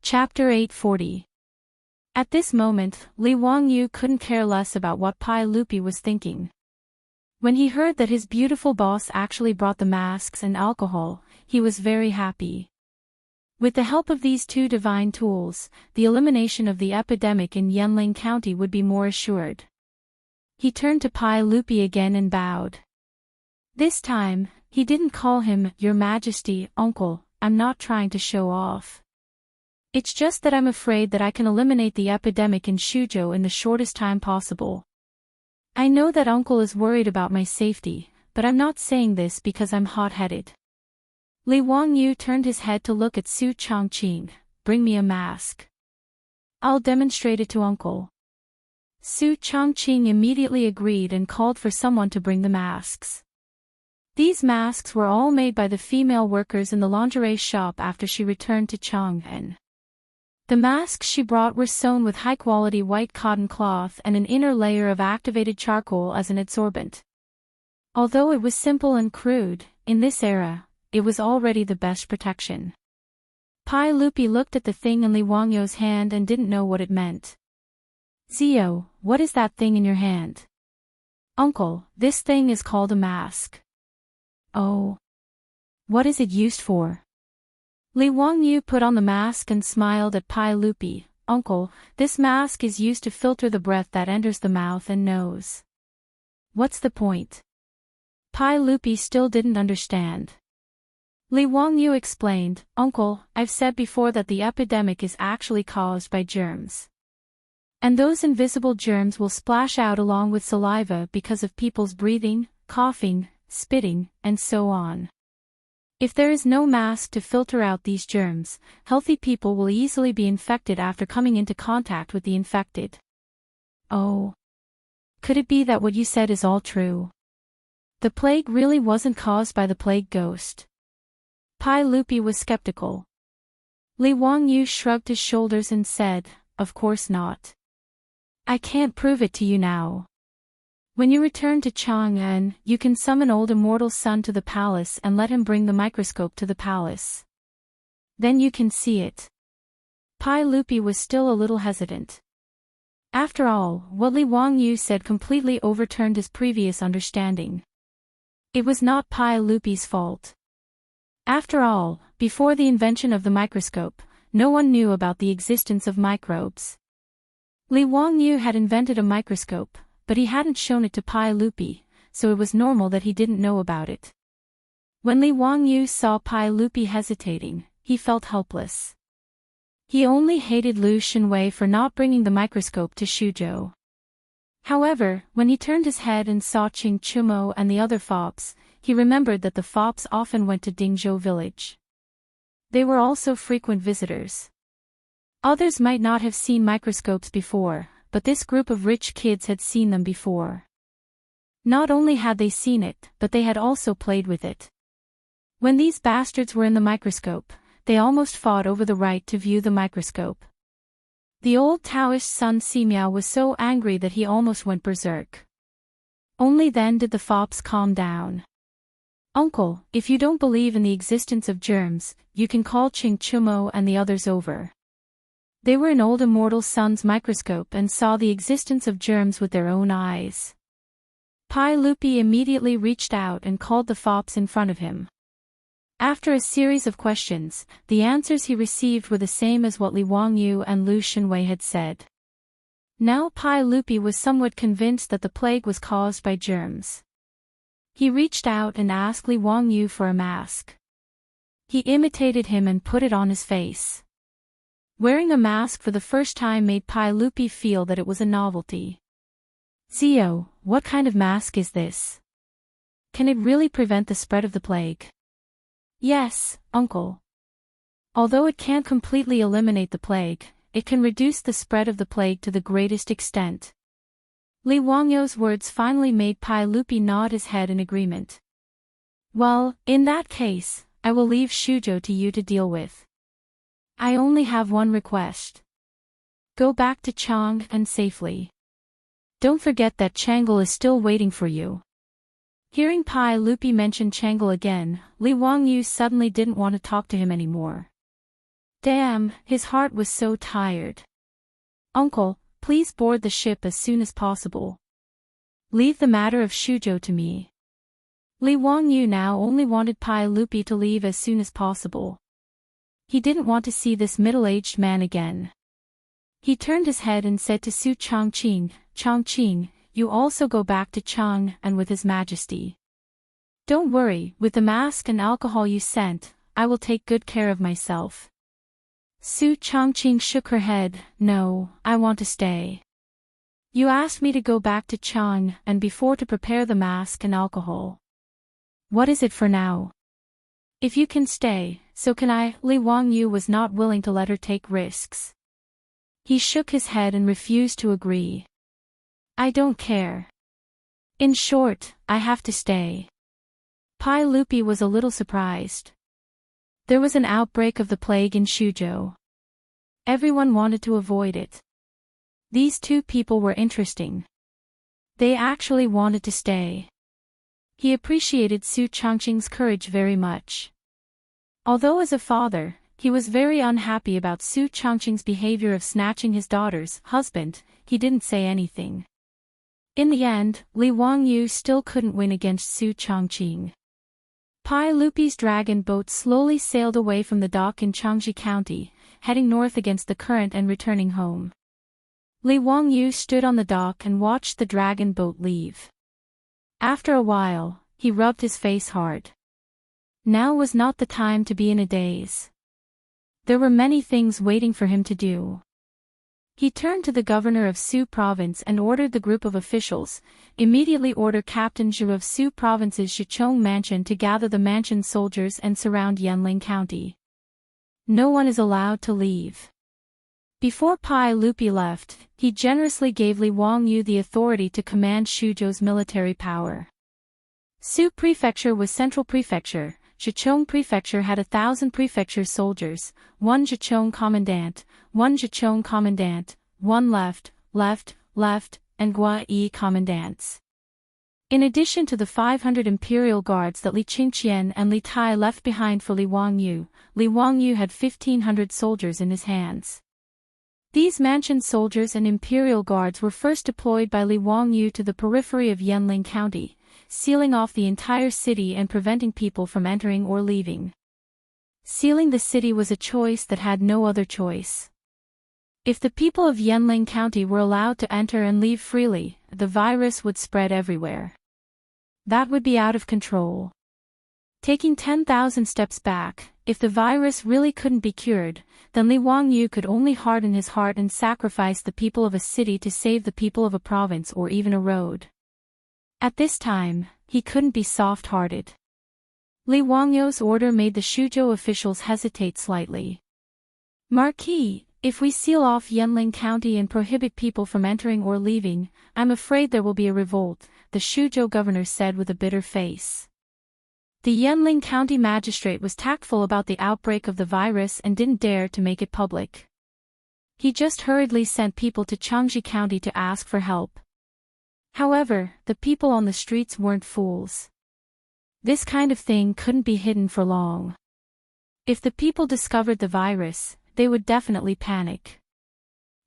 Chapter 840. At this moment, Li Wangyu couldn't care less about what Pai Lupi was thinking. When he heard that his beautiful boss actually brought the masks and alcohol, he was very happy. With the help of these two divine tools, the elimination of the epidemic in Yanling County would be more assured. He turned to Pai Lupi again and bowed. This time, he didn't call him, "Your Majesty, Uncle, I'm not trying to show off. It's just that I'm afraid that I can eliminate the epidemic in Shuzhou in the shortest time possible. I know that Uncle is worried about my safety, but I'm not saying this because I'm hot-headed." Li Wangyu turned his head to look at Su Changqing. "Bring me a mask. I'll demonstrate it to Uncle." Su Changqing immediately agreed and called for someone to bring the masks. These masks were all made by the female workers in the lingerie shop after she returned to Chang'an. The masks she brought were sewn with high-quality white cotton cloth and an inner layer of activated charcoal as an adsorbent. Although it was simple and crude, in this era, it was already the best protection. Pai Lupi looked at the thing in Li Wangyu's hand and didn't know what it meant. "Zio, what is that thing in your hand?" "Uncle, this thing is called a mask." "Oh. What is it used for?" Li Wangyu put on the mask and smiled at Pai Lupi. "Uncle, this mask is used to filter the breath that enters the mouth and nose." "What's the point?" Pai Lupi still didn't understand. Li Wangyu explained, "Uncle, I've said before that the epidemic is actually caused by germs. And those invisible germs will splash out along with saliva because of people's breathing, coughing, spitting, and so on. If there is no mask to filter out these germs, healthy people will easily be infected after coming into contact with the infected." "Oh. Could it be that what you said is all true? The plague really wasn't caused by the plague ghost?" Pai Lupi was skeptical. Li Wangyu shrugged his shoulders and said, "Of course not. I can't prove it to you now. When you return to Chang'an, you can summon old immortal Sun to the palace and let him bring the microscope to the palace. Then you can see it." Pai Lupi was still a little hesitant. After all, what Li Wangyu said completely overturned his previous understanding. It was not Pai Lupi's fault. After all, before the invention of the microscope, no one knew about the existence of microbes. Li Wangyu had invented a microscope, but he hadn't shown it to Pai Lupi, so it was normal that he didn't know about it. When Li Wangyu saw Pai Lupi hesitating, he felt helpless. He only hated Lu Xinwei for not bringing the microscope to Shuzhou. However, when he turned his head and saw Qing Chumo and the other fops, he remembered that the fops often went to Dingzhou village. They were also frequent visitors. Others might not have seen microscopes before, but this group of rich kids had seen them before. Not only had they seen it, but they had also played with it. When these bastards were in the microscope, they almost fought over the right to view the microscope. The old Taoist son Simiao was so angry that he almost went berserk. Only then did the fops calm down. "Uncle, if you don't believe in the existence of germs, you can call Qing Chumo and the others over. They were in old immortal Sun's microscope and saw the existence of germs with their own eyes." Pai Lupi immediately reached out and called the fops in front of him. After a series of questions, the answers he received were the same as what Li Wangyu and Lu Xinwei had said. Now Pai Lupi was somewhat convinced that the plague was caused by germs. He reached out and asked Li Wangyu for a mask. He imitated him and put it on his face. Wearing a mask for the first time made Pai Lupi feel that it was a novelty. "Zio, what kind of mask is this? Can it really prevent the spread of the plague?" "Yes, Uncle. Although it can't completely eliminate the plague, it can reduce the spread of the plague to the greatest extent." Li Wangyu's words finally made Pai Lupi nod his head in agreement. "Well, in that case, I will leave Shuzhou to you to deal with. I only have one request. Go back to Chang'an safely. Don't forget that Chang'an is still waiting for you." Hearing Pai Lupi mention Chang'an again, Li Wangyu suddenly didn't want to talk to him anymore. Damn, his heart was so tired. Uncle, please board the ship as soon as possible. Leave the matter of Shuzhou to me. Li Wangyu now only wanted Pai Lupi to leave as soon as possible. He didn't want to see this middle-aged man again. He turned his head and said to Su Changqing, Changqing, you also go back to Chang'an with His Majesty. Don't worry, with the mask and alcohol you sent, I will take good care of myself. Su Changqing shook her head, no, I want to stay. You asked me to go back to Chang'an before to prepare the mask and alcohol. What is it for now? If you can stay, so can I. Li Wangyu was not willing to let her take risks. He shook his head and refused to agree. I don't care. In short, I have to stay. Pai Lupi was a little surprised. There was an outbreak of the plague in Shuzhou. Everyone wanted to avoid it. These two people were interesting. They actually wanted to stay. He appreciated Su Changqing's courage very much. Although as a father, he was very unhappy about Su Changqing's behavior of snatching his daughter's husband, he didn't say anything. In the end, Li Wangyu still couldn't win against Su Changqing. Pai Lupi's dragon boat slowly sailed away from the dock in Changji County, heading north against the current and returning home. Li Wangyu stood on the dock and watched the dragon boat leave. After a while, he rubbed his face hard. Now was not the time to be in a daze. There were many things waiting for him to do. He turned to the governor of Su province and ordered the group of officials, immediately order Captain Zhu of Su province's Shichong mansion to gather the mansion soldiers and surround Yanling County. No one is allowed to leave. Before Pai Lupi left, he generously gave Li Wangyu the authority to command Shuzhou's military power. Su Prefecture was central prefecture, Shichong Prefecture had 1,000 prefecture soldiers, 1 Shichong commandant, 1 Shichong commandant, 1 left, and Gua-yi commandants. In addition to the 500 imperial guards that Li Qingqian and Li Tai left behind for Li Wangyu had 1,500 soldiers in his hands. These mansion soldiers and imperial guards were first deployed by Li Wangyu to the periphery of Yanling County, sealing off the entire city and preventing people from entering or leaving. Sealing the city was a choice that had no other choice. If the people of Yanling County were allowed to enter and leave freely, the virus would spread everywhere. That would be out of control. Taking 10,000 steps back, if the virus really couldn't be cured, then Li Wangyu could only harden his heart and sacrifice the people of a city to save the people of a province or even a road. At this time, he couldn't be soft-hearted. Li Wangyu's order made the Shuzhou officials hesitate slightly. Marquis, if we seal off Yanling County and prohibit people from entering or leaving, I'm afraid there will be a revolt, the Shuzhou governor said with a bitter face. The Yanling County magistrate was tactful about the outbreak of the virus and didn't dare to make it public. He just hurriedly sent people to Changji County to ask for help. However, the people on the streets weren't fools. This kind of thing couldn't be hidden for long. If the people discovered the virus, they would definitely panic.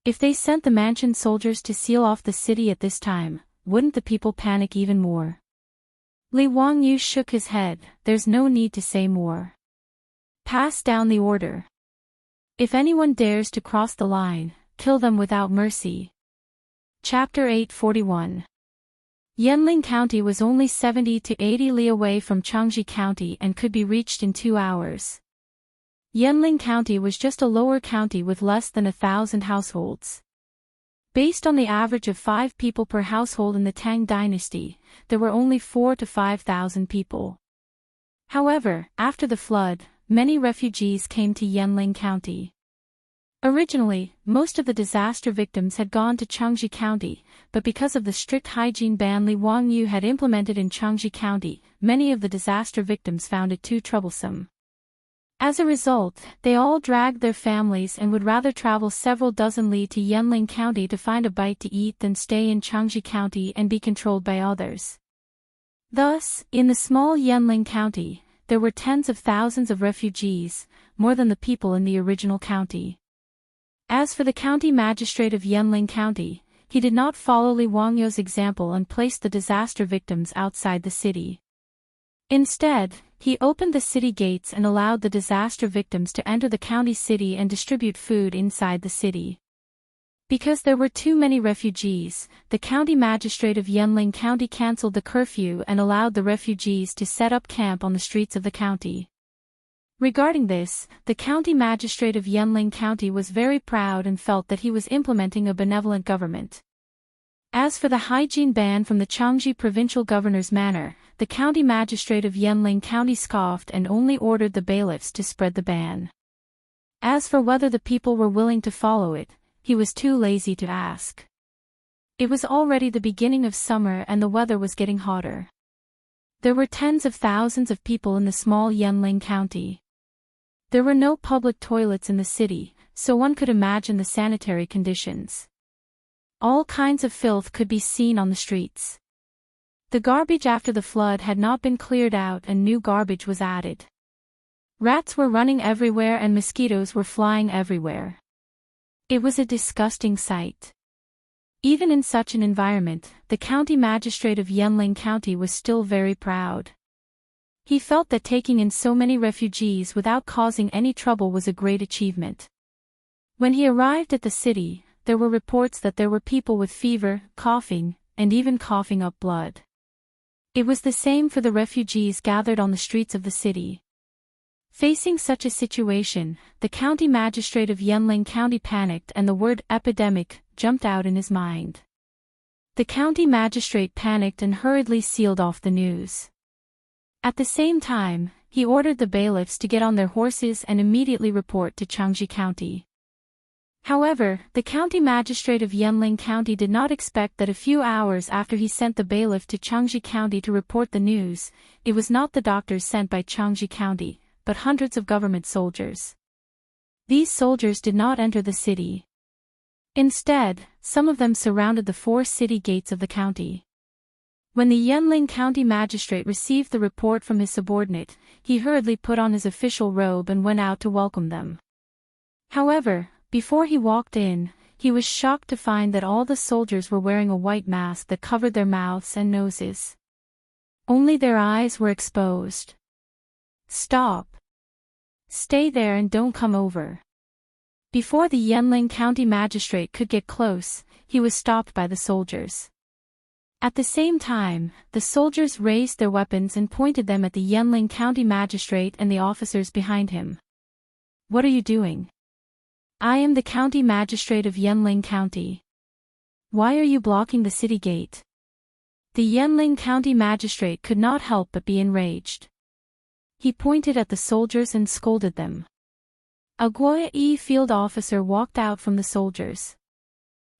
If they sent the mansion soldiers to seal off the city at this time, wouldn't the people panic even more? Li Wangyu shook his head, there's no need to say more. Pass down the order. If anyone dares to cross the line, kill them without mercy. Chapter 841. Yanling County was only 70 to 80 li away from Changji County and could be reached in 2 hours. Yanling County was just a lower county with less than 1,000 households. Based on the average of 5 people per household in the Tang dynasty, there were only 4,000 to 5,000 people. However, after the flood, many refugees came to Yanling County. Originally, most of the disaster victims had gone to Changji County, but because of the strict hygiene ban Li Wangyu had implemented in Changji County, many of the disaster victims found it too troublesome. As a result, they all dragged their families and would rather travel several dozen li to Yanling County to find a bite to eat than stay in Changji County and be controlled by others. Thus, in the small Yanling County, there were tens of thousands of refugees, more than the people in the original county. As for the county magistrate of Yanling County, he did not follow Li Wangyu's example and placed the disaster victims outside the city. Instead, he opened the city gates and allowed the disaster victims to enter the county city and distribute food inside the city. Because there were too many refugees, the county magistrate of Yanling County cancelled the curfew and allowed the refugees to set up camp on the streets of the county. Regarding this, the county magistrate of Yanling County was very proud and felt that he was implementing a benevolent government. As for the hygiene ban from the Chang'an provincial governor's manor, the county magistrate of Yanling County scoffed and only ordered the bailiffs to spread the ban. As for whether the people were willing to follow it, he was too lazy to ask. It was already the beginning of summer and the weather was getting hotter. There were tens of thousands of people in the small Yanling County. There were no public toilets in the city, so one could imagine the sanitary conditions. All kinds of filth could be seen on the streets. The garbage after the flood had not been cleared out and new garbage was added. Rats were running everywhere and mosquitoes were flying everywhere. It was a disgusting sight. Even in such an environment, the county magistrate of Yanling County was still very proud. He felt that taking in so many refugees without causing any trouble was a great achievement. When he arrived at the city, there were reports that there were people with fever, coughing, and even coughing up blood. It was the same for the refugees gathered on the streets of the city. Facing such a situation, the county magistrate of Yanling County panicked and the word epidemic jumped out in his mind. The county magistrate panicked and hurriedly sealed off the news. At the same time, he ordered the bailiffs to get on their horses and immediately report to Chang'an County. However, the county magistrate of Yanling County did not expect that a few hours after he sent the bailiff to Chang'an County to report the news, it was not the doctors sent by Chang'an County, but hundreds of government soldiers. These soldiers did not enter the city. Instead, some of them surrounded the 4 city gates of the county. When the Yanling County magistrate received the report from his subordinate, he hurriedly put on his official robe and went out to welcome them. However, before he walked in, he was shocked to find that all the soldiers were wearing a white mask that covered their mouths and noses. Only their eyes were exposed. "Stop! Stay there and don't come over." Before the Yanling County magistrate could get close, he was stopped by the soldiers. At the same time, the soldiers raised their weapons and pointed them at the Yanling County magistrate and the officers behind him. "What are you doing?" "I am the county magistrate of Yanling County. Why are you blocking the city gate?" The Yanling County magistrate could not help but be enraged. He pointed at the soldiers and scolded them. A Guai field officer walked out from the soldiers.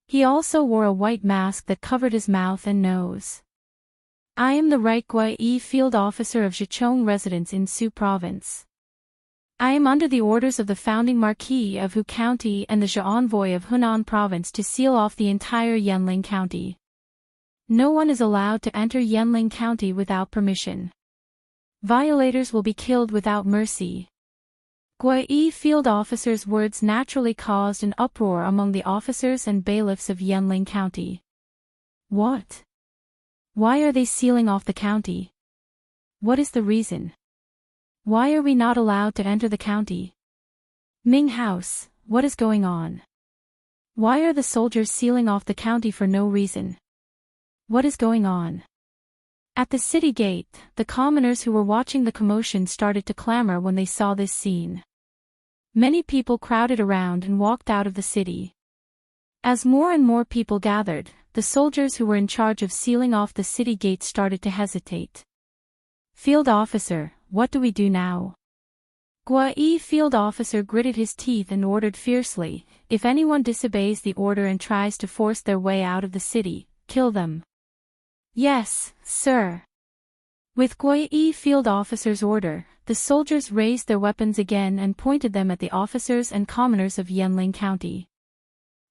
He also wore a white mask that covered his mouth and nose. "I am the right Guai field officer of Zhejiang residence in Su province. I am under the orders of the founding Marquis of Hu County and the Zhe envoy of Hunan province to seal off the entire Yanling County. No one is allowed to enter Yanling County without permission. Violators will be killed without mercy." Guai field officer's words naturally caused an uproar among the officers and bailiffs of Yanling County. "What? Why are they sealing off the county? What is the reason? Why are we not allowed to enter the county? Ming House, what is going on? Why are the soldiers sealing off the county for no reason? What is going on?" At the city gate, the commoners who were watching the commotion started to clamor when they saw this scene. Many people crowded around and walked out of the city. As more and more people gathered, the soldiers who were in charge of sealing off the city gate started to hesitate. "Field officer, what do we do now?" Guai field officer gritted his teeth and ordered fiercely, "If anyone disobeys the order and tries to force their way out of the city, kill them." "Yes, sir." With Guai field officer's order, the soldiers raised their weapons again and pointed them at the officers and commoners of Yanling County.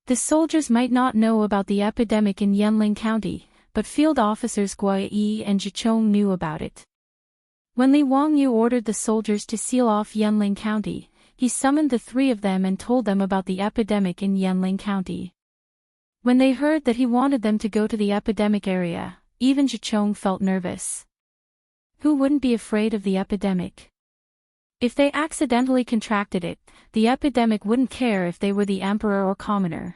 The soldiers might not know about the epidemic in Yanling County, but field officers Guai and Zhejiang knew about it. When Li Wangyu ordered the soldiers to seal off Yanling County, he summoned the three of them and told them about the epidemic in Yanling County. When they heard that he wanted them to go to the epidemic area, even Zhichong felt nervous. Who wouldn't be afraid of the epidemic? If they accidentally contracted it, the epidemic wouldn't care if they were the emperor or commoner.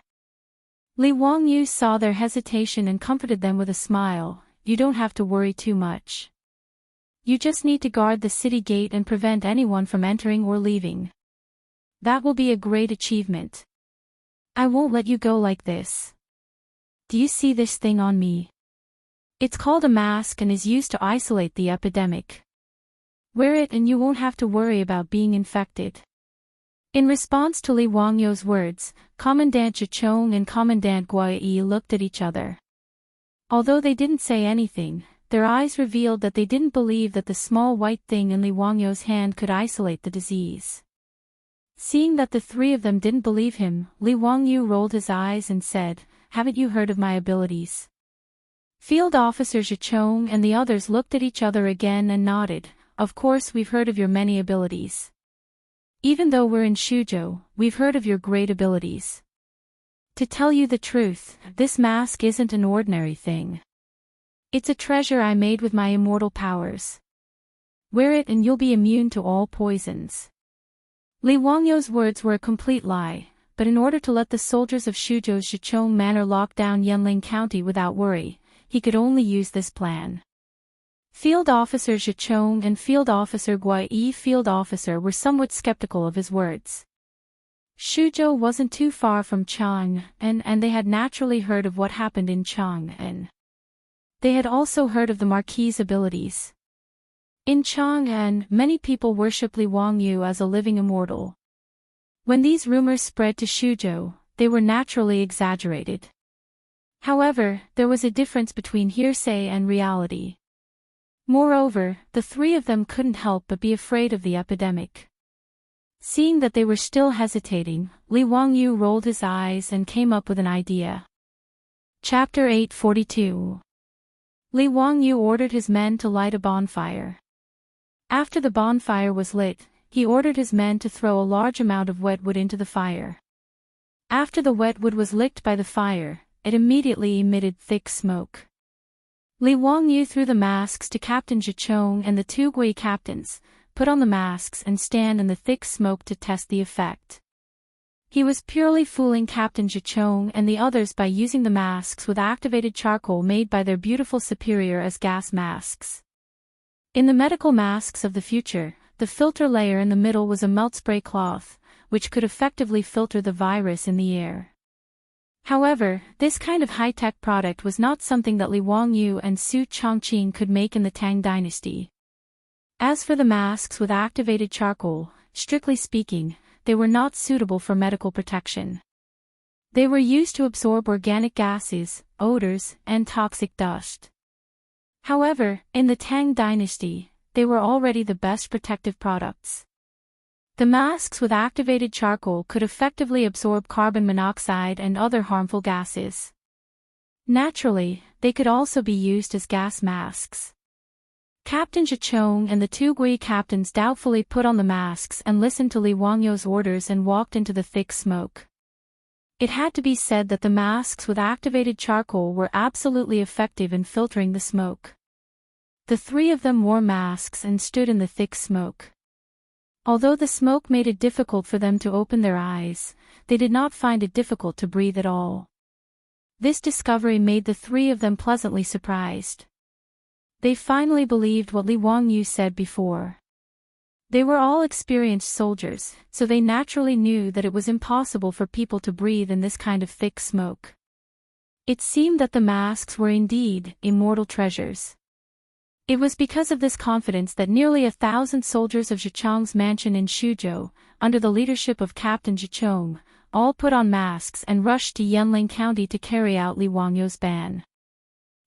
Li Wangyu saw their hesitation and comforted them with a smile. You don't have to worry too much. You just need to guard the city gate and prevent anyone from entering or leaving. That will be a great achievement. I won't let you go like this. Do you see this thing on me? It's called a mask and is used to isolate the epidemic. Wear it and you won't have to worry about being infected. In response to Li Wangyu's words, Commandant Zhichong and Commandant Guai looked at each other. Although they didn't say anything, their eyes revealed that they didn't believe that the small white thing in Li Wangyu's hand could isolate the disease. Seeing that the three of them didn't believe him, Li Wangyu rolled his eyes and said, "Haven't you heard of my abilities?" Field Officer Zhichong and the others looked at each other again and nodded. Of course we've heard of your many abilities. Even though we're in Shuzhou, we've heard of your great abilities. To tell you the truth, this mask isn't an ordinary thing. It's a treasure I made with my immortal powers. Wear it and you'll be immune to all poisons. Li Wangyu's words were a complete lie, but in order to let the soldiers of Shuzhou's Zhichong Manor lock down Yanling County without worry, he could only use this plan. Field Officer Zhichong and Field Officer Guai Field Officer were somewhat skeptical of his words. Shuzhou wasn't too far from Chang'an, and they had naturally heard of what happened in Chang'an. They had also heard of the Marquis's abilities. In Chang'an, many people worship Li Wangyu as a living immortal. When these rumors spread to Shuzhou, they were naturally exaggerated. However, there was a difference between hearsay and reality. Moreover, the three of them couldn't help but be afraid of the epidemic. Seeing that they were still hesitating, Li Wangyu rolled his eyes and came up with an idea. Chapter 842. Li Wangyu ordered his men to light a bonfire. After the bonfire was lit, he ordered his men to throw a large amount of wet wood into the fire. After the wet wood was licked by the fire, it immediately emitted thick smoke. Li Wangyu threw the masks to Captain Zhichong and the two Gui captains, put on the masks and stand in the thick smoke to test the effect. He was purely fooling Captain Zhichong and the others by using the masks with activated charcoal made by their beautiful superior as gas masks. In the medical masks of the future, the filter layer in the middle was a melt spray cloth, which could effectively filter the virus in the air. However, this kind of high-tech product was not something that Li Wangyu and Su Chongqing could make in the Tang dynasty. As for the masks with activated charcoal, strictly speaking, they were not suitable for medical protection. They were used to absorb organic gases, odors, and toxic dust. However, in the Tang dynasty, they were already the best protective products. The masks with activated charcoal could effectively absorb carbon monoxide and other harmful gases. Naturally, they could also be used as gas masks. Captain Zhichong and the two Gui captains doubtfully put on the masks and listened to Li Wangyu's orders and walked into the thick smoke. It had to be said that the masks with activated charcoal were absolutely effective in filtering the smoke. The three of them wore masks and stood in the thick smoke. Although the smoke made it difficult for them to open their eyes, they did not find it difficult to breathe at all. This discovery made the three of them pleasantly surprised. They finally believed what Li Wangyu said before. They were all experienced soldiers, so they naturally knew that it was impossible for people to breathe in this kind of thick smoke. It seemed that the masks were indeed immortal treasures. It was because of this confidence that nearly 1,000 soldiers of Zhichong's mansion in Shuzhou, under the leadership of Captain Zhichong, all put on masks and rushed to Yanling County to carry out Li Wangyu's ban.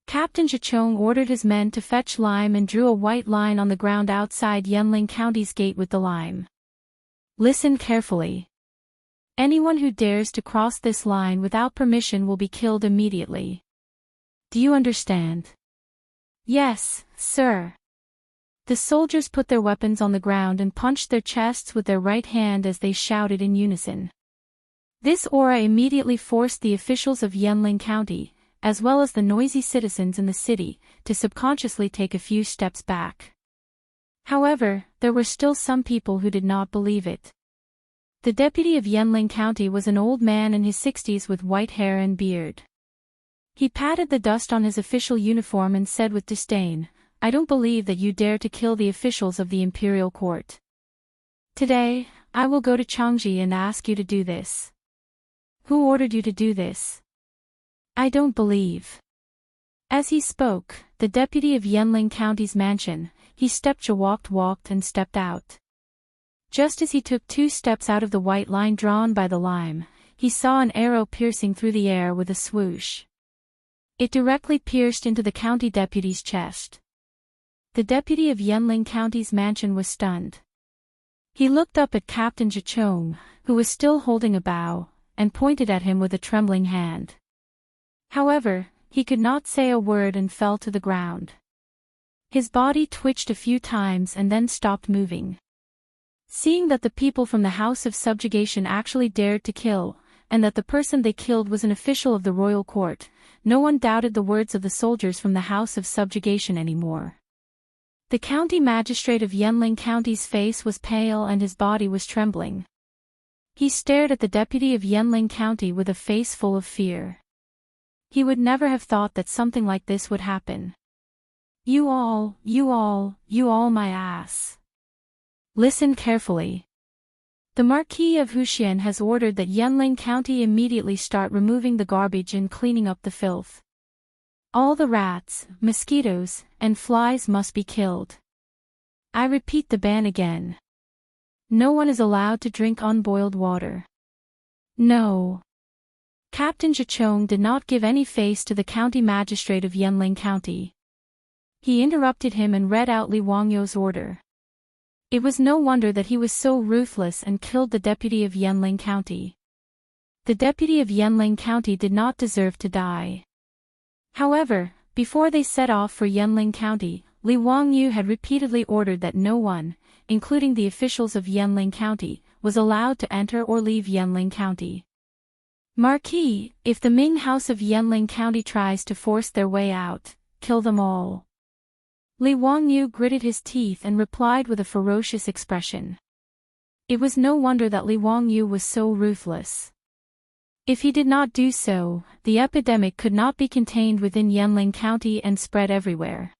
Captain Zhichong ordered his men to fetch lime and drew a white line on the ground outside Yanling County's gate with the lime. Listen carefully. Anyone who dares to cross this line without permission will be killed immediately. Do you understand? Yes, sir. The soldiers put their weapons on the ground and punched their chests with their right hand as they shouted in unison. This aura immediately forced the officials of Yanling County, as well as the noisy citizens in the city, to subconsciously take a few steps back. However, there were still some people who did not believe it. The deputy of Yanling County was an old man in his 60s with white hair and beard. He patted the dust on his official uniform and said with disdain, "I don't believe that you dare to kill the officials of the imperial court. Today, I will go to Chang'an and ask you to do this." "Who ordered you to do this?" "I don't believe." As he spoke, the deputy of Yanling County's mansion, he walked and stepped out. Just as he took 2 steps out of the white line drawn by the lime, he saw an arrow piercing through the air with a swoosh. It directly pierced into the county deputy's chest. The deputy of Yanling County's mansion was stunned. He looked up at Captain Chang'an, who was still holding a bow, and pointed at him with a trembling hand. However, he could not say a word and fell to the ground. His body twitched a few times and then stopped moving. Seeing that the people from the House of Subjugation actually dared to kill, and that the person they killed was an official of the royal court, no one doubted the words of the soldiers from the House of Subjugation anymore. The county magistrate of Yanling County's face was pale and his body was trembling. He stared at the deputy of Yanling County with a face full of fear. He would never have thought that something like this would happen. You all my ass. Listen carefully. The Marquis of Huxian has ordered that Yanling County immediately start removing the garbage and cleaning up the filth. All the rats, mosquitoes, and flies must be killed. I repeat the ban again. No one is allowed to drink unboiled water. No. Captain Chang'an did not give any face to the county magistrate of Yanling County. He interrupted him and read out Li Wangyu's order. It was no wonder that he was so ruthless and killed the deputy of Yanling County. The deputy of Yanling County did not deserve to die. However, before they set off for Yanling County, Li Wangyu had repeatedly ordered that no one, including the officials of Yanling County, was allowed to enter or leave Yanling County. Marquis, if the Ming House of Yanling County tries to force their way out, kill them all. Li Wangyu gritted his teeth and replied with a ferocious expression. It was no wonder that Li Wangyu was so ruthless. If he did not do so, the epidemic could not be contained within Yanling County and spread everywhere.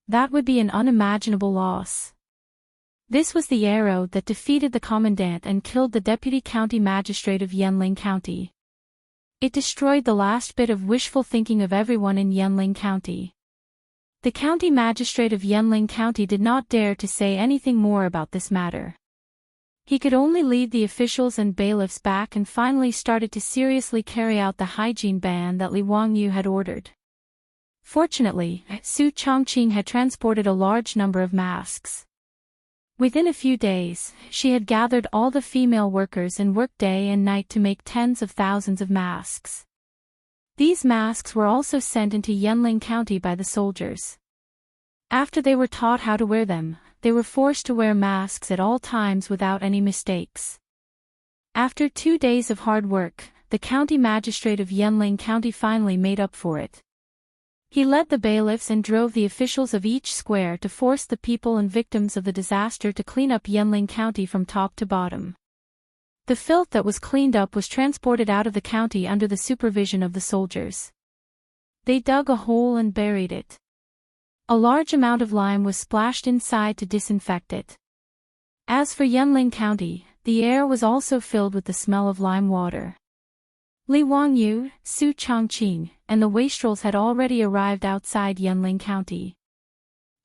That would be an unimaginable loss. This was the arrow that defeated the commandant and killed the deputy county magistrate of Yanling County. It destroyed the last bit of wishful thinking of everyone in Yanling County. The county magistrate of Yanling County did not dare to say anything more about this matter. He could only lead the officials and bailiffs back and finally started to seriously carry out the hygiene ban that Li Wangyu had ordered. Fortunately, Su Chongqing had transported a large number of masks. Within a few days, she had gathered all the female workers and worked day and night to make tens of thousands of masks. These masks were also sent into Yanling County by the soldiers. After they were taught how to wear them, they were forced to wear masks at all times without any mistakes. After 2 days of hard work, the county magistrate of Yanling County finally made up for it. He led the bailiffs and drove the officials of each square to force the people and victims of the disaster to clean up Yanling County from top to bottom. The filth that was cleaned up was transported out of the county under the supervision of the soldiers. They dug a hole and buried it. A large amount of lime was splashed inside to disinfect it. As for Yanling County, the air was also filled with the smell of lime water. Li Wangyu, Su Chongqing, and the wastrels had already arrived outside Yanling County.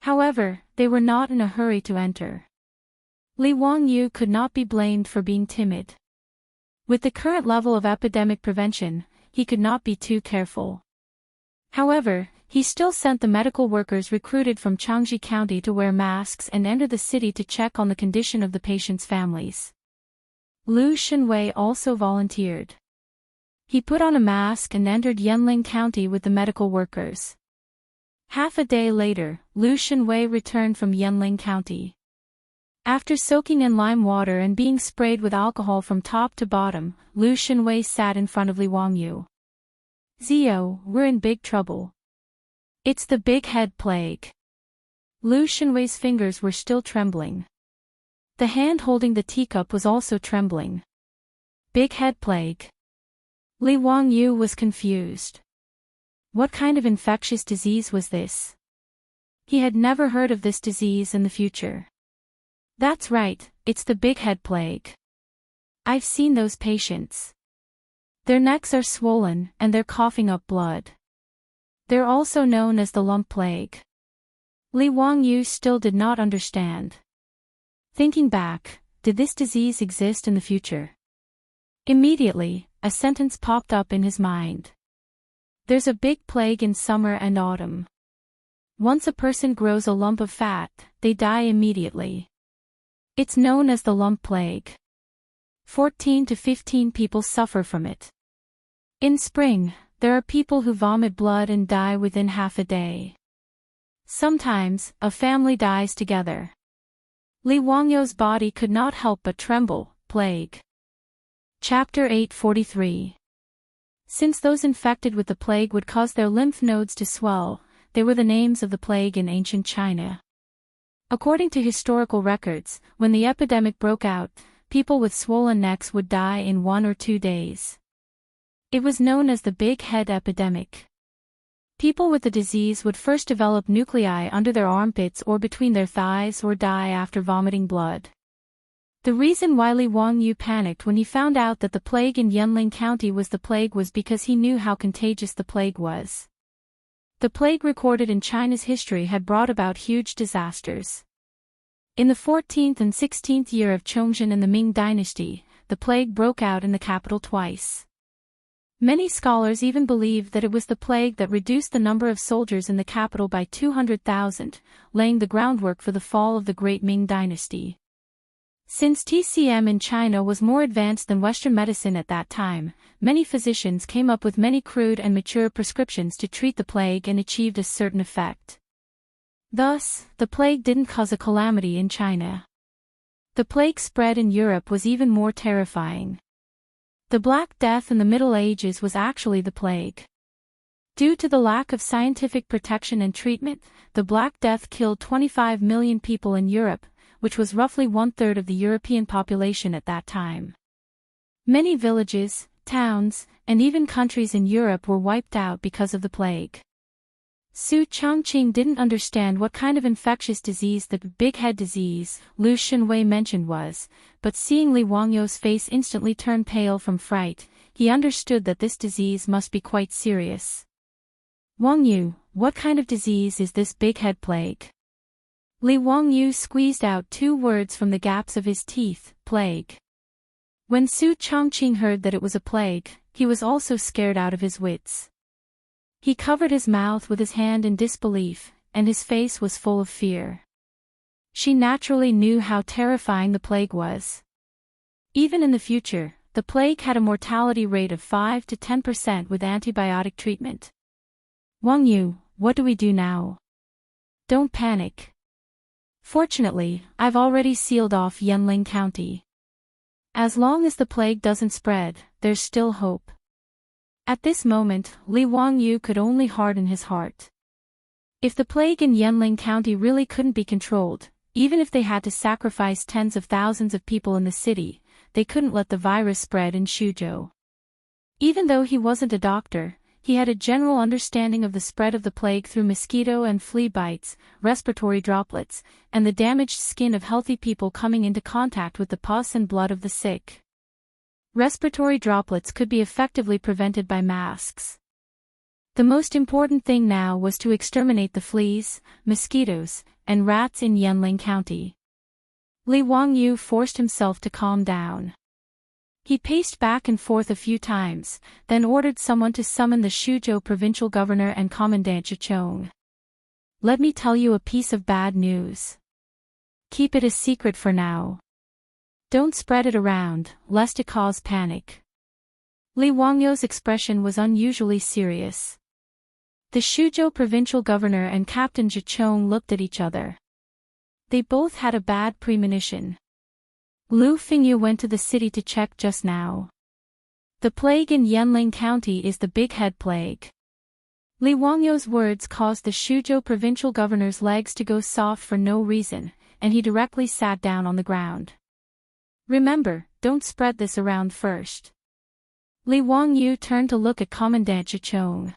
However, they were not in a hurry to enter. Li Wangyu could not be blamed for being timid. With the current level of epidemic prevention, he could not be too careful. However, he still sent the medical workers recruited from Changji County to wear masks and enter the city to check on the condition of the patients' families. Lu Shenwei also volunteered. He put on a mask and entered Yanling County with the medical workers. Half a day later, Lu Shenwei returned from Yanling County. After soaking in lime water and being sprayed with alcohol from top to bottom, Lu Shenwei sat in front of Li Wangyu. "Zio, we're in big trouble. It's the big head plague." Lu Shenwei's fingers were still trembling. The hand holding the teacup was also trembling. Big head plague. Li Wangyu was confused. What kind of infectious disease was this? He had never heard of this disease in the future. That's right, it's the big head plague. I've seen those patients. Their necks are swollen and they're coughing up blood. They're also known as the lump plague. Li Wangyu still did not understand. Thinking back, did this disease exist in the future? Immediately, a sentence popped up in his mind. There's a big plague in summer and autumn. Once a person grows a lump of fat, they die immediately. It's known as the lump plague. 14 to 15 people suffer from it. In spring, there are people who vomit blood and die within half a day. Sometimes, a family dies together. Li Wangyu's body could not help but tremble. Plague. Chapter 843. Since those infected with the plague would cause their lymph nodes to swell, they were the names of the plague in ancient China. According to historical records, when the epidemic broke out, people with swollen necks would die in 1 or 2 days. It was known as the big head epidemic. People with the disease would first develop nuclei under their armpits or between their thighs or die after vomiting blood. The reason why Li Wangyu panicked when he found out that the plague in Yanling County was the plague was because he knew how contagious the plague was. The plague recorded in China's history had brought about huge disasters. In the 14th and 16th year of Chang'an in the Ming dynasty, the plague broke out in the capital twice. Many scholars even believe that it was the plague that reduced the number of soldiers in the capital by 200,000, laying the groundwork for the fall of the Great Ming dynasty. Since TCM in China was more advanced than Western medicine at that time, many physicians came up with many crude and mature prescriptions to treat the plague and achieved a certain effect. Thus, the plague didn't cause a calamity in China. The plague spread in Europe was even more terrifying. The Black Death in the Middle Ages was actually the plague. Due to the lack of scientific protection and treatment, the Black Death killed 25 million people in Europe, which was roughly 1/3 of the European population at that time. Many villages, towns, and even countries in Europe were wiped out because of the plague. Su Chongqing didn't understand what kind of infectious disease the big head disease Lu Shenwei mentioned was, but seeing Li Wangyu's face instantly turn pale from fright, he understood that this disease must be quite serious. "Wangyu, what kind of disease is this big head plague?" Li Wangyu squeezed out 2 words from the gaps of his teeth, plague. When Su Chongqing heard that it was a plague, he was also scared out of his wits. He covered his mouth with his hand in disbelief, and his face was full of fear. She naturally knew how terrifying the plague was. Even in the future, the plague had a mortality rate of 5 to 10% with antibiotic treatment. "Wangyu, what do we do now?" "Don't panic. Fortunately, I've already sealed off Yanling County. As long as the plague doesn't spread, there's still hope." At this moment, Li Wangyu could only harden his heart. If the plague in Yanling County really couldn't be controlled, even if they had to sacrifice tens of thousands of people in the city, they couldn't let the virus spread in Suzhou. Even though he wasn't a doctor, he had a general understanding of the spread of the plague through mosquito and flea bites, respiratory droplets, and the damaged skin of healthy people coming into contact with the pus and blood of the sick. Respiratory droplets could be effectively prevented by masks. The most important thing now was to exterminate the fleas, mosquitoes, and rats in Yanling County. Li Wangyu forced himself to calm down. He paced back and forth a few times, then ordered someone to summon the Suzhou provincial governor and Commandant Zhichong. "Let me tell you a piece of bad news. Keep it a secret for now. Don't spread it around, lest it cause panic." Li Wangyu's expression was unusually serious. The Suzhou provincial governor and Captain Zhichong looked at each other. They both had a bad premonition. Lu Fingyu went to the city to check just now. The plague in Yanling County is the Big Head Plague. Li Wangyou's words caused the Suzhou provincial governor's legs to go soft for no reason, and he directly sat down on the ground. Remember, don't spread this around first. Li Wangyu turned to look at Commandant Zhichong.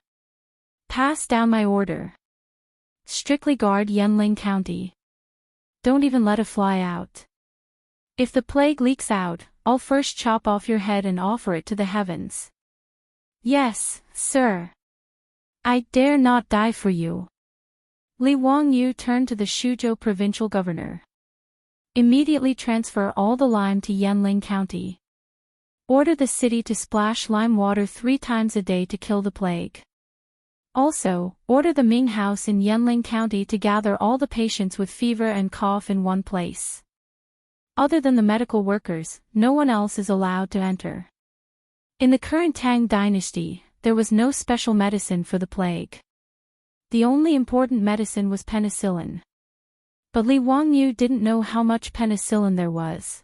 Pass down my order. Strictly guard Yanling County. Don't even let a fly out. If the plague leaks out, I'll first chop off your head and offer it to the heavens. Yes, sir. I dare not die for you. Li Wangyu turned to the Suzhou provincial governor. Immediately transfer all the lime to Yanling County. Order the city to splash lime water 3 times a day to kill the plague. Also, order the Ming House in Yanling County to gather all the patients with fever and cough in one place. Other than the medical workers, no one else is allowed to enter. In the current Tang dynasty, there was no special medicine for the plague. The only important medicine was penicillin. But Li Wangyu didn't know how much penicillin there was.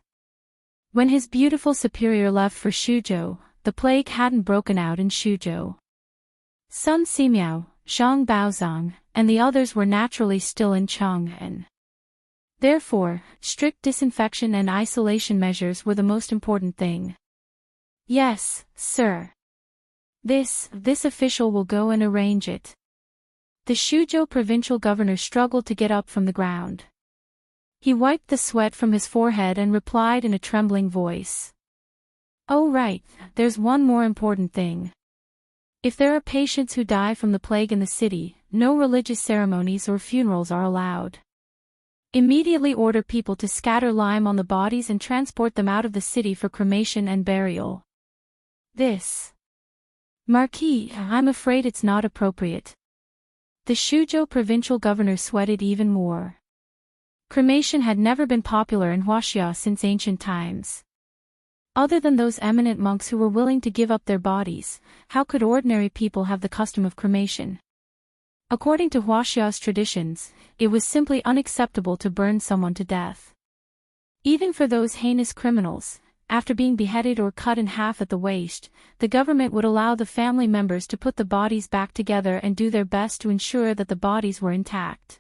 When his beautiful superior left for Suzhou, the plague hadn't broken out in Suzhou. Sun Simiao, Zhang Baozong, and the others were naturally still in Chang'an. Therefore, strict disinfection and isolation measures were the most important thing. Yes, sir. This official will go and arrange it. The Suzhou provincial governor struggled to get up from the ground. He wiped the sweat from his forehead and replied in a trembling voice. Oh right, there's one more important thing. If there are patients who die from the plague in the city, no religious ceremonies or funerals are allowed. Immediately order people to scatter lime on the bodies and transport them out of the city for cremation and burial. This. Marquis, I'm afraid it's not appropriate. The Suzhou provincial governor sweated even more. Cremation had never been popular in Huaxia since ancient times. Other than those eminent monks who were willing to give up their bodies, how could ordinary people have the custom of cremation? According to Huaxia's traditions, it was simply unacceptable to burn someone to death. Even for those heinous criminals, after being beheaded or cut in half at the waist, the government would allow the family members to put the bodies back together and do their best to ensure that the bodies were intact.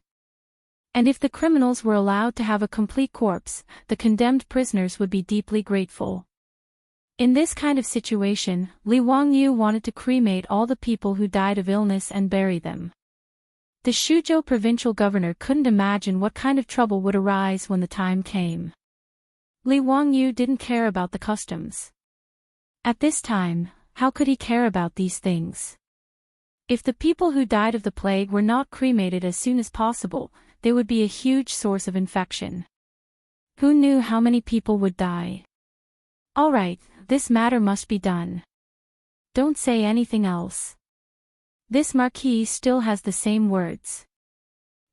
And if the criminals were allowed to have a complete corpse, the condemned prisoners would be deeply grateful. In this kind of situation, Li Wangyu wanted to cremate all the people who died of illness and bury them. The Suzhou provincial governor couldn't imagine what kind of trouble would arise when the time came. Li Wangyu didn't care about the customs. At this time, how could he care about these things? If the people who died of the plague were not cremated as soon as possible, they would be a huge source of infection. Who knew how many people would die? All right, this matter must be done. Don't say anything else. This marquis still has the same words.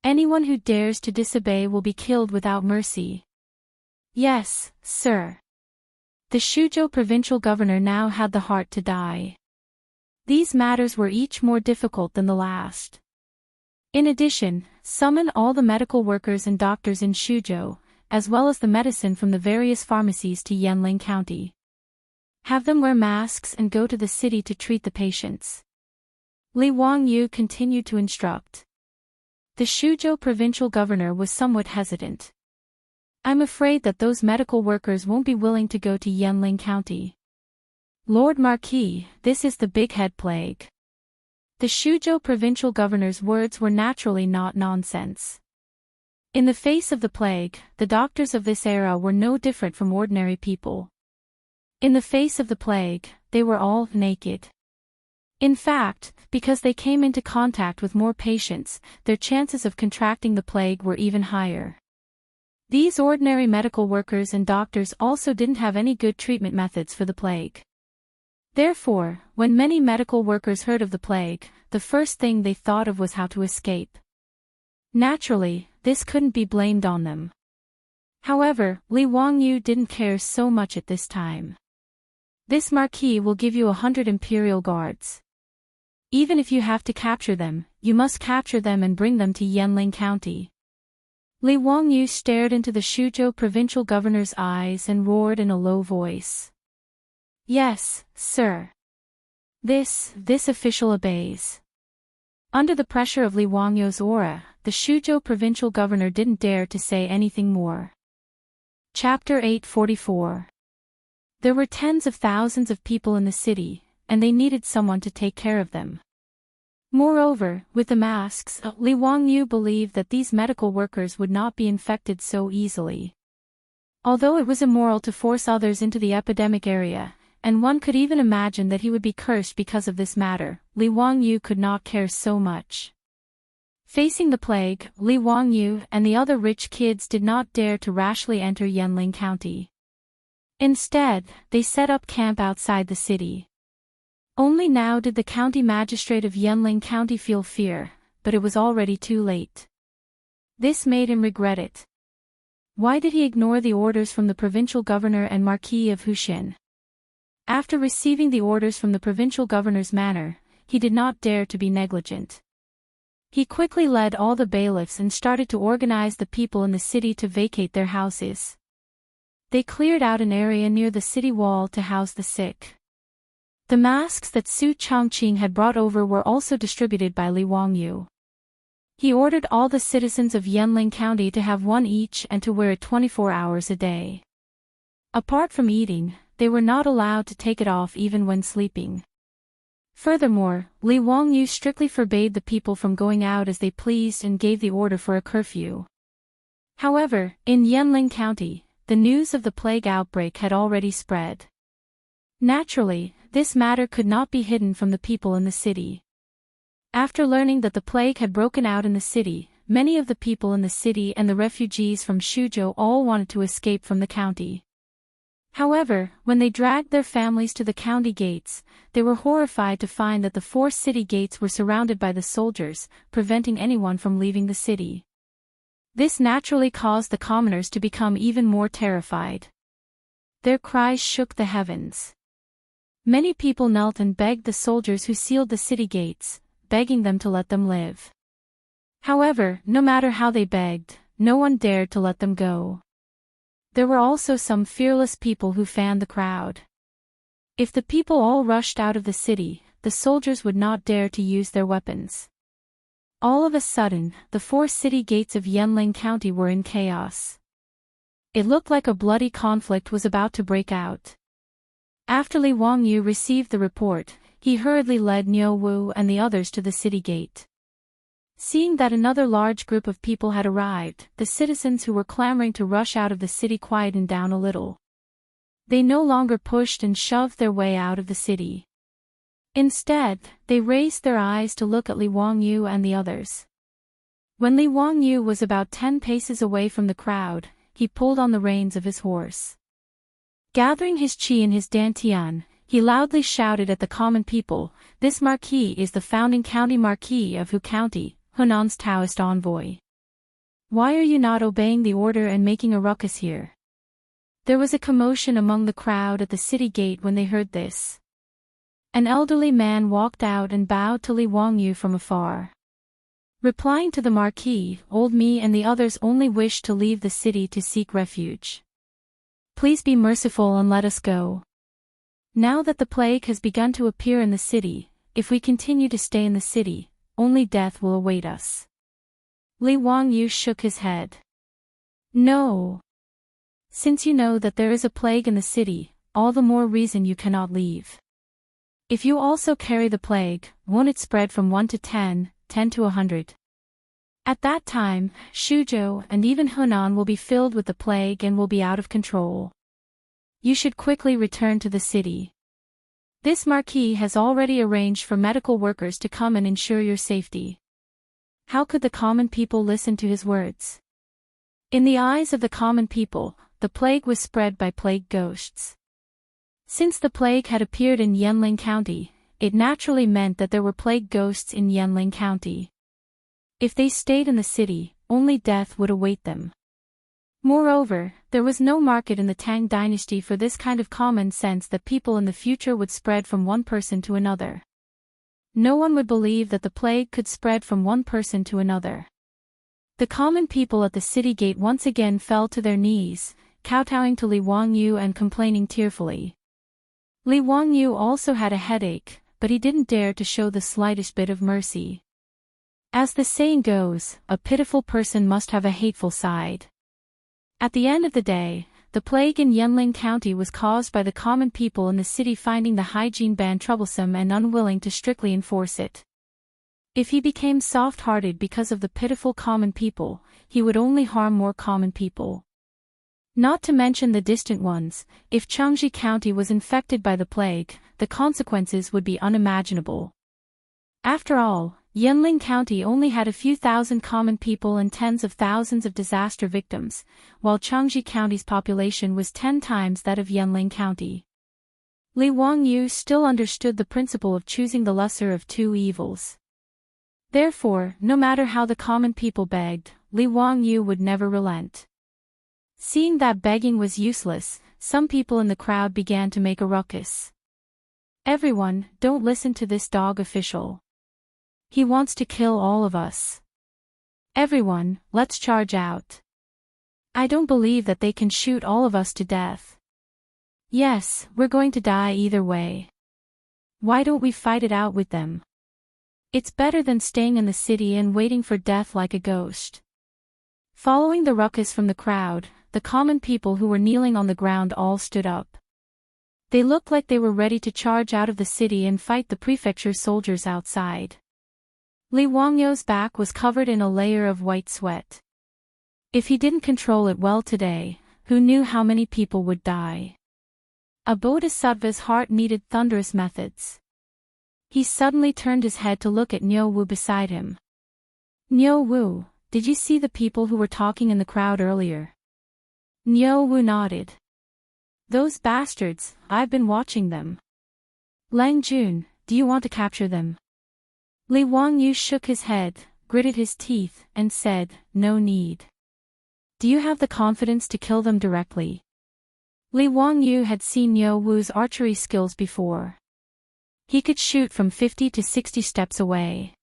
Anyone who dares to disobey will be killed without mercy. Yes, sir. The Suzhou provincial governor now had the heart to die. These matters were each more difficult than the last. In addition, summon all the medical workers and doctors in Suzhou, as well as the medicine from the various pharmacies to Yanling County. Have them wear masks and go to the city to treat the patients. Li Wangyu continued to instruct. The Suzhou provincial governor was somewhat hesitant. I'm afraid that those medical workers won't be willing to go to Yanling County. Lord Marquis, this is the Big Head Plague. The Suzhou provincial governor's words were naturally not nonsense. In the face of the plague, the doctors of this era were no different from ordinary people. In the face of the plague, they were all naked. In fact, because they came into contact with more patients, their chances of contracting the plague were even higher. These ordinary medical workers and doctors also didn't have any good treatment methods for the plague. Therefore, when many medical workers heard of the plague, the first thing they thought of was how to escape. Naturally, this couldn't be blamed on them. However, Li Wangyu didn't care so much at this time. This marquis will give you 100 imperial guards. Even if you have to capture them, you must capture them and bring them to Yanling County. Li Wangyu stared into the Shuzhou provincial governor's eyes and roared in a low voice. Yes, sir. This official obeys. Under the pressure of Li Wangyu's aura, the Shuzhou provincial governor didn't dare to say anything more. Chapter 844. There were tens of thousands of people in the city, and they needed someone to take care of them. Moreover, with the masks, Li Wangyu believed that these medical workers would not be infected so easily. Although it was immoral to force others into the epidemic area, and one could even imagine that he would be cursed because of this matter, Li Wangyu could not care so much. Facing the plague, Li Wangyu and the other rich kids did not dare to rashly enter Yanling County. Instead, they set up camp outside the city. Only now did the county magistrate of Yanling County feel fear, but it was already too late. This made him regret it. Why did he ignore the orders from the provincial governor and Marquis of Huxin? After receiving the orders from the provincial governor's manor, he did not dare to be negligent. He quickly led all the bailiffs and started to organize the people in the city to vacate their houses. They cleared out an area near the city wall to house the sick. The masks that Su Chongqing had brought over were also distributed by Li Wangyu. He ordered all the citizens of Yanling County to have one each and to wear it 24 hours a day. Apart from eating, they were not allowed to take it off even when sleeping. Furthermore, Li Wangyu strictly forbade the people from going out as they pleased and gave the order for a curfew. However, in Yanling County, the news of the plague outbreak had already spread. Naturally, this matter could not be hidden from the people in the city. After learning that the plague had broken out in the city, many of the people in the city and the refugees from Shuzhou all wanted to escape from the county. However, when they dragged their families to the county gates, they were horrified to find that the 4 city gates were surrounded by the soldiers, preventing anyone from leaving the city. This naturally caused the commoners to become even more terrified. Their cries shook the heavens. Many people knelt and begged the soldiers who sealed the city gates, begging them to let them live. However, no matter how they begged, no one dared to let them go. There were also some fearless people who fanned the crowd. If the people all rushed out of the city, the soldiers would not dare to use their weapons. All of a sudden, the 4 city gates of Yanling County were in chaos. It looked like a bloody conflict was about to break out. After Li Wangyu received the report, he hurriedly led Niu Wu and the others to the city gate. Seeing that another large group of people had arrived, the citizens who were clamoring to rush out of the city quietened down a little. They no longer pushed and shoved their way out of the city. Instead, they raised their eyes to look at Li Wangyu and the others. When Li Wangyu was about 10 paces away from the crowd, he pulled on the reins of his horse. Gathering his qi in his dantian, he loudly shouted at the common people, "This marquis is the founding county marquis of Hu County, Hunan's Taoist envoy. Why are you not obeying the order and making a ruckus here?" There was a commotion among the crowd at the city gate when they heard this. An elderly man walked out and bowed to Li Wangyu from afar. Replying to the marquis, "Old me and the others only wish to leave the city to seek refuge. Please be merciful and let us go. Now that the plague has begun to appear in the city, if we continue to stay in the city, only death will await us." Li Wangyu shook his head. "No. Since you know that there is a plague in the city, all the more reason you cannot leave. If you also carry the plague, won't it spread from 1 to 10, 10 to 100? At that time, Shuzhou and even Hunan will be filled with the plague and will be out of control. You should quickly return to the city. This marquis has already arranged for medical workers to come and ensure your safety." How could the common people listen to his words? In the eyes of the common people, the plague was spread by plague ghosts. Since the plague had appeared in Yanling County, it naturally meant that there were plague ghosts in Yanling County. If they stayed in the city, only death would await them. Moreover, there was no market in the Tang dynasty for this kind of common sense that people in the future would spread from one person to another. No one would believe that the plague could spread from one person to another. The common people at the city gate once again fell to their knees, kowtowing to Li Wangyu and complaining tearfully. Li Wangyu also had a headache, but he didn't dare to show the slightest bit of mercy. As the saying goes, a pitiful person must have a hateful side. At the end of the day, the plague in Yanling County was caused by the common people in the city finding the hygiene ban troublesome and unwilling to strictly enforce it. If he became soft-hearted because of the pitiful common people, he would only harm more common people. Not to mention the distant ones, if Chang'an County was infected by the plague, the consequences would be unimaginable. After all, Yanling County only had a few thousand common people and tens of thousands of disaster victims, while Chang'an County's population was 10 times that of Yanling County. Li Wangyu still understood the principle of choosing the lesser of two evils. Therefore, no matter how the common people begged, Li Wangyu would never relent. Seeing that begging was useless, some people in the crowd began to make a ruckus. "Everyone, don't listen to this dog official. He wants to kill all of us. Everyone, let's charge out. I don't believe that they can shoot all of us to death. Yes, we're going to die either way. Why don't we fight it out with them? It's better than staying in the city and waiting for death like a ghost." Following the ruckus from the crowd, the common people who were kneeling on the ground all stood up. They looked like they were ready to charge out of the city and fight the prefecture soldiers outside. Li Wangyu's back was covered in a layer of white sweat. If he didn't control it well today, who knew how many people would die? A bodhisattva's heart needed thunderous methods. He suddenly turned his head to look at Niu Wu beside him. "Niu Wu, did you see the people who were talking in the crowd earlier?" Niu Wu nodded. "Those bastards, I've been watching them. Lang Jun, do you want to capture them?" Li Wangyu shook his head, gritted his teeth, and said, "No need. Do you have the confidence to kill them directly?" Li Wangyu had seen Niu Wu's archery skills before. He could shoot from 50 to 60 steps away.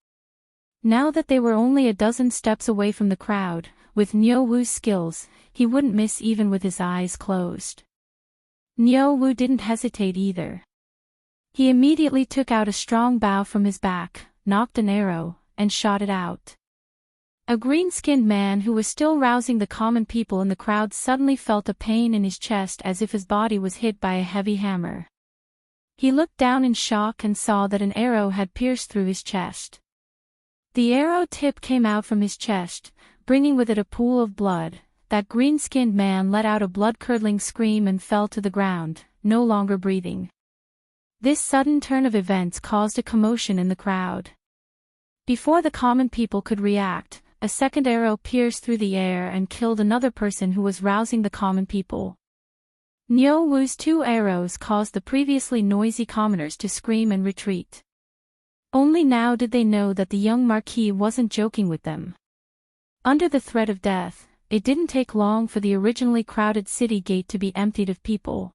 Now that they were only a dozen steps away from the crowd, with Niu Wu's skills, he wouldn't miss even with his eyes closed. Niu Wu didn't hesitate either. He immediately took out a strong bow from his back, nocked an arrow, and shot it out. A green-skinned man who was still rousing the common people in the crowd suddenly felt a pain in his chest as if his body was hit by a heavy hammer. He looked down in shock and saw that an arrow had pierced through his chest. The arrow tip came out from his chest, bringing with it a pool of blood. That green-skinned man let out a blood-curdling scream and fell to the ground, no longer breathing. This sudden turn of events caused a commotion in the crowd. Before the common people could react, a second arrow pierced through the air and killed another person who was rousing the common people. Niu Wu's 2 arrows caused the previously noisy commoners to scream and retreat. Only now did they know that the young marquis wasn't joking with them. Under the threat of death, it didn't take long for the originally crowded city gate to be emptied of people.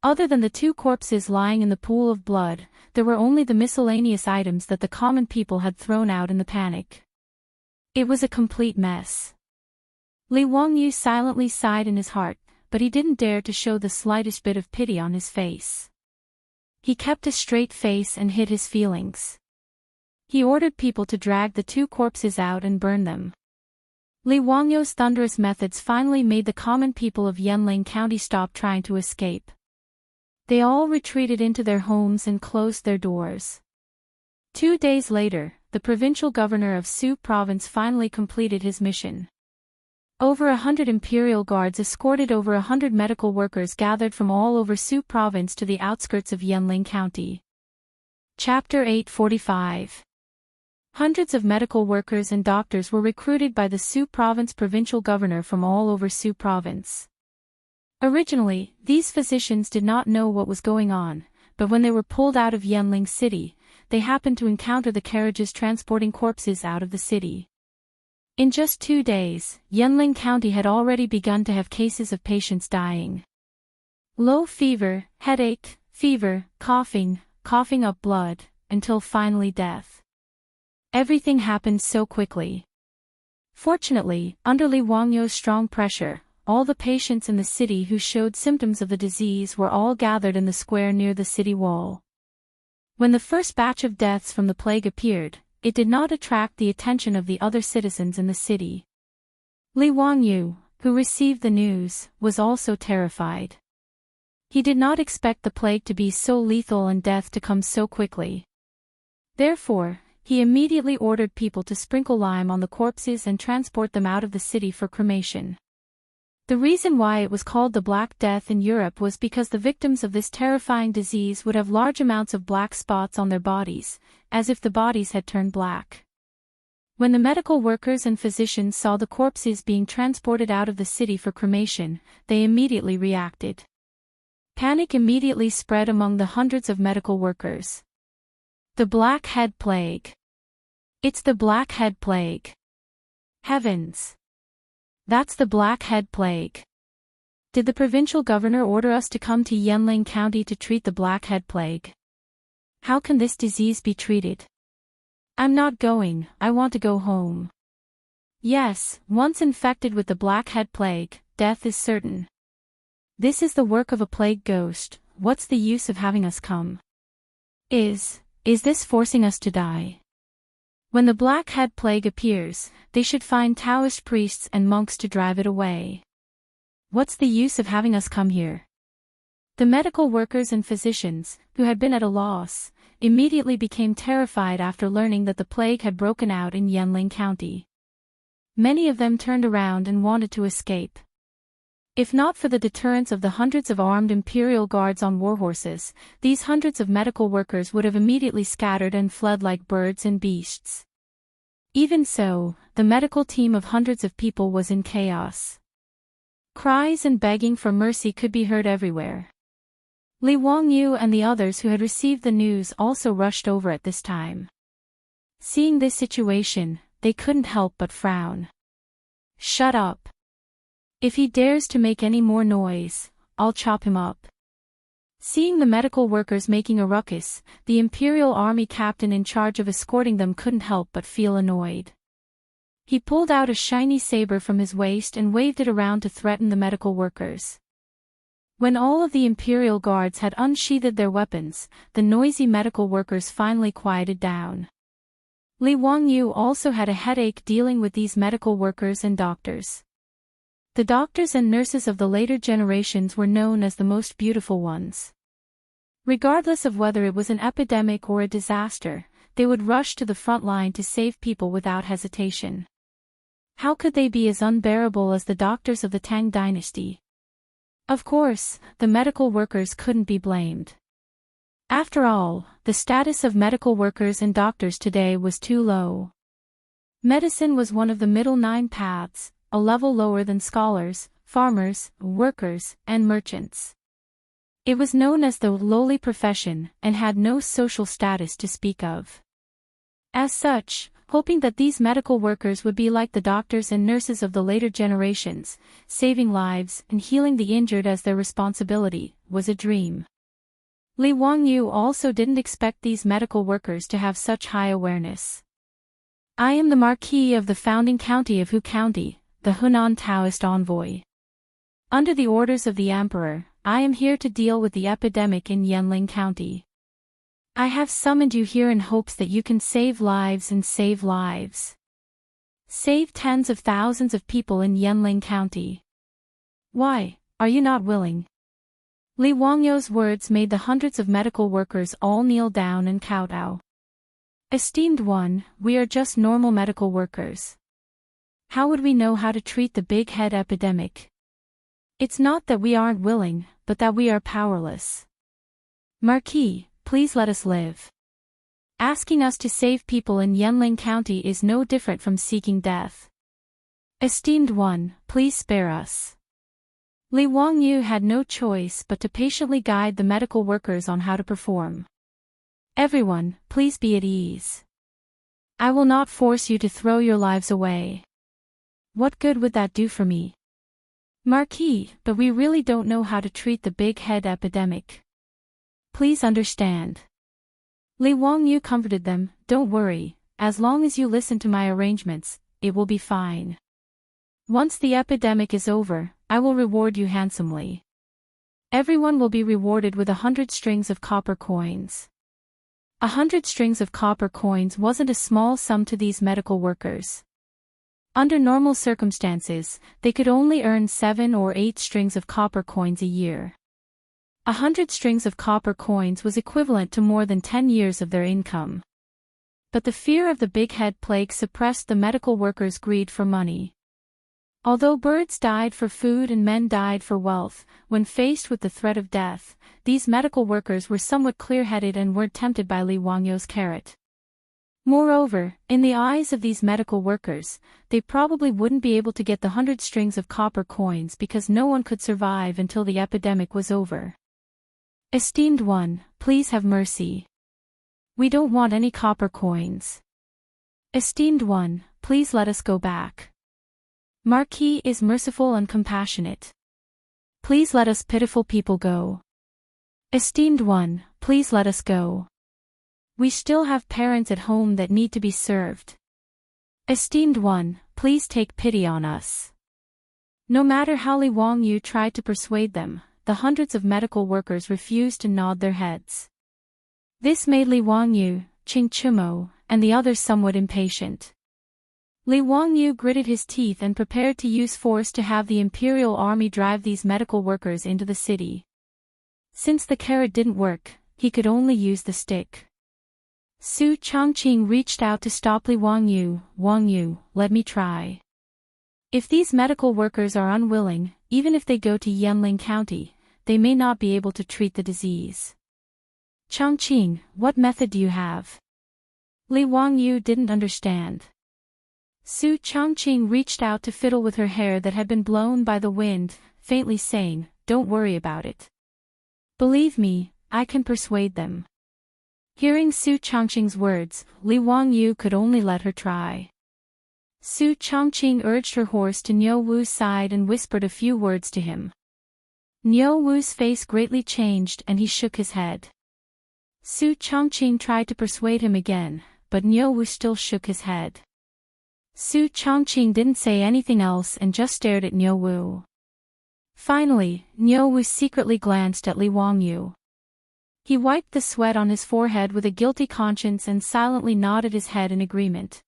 Other than the 2 corpses lying in the pool of blood, there were only the miscellaneous items that the common people had thrown out in the panic. It was a complete mess. Li Wangyu silently sighed in his heart, but he didn't dare to show the slightest bit of pity on his face. He kept a straight face and hid his feelings. He ordered people to drag the 2 corpses out and burn them. Li Wangyu's thunderous methods finally made the common people of Yanling County stop trying to escape. They all retreated into their homes and closed their doors. 2 days later, the provincial governor of Su province finally completed his mission. Over 100 imperial guards escorted over 100 medical workers gathered from all over Su province to the outskirts of Yanling County. Chapter 845. Hundreds of medical workers and doctors were recruited by the Su province provincial governor from all over Su province. Originally, these physicians did not know what was going on, but when they were pulled out of Yanling City, they happened to encounter the carriages transporting corpses out of the city. In just 2 days, Yanling County had already begun to have cases of patients dying. Low fever, headache, fever, coughing up blood, until finally death. Everything happened so quickly. Fortunately, under Li Wangyu's strong pressure, all the patients in the city who showed symptoms of the disease were all gathered in the square near the city wall. When the first batch of deaths from the plague appeared, it did not attract the attention of the other citizens in the city. Li Wangyu, who received the news, was also terrified. He did not expect the plague to be so lethal and death to come so quickly. Therefore, he immediately ordered people to sprinkle lime on the corpses and transport them out of the city for cremation. The reason why it was called the Black Death in Europe was because the victims of this terrifying disease would have large amounts of black spots on their bodies, as if the bodies had turned black. When the medical workers and physicians saw the corpses being transported out of the city for cremation, they immediately reacted. Panic immediately spread among the hundreds of medical workers. The Blackhead Plague. It's the Blackhead Plague. Heavens! That's the Blackhead Plague. Did the provincial governor order us to come to Yanling County to treat the Blackhead Plague? How can this disease be treated? I'm not going, I want to go home. Yes, once infected with the Blackhead Plague, death is certain. This is the work of a plague ghost, what's the use of having us come? Is this forcing us to die? When the Blackhead Plague appears, they should find Taoist priests and monks to drive it away. What's the use of having us come here? The medical workers and physicians, who had been at a loss, immediately became terrified after learning that the plague had broken out in Yanling County. Many of them turned around and wanted to escape. If not for the deterrence of the hundreds of armed imperial guards on warhorses, these hundreds of medical workers would have immediately scattered and fled like birds and beasts. Even so, the medical team of hundreds of people was in chaos. Cries and begging for mercy could be heard everywhere. Li Wangyu and the others who had received the news also rushed over at this time. Seeing this situation, they couldn't help but frown. Shut up! If he dares to make any more noise, I'll chop him up. Seeing the medical workers making a ruckus, the Imperial Army captain in charge of escorting them couldn't help but feel annoyed. He pulled out a shiny saber from his waist and waved it around to threaten the medical workers. When all of the Imperial guards had unsheathed their weapons, the noisy medical workers finally quieted down. Li Wangyu also had a headache dealing with these medical workers and doctors. The doctors and nurses of the later generations were known as the most beautiful ones. Regardless of whether it was an epidemic or a disaster, they would rush to the front line to save people without hesitation. How could they be as unbearable as the doctors of the Tang dynasty? Of course, the medical workers couldn't be blamed. After all, the status of medical workers and doctors today was too low. Medicine was one of the middle 9 paths, a level lower than scholars, farmers, workers, and merchants. It was known as the lowly profession and had no social status to speak of. As such, hoping that these medical workers would be like the doctors and nurses of the later generations, saving lives and healing the injured as their responsibility, was a dream. Li Wangyu also didn't expect these medical workers to have such high awareness. I am the Marquis of the founding county of Hu County, the Hunan Taoist envoy. Under the orders of the Emperor, I am here to deal with the epidemic in Yanling County. I have summoned you here in hopes that you can save lives and save lives. Save tens of thousands of people in Yanling County. Why, are you not willing? Li Wangyu's words made the hundreds of medical workers all kneel down and kowtow. Esteemed one, we are just normal medical workers. How would we know how to treat the big head epidemic? It's not that we aren't willing, but that we are powerless. Marquis, please let us live. Asking us to save people in Yanling County is no different from seeking death. Esteemed one, please spare us. Li Wangyu had no choice but to patiently guide the medical workers on how to perform. Everyone, please be at ease. I will not force you to throw your lives away. What good would that do for me? Marquis, but we really don't know how to treat the big head epidemic. Please understand. Li Wangyu comforted them, "Don't worry, as long as you listen to my arrangements, it will be fine. Once the epidemic is over, I will reward you handsomely. Everyone will be rewarded with 100 strings of copper coins." 100 strings of copper coins wasn't a small sum to these medical workers. Under normal circumstances, they could only earn 7 or 8 strings of copper coins a year. 100 strings of copper coins was equivalent to more than 10 years of their income. But the fear of the big head plague suppressed the medical workers' greed for money. Although birds died for food and men died for wealth, when faced with the threat of death, these medical workers were somewhat clear-headed and weren't tempted by Li Wangyu's carrot. Moreover, in the eyes of these medical workers, they probably wouldn't be able to get the 100 strings of copper coins because no one could survive until the epidemic was over. "Esteemed one, please have mercy. We don't want any copper coins. Esteemed one, please let us go back. Marquis is merciful and compassionate. Please let us pitiful people go. Esteemed one, please let us go. We still have parents at home that need to be served. Esteemed one, please take pity on us." No matter how Li Wangyu tried to persuade them, the hundreds of medical workers refused to nod their heads. This made Li Wangyu, Chingchumo, and the others somewhat impatient. Li Wangyu gritted his teeth and prepared to use force to have the imperial army drive these medical workers into the city. Since the carrot didn't work, he could only use the stick. Su Changqing reached out to stop Li Wangyu. "Wangyu, let me try. If these medical workers are unwilling, even if they go to Yanling County, they may not be able to treat the disease. Changqing, what method do you have?" Li Wangyu didn't understand. Su Changqing reached out to fiddle with her hair that had been blown by the wind, faintly saying, "Don't worry about it. Believe me, I can persuade them." Hearing Su Changqing's words, Li Wangyu could only let her try. Su Changqing urged her horse to Niu Wu's side and whispered a few words to him. Niu Wu's face greatly changed and he shook his head. Su Changqing tried to persuade him again, but Niu Wu still shook his head. Su Changqing didn't say anything else and just stared at Niu Wu. Finally, Niu Wu secretly glanced at Li Wangyu. He wiped the sweat on his forehead with a guilty conscience and silently nodded his head in agreement.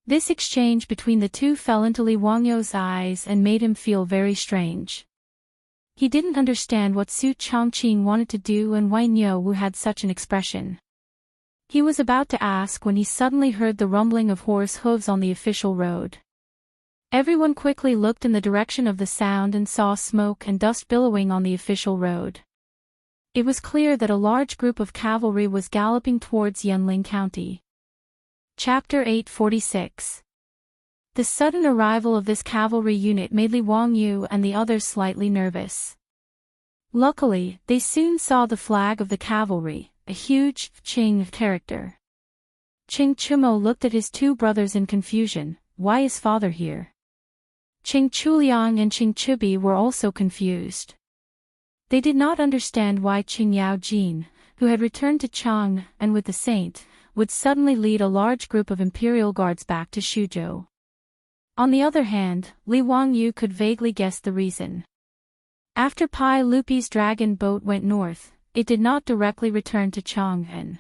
This exchange between the two fell into Li Wangyu's eyes and made him feel very strange. He didn't understand what Su Changqing wanted to do and why Niu Wu had such an expression. He was about to ask when he suddenly heard the rumbling of horse hooves on the official road. Everyone quickly looked in the direction of the sound and saw smoke and dust billowing on the official road. It was clear that a large group of cavalry was galloping towards Yanling County. Chapter 846. The sudden arrival of this cavalry unit made Li Wangyu and the others slightly nervous. Luckily, they soon saw the flag of the cavalry, a huge Qing character. Qing Chumo looked at his two brothers in confusion. Why is father here? Qing Chuliang and Qing Chubi were also confused. They did not understand why Qing Yaojin, who had returned to Chang'an and with the saint, would suddenly lead a large group of imperial guards back to Shuzhou. On the other hand, Li Wangyu could vaguely guess the reason. After Pai Lupi's dragon boat went north, it did not directly return to Chang'an.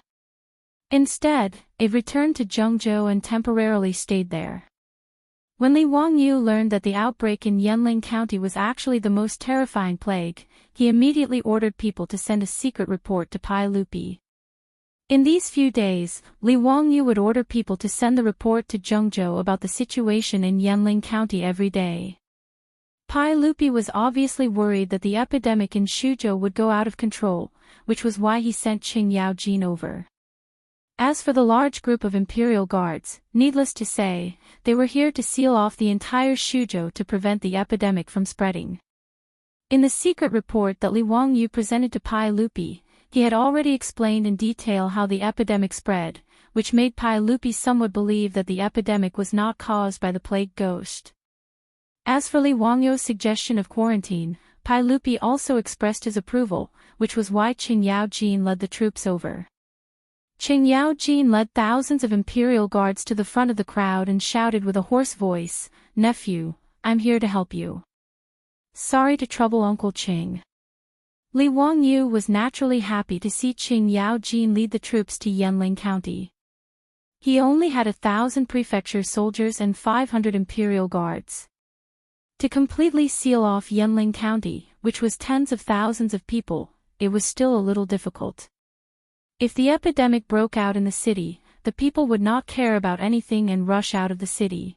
Instead, it returned to Zhengzhou and temporarily stayed there. When Li Wangyu learned that the outbreak in Yanling County was actually the most terrifying plague, he immediately ordered people to send a secret report to Pai Lupi. In these few days, Li Wangyu would order people to send the report to Zhengzhou about the situation in Yanling County every day. Pai Lupi was obviously worried that the epidemic in Shuzhou would go out of control, which was why he sent Qing Yaojin over. As for the large group of imperial guards, needless to say, they were here to seal off the entire Shuzhou to prevent the epidemic from spreading. In the secret report that Li Wangyu presented to Pai Lupi, he had already explained in detail how the epidemic spread, which made Pai Lupi somewhat believe that the epidemic was not caused by the plague ghost. As for Li Wangyu's suggestion of quarantine, Pai Lupi also expressed his approval, which was why Qing Yaojin led the troops over. Chang'an led thousands of imperial guards to the front of the crowd and shouted with a hoarse voice, "Nephew, I'm here to help you. Sorry to trouble Uncle Ching." Li Wangyu was naturally happy to see Chang'an lead the troops to Yanling County. He only had 1,000 prefecture soldiers and 500 imperial guards. To completely seal off Yanling County, which was tens of thousands of people, it was still a little difficult. If the epidemic broke out in the city, the people would not care about anything and rush out of the city.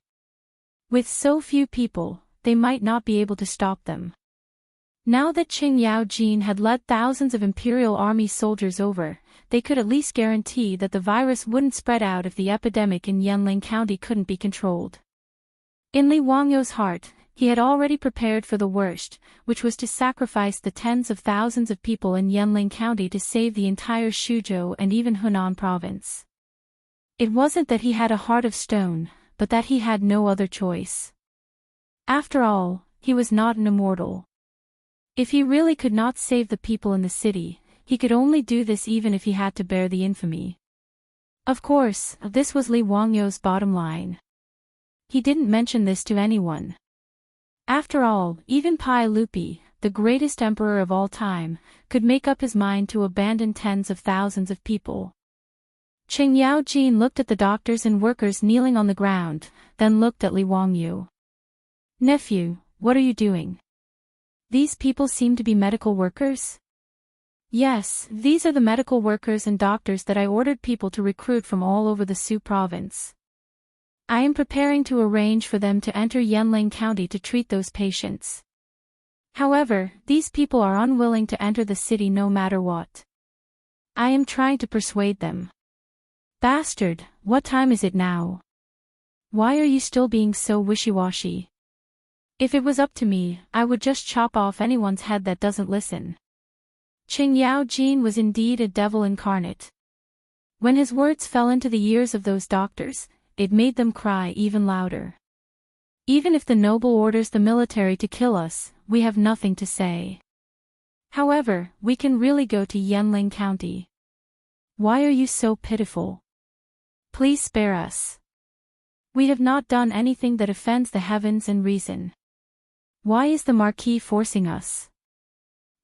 With so few people, they might not be able to stop them. Now that Chang'an had led thousands of imperial army soldiers over, they could at least guarantee that the virus wouldn't spread out if the epidemic in Yanling County couldn't be controlled. In Li Wangyu's heart, he had already prepared for the worst, which was to sacrifice the tens of thousands of people in Yanling County to save the entire Suzhou and even Hunan province. It wasn't that he had a heart of stone, but that he had no other choice. After all, he was not an immortal. If he really could not save the people in the city, he could only do this even if he had to bear the infamy. Of course, this was Li Wangyu's bottom line. He didn't mention this to anyone. After all, even Pai Lupi, the greatest emperor of all time, could make up his mind to abandon tens of thousands of people. Chang'an looked at the doctors and workers kneeling on the ground, then looked at Li Wangyu. "Nephew, what are you doing? These people seem to be medical workers?" "Yes, these are the medical workers and doctors that I ordered people to recruit from all over the Su province. I am preparing to arrange for them to enter Yanling County to treat those patients. However, these people are unwilling to enter the city no matter what. I am trying to persuade them." "Bastard, what time is it now? Why are you still being so wishy-washy? If it was up to me, I would just chop off anyone's head that doesn't listen." Chang'an was indeed a devil incarnate. When his words fell into the ears of those doctors, it made them cry even louder. "Even if the noble orders the military to kill us, we have nothing to say. However, we can really go to Yanling County. Why are you so pitiful? Please spare us. We have not done anything that offends the heavens and reason. Why is the Marquis forcing us?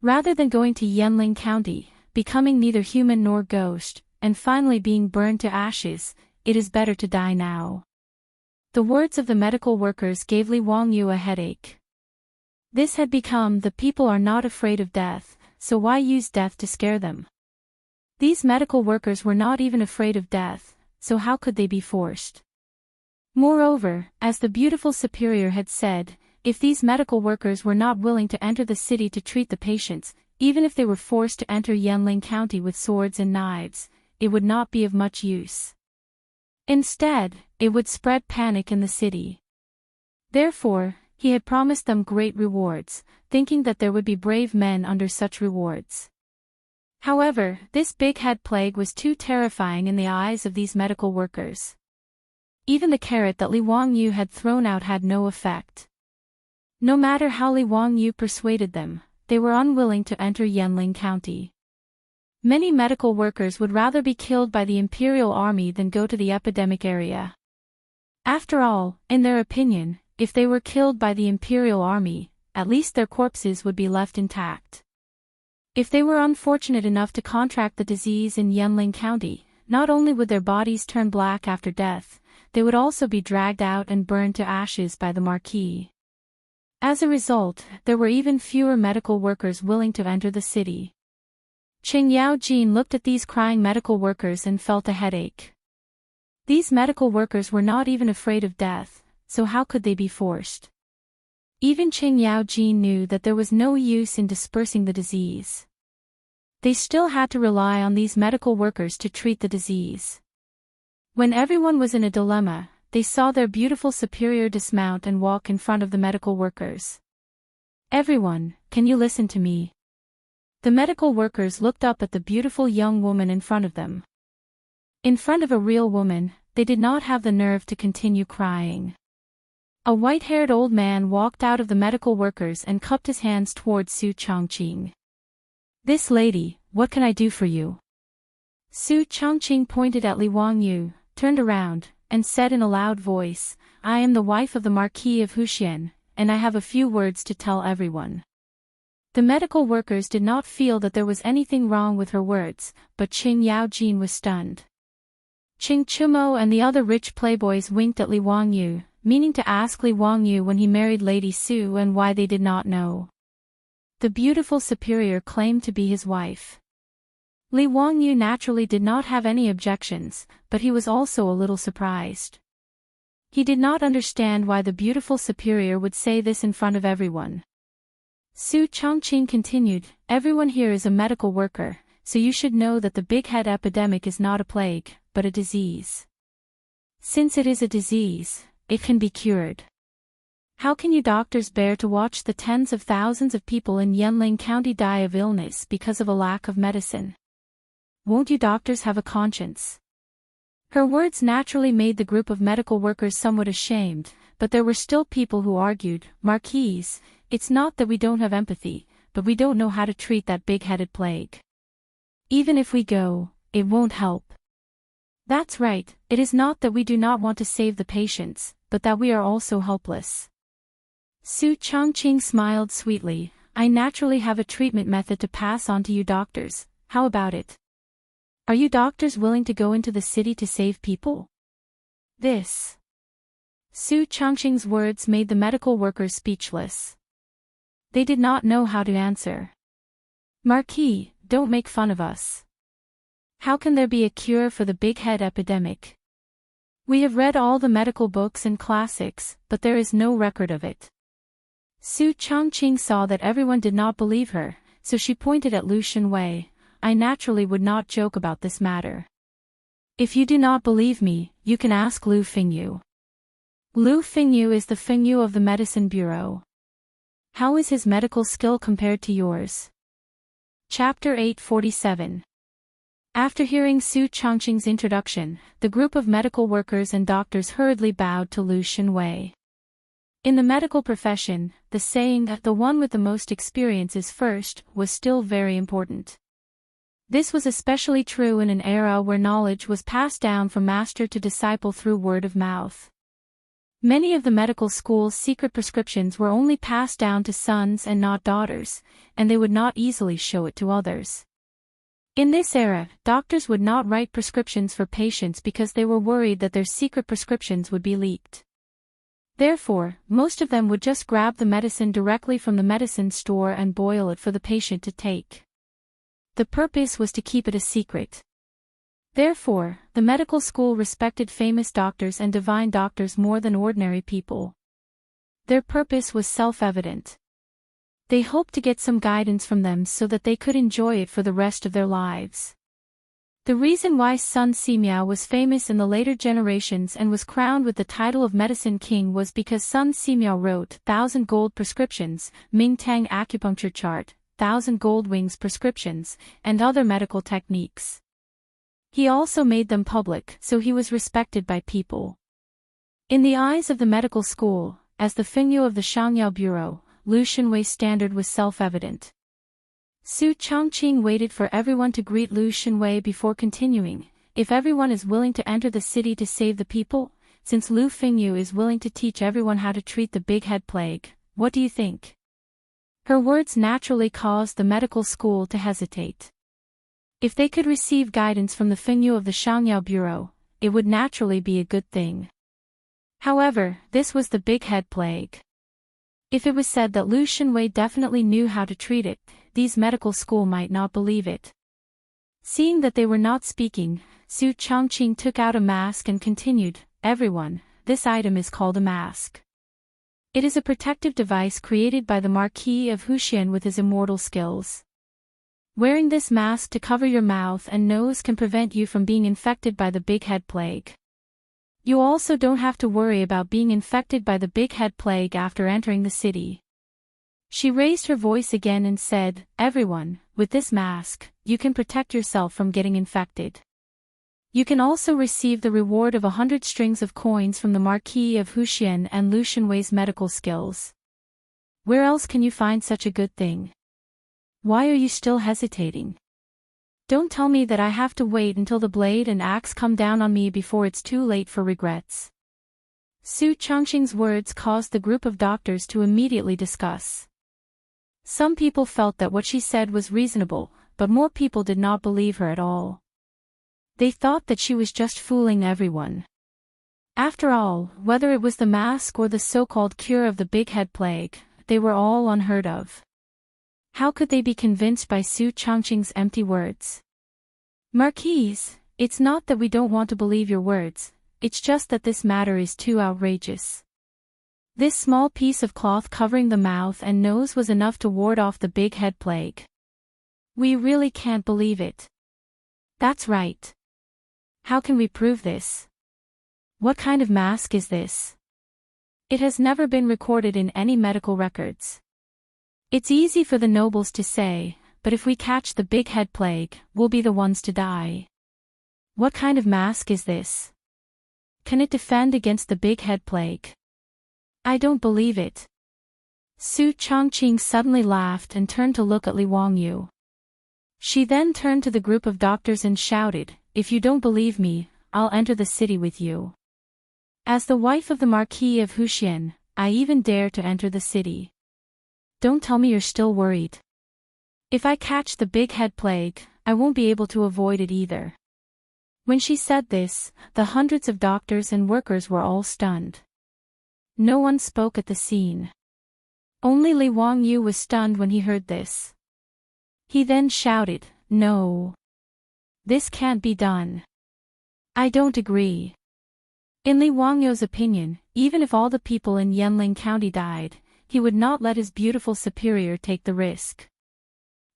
Rather than going to Yanling County, becoming neither human nor ghost, and finally being burned to ashes, it is better to die now." The words of the medical workers gave Li Wangyu a headache. This had become "the people are not afraid of death, so why use death to scare them?" These medical workers were not even afraid of death, so how could they be forced? Moreover, as the beautiful superior had said, if these medical workers were not willing to enter the city to treat the patients, even if they were forced to enter Yanling County with swords and knives, it would not be of much use. Instead, it would spread panic in the city. Therefore, he had promised them great rewards, thinking that there would be brave men under such rewards. However, this big-head plague was too terrifying in the eyes of these medical workers. Even the carrot that Li Wangyu had thrown out had no effect. No matter how Li Wangyu persuaded them, they were unwilling to enter Yanling County. Many medical workers would rather be killed by the imperial army than go to the epidemic area. After all, in their opinion, if they were killed by the imperial army, at least their corpses would be left intact. If they were unfortunate enough to contract the disease in Yanling County, not only would their bodies turn black after death, they would also be dragged out and burned to ashes by the Marquis. As a result, there were even fewer medical workers willing to enter the city. Chang'an looked at these crying medical workers and felt a headache. These medical workers were not even afraid of death, so how could they be forced? Even Chang'an knew that there was no use in dispersing the disease. They still had to rely on these medical workers to treat the disease. When everyone was in a dilemma, they saw their beautiful superior dismount and walk in front of the medical workers. "Everyone, can you listen to me?" The medical workers looked up at the beautiful young woman in front of them. In front of a real woman, they did not have the nerve to continue crying. A white-haired old man walked out of the medical workers and cupped his hands towards Su Chongqing. "This lady, what can I do for you?" Su Changqing pointed at Li Wangyu, turned around, and said in a loud voice, "I am the wife of the Marquis of Huxian, and I have a few words to tell everyone." The medical workers did not feel that there was anything wrong with her words, but Qing Yaojin was stunned. Qing Chumo and the other rich playboys winked at Li Wangyu, meaning to ask Li Wangyu when he married Lady Su and why they did not know. The beautiful superior claimed to be his wife. Li Wangyu naturally did not have any objections, but he was also a little surprised. He did not understand why the beautiful superior would say this in front of everyone. Su Changqing continued, "Everyone here is a medical worker, so you should know that the big head epidemic is not a plague, but a disease. Since it is a disease, it can be cured. How can you doctors bear to watch the tens of thousands of people in Yanling County die of illness because of a lack of medicine? Won't you doctors have a conscience?" Her words naturally made the group of medical workers somewhat ashamed, but there were still people who argued, "Marquise, it's not that we don't have empathy, but we don't know how to treat that big-headed plague. Even if we go, it won't help." "That's right, it is not that we do not want to save the patients, but that we are also helpless." Su Changqing smiled sweetly, "I naturally have a treatment method to pass on to you doctors, how about it? Are you doctors willing to go into the city to save people?" This. Su Changqing's words made the medical workers speechless. They did not know how to answer. "Marquis, don't make fun of us. How can there be a cure for the big head epidemic? We have read all the medical books and classics, but there is no record of it." Su Changqing saw that everyone did not believe her, so she pointed at Lu Shenwei. "I naturally would not joke about this matter. If you do not believe me, you can ask Lu Fingyu. Lu Fingyu is the Fingyu of the Medicine Bureau. How is his medical skill compared to yours?" Chapter 847. After hearing Su Changqing's introduction, the group of medical workers and doctors hurriedly bowed to Lu Shenwei. In the medical profession, the saying that the one with the most experience is first was still very important. This was especially true in an era where knowledge was passed down from master to disciple through word of mouth. Many of the medical school's secret prescriptions were only passed down to sons and not daughters, and they would not easily show it to others. In this era, doctors would not write prescriptions for patients because they were worried that their secret prescriptions would be leaked. Therefore, most of them would just grab the medicine directly from the medicine store and boil it for the patient to take. The purpose was to keep it a secret. Therefore, the medical school respected famous doctors and divine doctors more than ordinary people. Their purpose was self-evident. They hoped to get some guidance from them so that they could enjoy it for the rest of their lives. The reason why Sun Simiao was famous in the later generations and was crowned with the title of Medicine King was because Sun Simiao wrote 1,000 gold prescriptions, Ming Tang acupuncture chart, 1,000 gold wings prescriptions, and other medical techniques. He also made them public, so he was respected by people. In the eyes of the medical school, as the Fingyu of the Shangyao Bureau, Lu Shenwei's standard was self-evident. Su Changqing waited for everyone to greet Lu Shenwei before continuing. "If everyone is willing to enter the city to save the people, since Lu Fingyu is willing to teach everyone how to treat the big head plague, what do you think?" Her words naturally caused the medical school to hesitate. If they could receive guidance from the Fingyu of the Shangyao Bureau, it would naturally be a good thing. However, this was the big head plague. If it was said that Lu Shenwei definitely knew how to treat it, these medical school might not believe it. Seeing that they were not speaking, Su Changqing took out a mask and continued, "Everyone, this item is called a mask. It is a protective device created by the Marquis of Huxian with his immortal skills. Wearing this mask to cover your mouth and nose can prevent you from being infected by the big head plague. You also don't have to worry about being infected by the big head plague after entering the city." She raised her voice again and said, "Everyone, with this mask, you can protect yourself from getting infected. You can also receive the reward of 100 strings of coins from the Marquis of Huxian and Lu Shenwei's medical skills. Where else can you find such a good thing? Why are you still hesitating?" Don't tell me that I have to wait until the blade and axe come down on me before it's too late for regrets. Su Changqing's words caused the group of doctors to immediately discuss. Some people felt that what she said was reasonable, but more people did not believe her at all. They thought that she was just fooling everyone. After all, whether it was the mask or the so-called cure of the big head plague, they were all unheard of. How could they be convinced by Su Changqing's empty words? Marquise, it's not that we don't want to believe your words, it's just that this matter is too outrageous. This small piece of cloth covering the mouth and nose was enough to ward off the big head plague. We really can't believe it. That's right. How can we prove this? What kind of mask is this? It has never been recorded in any medical records. It's easy for the nobles to say, but if we catch the big head plague, we'll be the ones to die. What kind of mask is this? Can it defend against the big head plague? I don't believe it. Su Changqing suddenly laughed and turned to look at Li Wangyu. She then turned to the group of doctors and shouted, "If you don't believe me, I'll enter the city with you. As the wife of the Marquis of Huxian, I even dare to enter the city. Don't tell me you're still worried. If I catch the big head plague, I won't be able to avoid it either." When she said this, the hundreds of doctors and workers were all stunned. No one spoke at the scene. Only Li Wangyu was stunned when he heard this. He then shouted, "No. This can't be done. I don't agree." In Li Wangyu's opinion, even if all the people in Yanling County died, he would not let his beautiful superior take the risk.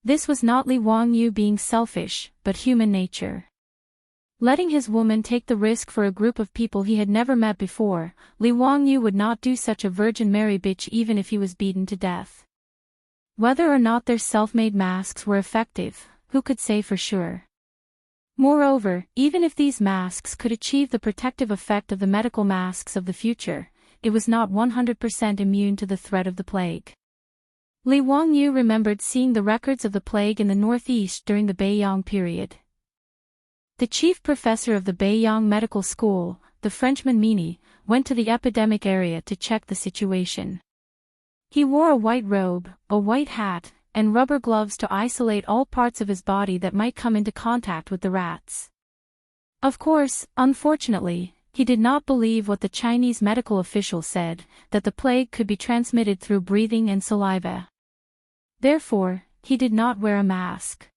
This was not Li Wangyu being selfish, but human nature. Letting his woman take the risk for a group of people he had never met before, Li Wangyu would not do such a Virgin Mary bitch even if he was beaten to death. Whether or not their self-made masks were effective, who could say for sure? Moreover, even if these masks could achieve the protective effect of the medical masks of the future, it was not 100% immune to the threat of the plague. Li Wangyu remembered seeing the records of the plague in the northeast during the Beiyang period. The chief professor of the Beiyang Medical School, the Frenchman Mini, went to the epidemic area to check the situation. He wore a white robe, a white hat, and rubber gloves to isolate all parts of his body that might come into contact with the rats. Of course, unfortunately, he did not believe what the Chinese medical official said, that the plague could be transmitted through breathing and saliva. Therefore, he did not wear a mask.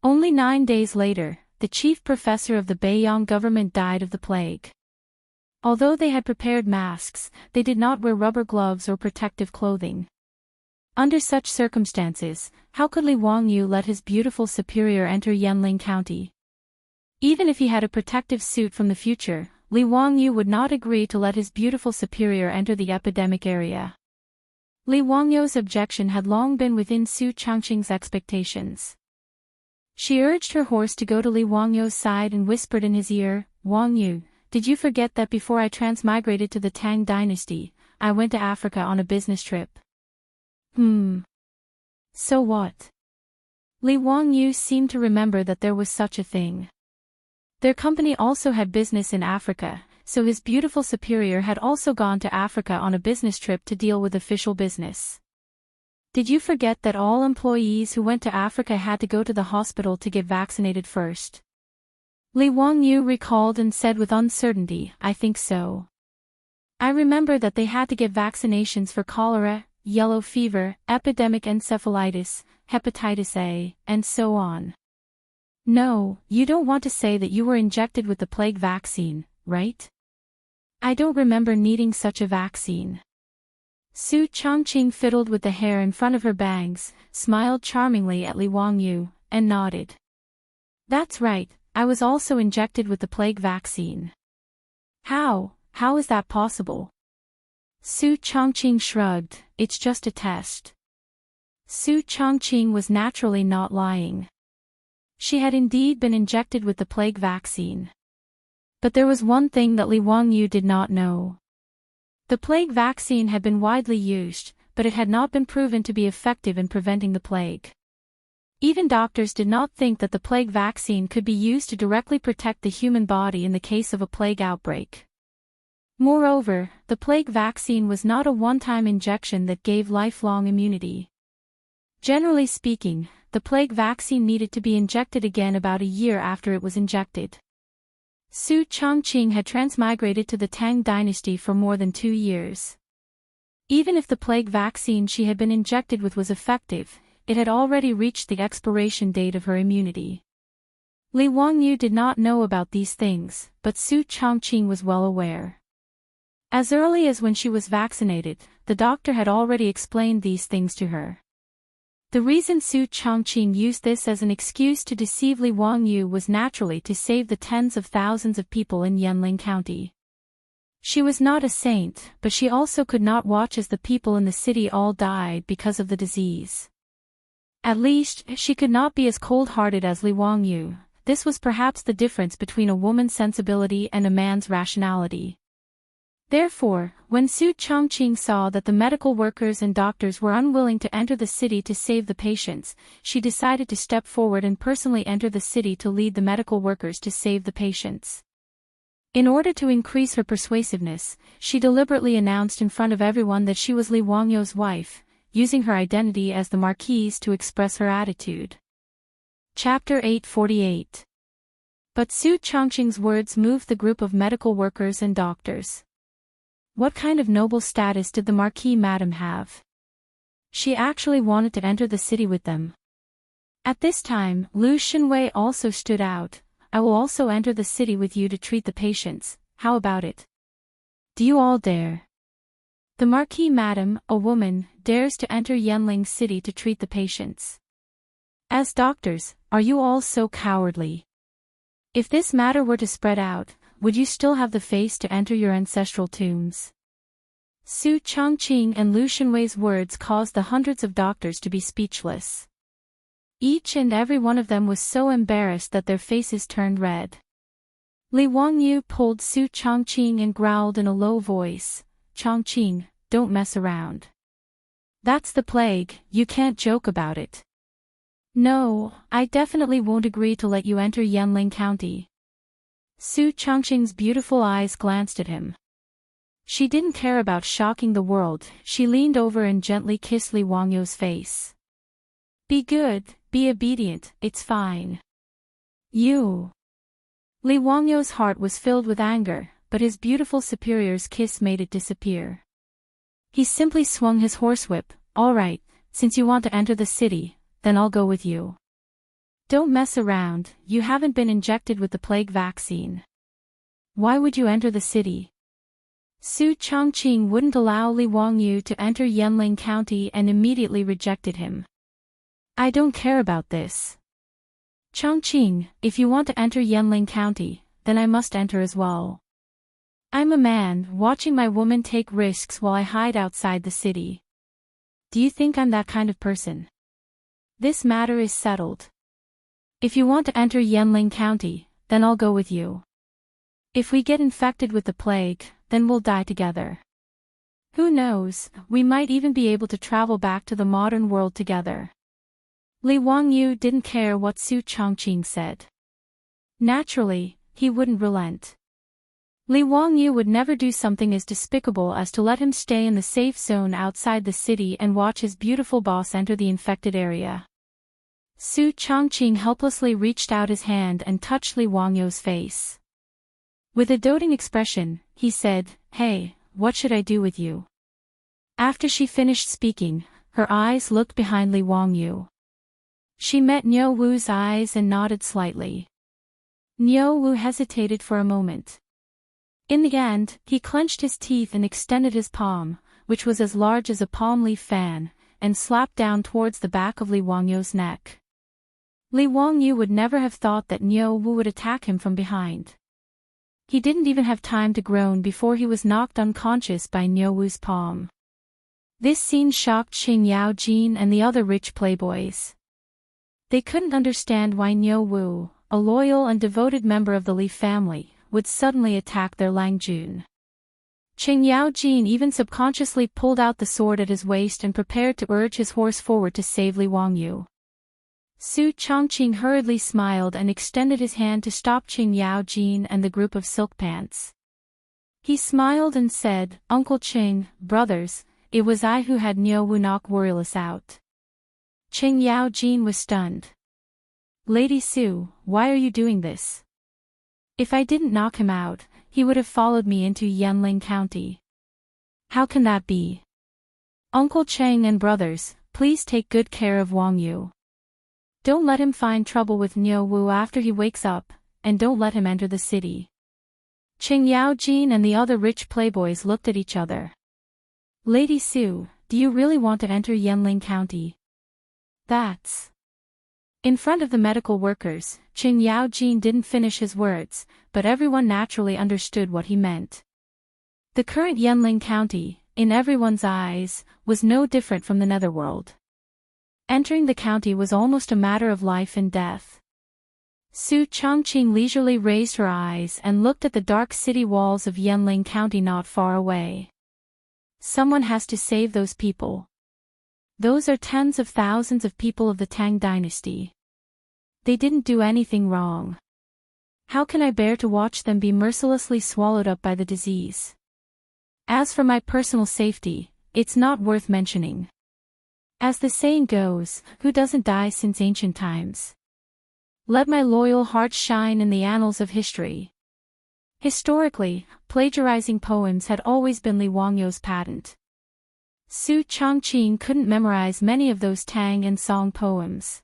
Only 9 days later, the chief professor of the Beiyang government died of the plague. Although they had prepared masks, they did not wear rubber gloves or protective clothing. Under such circumstances, how could Li Wangyu let his beautiful superior enter Yanling County? Even if he had a protective suit from the future, Li Wangyu would not agree to let his beautiful superior enter the epidemic area. Li Wangyu's objection had long been within Su Changqing's expectations. She urged her horse to go to Li Wangyu's side and whispered in his ear, "Wangyu, did you forget that before I transmigrated to the Tang dynasty, I went to Africa on a business trip?" So what? Li Wangyu seemed to remember that there was such a thing. Their company also had business in Africa, so his beautiful superior had also gone to Africa on a business trip to deal with official business. Did you forget that all employees who went to Africa had to go to the hospital to get vaccinated first? Li Wangyu recalled and said with uncertainty, "I think so. I remember that they had to get vaccinations for cholera, yellow fever, epidemic encephalitis, hepatitis A, and so on." No, you don't want to say that you were injected with the plague vaccine, right? I don't remember needing such a vaccine. Su Changqing fiddled with the hair in front of her bangs, smiled charmingly at Li Wangyu, and nodded. That's right, I was also injected with the plague vaccine. How is that possible? Su Changqing shrugged, it's just a test. Su Changqing was naturally not lying. She had indeed been injected with the plague vaccine. But there was one thing that Li Wangyu did not know. The plague vaccine had been widely used, but it had not been proven to be effective in preventing the plague. Even doctors did not think that the plague vaccine could be used to directly protect the human body in the case of a plague outbreak. Moreover, the plague vaccine was not a one-time injection that gave lifelong immunity. Generally speaking, the plague vaccine needed to be injected again about a year after it was injected. Su Changqing had transmigrated to the Tang dynasty for more than 2 years. Even if the plague vaccine she had been injected with was effective, it had already reached the expiration date of her immunity. Li Wangyu did not know about these things, but Su Changqing was well aware. As early as when she was vaccinated, the doctor had already explained these things to her. The reason Su Changqing used this as an excuse to deceive Li Wangyu was naturally to save the tens of thousands of people in Yanling County. She was not a saint, but she also could not watch as the people in the city all died because of the disease. At least, she could not be as cold-hearted as Li Wangyu. This was perhaps the difference between a woman's sensibility and a man's rationality. Therefore, when Su Changqing saw that the medical workers and doctors were unwilling to enter the city to save the patients, she decided to step forward and personally enter the city to lead the medical workers to save the patients. In order to increase her persuasiveness, she deliberately announced in front of everyone that she was Li Wangyu's wife, using her identity as the Marquise to express her attitude. Chapter 848. But Su Changqing's words moved the group of medical workers and doctors. What kind of noble status did the Marquise Madam have? She actually wanted to enter the city with them. At this time, Lu Xinwei also stood out. I will also enter the city with you to treat the patients, how about it? Do you all dare? The Marquise Madam, a woman, dares to enter Yanling City to treat the patients. As doctors, are you all so cowardly? If this matter were to spread out, would you still have the face to enter your ancestral tombs? Su Changqing and Lu Xinwei's words caused the hundreds of doctors to be speechless. Each and every one of them was so embarrassed that their faces turned red. Li Wangyu pulled Su Changqing and growled in a low voice, "Changqing, don't mess around. That's the plague, you can't joke about it." "No, I definitely won't agree to let you enter Yanling County." Su Changqing's beautiful eyes glanced at him. She didn't care about shocking the world. She leaned over and gently kissed Li Wangyu's face. "Be good, be obedient, it's fine." "You." Li Wangyu's heart was filled with anger, but his beautiful superior's kiss made it disappear. He simply swung his horsewhip. "All right, since you want to enter the city, then I'll go with you. Don't mess around, you haven't been injected with the plague vaccine. Why would you enter the city?" Su Changqing wouldn't allow Li Wangyu to enter Yanling County and immediately rejected him. "I don't care about this. Changqing, if you want to enter Yanling County, then I must enter as well. I'm a man, watching my woman take risks while I hide outside the city. Do you think I'm that kind of person? This matter is settled. If you want to enter Yanling County, then I'll go with you. If we get infected with the plague, then we'll die together. Who knows, we might even be able to travel back to the modern world together." Li Wangyu didn't care what Su Changqing said. Naturally, he wouldn't relent. Li Wangyu would never do something as despicable as to let him stay in the safe zone outside the city and watch his beautiful boss enter the infected area. Su Changqing helplessly reached out his hand and touched Li Wangyu's face. With a doting expression, he said, "Hey, what should I do with you?" After she finished speaking, her eyes looked behind Li Wangyu. She met Niu Wu's eyes and nodded slightly. Niu Wu hesitated for a moment. In the end, he clenched his teeth and extended his palm, which was as large as a palm leaf fan, and slapped down towards the back of Li Wangyu's neck. Li Wangyu would never have thought that Niu Wu would attack him from behind. He didn't even have time to groan before he was knocked unconscious by Niu Wu's palm. This scene shocked Qing Yaojin and the other rich playboys. They couldn't understand why Niu Wu, a loyal and devoted member of the Li family, would suddenly attack their Langjun. Qing Yaojin even subconsciously pulled out the sword at his waist and prepared to urge his horse forward to save Li Wangyu. Su Changqing hurriedly smiled and extended his hand to stop Qing Yaojin and the group of silk pants. He smiled and said, "Uncle Qing, brothers, it was I who had Niu Wu knock Worryless out." Qing Yaojin was stunned. "Lady Su, why are you doing this? If I didn't knock him out, he would have followed me into Yanling County. How can that be? Uncle Chang and brothers, please take good care of Wang Yu. Don't let him find trouble with Niu Wu after he wakes up, and don't let him enter the city." Qing Yaojin and the other rich playboys looked at each other. "Lady Su, do you really want to enter Yanling County? That's..." In front of the medical workers, Qing Yaojin didn't finish his words, but everyone naturally understood what he meant. The current Yanling County, in everyone's eyes, was no different from the netherworld. Entering the county was almost a matter of life and death. Su Changqing leisurely raised her eyes and looked at the dark city walls of Yanling County not far away. Someone has to save those people. Those are tens of thousands of people of the Tang dynasty. They didn't do anything wrong. How can I bear to watch them be mercilessly swallowed up by the disease? As for my personal safety, it's not worth mentioning. As the saying goes, who doesn't die since ancient times? Let my loyal heart shine in the annals of history. Historically, plagiarizing poems had always been Li Wangyou's patent. Su Changqing couldn't memorize many of those Tang and Song poems.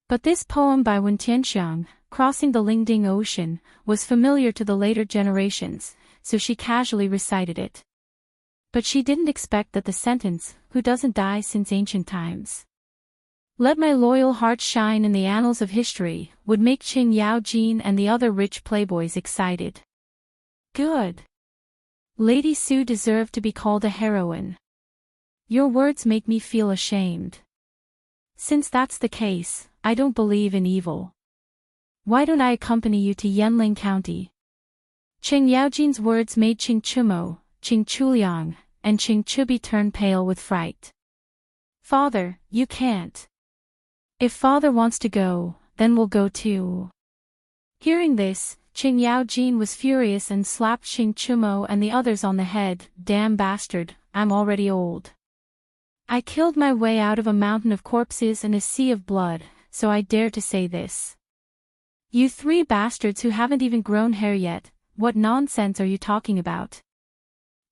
But this poem by Wen Tianxiang, Crossing the Lingding Ocean, was familiar to the later generations, so she casually recited it. But she didn't expect that the sentence, "Who doesn't die since ancient times? Let my loyal heart shine in the annals of history," would make Qing Yaojin and the other rich playboys excited. Good. Lady Su deserved to be called a heroine. Your words make me feel ashamed. Since that's the case, I don't believe in evil. Why don't I accompany you to Yanling County? Qing Yaojin's words made Qing Chumo, Qing Chuliang, and Qing Chubi turn pale with fright. "Father, you can't. If father wants to go, then we'll go too." Hearing this, Qing Yaojin was furious and slapped Qing Chumo and the others on the head. "Damn bastard, I'm already old. I killed my way out of a mountain of corpses and a sea of blood, so I dare to say this. You three bastards who haven't even grown hair yet, what nonsense are you talking about?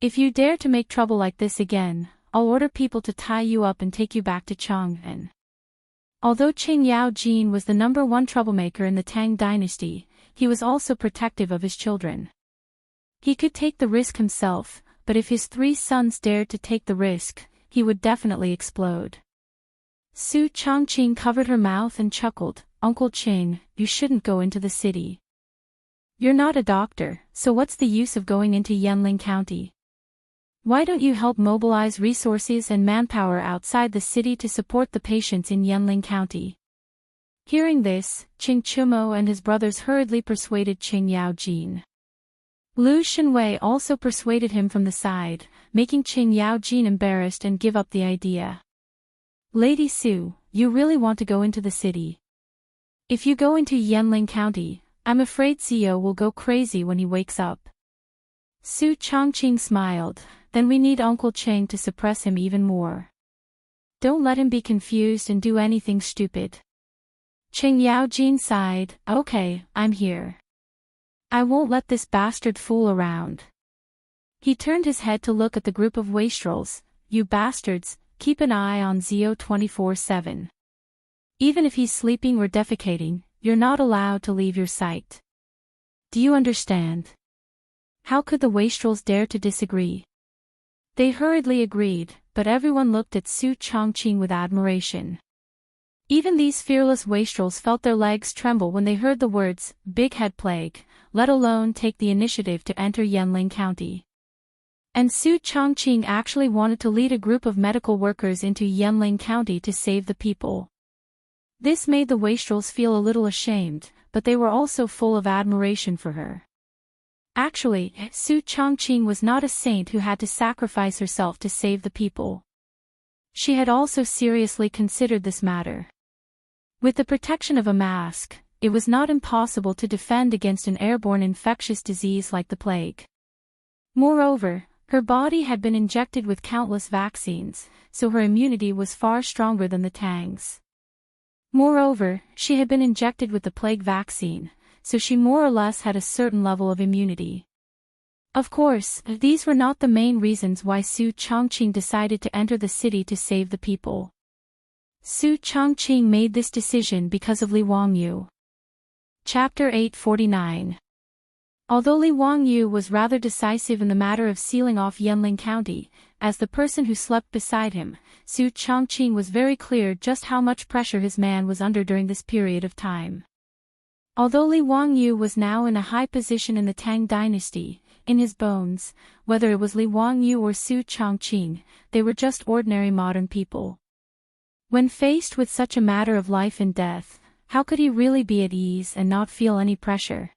If you dare to make trouble like this again, I'll order people to tie you up and take you back to Chang'an." Although Qing Yaojin was the #1 troublemaker in the Tang dynasty, he was also protective of his children. He could take the risk himself, but if his 3 sons dared to take the risk, he would definitely explode. Su Changqing covered her mouth and chuckled, "Uncle Qing, you shouldn't go into the city. You're not a doctor, so what's the use of going into Yanling County? Why don't you help mobilize resources and manpower outside the city to support the patients in Yanling County?" Hearing this, Qing Chumo and his brothers hurriedly persuaded Qing Yaojin. Lu Shenwei also persuaded him from the side, making Qing Yaojin embarrassed and give up the idea. "Lady Su, you really want to go into the city? If you go into Yanling County, I'm afraid Zio will go crazy when he wakes up." Su Changqing smiled, "Then we need Uncle Cheng to suppress him even more. Don't let him be confused and do anything stupid." Qing Yaojin sighed, "Okay, I'm here. I won't let this bastard fool around." He turned his head to look at the group of wastrels. "You bastards, keep an eye on Zio 24/7. Even if he's sleeping or defecating, you're not allowed to leave your sight. Do you understand?" How could the wastrels dare to disagree? They hurriedly agreed, but everyone looked at Su Changqing with admiration. Even these fearless wastrels felt their legs tremble when they heard the words, "Big Head Plague," let alone take the initiative to enter Yanling County. And Su Changqing actually wanted to lead a group of medical workers into Yanling County to save the people. This made the wastrels feel a little ashamed, but they were also full of admiration for her. Actually, Su Changqing was not a saint who had to sacrifice herself to save the people. She had also seriously considered this matter. With the protection of a mask, it was not impossible to defend against an airborne infectious disease like the plague. Moreover, her body had been injected with countless vaccines, so her immunity was far stronger than the Tang's. Moreover, she had been injected with the plague vaccine, so she more or less had a certain level of immunity. Of course, these were not the main reasons why Su Changqing decided to enter the city to save the people. Su Changqing made this decision because of Li Wangyu. Chapter 849. Although Li Wangyu was rather decisive in the matter of sealing off Yanling County, as the person who slept beside him, Su Changqing was very clear just how much pressure his man was under during this period of time. Although Li Wangyu was now in a high position in the Tang dynasty, in his bones, whether it was Li Wangyu or Su Changqing, they were just ordinary modern people. When faced with such a matter of life and death, how could he really be at ease and not feel any pressure?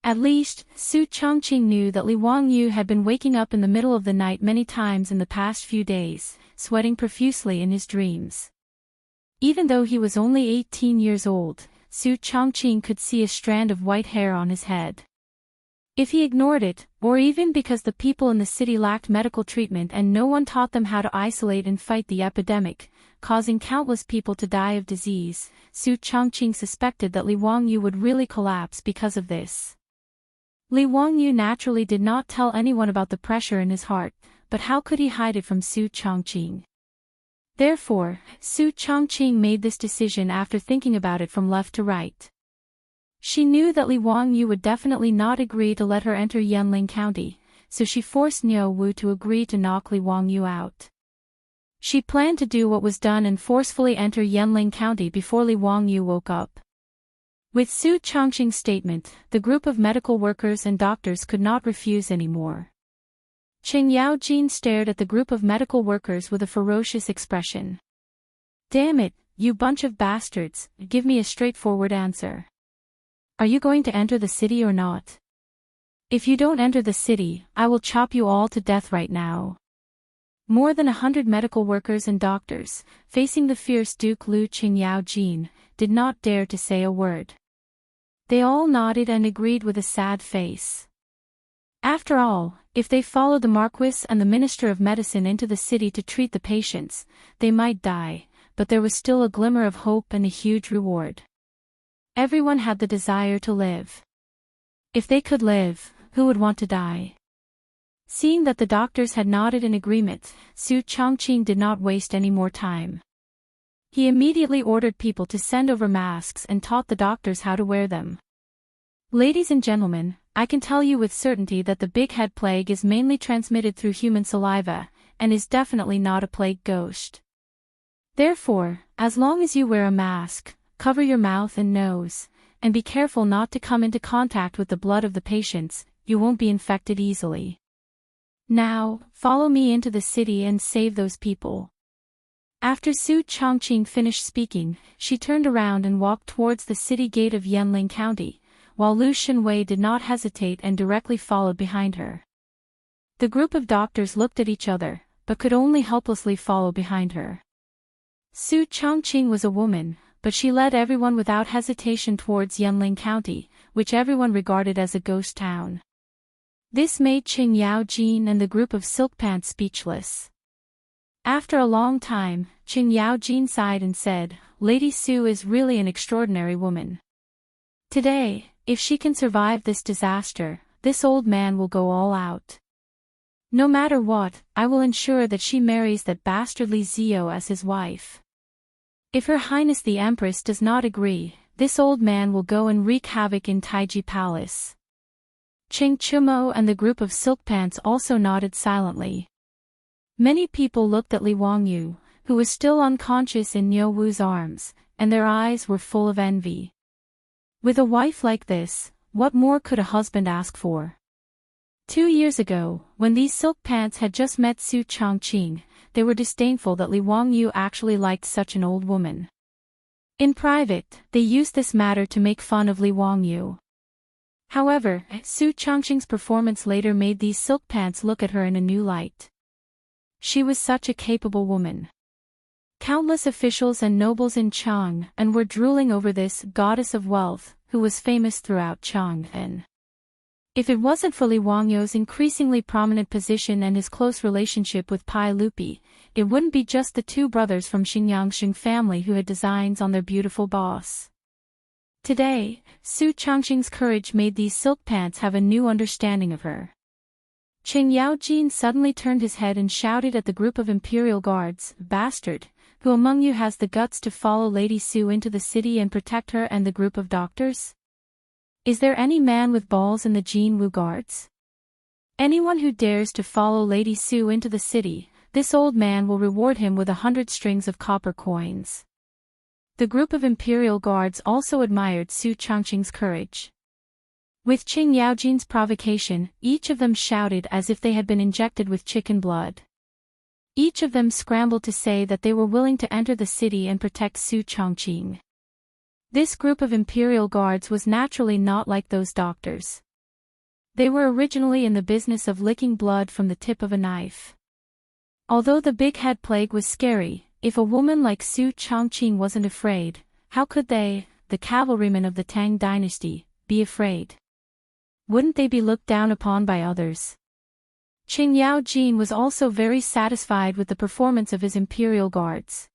At least, Su Changqing knew that Li Wangyu had been waking up in the middle of the night many times in the past few days, sweating profusely in his dreams. Even though he was only 18 years old, Su Changqing could see a strand of white hair on his head. If he ignored it, or even because the people in the city lacked medical treatment and no one taught them how to isolate and fight the epidemic, causing countless people to die of disease, Su Changqing suspected that Li Wangyu would really collapse because of this. Li Wangyu naturally did not tell anyone about the pressure in his heart, but how could he hide it from Su Changqing? Therefore, Su Changqing made this decision after thinking about it from left to right. She knew that Li Wangyu would definitely not agree to let her enter Yanling County, so she forced Niu Wu to agree to knock Li Wangyu out. She planned to do what was done and forcefully enter Yanling County before Li Wangyu woke up. With Su Changqing's statement, the group of medical workers and doctors could not refuse anymore. Cheng Yaojin stared at the group of medical workers with a ferocious expression. "Damn it, you bunch of bastards, give me a straightforward answer. Are you going to enter the city or not? If you don't enter the city, I will chop you all to death right now." More than 100 medical workers and doctors, facing the fierce Duke Lu Cheng Yaojin, did not dare to say a word. They all nodded and agreed with a sad face. After all, if they followed the Marquis and the Minister of Medicine into the city to treat the patients, they might die, but there was still a glimmer of hope and a huge reward. Everyone had the desire to live. If they could live, who would want to die? Seeing that the doctors had nodded in agreement, Su Changqing did not waste any more time. He immediately ordered people to send over masks and taught the doctors how to wear them. "Ladies and gentlemen, I can tell you with certainty that the big head plague is mainly transmitted through human saliva, and is definitely not a plague ghost. Therefore, as long as you wear a mask, cover your mouth and nose, and be careful not to come into contact with the blood of the patients, you won't be infected easily. Now, follow me into the city and save those people." After Su Changqing finished speaking, she turned around and walked towards the city gate of Yanling County, while Lu Shenwei did not hesitate and directly followed behind her. The group of doctors looked at each other, but could only helplessly follow behind her. Su Changqing was a woman, but she led everyone without hesitation towards Yanling County, which everyone regarded as a ghost town. This made Cheng Yaojin and the group of silk pants speechless. After a long time, Cheng Yaojin sighed and said, "Lady Su is really an extraordinary woman. Today, if she can survive this disaster, this old man will go all out. No matter what, I will ensure that she marries that bastard Li Zio as his wife. If Her Highness the Empress does not agree, this old man will go and wreak havoc in Taiji Palace." Cheng Chumo and the group of silk pants also nodded silently. Many people looked at Li Wangyu, who was still unconscious in Niu Wu's arms, and their eyes were full of envy. With a wife like this, what more could a husband ask for? 2 years ago, when these silk pants had just met Su Changqing, they were disdainful that Li Wangyu actually liked such an old woman. In private, they used this matter to make fun of Li Wangyu. However, Su Changqing's performance later made these silk pants look at her in a new light. She was such a capable woman. Countless officials and nobles in Chang'an were drooling over this goddess of wealth, who was famous throughout Chang'an. If it wasn't for Li Wangyou's increasingly prominent position and his close relationship with Pai Lupi, it wouldn't be just the two brothers from Xinjiang family who had designs on their beautiful boss. Today, Su Changqing's courage made these silk pants have a new understanding of her. Qing Yaojin suddenly turned his head and shouted at the group of imperial guards, "Bastard, who among you has the guts to follow Lady Su into the city and protect her and the group of doctors? Is there any man with balls in the Jinwu guards? Anyone who dares to follow Lady Su into the city, this old man will reward him with 100 strings of copper coins." The group of imperial guards also admired Su Changqing's courage. With Qing Yaojin's provocation, each of them shouted as if they had been injected with chicken blood. Each of them scrambled to say that they were willing to enter the city and protect Su Changqing. This group of imperial guards was naturally not like those doctors. They were originally in the business of licking blood from the tip of a knife. Although the big head plague was scary, if a woman like Su Changqing wasn't afraid, how could they, the cavalrymen of the Tang dynasty, be afraid? Wouldn't they be looked down upon by others? Qing Yaojin was also very satisfied with the performance of his imperial guards.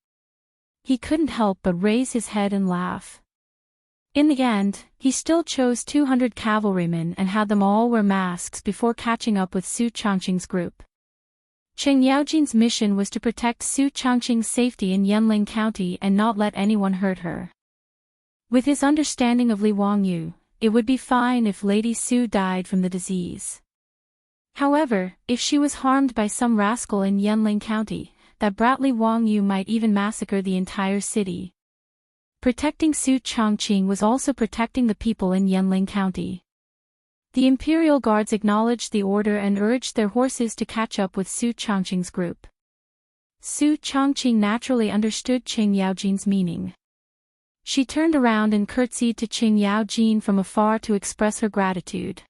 He couldn't help but raise his head and laugh. In the end, he still chose 200 cavalrymen and had them all wear masks before catching up with Su Changqing's group. Qing Yaojin's mission was to protect Su Changqing's safety in Yanling County and not let anyone hurt her. With his understanding of Li Wangyou, it would be fine if Lady Su died from the disease. However, if she was harmed by some rascal in Yanling County, that brat Li Wangyou might even massacre the entire city. Protecting Su Changqing was also protecting the people in Yanling County. The imperial guards acknowledged the order and urged their horses to catch up with Su Changqing's group. Su Changqing naturally understood Qing Yaojin's meaning. She turned around and curtsied to Qing Yaojin from afar to express her gratitude.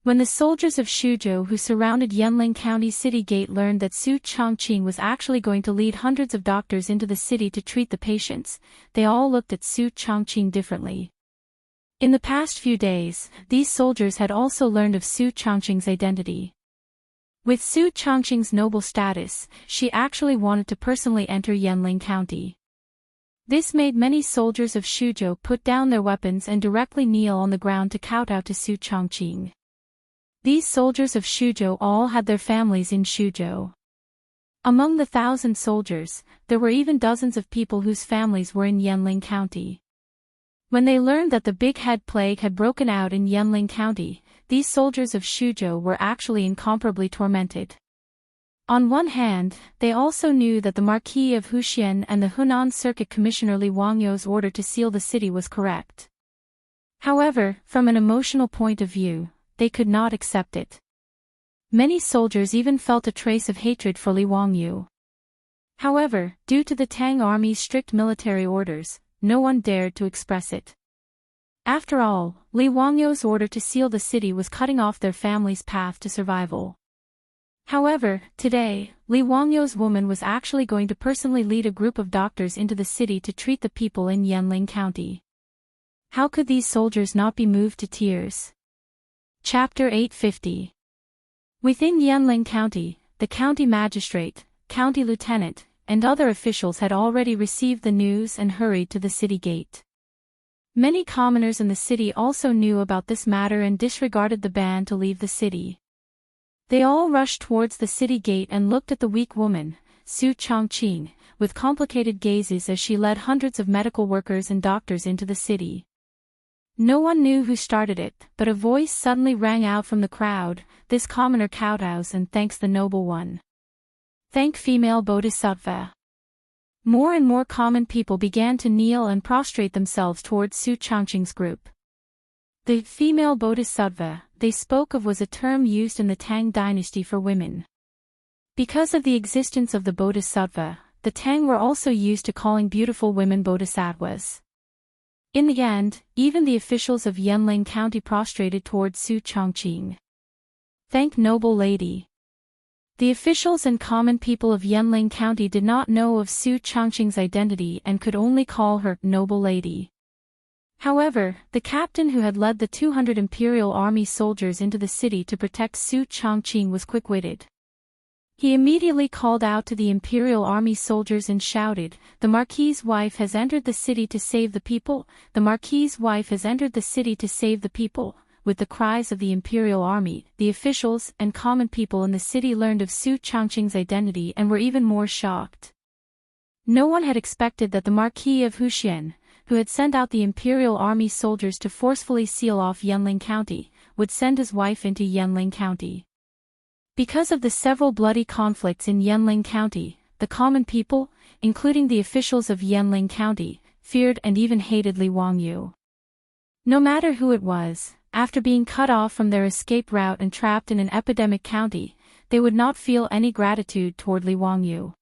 When the soldiers of Shuzhou who surrounded Yanling County city gate learned that Su Changqing was actually going to lead hundreds of doctors into the city to treat the patients, they all looked at Su Changqing differently. In the past few days, these soldiers had also learned of Su Changqing's identity. With Su Changqing's noble status, she actually wanted to personally enter Yanling County. This made many soldiers of Shuzhou put down their weapons and directly kneel on the ground to kowtow to Su Changqing. These soldiers of Shuzhou all had their families in Shuzhou. Among the 1,000 soldiers, there were even dozens of people whose families were in Yanling County. When they learned that the big head plague had broken out in Yanling County, these soldiers of Shuzhou were actually incomparably tormented. On one hand, they also knew that the Marquis of Huxian and the Hunan Circuit Commissioner Li Wangyou's order to seal the city was correct. However, from an emotional point of view, they could not accept it. Many soldiers even felt a trace of hatred for Li Wangyou. However, due to the Tang army's strict military orders, no one dared to express it. After all, Li Wangyou's order to seal the city was cutting off their family's path to survival. However, today, Li Wangyou's woman was actually going to personally lead a group of doctors into the city to treat the people in Yanling County. How could these soldiers not be moved to tears? Chapter 850. Within Yanling County, the county magistrate, county lieutenant, and other officials had already received the news and hurried to the city gate. Many commoners in the city also knew about this matter and disregarded the ban to leave the city. They all rushed towards the city gate and looked at the weak woman, Su Changqing, with complicated gazes as she led hundreds of medical workers and doctors into the city. No one knew who started it, but a voice suddenly rang out from the crowd, "This commoner kowtows and thanks the noble one. Thank female bodhisattva." More and more common people began to kneel and prostrate themselves towards Su Changqing's group. The female bodhisattva they spoke of was a term used in the Tang dynasty for women. Because of the existence of the bodhisattva, the Tang were also used to calling beautiful women bodhisattvas. In the end, even the officials of Yanling County prostrated towards Su Changqing. "Thank noble lady." The officials and common people of Yanling County did not know of Su Changqing's identity and could only call her noble lady. However, the captain who had led the 200 Imperial Army soldiers into the city to protect Su Changqing was quick-witted. He immediately called out to the Imperial Army soldiers and shouted, "The Marquis's wife has entered the city to save the people! The Marquis's wife has entered the city to save the people!" With the cries of the Imperial Army, the officials and common people in the city learned of Su Changqing's identity and were even more shocked. No one had expected that the Marquis of Huxian, who had sent out the Imperial Army soldiers to forcefully seal off Yanling County, would send his wife into Yanling County. Because of the several bloody conflicts in Yanling County, the common people, including the officials of Yanling County, feared and even hated Li Wangyu. No matter who it was, after being cut off from their escape route and trapped in an epidemic county, they would not feel any gratitude toward Li Wangyu.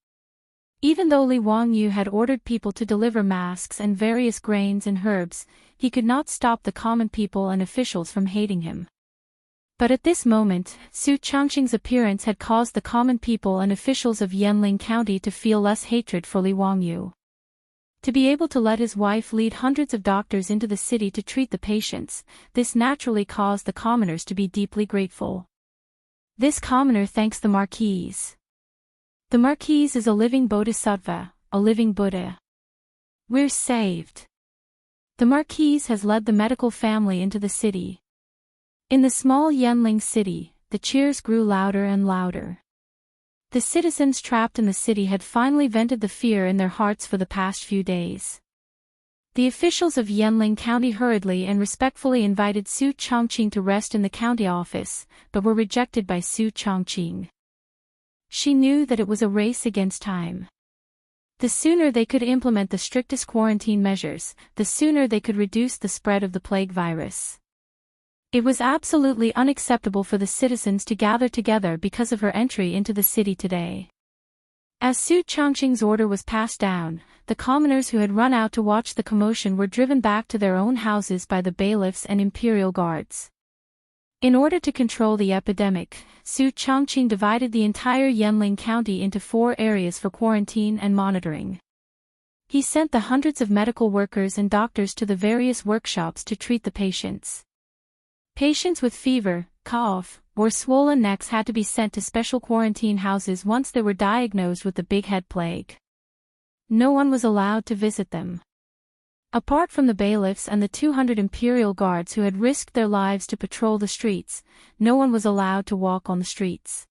Even though Li Wangyu had ordered people to deliver masks and various grains and herbs, he could not stop the common people and officials from hating him. But at this moment, Su Changqing's appearance had caused the common people and officials of Yanling County to feel less hatred for Li Wangyu. To be able to let his wife lead hundreds of doctors into the city to treat the patients, this naturally caused the commoners to be deeply grateful. This commoner thanks the Marquis. The Marquis is a living bodhisattva, a living Buddha. We're saved. The Marquis has led the medical family into the city. In the small Yanling city, the cheers grew louder and louder. The citizens trapped in the city had finally vented the fear in their hearts for the past few days. The officials of Yanling County hurriedly and respectfully invited Su Changqing to rest in the county office, but were rejected by Su Changqing. She knew that it was a race against time. The sooner they could implement the strictest quarantine measures, the sooner they could reduce the spread of the plague virus. It was absolutely unacceptable for the citizens to gather together because of her entry into the city today. As Su Changqing's order was passed down, the commoners who had run out to watch the commotion were driven back to their own houses by the bailiffs and imperial guards. In order to control the epidemic, Su Changqing divided the entire Yanling County into 4 areas for quarantine and monitoring. He sent the hundreds of medical workers and doctors to the various workshops to treat the patients. Patients with fever, cough, or swollen necks had to be sent to special quarantine houses once they were diagnosed with the big head plague. No one was allowed to visit them. Apart from the bailiffs and the 200 imperial guards who had risked their lives to patrol the streets, no one was allowed to walk on the streets.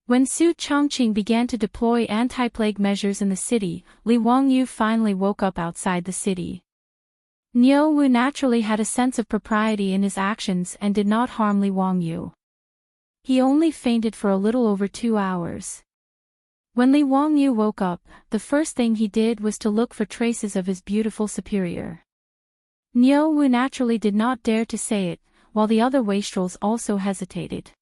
When Su Changqing began to deploy anti-plague measures in the city, Li Wangyu finally woke up outside the city. Niu Wu naturally had a sense of propriety in his actions and did not harm Li Wangyu. He only fainted for a little over 2 hours. When Li Wangyu woke up, the first thing he did was to look for traces of his beautiful superior. Niu Wu naturally did not dare to say it, while the other wastrels also hesitated.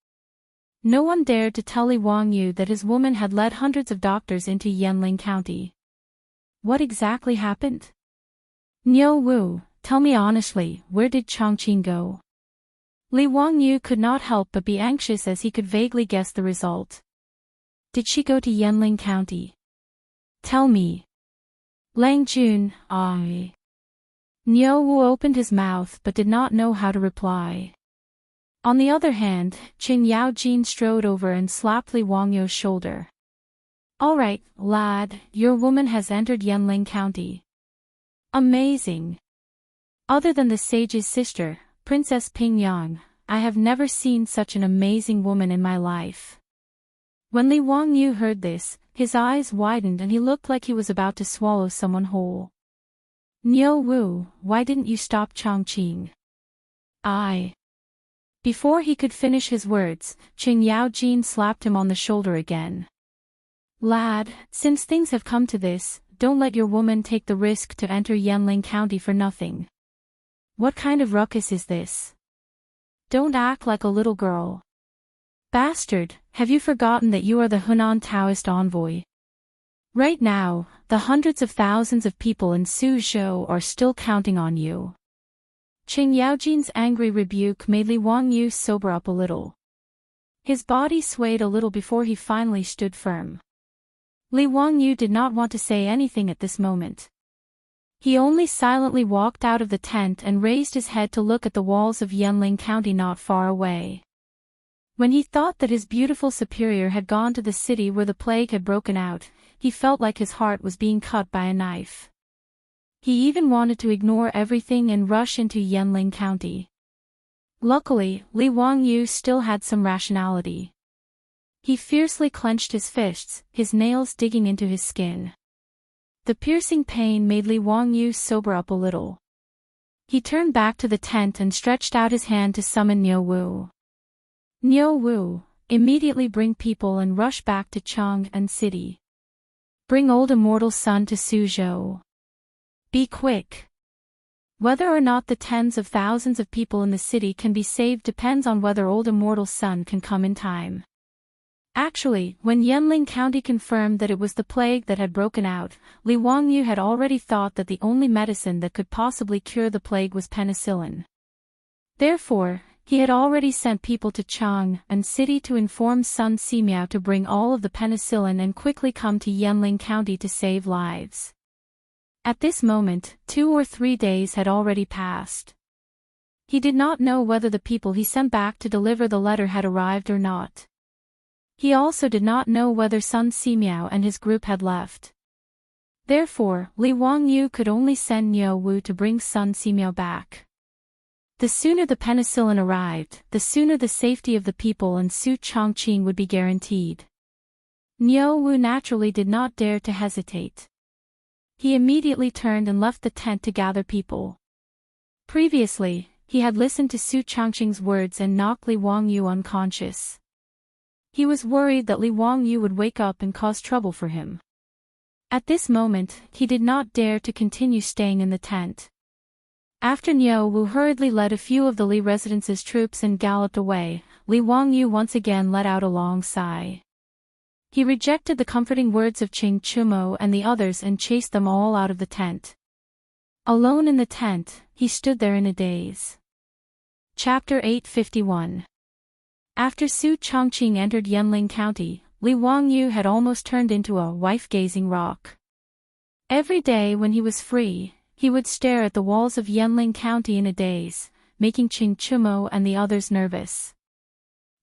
No one dared to tell Li Wangyu that his woman had led hundreds of doctors into Yanling County. What exactly happened? Niu Wu, tell me honestly, where did Changqing go? Li Wangyu could not help but be anxious as he could vaguely guess the result. Did she go to Yanling County? Tell me. Lang Jun, I. Niu Wu opened his mouth but did not know how to reply. On the other hand, Qing Yaojin strode over and slapped Li Wangyu's shoulder. All right, lad, your woman has entered Yanling County. Amazing. Other than the sage's sister, Princess Pingyang, I have never seen such an amazing woman in my life. When Li Wangyu heard this, his eyes widened and he looked like he was about to swallow someone whole. Niu Wu, why didn't you stop Changqing? Before he could finish his words, Qing Yaojin slapped him on the shoulder again. Lad, since things have come to this, don't let your woman take the risk to enter Yanling County for nothing. What kind of ruckus is this? Don't act like a little girl. Bastard, have you forgotten that you are the Hunan Taoist envoy? Right now, the hundreds of thousands of people in Suzhou are still counting on you. Qing Yaojin's angry rebuke made Li Wangyu sober up a little. His body swayed a little before he finally stood firm. Li Wangyu did not want to say anything at this moment. He only silently walked out of the tent and raised his head to look at the walls of Yanling County not far away. When he thought that his beautiful superior had gone to the city where the plague had broken out, he felt like his heart was being cut by a knife. He even wanted to ignore everything and rush into Yanling County. Luckily, Li Wangyu still had some rationality. He fiercely clenched his fists, his nails digging into his skin. The piercing pain made Li Wangyu sober up a little. He turned back to the tent and stretched out his hand to summon Niu Wu. Niu Wu, immediately bring people and rush back to Chang'an city. Bring old immortal son to Suzhou. Be quick. Whether or not the tens of thousands of people in the city can be saved depends on whether old immortal son can come in time. Actually, when Yanling County confirmed that it was the plague that had broken out, Li Wangyu had already thought that the only medicine that could possibly cure the plague was penicillin. Therefore, he had already sent people to Chang'an city to inform Sun Simiao to bring all of the penicillin and quickly come to Yanling County to save lives. At this moment, 2 or 3 days had already passed. He did not know whether the people he sent back to deliver the letter had arrived or not. He also did not know whether Sun Simiao and his group had left. Therefore, Li Wangyu could only send Niu Wu to bring Sun Simiao back. The sooner the penicillin arrived, the sooner the safety of the people and Su Chongqing would be guaranteed. Niu Wu naturally did not dare to hesitate. He immediately turned and left the tent to gather people. Previously, he had listened to Su Chongqing's words and knocked Li Wangyu unconscious. He was worried that Li Wangyu would wake up and cause trouble for him. At this moment, he did not dare to continue staying in the tent. After Niu Wu hurriedly led a few of the Li residence's troops and galloped away, Li Wangyu once again let out a long sigh. He rejected the comforting words of Ching Chumo and the others and chased them all out of the tent. Alone in the tent, he stood there in a daze. Chapter 851. After Su Chongqing entered Yanling County, Li Wangyu had almost turned into a wife-gazing rock. Every day when he was free, he would stare at the walls of Yanling County in a daze, making Ching Chumo and the others nervous.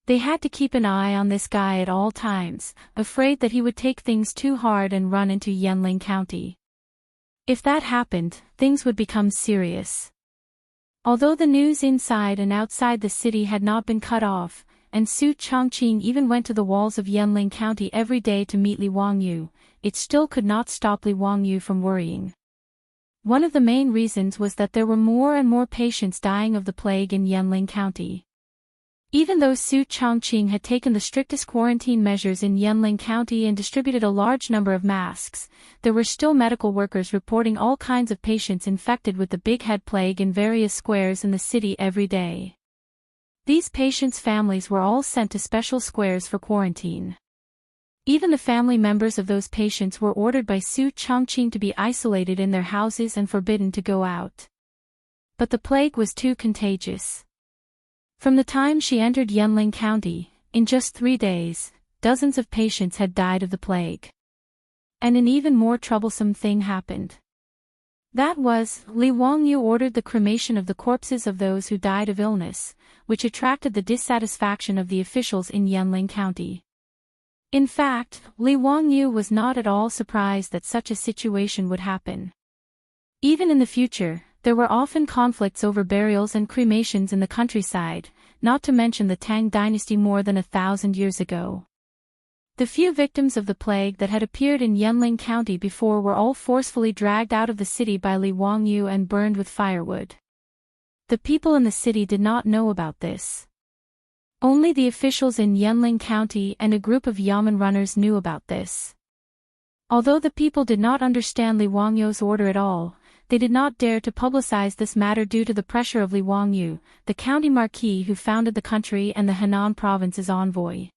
They had to keep an eye on this guy at all times, afraid that he would take things too hard and run into Yanling County. If that happened, things would become serious. Although the news inside and outside the city had not been cut off, and Su Chongqing even went to the walls of Yanling County every day to meet Li Wangyu, it still could not stop Li Wangyu from worrying. One of the main reasons was that there were more and more patients dying of the plague in Yanling County. Even though Su Chongqing had taken the strictest quarantine measures in Yanling County and distributed a large number of masks, there were still medical workers reporting all kinds of patients infected with the big head plague in various squares in the city every day. These patients' families were all sent to special squares for quarantine. Even the family members of those patients were ordered by Su Chongqing to be isolated in their houses and forbidden to go out. But the plague was too contagious. From the time she entered Yanling County, in just 3 days, dozens of patients had died of the plague. And an even more troublesome thing happened. That was, Li Wangyu ordered the cremation of the corpses of those who died of illness, which attracted the dissatisfaction of the officials in Yanling County. In fact, Li Wangyu was not at all surprised that such a situation would happen. Even in the future, there were often conflicts over burials and cremations in the countryside, not to mention the Tang dynasty more than 1,000 years ago. The few victims of the plague that had appeared in Yanling County before were all forcefully dragged out of the city by Li Wangyu and burned with firewood. The people in the city did not know about this. Only the officials in Yanling County and a group of yamen runners knew about this. Although the people did not understand Li Wangyu's order at all, they did not dare to publicize this matter due to the pressure of Li Wangyu, the county marquis who founded the country and the Henan province's envoy.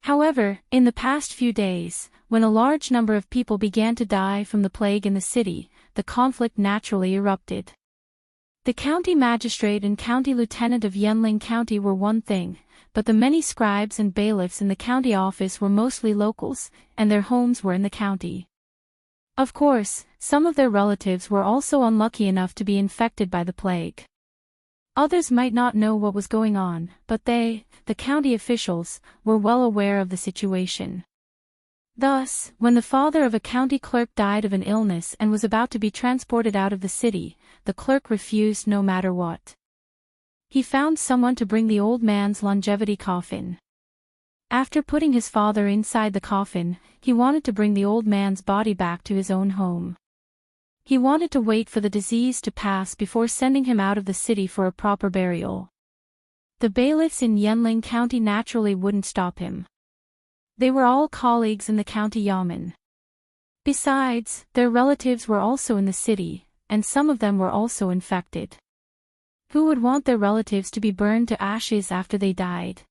However, in the past few days, when a large number of people began to die from the plague in the city, the conflict naturally erupted. The county magistrate and county lieutenant of Yanling County were one thing, but the many scribes and bailiffs in the county office were mostly locals, and their homes were in the county. Of course, some of their relatives were also unlucky enough to be infected by the plague. Others might not know what was going on, but they, the county officials, were well aware of the situation. Thus, when the father of a county clerk died of an illness and was about to be transported out of the city, the clerk refused no matter what. He found someone to bring the old man's longevity coffin. After putting his father inside the coffin, he wanted to bring the old man's body back to his own home. He wanted to wait for the disease to pass before sending him out of the city for a proper burial. The bailiffs in Yanling County naturally wouldn't stop him. They were all colleagues in the county yamen. Besides, their relatives were also in the city, and some of them were also infected. Who would want their relatives to be burned to ashes after they died?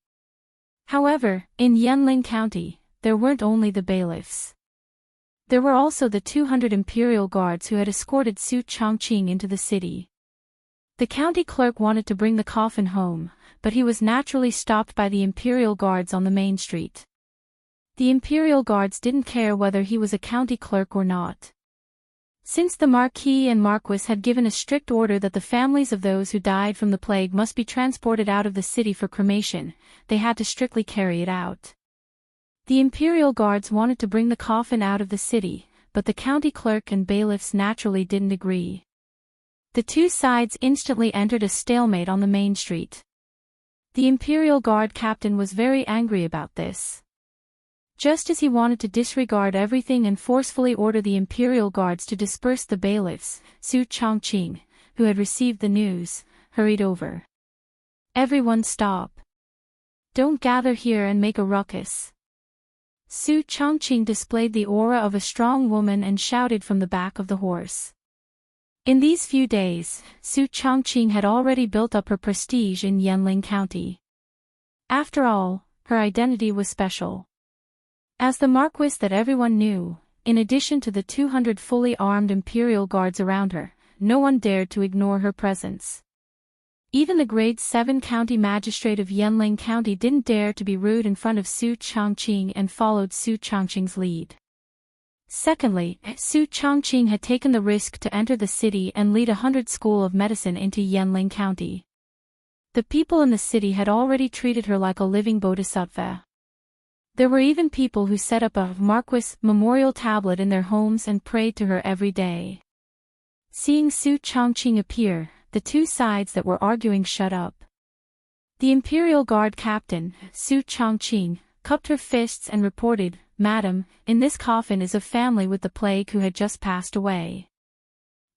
However, in Yanling County, there weren't only the bailiffs. There were also the 200 imperial guards who had escorted Su Changqing into the city. The county clerk wanted to bring the coffin home, but he was naturally stopped by the imperial guards on the main street. The imperial guards didn't care whether he was a county clerk or not. Since the Marquis and Marquis had given a strict order that the families of those who died from the plague must be transported out of the city for cremation, they had to strictly carry it out. The imperial guards wanted to bring the coffin out of the city, but the county clerk and bailiffs naturally didn't agree. The two sides instantly entered a stalemate on the main street. The imperial guard captain was very angry about this. Just as he wanted to disregard everything and forcefully order the imperial guards to disperse the bailiffs, Su Changqing, who had received the news, hurried over. "Everyone stop. Don't gather here and make a ruckus." Su Changqing displayed the aura of a strong woman and shouted from the back of the horse. In these few days, Su Changqing had already built up her prestige in Yanling County. After all, her identity was special. As the Marquis that everyone knew, in addition to the 200 fully armed imperial guards around her, no one dared to ignore her presence. Even the grade 7 county magistrate of Yanling County didn't dare to be rude in front of Su Changqing and followed Su Changqing's lead. Secondly, Su Changqing had taken the risk to enter the city and lead 100 school of medicine into Yanling County. The people in the city had already treated her like a living bodhisattva. There were even people who set up a Marquis memorial tablet in their homes and prayed to her every day. Seeing Su Changqing appear, the two sides that were arguing shut up. The Imperial Guard captain, Su Changqing, cupped her fists and reported, "Madam, in this coffin is a family with the plague who had just passed away.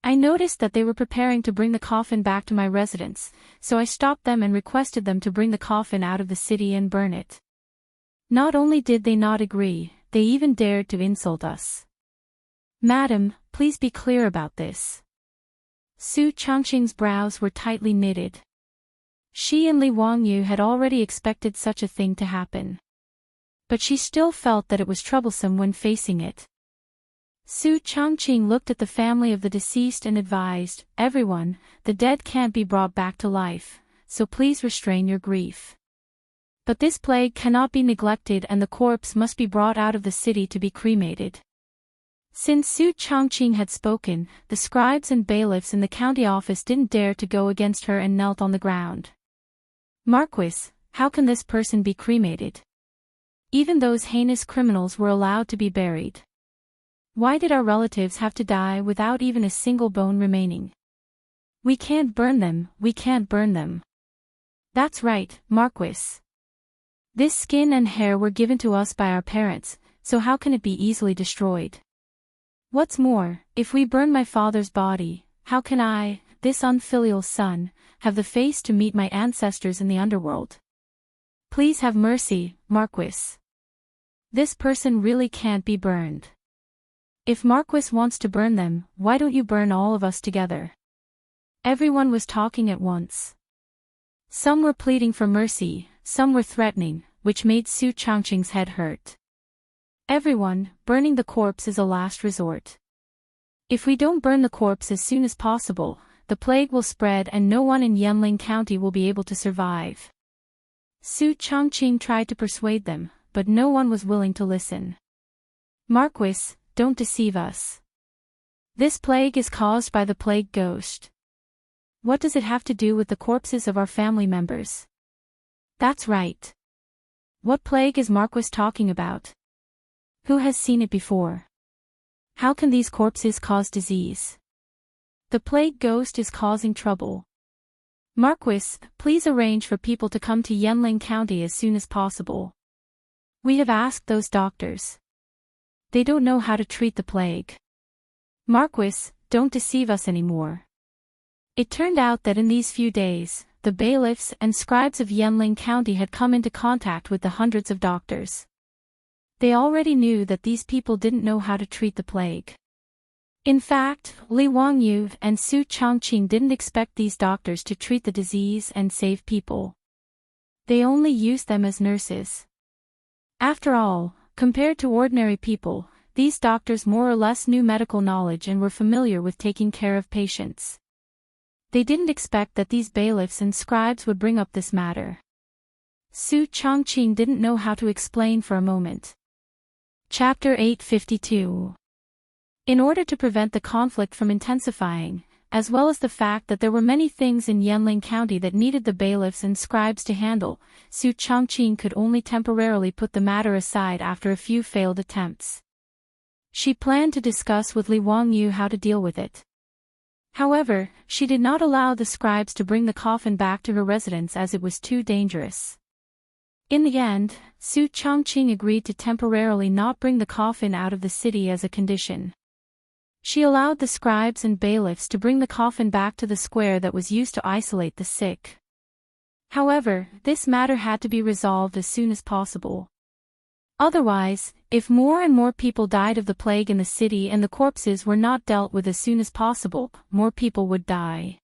I noticed that they were preparing to bring the coffin back to my residence, so I stopped them and requested them to bring the coffin out of the city and burn it. Not only did they not agree, they even dared to insult us. Madam, please be clear about this." Su Changqing's brows were tightly knitted. She and Li Wangyu had already expected such a thing to happen. But she still felt that it was troublesome when facing it. Su Changqing looked at the family of the deceased and advised, "Everyone, the dead can't be brought back to life, so please restrain your grief. But this plague cannot be neglected and the corpse must be brought out of the city to be cremated." Since Su Changqing had spoken, the scribes and bailiffs in the county office didn't dare to go against her and knelt on the ground. "Marquis, how can this person be cremated? Even those heinous criminals were allowed to be buried. Why did our relatives have to die without even a single bone remaining? We can't burn them, we can't burn them." "That's right, Marquis. This skin and hair were given to us by our parents, so how can it be easily destroyed? What's more, if we burn my father's body, how can I, this unfilial son, have the face to meet my ancestors in the underworld? Please have mercy, Marquis. This person really can't be burned. If Marquis wants to burn them, why don't you burn all of us together?" Everyone was talking at once. Some were pleading for mercy, some were threatening, which made Su Changqing's head hurt. "Everyone, burning the corpse is a last resort. If we don't burn the corpse as soon as possible, the plague will spread and no one in Yanling County will be able to survive." Su Changqing tried to persuade them, but no one was willing to listen. Marquis, don't deceive us. This plague is caused by the plague ghost. What does it have to do with the corpses of our family members? That's right. What plague is Marquis talking about? Who has seen it before? How can these corpses cause disease? The plague ghost is causing trouble. Marquis, please arrange for people to come to Yanling County as soon as possible. We have asked those doctors. They don't know how to treat the plague. Marquis, don't deceive us anymore. It turned out that in these few days, the bailiffs and scribes of Yanling County had come into contact with the hundreds of doctors. They already knew that these people didn't know how to treat the plague. In fact, Li Wangyu and Su Changqing didn't expect these doctors to treat the disease and save people. They only used them as nurses. After all, compared to ordinary people, these doctors more or less knew medical knowledge and were familiar with taking care of patients. They didn't expect that these bailiffs and scribes would bring up this matter. Su Changqing didn't know how to explain for a moment. Chapter 852. In order to prevent the conflict from intensifying, as well as the fact that there were many things in Yanling County that needed the bailiffs and scribes to handle, Su Changqing could only temporarily put the matter aside after a few failed attempts. She planned to discuss with Li Wangyu how to deal with it. However, she did not allow the scribes to bring the coffin back to her residence as it was too dangerous. In the end, Su Changqing agreed to temporarily not bring the coffin out of the city as a condition. She allowed the scribes and bailiffs to bring the coffin back to the square that was used to isolate the sick. However, this matter had to be resolved as soon as possible. Otherwise, if more and more people died of the plague in the city and the corpses were not dealt with as soon as possible, more people would die.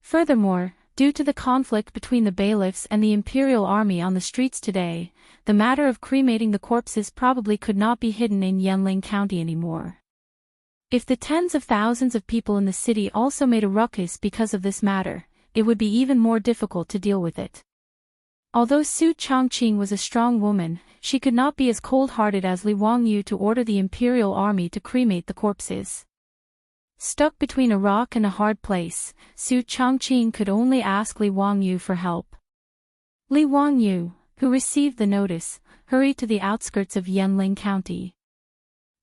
Furthermore, due to the conflict between the bailiffs and the imperial army on the streets today, the matter of cremating the corpses probably could not be hidden in Yanling County anymore. If the tens of thousands of people in the city also made a ruckus because of this matter, it would be even more difficult to deal with it. Although Su Changqing was a strong woman, she could not be as cold-hearted as Li Wangyu to order the imperial army to cremate the corpses. Stuck between a rock and a hard place, Su Changqing could only ask Li Wangyu for help. Li Wangyu, who received the notice, hurried to the outskirts of Yanling County.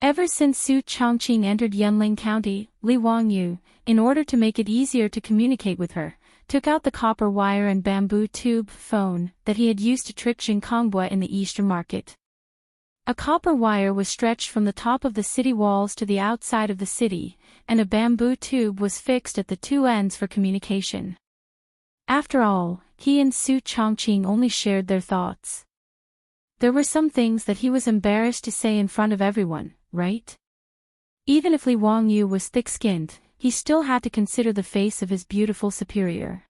Ever since Su Changqing entered Yanling County, Li Wangyu, in order to make it easier to communicate with her, took out the copper wire and bamboo tube phone that he had used to trick Xinkangbua in the Eastern Market. A copper wire was stretched from the top of the city walls to the outside of the city, and a bamboo tube was fixed at the two ends for communication. After all, he and Su Changqing only shared their thoughts. There were some things that he was embarrassed to say in front of everyone, right? Even if Li Wangyu was thick-skinned, he still had to consider the face of his beautiful superior.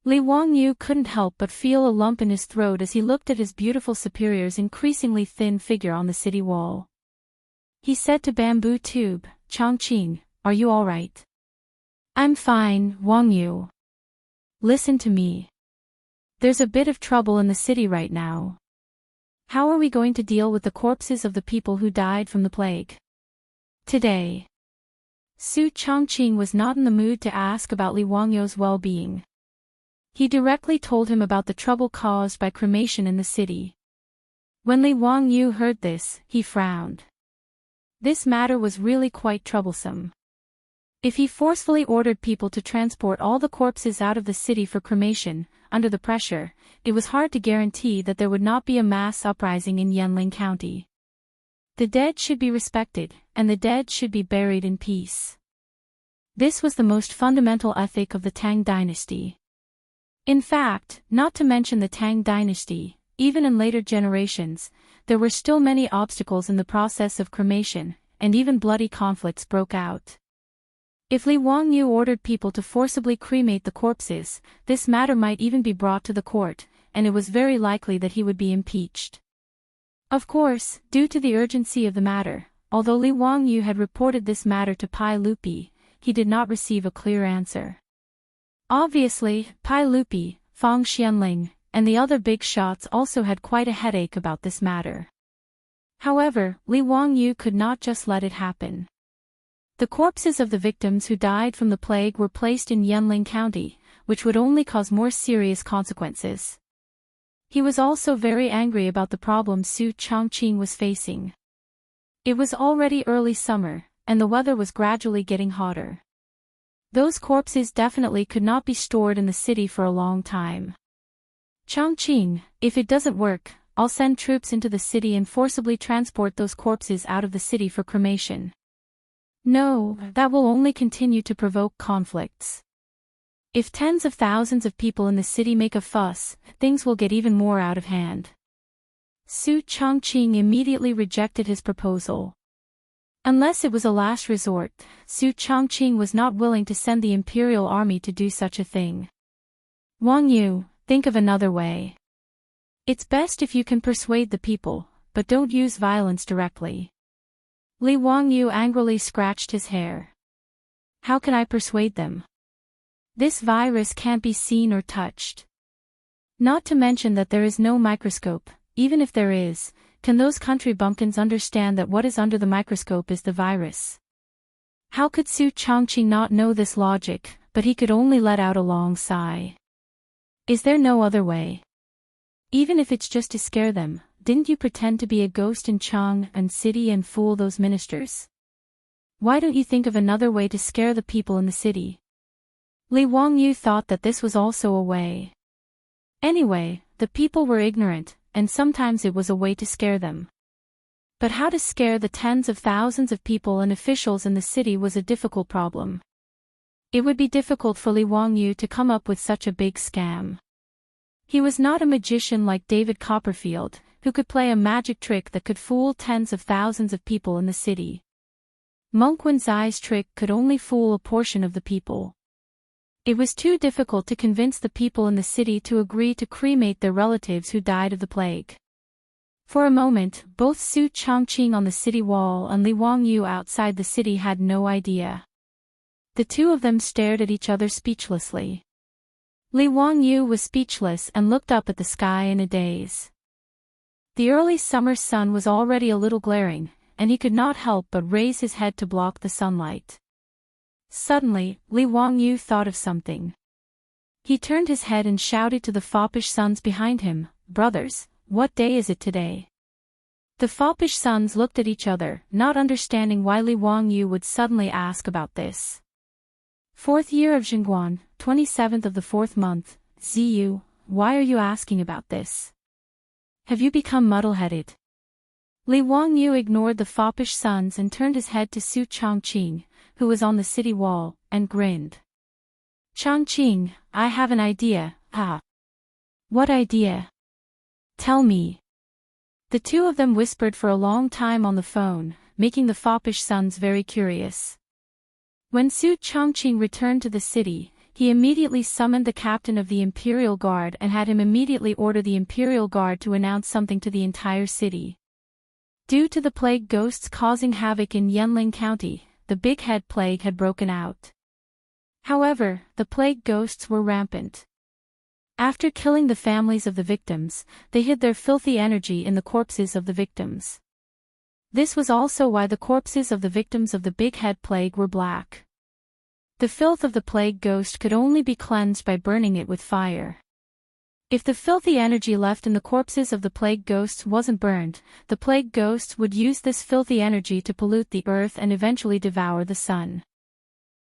Li Wangyu couldn't help but feel a lump in his throat as he looked at his beautiful superior's increasingly thin figure on the city wall. He said to Bamboo Tube, "Changqing, are you all right?" "I'm fine, Wangyu. Listen to me. There's a bit of trouble in the city right now. How are we going to deal with the corpses of the people who died from the plague today?" Su Changqing was not in the mood to ask about Li Wangyu's well-being. He directly told him about the trouble caused by cremation in the city. When Li Wangyu heard this, he frowned. This matter was really quite troublesome. If he forcefully ordered people to transport all the corpses out of the city for cremation, under the pressure, it was hard to guarantee that there would not be a mass uprising in Yanling County. The dead should be respected, and the dead should be buried in peace. This was the most fundamental ethic of the Tang dynasty. In fact, not to mention the Tang dynasty, even in later generations, there were still many obstacles in the process of cremation, and even bloody conflicts broke out. If Li Wangyu ordered people to forcibly cremate the corpses, this matter might even be brought to the court, and it was very likely that he would be impeached. Of course, due to the urgency of the matter, although Li Wangyu had reported this matter to Pai Lupi, he did not receive a clear answer. Obviously, Pai Lupi, Fang Xianling, and the other big shots also had quite a headache about this matter. However, Li Wangyu could not just let it happen. The corpses of the victims who died from the plague were placed in Yanling County, which would only cause more serious consequences. He was also very angry about the problem Su Changqing was facing. It was already early summer, and the weather was gradually getting hotter. Those corpses definitely could not be stored in the city for a long time. Changqing, if it doesn't work, I'll send troops into the city and forcibly transport those corpses out of the city for cremation. No, that will only continue to provoke conflicts. If tens of thousands of people in the city make a fuss, things will get even more out of hand. Su Changqing immediately rejected his proposal. Unless it was a last resort, Su Changqing was not willing to send the imperial army to do such a thing. Wang Yu, think of another way. It's best if you can persuade the people, but don't use violence directly. Li Wangyu angrily scratched his hair. How can I persuade them? This virus can't be seen or touched. Not to mention that there is no microscope. Even if there is, can those country bumpkins understand that what is under the microscope is the virus? How could Su Changqing not know this logic, but he could only let out a long sigh. Is there no other way? Even if it's just to scare them, didn't you pretend to be a ghost in Chang'an city and fool those ministers? Why don't you think of another way to scare the people in the city? Li Wangyu thought that this was also a way. Anyway, the people were ignorant, and sometimes it was a way to scare them. But how to scare the tens of thousands of people and officials in the city was a difficult problem. It would be difficult for Li Wangyu to come up with such a big scam. He was not a magician like David Copperfield, who could play a magic trick that could fool tens of thousands of people in the city. Monk Wenzai's trick could only fool a portion of the people. It was too difficult to convince the people in the city to agree to cremate their relatives who died of the plague. For a moment, both Su Changqing on the city wall and Li Wangyu outside the city had no idea. The two of them stared at each other speechlessly. Li Wangyu was speechless and looked up at the sky in a daze. The early summer sun was already a little glaring, and he could not help but raise his head to block the sunlight. Suddenly, Li Wangyu thought of something. He turned his head and shouted to the foppish sons behind him, "Brothers, what day is it today?" The foppish sons looked at each other, not understanding why Li Wangyu would suddenly ask about this. "Fourth year of Chang'an, 27th of the fourth month, Ziyu, why are you asking about this? Have you become muddle-headed?" Li Wangyu ignored the foppish sons and turned his head to Su Changqing, who was on the city wall, and grinned. "Changqing, I have an idea, ah." "What idea? Tell me." The two of them whispered for a long time on the phone, making the foppish sons very curious. When Su Changqing returned to the city, he immediately summoned the captain of the Imperial Guard and had him immediately order the Imperial Guard to announce something to the entire city. Due to the plague ghosts causing havoc in Yanling County, the Big Head Plague had broken out. However, the plague ghosts were rampant. After killing the families of the victims, they hid their filthy energy in the corpses of the victims. This was also why the corpses of the victims of the Big Head Plague were black. The filth of the plague ghost could only be cleansed by burning it with fire. If the filthy energy left in the corpses of the plague ghosts wasn't burned, the plague ghosts would use this filthy energy to pollute the earth and eventually devour the sun.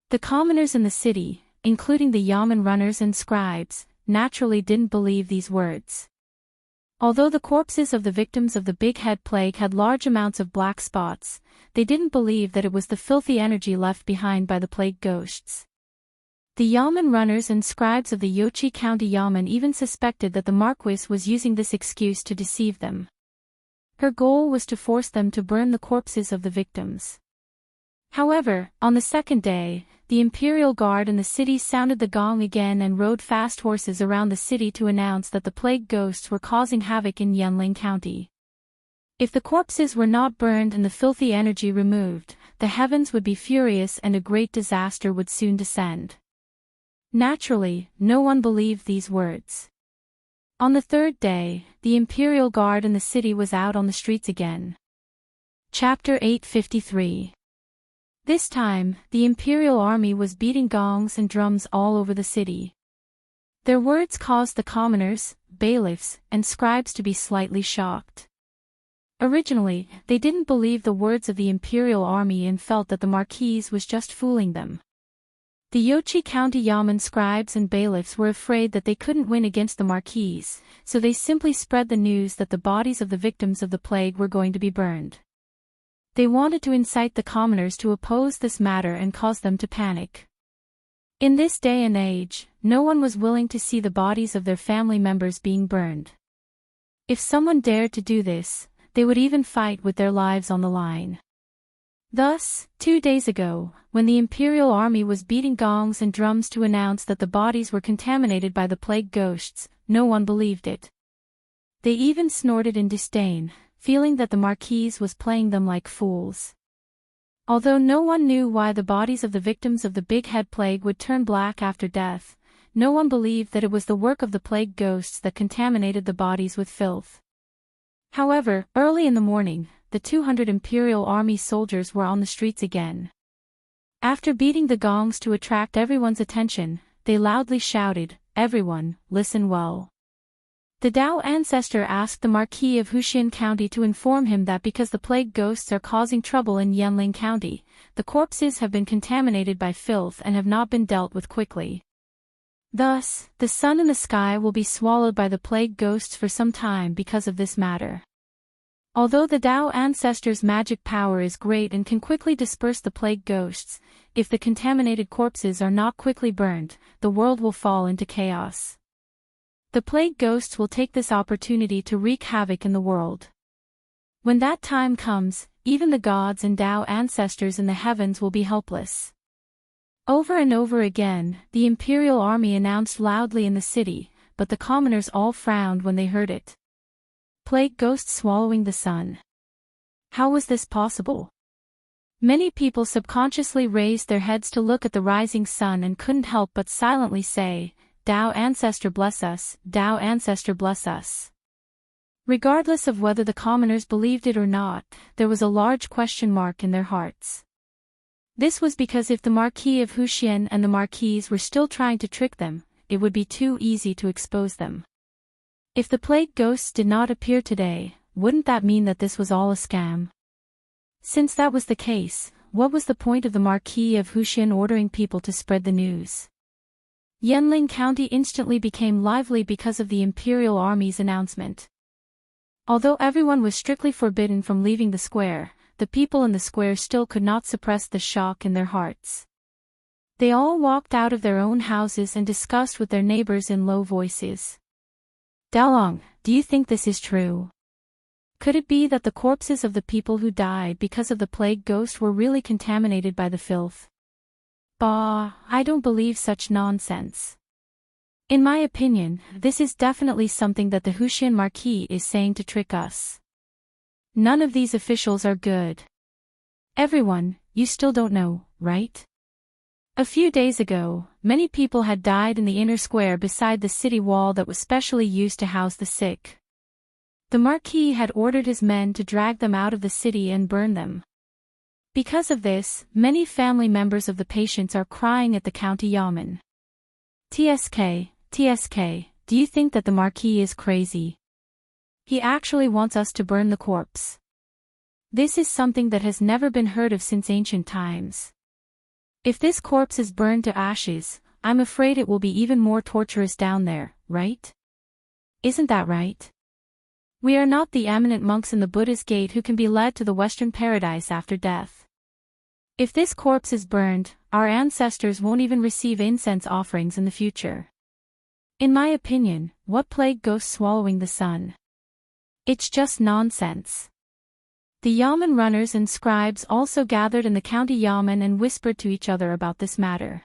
The commoners in the city, including the yamen runners and scribes, naturally didn't believe these words. Although the corpses of the victims of the Big Head Plague had large amounts of black spots, they didn't believe that it was the filthy energy left behind by the plague ghosts. The yamen runners and scribes of the Yochi County Yamen even suspected that the Marquis was using this excuse to deceive them. Her goal was to force them to burn the corpses of the victims. However, on the second day, the Imperial Guard in the city sounded the gong again and rode fast horses around the city to announce that the plague ghosts were causing havoc in Yanling County. If the corpses were not burned and the filthy energy removed, the heavens would be furious and a great disaster would soon descend. Naturally, no one believed these words. On the third day, the imperial guard in the city was out on the streets again. Chapter 853. This time, the imperial army was beating gongs and drums all over the city. Their words caused the commoners, bailiffs, and scribes to be slightly shocked. Originally, they didn't believe the words of the imperial army and felt that the marquise was just fooling them. The Yochi County Yamen scribes and bailiffs were afraid that they couldn't win against the marquise, so they simply spread the news that the bodies of the victims of the plague were going to be burned. They wanted to incite the commoners to oppose this matter and cause them to panic. In this day and age, no one was willing to see the bodies of their family members being burned. If someone dared to do this, they would even fight with their lives on the line. Thus, 2 days ago, when the imperial army was beating gongs and drums to announce that the bodies were contaminated by the plague ghosts, no one believed it. They even snorted in disdain, feeling that the marquise was playing them like fools. Although no one knew why the bodies of the victims of the Big Head Plague would turn black after death, no one believed that it was the work of the plague ghosts that contaminated the bodies with filth. However, early in the morning, the 200 Imperial Army soldiers were on the streets again. After beating the gongs to attract everyone's attention, they loudly shouted, "Everyone, listen well." The Dao ancestor asked the Marquis of Huxian County to inform him that because the plague ghosts are causing trouble in Yanling County, the corpses have been contaminated by filth and have not been dealt with quickly. Thus, the sun and the sky will be swallowed by the plague ghosts for some time because of this matter. Although the Dao ancestor's magic power is great and can quickly disperse the plague ghosts, if the contaminated corpses are not quickly burned, the world will fall into chaos. The plague ghosts will take this opportunity to wreak havoc in the world. When that time comes, even the gods and Dao ancestors in the heavens will be helpless. Over and over again, the imperial army announced loudly in the city, but the commoners all frowned when they heard it. Plague ghosts swallowing the sun. How was this possible? Many people subconsciously raised their heads to look at the rising sun and couldn't help but silently say, "Dao ancestor bless us, Dao ancestor bless us." Regardless of whether the commoners believed it or not, there was a large question mark in their hearts. This was because if the Marquis of Huxian and the Marquise were still trying to trick them, it would be too easy to expose them. If the plague ghosts did not appear today, wouldn't that mean that this was all a scam? Since that was the case, what was the point of the Marquis of Huxian ordering people to spread the news? Yanling County instantly became lively because of the imperial army's announcement. Although everyone was strictly forbidden from leaving the square, the people in the square still could not suppress the shock in their hearts. They all walked out of their own houses and discussed with their neighbors in low voices. "Dalong, do you think this is true? Could it be that the corpses of the people who died because of the plague ghost were really contaminated by the filth?" "Bah, I don't believe such nonsense. In my opinion, this is definitely something that the Huxian Marquis is saying to trick us. None of these officials are good." "Everyone, you still don't know, right? A few days ago, many people had died in the inner square beside the city wall that was specially used to house the sick. The Marquis had ordered his men to drag them out of the city and burn them. Because of this, many family members of the patients are crying at the county yamen. TSK, do you think that the Marquis is crazy? He actually wants us to burn the corpse. This is something that has never been heard of since ancient times. If this corpse is burned to ashes, I'm afraid it will be even more torturous down there, right? Isn't that right? We are not the eminent monks in the Buddha's gate who can be led to the Western paradise after death. If this corpse is burned, our ancestors won't even receive incense offerings in the future. In my opinion, what plague ghost swallowing the sun? It's just nonsense." The yamen runners and scribes also gathered in the county yamen and whispered to each other about this matter.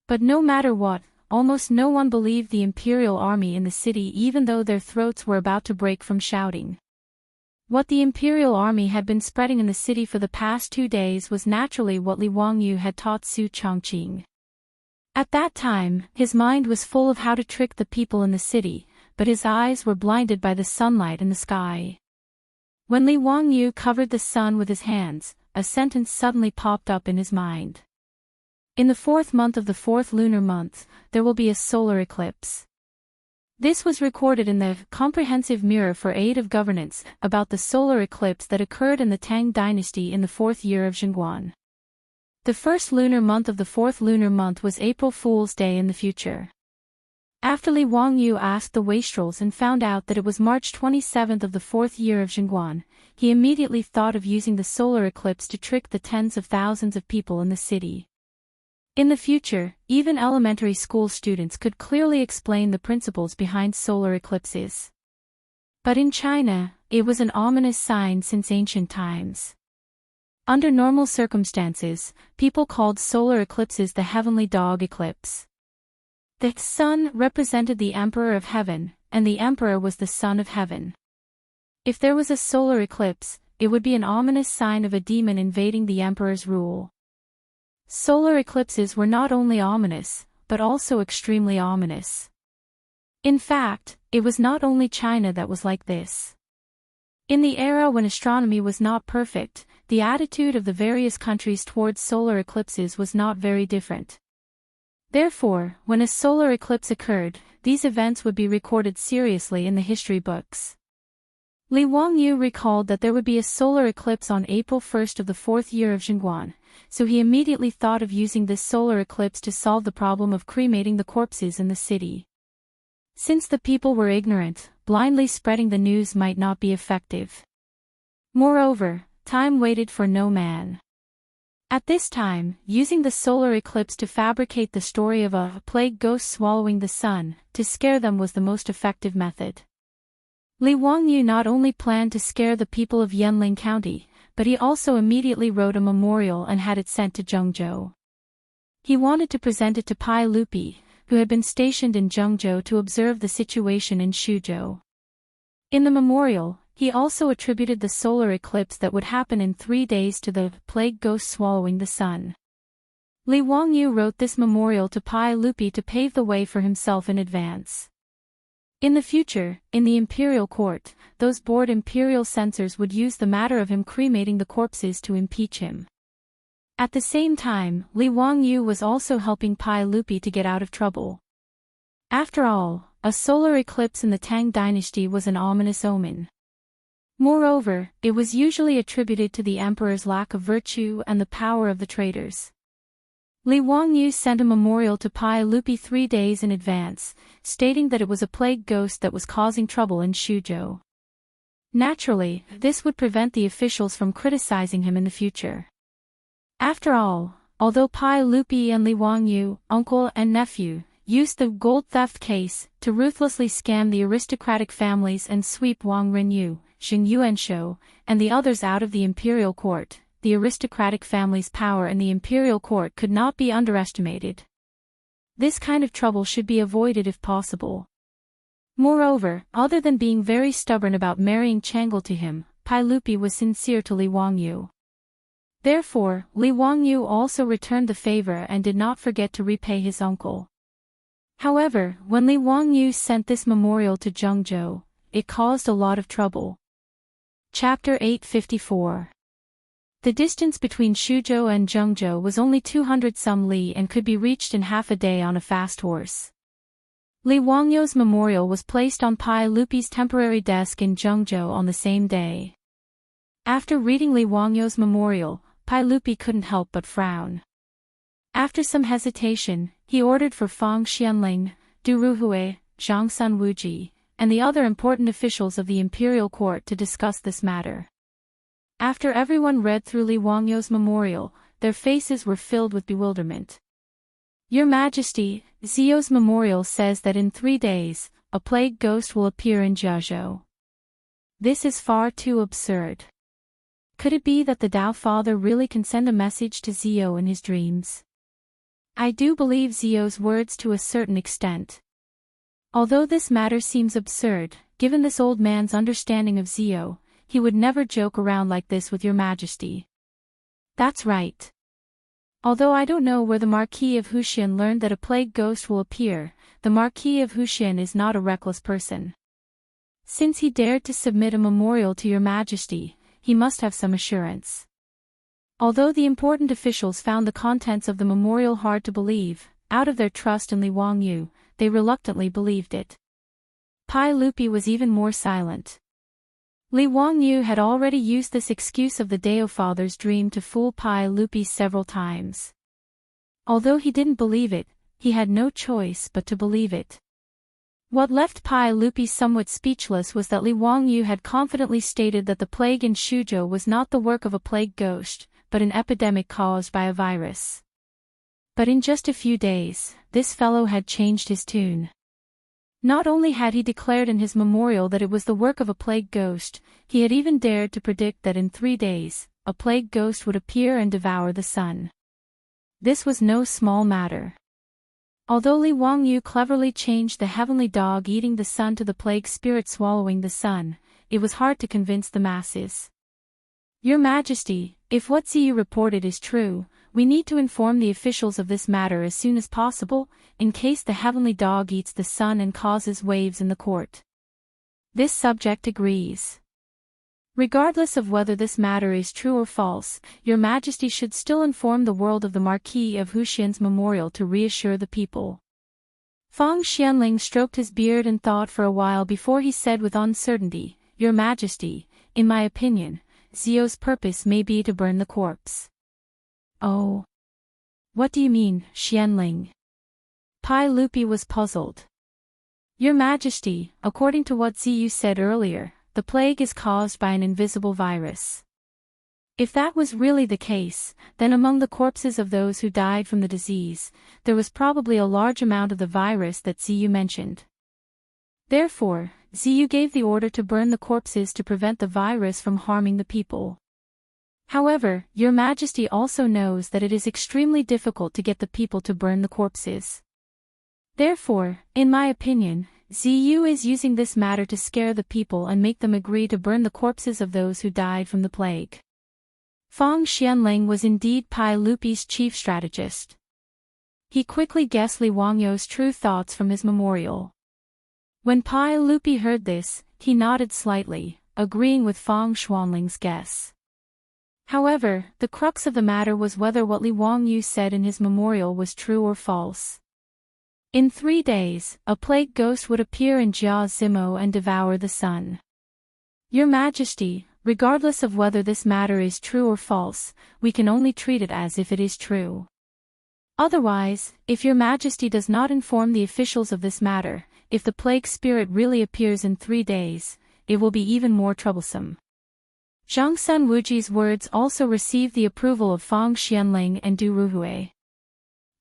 But no matter what, almost no one believed the imperial army in the city even though their throats were about to break from shouting. What the imperial army had been spreading in the city for the past 2 days was naturally what Li Wangyu had taught Su Chongqing. At that time, his mind was full of how to trick the people in the city, but his eyes were blinded by the sunlight in the sky. When Li Wangyu covered the sun with his hands, a sentence suddenly popped up in his mind. In the 4th month of the 4th lunar month, there will be a solar eclipse. This was recorded in the Comprehensive Mirror for Aid of Governance about the solar eclipse that occurred in the Tang dynasty in the 4th year of Chang'an. The 1st lunar month of the 4th lunar month was April Fool's Day in the future. After Li Wangyu asked the wastrels and found out that it was March 27th of the 4th year of Chang'an, he immediately thought of using the solar eclipse to trick the tens of thousands of people in the city. In the future, even elementary school students could clearly explain the principles behind solar eclipses. But in China, it was an ominous sign since ancient times. Under normal circumstances, people called solar eclipses the heavenly dog eclipse. The sun represented the emperor of heaven, and the emperor was the son of heaven. If there was a solar eclipse, it would be an ominous sign of a demon invading the emperor's rule. Solar eclipses were not only ominous, but also extremely ominous. In fact, it was not only China that was like this. In the era when astronomy was not perfect, the attitude of the various countries towards solar eclipses was not very different. Therefore, when a solar eclipse occurred, these events would be recorded seriously in the history books. Li Wangyu recalled that there would be a solar eclipse on April 1st of the 4th year of Chang'an, so he immediately thought of using this solar eclipse to solve the problem of cremating the corpses in the city. Since the people were ignorant, blindly spreading the news might not be effective. Moreover, time waited for no man. At this time, using the solar eclipse to fabricate the story of a plague ghost swallowing the sun, to scare them was the most effective method. Li Wangyu not only planned to scare the people of Yanling County, but he also immediately wrote a memorial and had it sent to Zhengzhou. He wanted to present it to Pai Lupi, who had been stationed in Zhengzhou to observe the situation in Shuzhou. In the memorial, he also attributed the solar eclipse that would happen in 3 days to the plague ghost swallowing the sun. Li Wangyu wrote this memorial to Pai Lupi to pave the way for himself in advance. In the future, in the imperial court, those bored imperial censors would use the matter of him cremating the corpses to impeach him. At the same time, Li Wangyu was also helping Pai Lupi to get out of trouble. After all, a solar eclipse in the Tang dynasty was an ominous omen. Moreover, it was usually attributed to the emperor's lack of virtue and the power of the traitors. Li Wangyu sent a memorial to Pai Lupi 3 days in advance, stating that it was a plague ghost that was causing trouble in Shuzhou. Naturally, this would prevent the officials from criticizing him in the future. After all, although Pai Lupi and Li Wangyu, uncle and nephew, used the gold theft case to ruthlessly scam the aristocratic families and sweep Wang Renyu, Xing Yuanshou, and the others out of the imperial court, the aristocratic family's power in the imperial court could not be underestimated. This kind of trouble should be avoided if possible. Moreover, other than being very stubborn about marrying Chang'an to him, Pai Lupi was sincere to Li Wangyu. Therefore, Li Wangyu also returned the favor and did not forget to repay his uncle. However, when Li Wangyu sent this memorial to Zhengzhou, it caused a lot of trouble. Chapter 854. The distance between Shuzhou and Zhengzhou was only 200 some li and could be reached in half a day on a fast horse. Li Wangyu's memorial was placed on Pai Lupi's temporary desk in Zhengzhou on the same day. After reading Li Wangyu's memorial, Pai Lupi couldn't help but frown. After some hesitation, he ordered for Fang Xianling, Du Ruhui, Zhang Sun Wuji, and the other important officials of the imperial court to discuss this matter. After everyone read through Li Wangyu's memorial, their faces were filled with bewilderment. Your Majesty, Zio's memorial says that in 3 days, a plague ghost will appear in Jiazhou. This is far too absurd. Could it be that the Tao Father really can send a message to Zio in his dreams? I do believe Zio's words to a certain extent. Although this matter seems absurd, given this old man's understanding of Zio, he would never joke around like this with Your Majesty. That's right. Although I don't know where the Marquis of Huxian learned that a plague ghost will appear, the Marquis of Huxian is not a reckless person. Since he dared to submit a memorial to your majesty, he must have some assurance. Although the important officials found the contents of the memorial hard to believe, out of their trust in Li Wangyu, they reluctantly believed it. Pai Lupi was even more silent. Li Wangyu had already used this excuse of the Dao Father's dream to fool Pai Lupi several times. Although he didn't believe it, he had no choice but to believe it. What left Pai Lupi somewhat speechless was that Li Wangyu had confidently stated that the plague in Shuzhou was not the work of a plague ghost, but an epidemic caused by a virus. But in just a few days, this fellow had changed his tune. Not only had he declared in his memorial that it was the work of a plague ghost, he had even dared to predict that in 3 days, a plague ghost would appear and devour the sun. This was no small matter. Although Li Wangyu cleverly changed the heavenly dog eating the sun to the plague spirit swallowing the sun, it was hard to convince the masses. Your Majesty, if what Ziyu reported is true, we need to inform the officials of this matter as soon as possible, in case the heavenly dog eats the sun and causes waves in the court. This subject agrees. Regardless of whether this matter is true or false, Your Majesty should still inform the world of the Marquis of Huxian's memorial to reassure the people. Fang Xianling stroked his beard and thought for a while before he said with uncertainty, Your Majesty, in my opinion, Zio's purpose may be to burn the corpse. Oh. What do you mean, Xianling? Pai Lupi was puzzled. Your Majesty, according to what Ziyu said earlier, the plague is caused by an invisible virus. If that was really the case, then among the corpses of those who died from the disease, there was probably a large amount of the virus that Ziyu mentioned. Therefore, Ziyu gave the order to burn the corpses to prevent the virus from harming the people. However, Your Majesty also knows that it is extremely difficult to get the people to burn the corpses. Therefore, in my opinion, Ziyu is using this matter to scare the people and make them agree to burn the corpses of those who died from the plague. Fang Xianling was indeed Pai Lupi's chief strategist. He quickly guessed Li Wangyu's true thoughts from his memorial. When Pai Lupi heard this, he nodded slightly, agreeing with Fang Xianling's guess. However, the crux of the matter was whether what Li Wangyu said in his memorial was true or false. In 3 days, a plague ghost would appear in Jia Zimo and devour the sun. Your Majesty, regardless of whether this matter is true or false, we can only treat it as if it is true. Otherwise, if Your Majesty does not inform the officials of this matter, if the plague spirit really appears in 3 days, it will be even more troublesome. Zhang Sun Wuji's words also received the approval of Fang Xianling and Du Ruhui.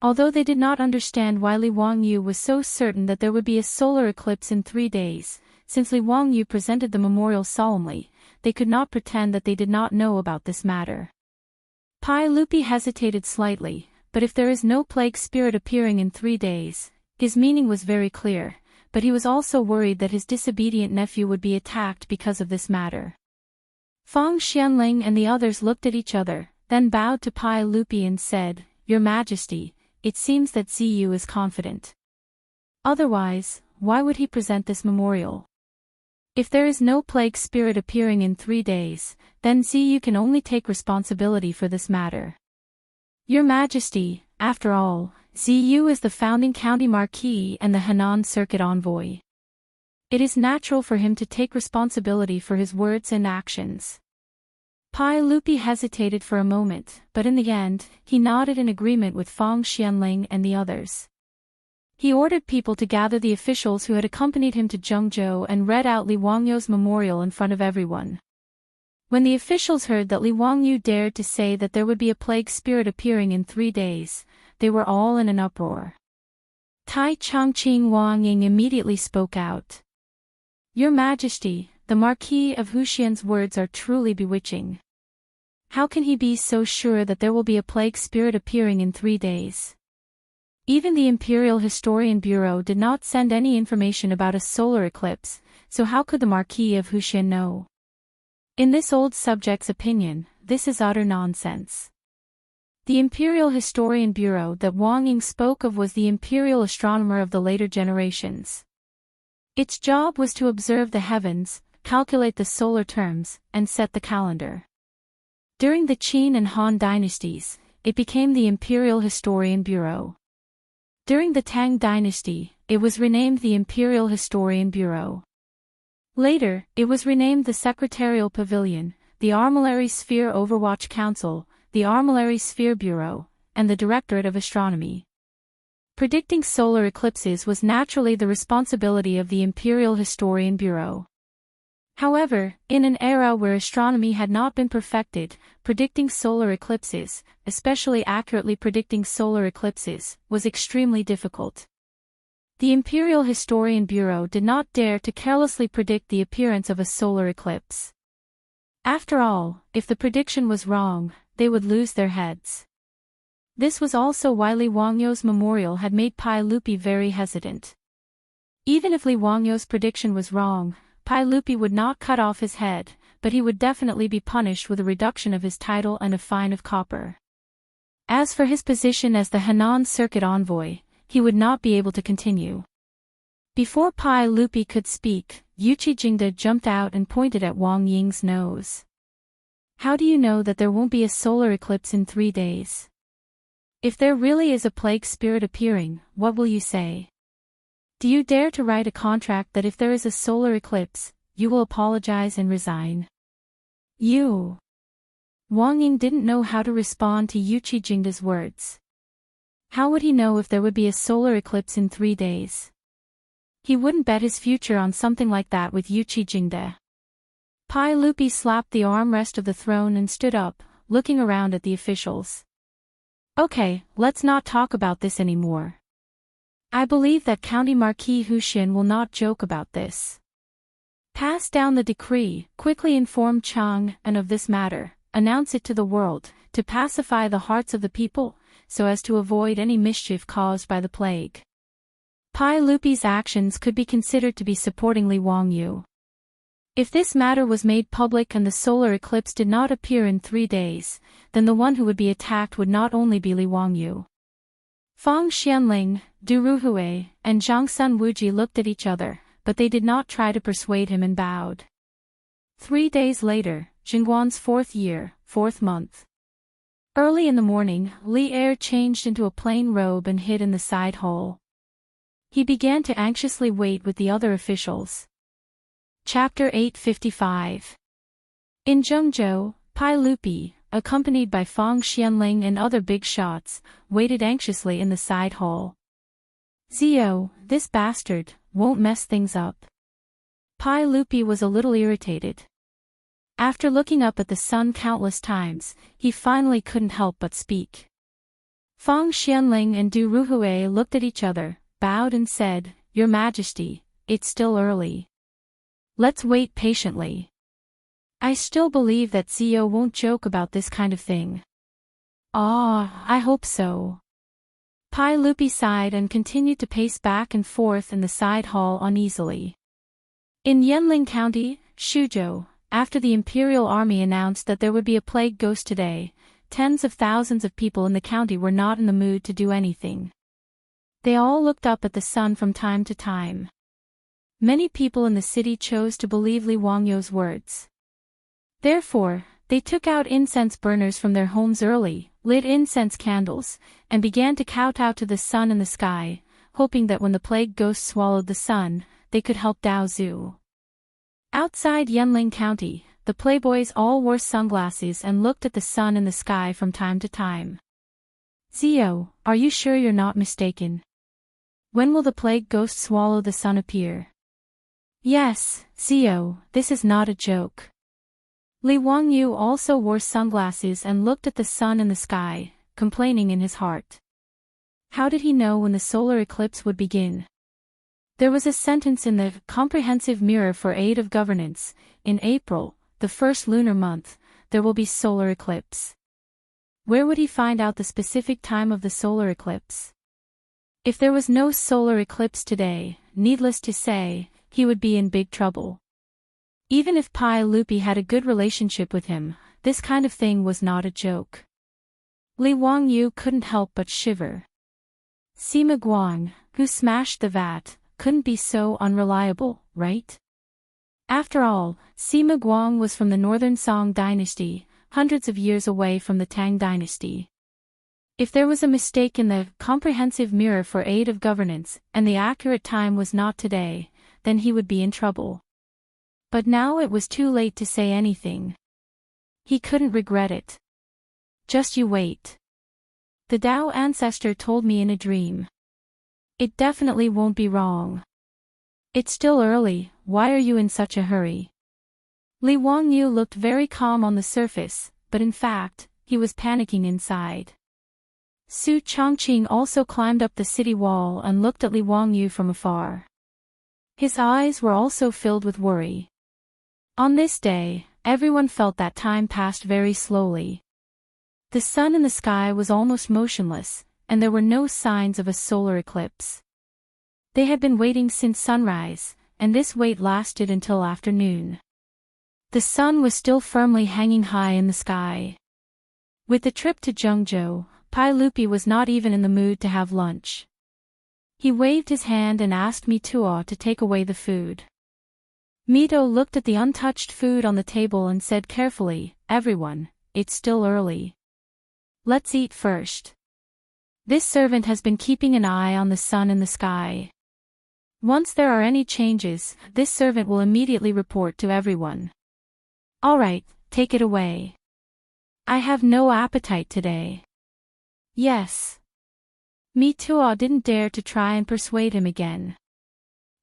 Although they did not understand why Li Wangyu was so certain that there would be a solar eclipse in 3 days, since Li Wangyu presented the memorial solemnly, they could not pretend that they did not know about this matter. Pai Lupi hesitated slightly, but if there is no plague spirit appearing in 3 days, his meaning was very clear, but he was also worried that his disobedient nephew would be attacked because of this matter. Fang Xianling and the others looked at each other, then bowed to Pai Lupi and said, Your Majesty, it seems that Ziyu is confident. Otherwise, why would he present this memorial? If there is no plague spirit appearing in 3 days, then Ziyu can only take responsibility for this matter. Your Majesty, after all, Ziyu is the founding county marquis and the Henan circuit envoy. It is natural for him to take responsibility for his words and actions. Pai Lupi hesitated for a moment, but in the end, he nodded in agreement with Fang Xianling and the others. He ordered people to gather the officials who had accompanied him to Zhengzhou and read out Li Wangyu's memorial in front of everyone. When the officials heard that Li Wangyu dared to say that there would be a plague spirit appearing in 3 days, they were all in an uproar. Tai Changqing Wangying immediately spoke out. Your Majesty, the Marquis of Huxian's words are truly bewitching. How can he be so sure that there will be a plague spirit appearing in 3 days? Even the Imperial Historian Bureau did not send any information about a solar eclipse, so how could the Marquis of Huxian know? In this old subject's opinion, this is utter nonsense. The Imperial Historian Bureau that Wang Ying spoke of was the imperial astronomer of the later generations. Its job was to observe the heavens, calculate the solar terms, and set the calendar. During the Qin and Han dynasties, it became the Imperial Historian Bureau. During the Tang dynasty, it was renamed the Imperial Historian Bureau. Later, it was renamed the Secretarial Pavilion, the Armillary Sphere Overwatch Council, the Armillary Sphere Bureau, and the Directorate of Astronomy. Predicting solar eclipses was naturally the responsibility of the Imperial Historian Bureau. However, in an era where astronomy had not been perfected, predicting solar eclipses, especially accurately predicting solar eclipses, was extremely difficult. The Imperial Historian Bureau did not dare to carelessly predict the appearance of a solar eclipse. After all, if the prediction was wrong, they would lose their heads. This was also why Li Wangyou's memorial had made Pai Lupi very hesitant. Even if Li Wangyou's prediction was wrong, Pai Lupi would not cut off his head, but he would definitely be punished with a reduction of his title and a fine of copper. As for his position as the Henan Circuit envoy, he would not be able to continue. Before Pai Lupi could speak, Yuqi Jingde jumped out and pointed at Wang Ying's nose. How do you know that there won't be a solar eclipse in 3 days? If there really is a plague spirit appearing, what will you say? Do you dare to write a contract that if there is a solar eclipse, you will apologize and resign? You. Wang Ying didn't know how to respond to Yuqi Jingde's words. How would he know if there would be a solar eclipse in 3 days? He wouldn't bet his future on something like that with Yuqi Jingde. Pai Lupi slapped the armrest of the throne and stood up, looking around at the officials. Okay, let's not talk about this anymore. I believe that County Marquis Huxian will not joke about this. Pass down the decree, quickly inform Chang'an of this matter, announce it to the world, to pacify the hearts of the people, so as to avoid any mischief caused by the plague. Pai Lupi's actions could be considered to be supporting Li Wangyou. If this matter was made public and the solar eclipse did not appear in 3 days, then the one who would be attacked would not only be Li Wangyou. Fang Xianling, Du Ruhui, and Zhang Sun Wuji looked at each other, but they did not try to persuade him and bowed. 3 days later, Jingguan's 4th year, 4th month. Early in the morning, Li Er changed into a plain robe and hid in the side hall. He began to anxiously wait with the other officials. Chapter 855. In Zhengzhou, Pai Lupi, accompanied by Fang Xianling and other big shots, waited anxiously in the side hall. Zio, this bastard, won't mess things up. Pai Lupi was a little irritated. After looking up at the sun countless times, he finally couldn't help but speak. Fang Xianling and Du Ruhui looked at each other, bowed and said, Your Majesty, it's still early. Let's wait patiently. I still believe that Zio won't joke about this kind of thing. I hope so. Pai Lupi sighed and continued to pace back and forth in the side hall uneasily. In Yanling County, Shuzhou, after the Imperial Army announced that there would be a plague ghost today, tens of thousands of people in the county were not in the mood to do anything. They all looked up at the sun from time to time. Many people in the city chose to believe Li Wangyou's words. Therefore, they took out incense burners from their homes early, lit incense candles, and began to kowtow to the sun in the sky, hoping that when the plague ghost swallowed the sun, they could help Dao Zhu. Outside Yanling County, the playboys all wore sunglasses and looked at the sun in the sky from time to time. Zio, are you sure you're not mistaken? When will the plague ghost swallow the sun appear? Yes, Zio, this is not a joke. Li Wangyou also wore sunglasses and looked at the sun in the sky, complaining in his heart. How did he know when the solar eclipse would begin? There was a sentence in the Comprehensive Mirror for Aid of Governance, in April, the first lunar month, there will be solar eclipse. Where would he find out the specific time of the solar eclipse? If there was no solar eclipse today, needless to say, he would be in big trouble. Even if Pai Lupi had a good relationship with him, this kind of thing was not a joke. Li Wangyu couldn't help but shiver. Sima Guang, who smashed the vat, couldn't be so unreliable, right? After all, Sima Guang was from the northern Song dynasty, hundreds of years away from the Tang dynasty. If there was a mistake in the comprehensive mirror for aid of governance, and the accurate time was not today, then he would be in trouble. But now it was too late to say anything. He couldn't regret it. Just you wait. The Tao ancestor told me in a dream. It definitely won't be wrong. It's still early, why are you in such a hurry? Li Wangyu looked very calm on the surface, but in fact, he was panicking inside. Su Chongqing also climbed up the city wall and looked at Li Wangyu from afar. His eyes were also filled with worry. On this day, everyone felt that time passed very slowly. The sun in the sky was almost motionless, and there were no signs of a solar eclipse. They had been waiting since sunrise, and this wait lasted until afternoon. The sun was still firmly hanging high in the sky. With the trip to Zhengzhou, Pai Lupi was not even in the mood to have lunch. He waved his hand and asked Mituo to take away the food. Mito looked at the untouched food on the table and said carefully, "Everyone, it's still early. Let's eat first. This servant has been keeping an eye on the sun in the sky. Once there are any changes, this servant will immediately report to everyone." "All right, take it away. I have no appetite today." "Yes." Mituo didn't dare to try and persuade him again.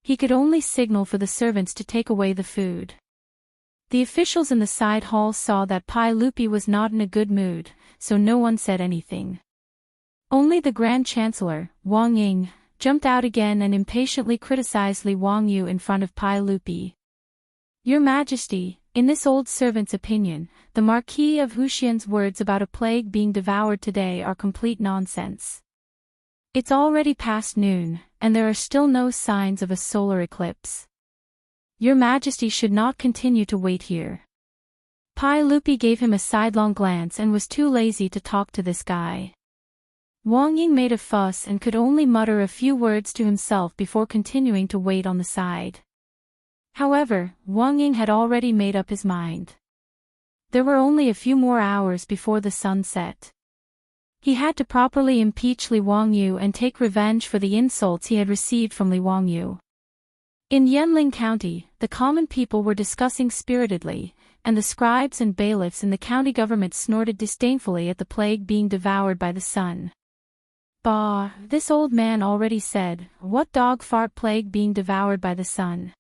He could only signal for the servants to take away the food. The officials in the side hall saw that Pai Lupi was not in a good mood, so no one said anything. Only the Grand Chancellor, Wang Ying, jumped out again and impatiently criticized Li Wangyu in front of Pai Lupi. "Your Majesty, in this old servant's opinion, the Marquis of Huxian's words about a plague being devoured today are complete nonsense. It's already past noon, and there are still no signs of a solar eclipse. Your Majesty should not continue to wait here." Pai Lupi gave him a sidelong glance and was too lazy to talk to this guy. Wang Ying made a fuss and could only mutter a few words to himself before continuing to wait on the side. However, Wang Ying had already made up his mind. There were only a few more hours before the sun set. He had to properly impeach Li Wangyu and take revenge for the insults he had received from Li Wangyu. In Yanling County, the common people were discussing spiritedly, and the scribes and bailiffs in the county government snorted disdainfully at the plague being devoured by the sun. "Bah, this old man already said, what dog fart plague being devoured by the sun?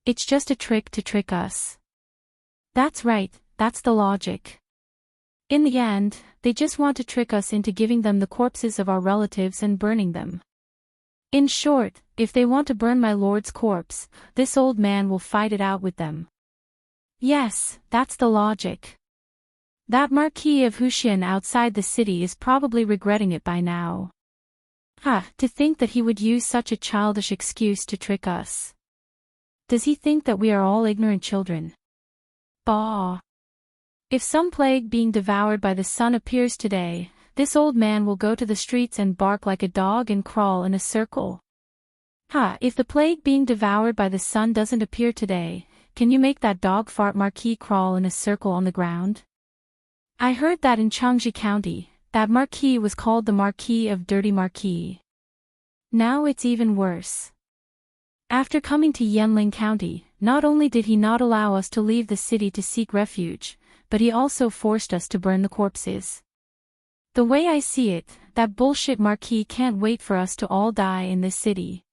It's just a trick to trick us." "That's right, that's the logic. In the end, they just want to trick us into giving them the corpses of our relatives and burning them. In short, if they want to burn my lord's corpse, this old man will fight it out with them." "Yes, that's the logic. That Marquis of Huxian outside the city is probably regretting it by now. To think that he would use such a childish excuse to trick us. Does he think that we are all ignorant children? Bah! If some plague being devoured by the sun appears today, this old man will go to the streets and bark like a dog and crawl in a circle. If the plague being devoured by the sun doesn't appear today, can you make that dog fart Marquis crawl in a circle on the ground? I heard that in Chang'an County, that Marquis was called the Marquis of Dirty Marquis. Now it's even worse. After coming to Yanling County, not only did he not allow us to leave the city to seek refuge, but he also forced us to burn the corpses. The way I see it, that bullshit Marquis can't wait for us to all die in this city.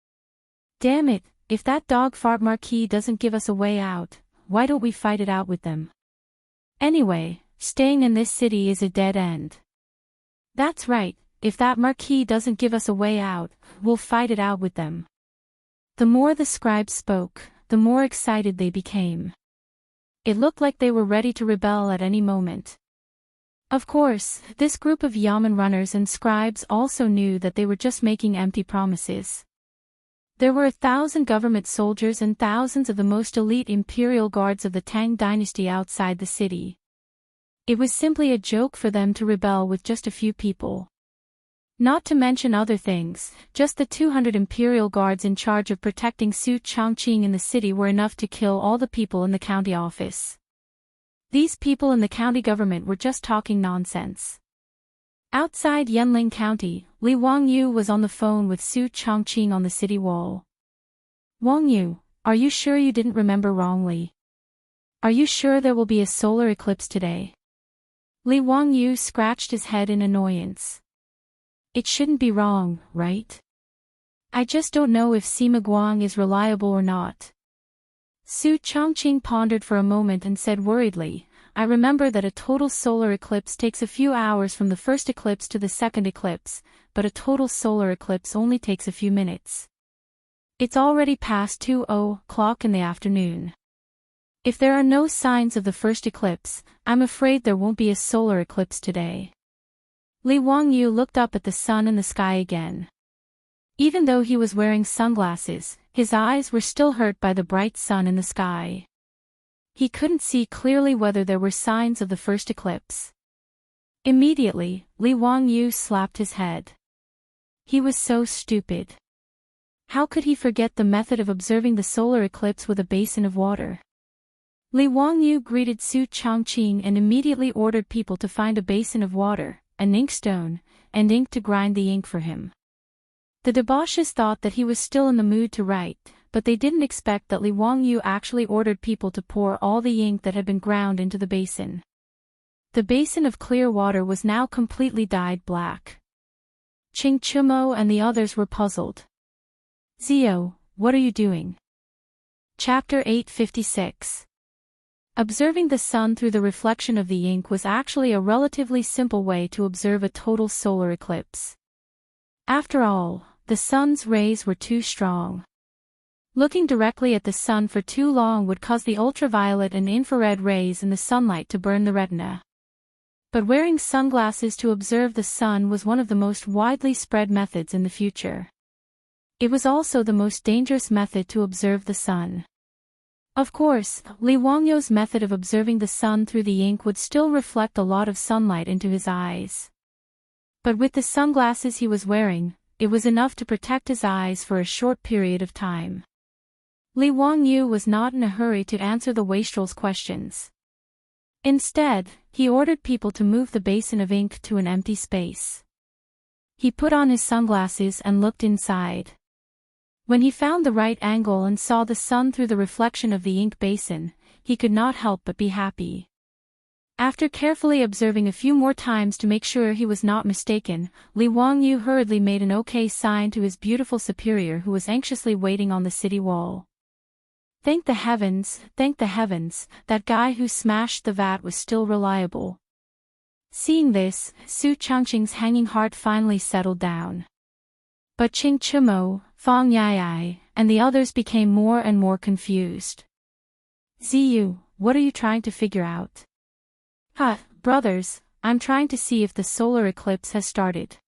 Damn it, if that dog fart Marquis doesn't give us a way out, why don't we fight it out with them? Anyway, staying in this city is a dead end. That's right, if that Marquis doesn't give us a way out, we'll fight it out with them." The more the scribes spoke, the more excited they became. It looked like they were ready to rebel at any moment. Of course, this group of yamen runners and scribes also knew that they were just making empty promises. There were 1,000 government soldiers and thousands of the most elite imperial guards of the Tang dynasty outside the city. It was simply a joke for them to rebel with just a few people. Not to mention other things, just the 200 imperial guards in charge of protecting Su Changqing in the city were enough to kill all the people in the county office. These people in the county government were just talking nonsense. Outside Yanling County, Li Wangyu was on the phone with Su Changqing on the city wall. Wangyu, are you sure you didn't remember wrongly? Are you sure there will be a solar eclipse today? Li Wangyu scratched his head in annoyance. It shouldn't be wrong, right? I just don't know if Sima Guang is reliable or not. Su Changqing pondered for a moment and said worriedly, I remember that a total solar eclipse takes a few hours from the first eclipse to the second eclipse, but a total solar eclipse only takes a few minutes. It's already past 2:00 in the afternoon. If there are no signs of the first eclipse, I'm afraid there won't be a solar eclipse today. Li Wangyu looked up at the sun in the sky again. Even though he was wearing sunglasses, his eyes were still hurt by the bright sun in the sky. He couldn't see clearly whether there were signs of the first eclipse. Immediately, Li Wangyu slapped his head. He was so stupid. How could he forget the method of observing the solar eclipse with a basin of water? Li Wangyu greeted Su Changqing and immediately ordered people to find a basin of water, an inkstone, and ink to grind the ink for him. The debauches thought that he was still in the mood to write, but they didn't expect that Li Wangyu actually ordered people to pour all the ink that had been ground into the basin. The basin of clear water was now completely dyed black. Ching Chumo and the others were puzzled. Zio, what are you doing? Chapter 856. Observing the sun through the reflection of the ink was actually a relatively simple way to observe a total solar eclipse. After all, the sun's rays were too strong. Looking directly at the sun for too long would cause the ultraviolet and infrared rays in the sunlight to burn the retina. But wearing sunglasses to observe the sun was one of the most widely spread methods in the future. It was also the most dangerous method to observe the sun. Of course, Li Wangyu's method of observing the sun through the ink would still reflect a lot of sunlight into his eyes. But with the sunglasses he was wearing, it was enough to protect his eyes for a short period of time. Li Wangyu was not in a hurry to answer the wastrel's questions. Instead, he ordered people to move the basin of ink to an empty space. He put on his sunglasses and looked inside. When he found the right angle and saw the sun through the reflection of the ink basin, he could not help but be happy. After carefully observing a few more times to make sure he was not mistaken, Li Wangyu hurriedly made an OK sign to his beautiful superior who was anxiously waiting on the city wall. Thank the heavens, that guy who smashed the vat was still reliable. Seeing this, Su Changqing's hanging heart finally settled down. But Ching Chumo, Fang Yai, and the others became more and more confused. Ziyu, what are you trying to figure out? Brothers, I'm trying to see if the solar eclipse has started.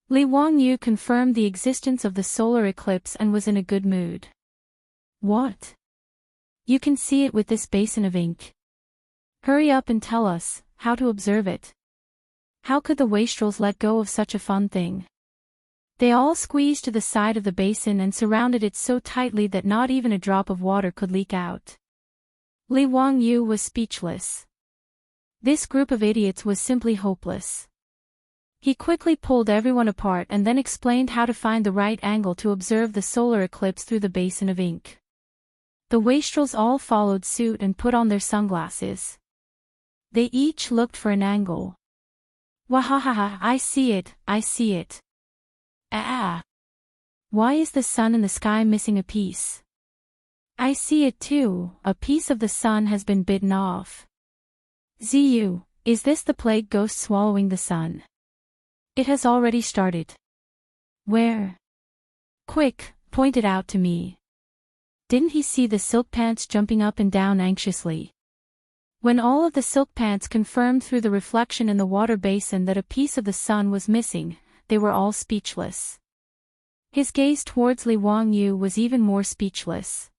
Li Wangyu confirmed the existence of the solar eclipse and was in a good mood. What? You can see it with this basin of ink. Hurry up and tell us how to observe it. How could the wastrels let go of such a fun thing? They all squeezed to the side of the basin and surrounded it so tightly that not even a drop of water could leak out. Li Wangyu was speechless. This group of idiots was simply hopeless. He quickly pulled everyone apart and then explained how to find the right angle to observe the solar eclipse through the basin of ink. The wastrels all followed suit and put on their sunglasses. They each looked for an angle. Wahahaha, I see it. Why is the sun in the sky missing a piece? I see it too, a piece of the sun has been bitten off. Ziyu, is this the plague ghost swallowing the sun? It has already started. Where? Quick, point it out to me. Didn't he see the silk pants jumping up and down anxiously? When all of the silk pants confirmed through the reflection in the water basin that a piece of the sun was missing, they were all speechless. His gaze towards Li Wangyu was even more speechless.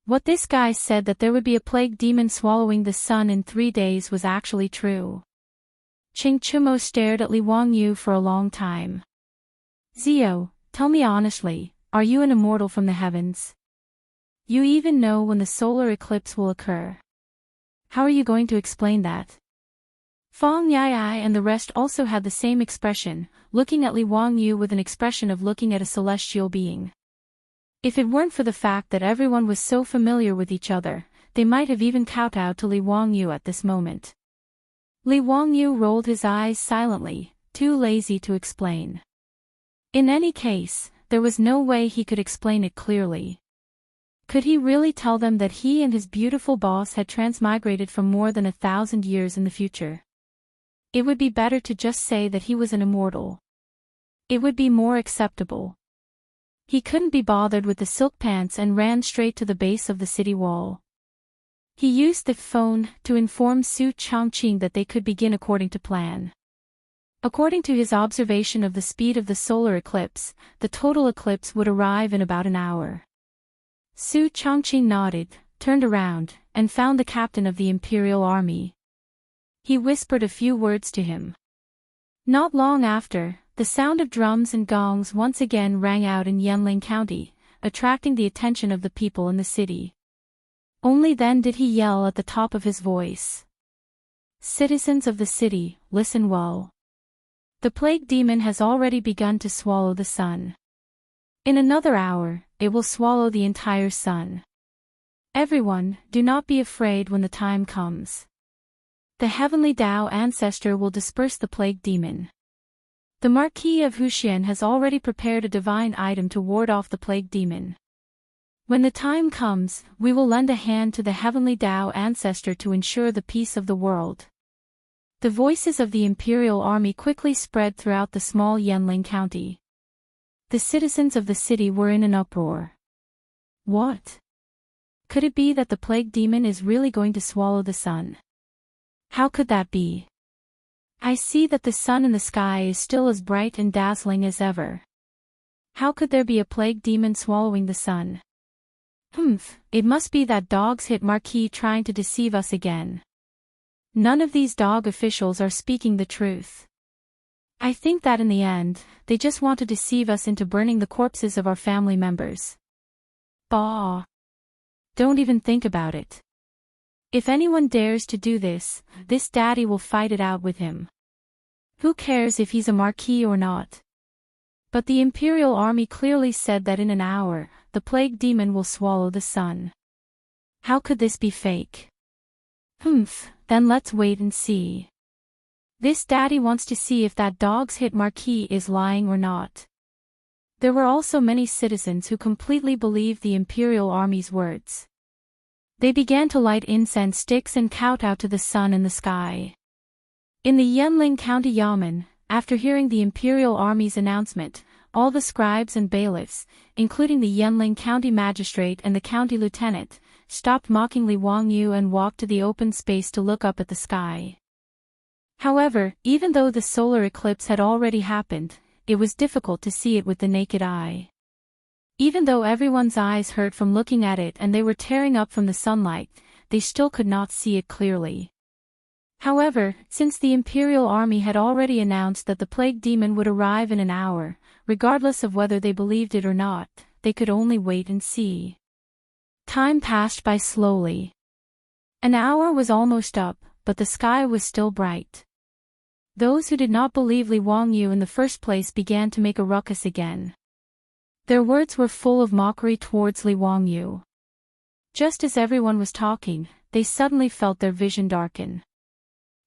What this guy said that there would be a plague demon swallowing the sun in 3 days was actually true. Chingchumo stared at Li Wangyu for a long time. Zio, tell me honestly, are you an immortal from the heavens? You even know when the solar eclipse will occur. How are you going to explain that? Fang Yai and the rest also had the same expression, looking at Li Wangyu with an expression of looking at a celestial being. If it weren't for the fact that everyone was so familiar with each other, they might have even kowtowed to Li Wangyu at this moment. Li Wangyu rolled his eyes silently, too lazy to explain. In any case, there was no way he could explain it clearly. Could he really tell them that he and his beautiful boss had transmigrated from more than 1,000 years in the future? It would be better to just say that he was an immortal. It would be more acceptable. He couldn't be bothered with the silk pants and ran straight to the base of the city wall. He used the phone to inform Su Chongqing that they could begin according to plan. According to his observation of the speed of the solar eclipse, the total eclipse would arrive in about an hour. Su Chongqing nodded, turned around, and found the captain of the Imperial Army. He whispered a few words to him. Not long after, the sound of drums and gongs once again rang out in Yanling County, attracting the attention of the people in the city. Only then did he yell at the top of his voice. Citizens of the city, listen well. The plague demon has already begun to swallow the sun. In another hour, it will swallow the entire sun. Everyone, do not be afraid when the time comes. The heavenly Tao ancestor will disperse the plague demon. The Marquis of Huxian has already prepared a divine item to ward off the plague demon. When the time comes, we will lend a hand to the heavenly Tao ancestor to ensure the peace of the world. The voices of the Imperial Army quickly spread throughout the small Yanling County. The citizens of the city were in an uproar. What? Could it be that the plague demon is really going to swallow the sun? How could that be? I see that the sun in the sky is still as bright and dazzling as ever. How could there be a plague demon swallowing the sun? It must be that dogs hit Marquis trying to deceive us again. None of these dog officials are speaking the truth. I think that in the end, they just want to deceive us into burning the corpses of our family members. Bah! Don't even think about it. If anyone dares to do this, this daddy will fight it out with him. Who cares if he's a marquis or not? But the Imperial Army clearly said that in an hour, the plague demon will swallow the sun. How could this be fake? Then let's wait and see. This daddy wants to see if that dog's hit marquis is lying or not. There were also many citizens who completely believed the Imperial Army's words. They began to light incense sticks and kowtow to the sun in the sky. In the Yanling County Yamen, after hearing the Imperial Army's announcement, all the scribes and bailiffs, including the Yanling County Magistrate and the County Lieutenant, stopped mocking Li Wangyu and walked to the open space to look up at the sky. However, even though the solar eclipse had already happened, it was difficult to see it with the naked eye. Even though everyone's eyes hurt from looking at it and they were tearing up from the sunlight, they still could not see it clearly. However, since the Imperial Army had already announced that the plague demon would arrive in an hour, regardless of whether they believed it or not, they could only wait and see. Time passed by slowly. An hour was almost up, but the sky was still bright. Those who did not believe Li Wangyu in the first place began to make a ruckus again. Their words were full of mockery towards Li Wangyu. Just as everyone was talking, they suddenly felt their vision darken.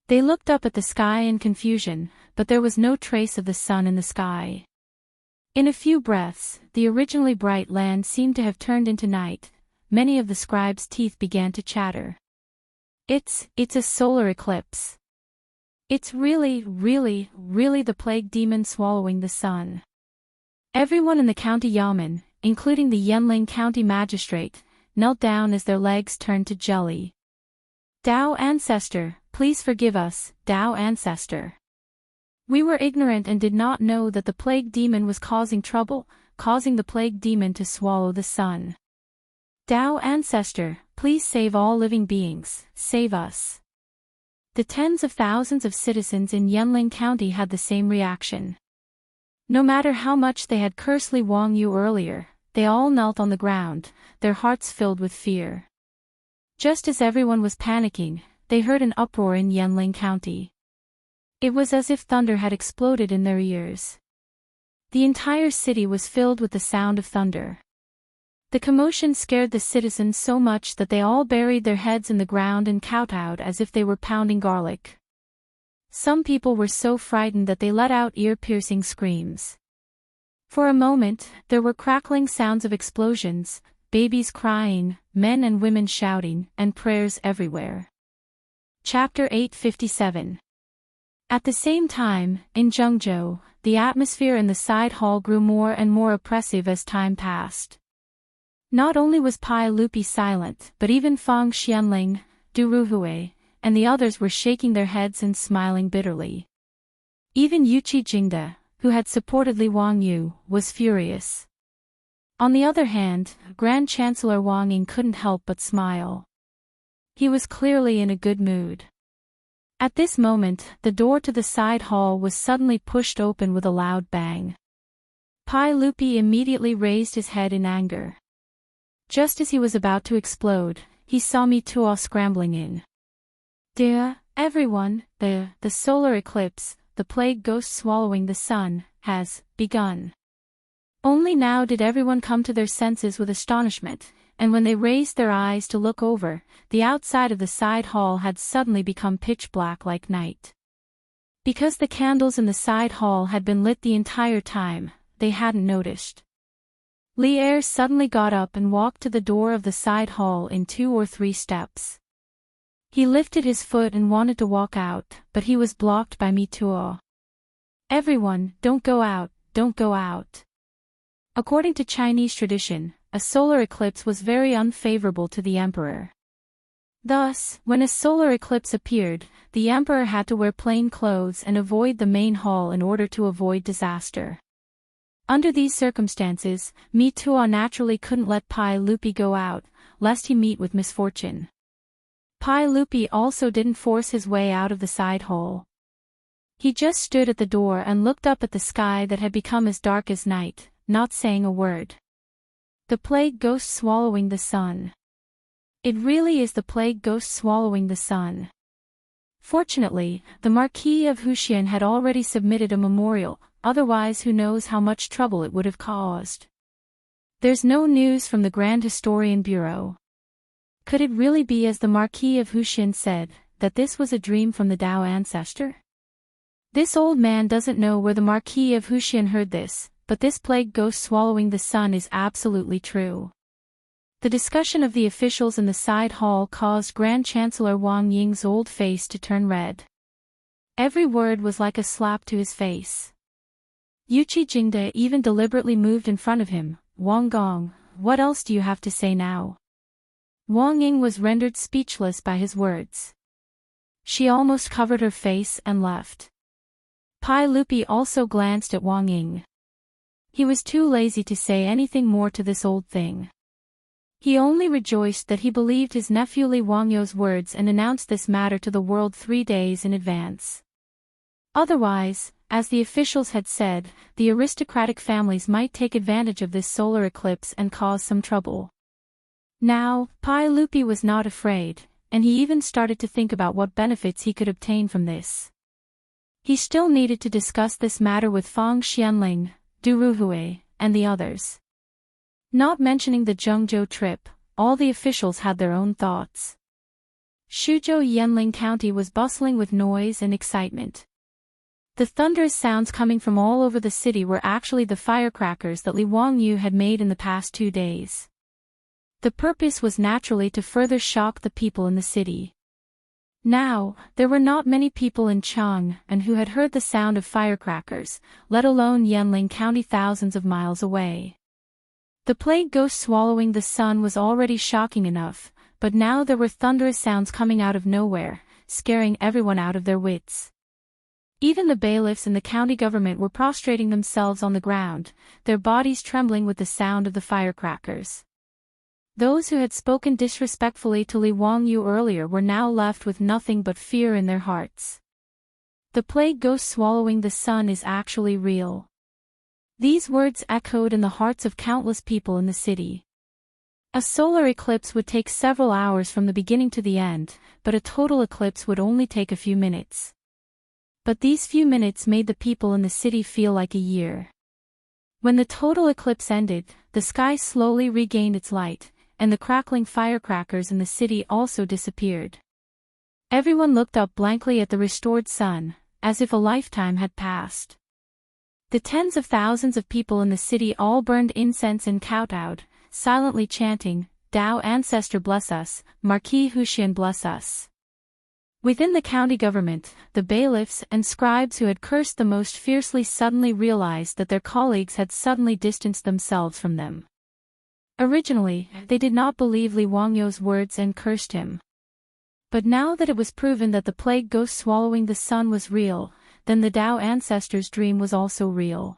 They looked up at the sky in confusion, but there was no trace of the sun in the sky. In a few breaths, the originally bright land seemed to have turned into night. Many of the scribes' teeth began to chatter. It's a solar eclipse. It's really the plague demon swallowing the sun. Everyone in the county yamen, including the Yanling County Magistrate, knelt down as their legs turned to jelly. Tao Ancestor, please forgive us, Tao Ancestor. We were ignorant and did not know that the plague demon was causing trouble, causing the plague demon to swallow the sun. Tao Ancestor, please save all living beings, save us. The tens of thousands of citizens in Yanling County had the same reaction. No matter how much they had cursed Li Wangyu earlier, they all knelt on the ground, their hearts filled with fear. Just as everyone was panicking, they heard an uproar in Yanling County. It was as if thunder had exploded in their ears. The entire city was filled with the sound of thunder. The commotion scared the citizens so much that they all buried their heads in the ground and kowtowed as if they were pounding garlic. Some people were so frightened that they let out ear-piercing screams. For a moment, there were crackling sounds of explosions, babies crying, men and women shouting, and prayers everywhere. Chapter 857. At the same time, in Zhengzhou, the atmosphere in the side hall grew more and more oppressive as time passed. Not only was Pai Lupi silent, but even Fang Xianling, Du Ruhui, and the others were shaking their heads and smiling bitterly. Even Yuqi Jingde, who had supported Li Wangyu, was furious. On the other hand, Grand Chancellor Wang Ying couldn't help but smile. He was clearly in a good mood. At this moment, the door to the side hall was suddenly pushed open with a loud bang. Pai Lupi immediately raised his head in anger. Just as he was about to explode, he saw Mi Tuo scrambling in. Dear everyone, the solar eclipse, the plague ghost swallowing the sun, has begun. Only now did everyone come to their senses with astonishment, and when they raised their eyes to look over, the outside of the side hall had suddenly become pitch black like night. Because the candles in the side hall had been lit the entire time, they hadn't noticed. Li Er suddenly got up and walked to the door of the side hall in 2 or 3 steps. He lifted his foot and wanted to walk out, but he was blocked by Mi Tuo. Everyone, don't go out, don't go out. According to Chinese tradition, a solar eclipse was very unfavorable to the emperor. Thus, when a solar eclipse appeared, the emperor had to wear plain clothes and avoid the main hall in order to avoid disaster. Under these circumstances, Mi Tuo naturally couldn't let Pai Lupi go out, lest he meet with misfortune. Pai Lupi also didn't force his way out of the side hall. He just stood at the door and looked up at the sky that had become as dark as night, not saying a word. The plague ghost swallowing the sun. It really is the plague ghost swallowing the sun. Fortunately, the Marquis of Huxian had already submitted a memorial, otherwise who knows how much trouble it would have caused. There's no news from the Grand Historian Bureau. Could it really be as the Marquis of Huxian said, that this was a dream from the Tao Ancestor? This old man doesn't know where the Marquis of Huxian heard this, but this plague ghost swallowing the sun is absolutely true. The discussion of the officials in the side hall caused Grand Chancellor Wang Ying's old face to turn red. Every word was like a slap to his face. Yuqi Jingde even deliberately moved in front of him. Wang Gong, what else do you have to say now? Wang Ying was rendered speechless by his words. She almost covered her face and left. Pai Lupi also glanced at Wang Ying. He was too lazy to say anything more to this old thing. He only rejoiced that he believed his nephew Li Wangyu's words and announced this matter to the world 3 days in advance. Otherwise, as the officials had said, the aristocratic families might take advantage of this solar eclipse and cause some trouble. Now, Pai Lupi was not afraid, and he even started to think about what benefits he could obtain from this. He still needed to discuss this matter with Fang Xianling, Du Ruhui, and the others. Not mentioning the Zhengzhou trip, all the officials had their own thoughts. Shuzhou Yanling County was bustling with noise and excitement. The thunderous sounds coming from all over the city were actually the firecrackers that Li Wangyu had made in the past 2 days. The purpose was naturally to further shock the people in the city. Now, there were not many people in Chang'an who had heard the sound of firecrackers, let alone Yanling County thousands of miles away. The plague ghost swallowing the sun was already shocking enough, but now there were thunderous sounds coming out of nowhere, scaring everyone out of their wits. Even the bailiffs and the county government were prostrating themselves on the ground, their bodies trembling with the sound of the firecrackers. Those who had spoken disrespectfully to Li Wangyu earlier were now left with nothing but fear in their hearts. The plague ghost swallowing the sun is actually real. These words echoed in the hearts of countless people in the city. A solar eclipse would take several hours from the beginning to the end, but a total eclipse would only take a few minutes. But these few minutes made the people in the city feel like a year. When the total eclipse ended, the sky slowly regained its light, and the crackling firecrackers in the city also disappeared. Everyone looked up blankly at the restored sun, as if a lifetime had passed. The tens of thousands of people in the city all burned incense and kowtowed, silently chanting, "Tao Ancestor bless us, Marquis Huxian bless us." Within the county government, the bailiffs and scribes who had cursed the most fiercely suddenly realized that their colleagues had suddenly distanced themselves from them. Originally, they did not believe Li Wangyu's words and cursed him. But now that it was proven that the plague ghost swallowing the sun was real, then the Tao ancestors' dream was also real.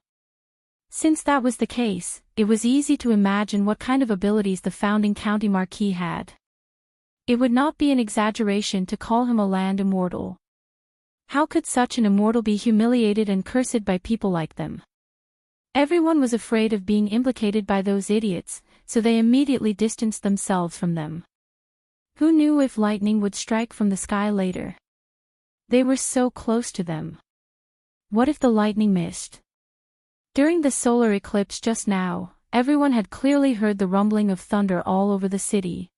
Since that was the case, it was easy to imagine what kind of abilities the founding county marquis had. It would not be an exaggeration to call him a land immortal. How could such an immortal be humiliated and cursed by people like them? Everyone was afraid of being implicated by those idiots, so they immediately distanced themselves from them. Who knew if lightning would strike from the sky later? They were so close to them. What if the lightning missed? During the solar eclipse just now, everyone had clearly heard the rumbling of thunder all over the city.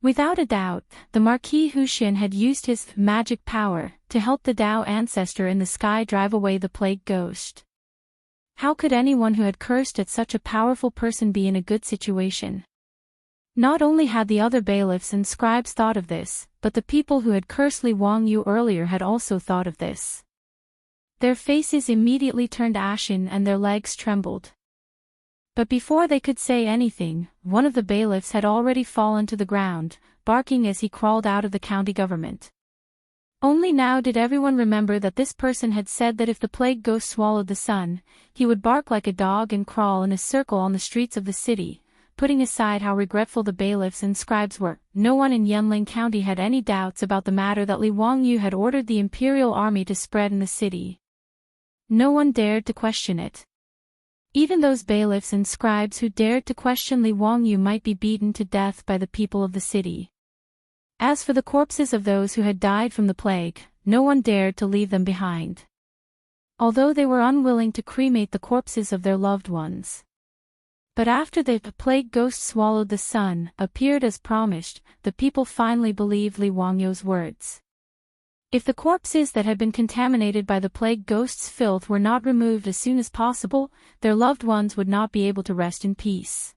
Without a doubt, the Marquis Huxian had used his magic power to help the Tao ancestor in the sky drive away the plague ghost. How could anyone who had cursed at such a powerful person be in a good situation? Not only had the other bailiffs and scribes thought of this, but the people who had cursed Li Wangyu earlier had also thought of this. Their faces immediately turned ashen and their legs trembled. But before they could say anything, one of the bailiffs had already fallen to the ground, barking as he crawled out of the county government. Only now did everyone remember that this person had said that if the plague ghost swallowed the sun, he would bark like a dog and crawl in a circle on the streets of the city. Putting aside how regretful the bailiffs and scribes were, no one in Yanling County had any doubts about the matter that Li Wangyu had ordered the imperial army to spread in the city. No one dared to question it. Even those bailiffs and scribes who dared to question Li Wangyu might be beaten to death by the people of the city. As for the corpses of those who had died from the plague, no one dared to leave them behind. Although they were unwilling to cremate the corpses of their loved ones. But after the plague ghost swallowed the sun, appeared as promised, the people finally believed Li Wangyu's words. If the corpses that had been contaminated by the plague ghost's filth were not removed as soon as possible, their loved ones would not be able to rest in peace.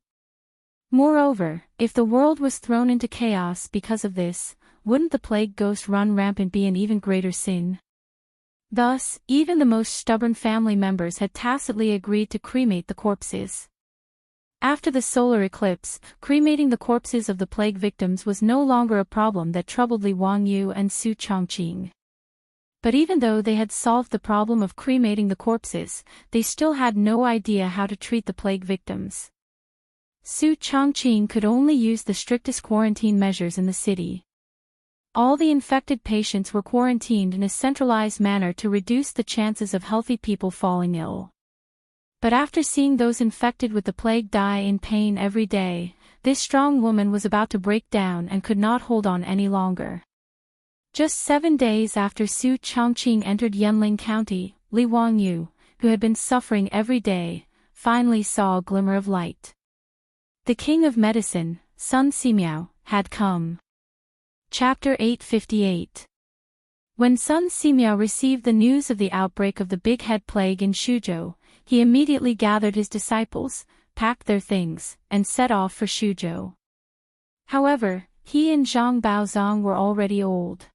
Moreover, if the world was thrown into chaos because of this, wouldn't the plague ghost run rampant be an even greater sin? Thus, even the most stubborn family members had tacitly agreed to cremate the corpses. After the solar eclipse, cremating the corpses of the plague victims was no longer a problem that troubled Li Wangyu and Su Changqing. But even though they had solved the problem of cremating the corpses, they still had no idea how to treat the plague victims. Su Changqing could only use the strictest quarantine measures in the city. All the infected patients were quarantined in a centralized manner to reduce the chances of healthy people falling ill. But after seeing those infected with the plague die in pain every day, this strong woman was about to break down and could not hold on any longer. Just 7 days after Su Changqing entered Yanling County, Li Wangyu, who had been suffering every day, finally saw a glimmer of light. The king of medicine, Sun Simiao, had come. Chapter 858. When Sun Simiao received the news of the outbreak of the big head plague in Shuzhou, he immediately gathered his disciples, packed their things, and set off for Shuzhou. However, he and Zhang Baozong were already old.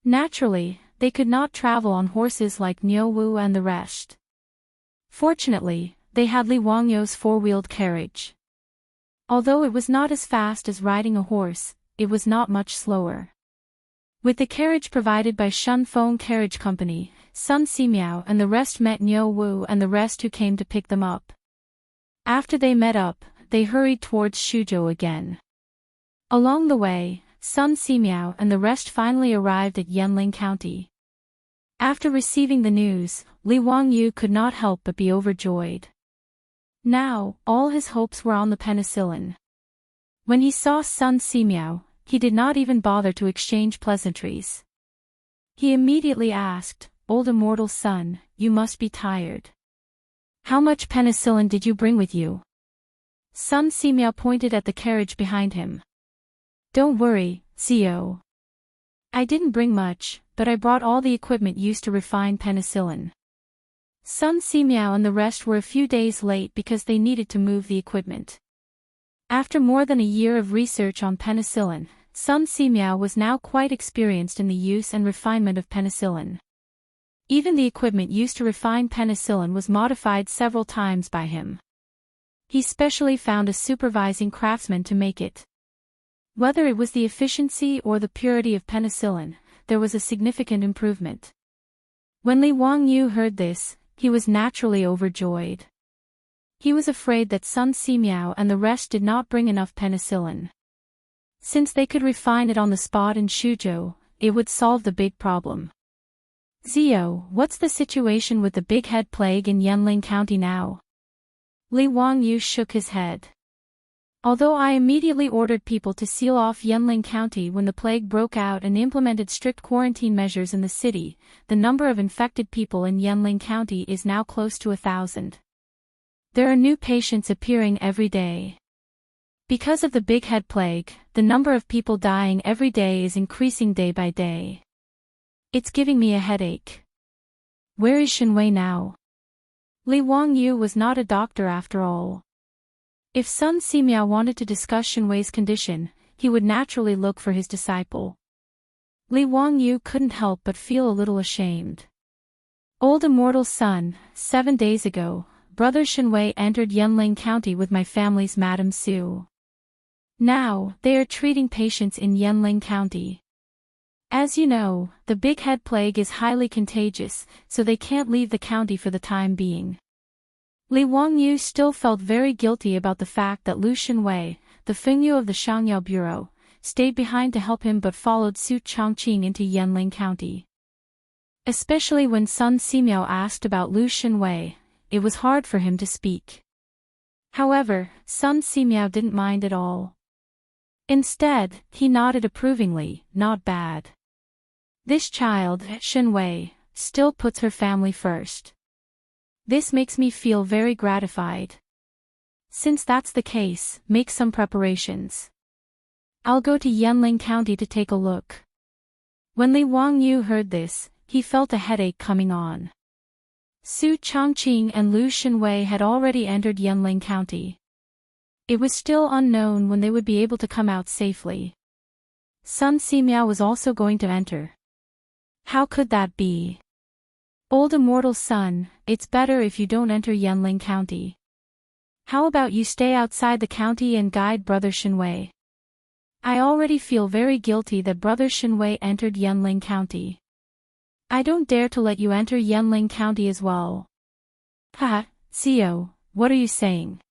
Naturally, they could not travel on horses like Niu Wu and the rest. Fortunately, they had Li Wangyu's four-wheeled carriage. Although it was not as fast as riding a horse, it was not much slower. With the carriage provided by Shunfeng Carriage Company, Sun Simiao and the rest met Niu Wu and the rest who came to pick them up. After they met up, they hurried towards Shuzhou again. Along the way, Sun Simiao and the rest finally arrived at Yanling County. After receiving the news, Li Wangyu could not help but be overjoyed. Now, all his hopes were on the penicillin. When he saw Sun Simiao, he did not even bother to exchange pleasantries. He immediately asked, "Old immortal son, you must be tired. How much penicillin did you bring with you?" Sun Simiao pointed at the carriage behind him. "Don't worry, Zio. I didn't bring much, but I brought all the equipment used to refine penicillin." Sun Simiao and the rest were a few days late because they needed to move the equipment. After more than a year of research on penicillin, Sun Simiao was now quite experienced in the use and refinement of penicillin. Even the equipment used to refine penicillin was modified several times by him. He specially found a supervising craftsman to make it. Whether it was the efficiency or the purity of penicillin, there was a significant improvement. When Li Wangyu heard this, he was naturally overjoyed. He was afraid that Sun Simiao and the rest did not bring enough penicillin. Since they could refine it on the spot in Shuzhou, it would solve the big problem. "Zio, what's the situation with the big head plague in Yanling County now?" Li Wangyu shook his head. "Although I immediately ordered people to seal off Yanling County when the plague broke out and implemented strict quarantine measures in the city, the number of infected people in Yanling County is now close to 1,000. There are new patients appearing every day. Because of the big head plague, the number of people dying every day is increasing day by day. It's giving me a headache. Where is Shenwei now?" Li Wangyu was not a doctor after all. If Sun Simiao wanted to discuss Shenwei's condition, he would naturally look for his disciple. Li Wangyu couldn't help but feel a little ashamed. "Old immortal son, 7 days ago, Brother Shenwei entered Yanling County with my family's Madam Su. Now, they are treating patients in Yanling County. As you know, the big head plague is highly contagious, so they can't leave the county for the time being." Li Wangyu still felt very guilty about the fact that Lu Shenwei, the Fengyu of the Shangyao Bureau, stayed behind to help him but followed suit Changqing into Yanling County. Especially when Sun Simiao asked about Lu Shenwei, it was hard for him to speak. However, Sun Simiao didn't mind at all. Instead, he nodded approvingly, "Not bad. This child, Shenwei, still puts her family first. This makes me feel very gratified. Since that's the case, make some preparations. I'll go to Yanling County to take a look." When Li Wangyu heard this, he felt a headache coming on. Su Changqing and Lu Shenwei had already entered Yanling County. It was still unknown when they would be able to come out safely. Sun Simiao was also going to enter. How could that be? "Old immortal son, it's better if you don't enter Yanling County. How about you stay outside the county and guide Brother Shenwei? I already feel very guilty that Brother Shenwei entered Yanling County. I don't dare to let you enter Yanling County as well." "Ha, Zio, what are you saying?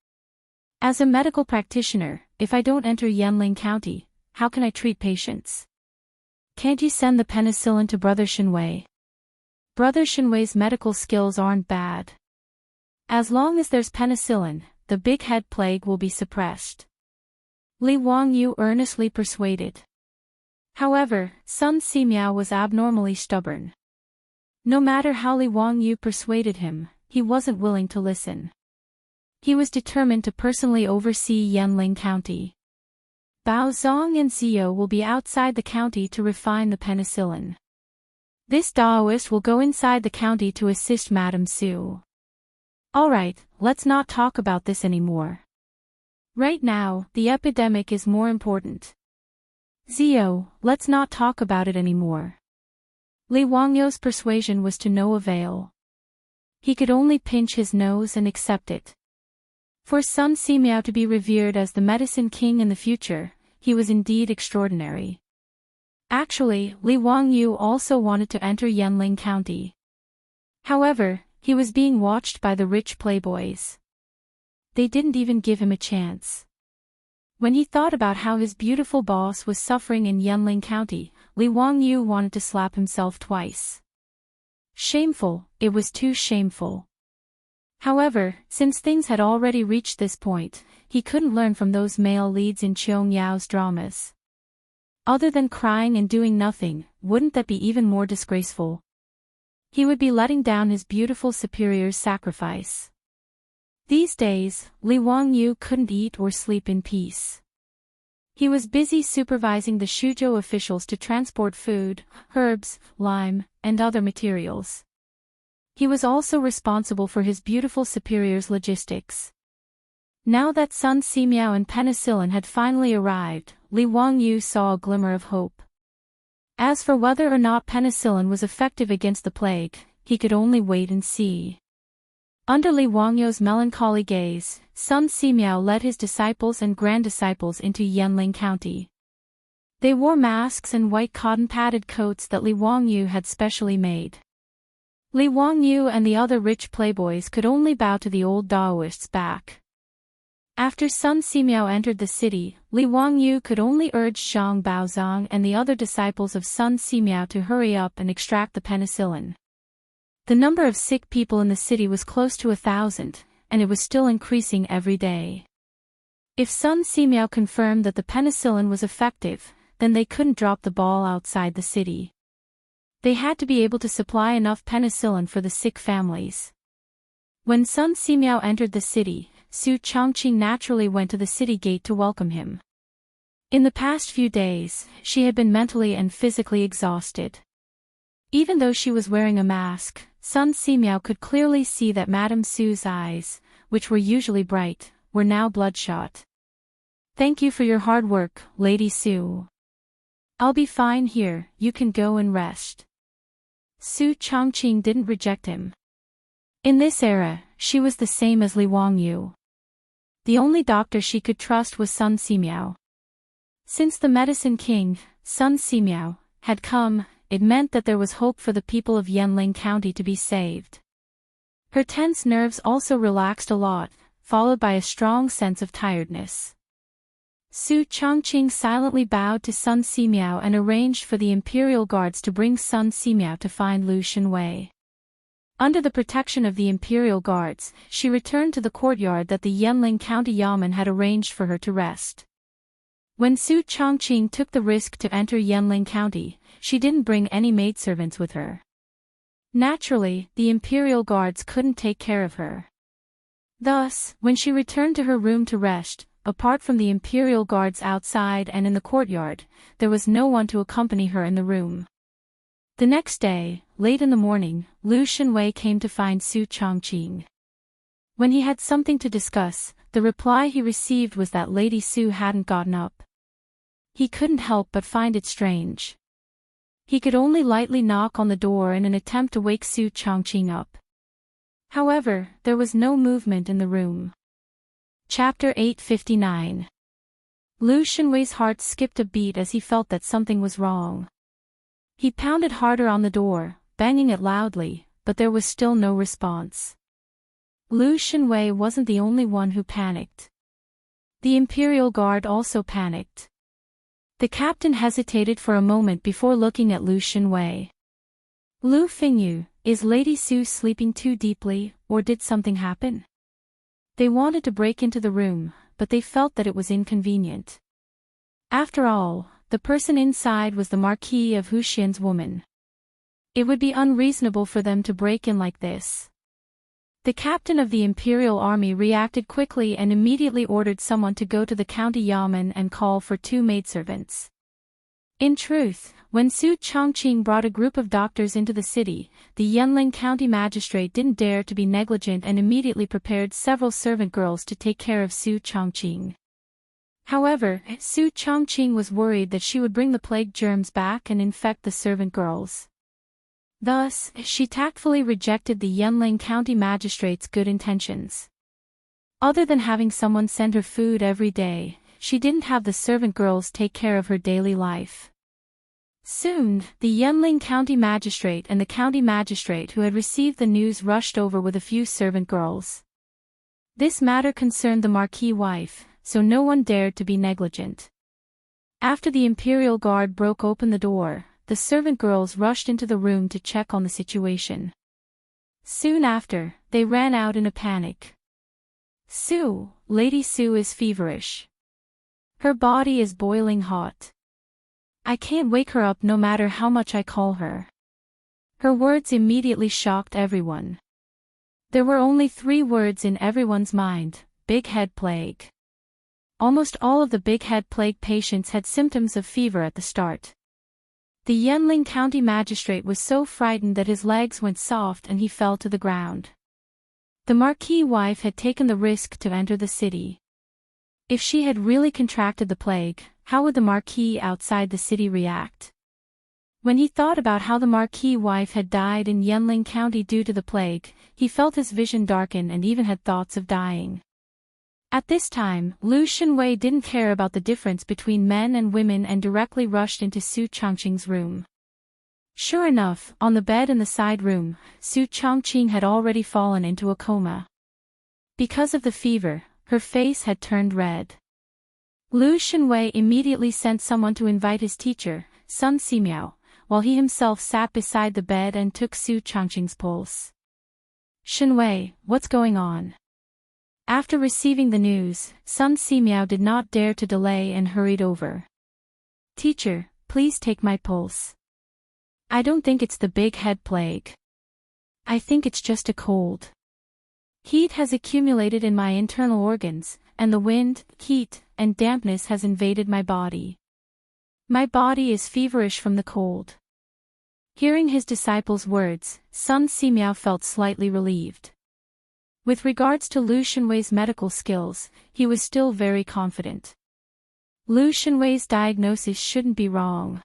As a medical practitioner, if I don't enter Yanling County, how can I treat patients? Can't you send the penicillin to Brother Shenwei? Brother Shenwei's medical skills aren't bad. As long as there's penicillin, the big head plague will be suppressed." Li Wangyu earnestly persuaded. However, Sun Simiao was abnormally stubborn. No matter how Li Wangyu persuaded him, he wasn't willing to listen. He was determined to personally oversee Yanling County. Bao Zong and Zio will be outside the county to refine the penicillin. This Daoist will go inside the county to assist Madame Su. Alright, let's not talk about this anymore. Right now, the epidemic is more important. Zio, let's not talk about it anymore. Li Wangyu's persuasion was to no avail. He could only pinch his nose and accept it. For Sun Simiao to be revered as the medicine king in the future, he was indeed extraordinary. Actually, Li Wangyu also wanted to enter Yanling County. However, he was being watched by the rich playboys. they didn't even give him a chance. When he thought about how his beautiful boss was suffering in Yanling County, Li Wangyu wanted to slap himself twice. Shameful, it was too shameful. However, since things had already reached this point, he couldn't learn from those male leads in Cheong Yao's dramas. Other than crying and doing nothing, wouldn't that be even more disgraceful? He would be letting down his beautiful superior's sacrifice. These days, Li Wangyu couldn't eat or sleep in peace. He was busy supervising the Shuzhou officials to transport food, herbs, lime, and other materials. He was also responsible for his beautiful superior's logistics. Now that Sun Simiao and penicillin had finally arrived, Li Wangyu saw a glimmer of hope. As for whether or not penicillin was effective against the plague, he could only wait and see. Under Li Wangyu's melancholy gaze, Sun Simiao led his disciples and grand-disciples into Yanling County. They wore masks and white cotton-padded coats that Li Wangyu had specially made. Li Wangyu and the other rich playboys could only bow to the old Daoist's back. After Sun Simiao entered the city, Li Wangyu could only urge Zhang Baozong and the other disciples of Sun Simiao to hurry up and extract the penicillin. The number of sick people in the city was close to 1,000, and it was still increasing every day. If Sun Simiao confirmed that the penicillin was effective, then they couldn't drop the ball outside the city. They had to be able to supply enough penicillin for the sick families. When Sun Simiao entered the city, Su Changqing naturally went to the city gate to welcome him. In the past few days, she had been mentally and physically exhausted. Even though she was wearing a mask, Sun Simiao could clearly see that Madame Su's eyes, which were usually bright, were now bloodshot. "Thank you for your hard work, Lady Su. I'll be fine here, you can go and rest." Su Changqing didn't reject him. In this era, she was the same as Li Wangyu. The only doctor she could trust was Sun Simiao. Since the Medicine King, Sun Simiao, had come, it meant that there was hope for the people of Yanling County to be saved. Her tense nerves also relaxed a lot, followed by a strong sense of tiredness. Su Changqing silently bowed to Sun Simiao and arranged for the imperial guards to bring Sun Simiao to find Lu Shenwei. Under the protection of the imperial guards, she returned to the courtyard that the Yanling County Yamen had arranged for her to rest. When Su Changqing took the risk to enter Yanling County, she didn't bring any maidservants with her. Naturally, the imperial guards couldn't take care of her. Thus, when she returned to her room to rest, apart from the imperial guards outside and in the courtyard, there was no one to accompany her in the room. The next day, late in the morning, Lu Shenwei came to find Su Changqing. When he had something to discuss, the reply he received was that Lady Su hadn't gotten up. He couldn't help but find it strange. He could only lightly knock on the door in an attempt to wake Su Changqing up. However, there was no movement in the room. Chapter 859. Lu Shenwei's heart skipped a beat as he felt that something was wrong. He pounded harder on the door, banging it loudly, but there was still no response. Lu Shenwei wasn't the only one who panicked. The Imperial Guard also panicked. The captain hesitated for a moment before looking at Lu Shenwei. "Lu Fingyu, is Lady Su sleeping too deeply, or did something happen?" They wanted to break into the room, but they felt that it was inconvenient. After all, the person inside was the Marquis of Huxian's woman. It would be unreasonable for them to break in like this. The captain of the Imperial Army reacted quickly and immediately ordered someone to go to the county yamen and call for 2 maidservants. In truth, when Su Changqing brought a group of doctors into the city, the Yanling County magistrate didn't dare to be negligent and immediately prepared several servant girls to take care of Su Changqing. However, Su Changqing was worried that she would bring the plague germs back and infect the servant girls. Thus, she tactfully rejected the Yanling County magistrate's good intentions. Other than having someone send her food every day, she didn't have the servant girls take care of her daily life. Soon, the Yanling County magistrate and the county magistrate who had received the news rushed over with a few servant girls. This matter concerned the Marquis' wife, so no one dared to be negligent. After the Imperial Guard broke open the door, the servant girls rushed into the room to check on the situation. Soon after, they ran out in a panic. Sue, Lady Sue is feverish. Her body is boiling hot. I can't wake her up no matter how much I call her. Her words immediately shocked everyone. There were only 3 words in everyone's mind: big head plague. Almost all of the big head plague patients had symptoms of fever at the start. The Yanling County magistrate was so frightened that his legs went soft and he fell to the ground. The Marquis' wife had taken the risk to enter the city. If she had really contracted the plague, how would the Marquis outside the city react? When he thought about how the Marquis' wife had died in Yanling County due to the plague, he felt his vision darken and even had thoughts of dying. At this time, Lu Shenwei didn't care about the difference between men and women and directly rushed into Su Changqing's room. Sure enough, on the bed in the side room, Su Changqing had already fallen into a coma. Because of the fever, her face had turned red. Lu Shenwei immediately sent someone to invite his teacher, Sun Simiao, while he himself sat beside the bed and took Su Changqing's pulse. Shenwei, what's going on? After receiving the news, Sun Simiao did not dare to delay and hurried over. Teacher, please take my pulse. I don't think it's the big head plague. I think it's just a cold. Heat has accumulated in my internal organs, and the wind, heat, and dampness has invaded my body. My body is feverish from the cold. Hearing his disciple's words, Sun Simiao felt slightly relieved. With regards to Lu Shenwei's medical skills, he was still very confident. Lu Shenwei's diagnosis shouldn't be wrong.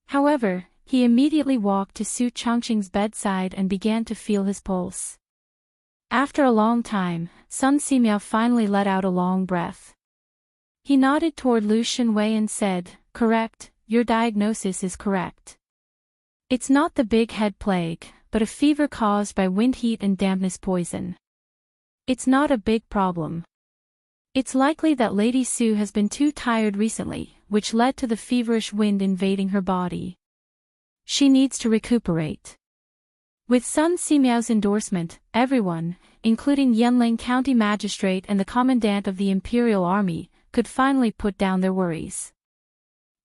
However, he immediately walked to Su Changqing's bedside and began to feel his pulse. After a long time, Sun Simiao finally let out a long breath. He nodded toward Lu Shenwei and said, "Correct, your diagnosis is correct. It's not the big head plague, but a fever caused by wind heat and dampness poison. It's not a big problem. It's likely that Lady Sue has been too tired recently, which led to the feverish wind invading her body. She needs to recuperate." With Sun Simiao's endorsement, everyone, including Yanling County Magistrate and the Commandant of the Imperial Army, could finally put down their worries.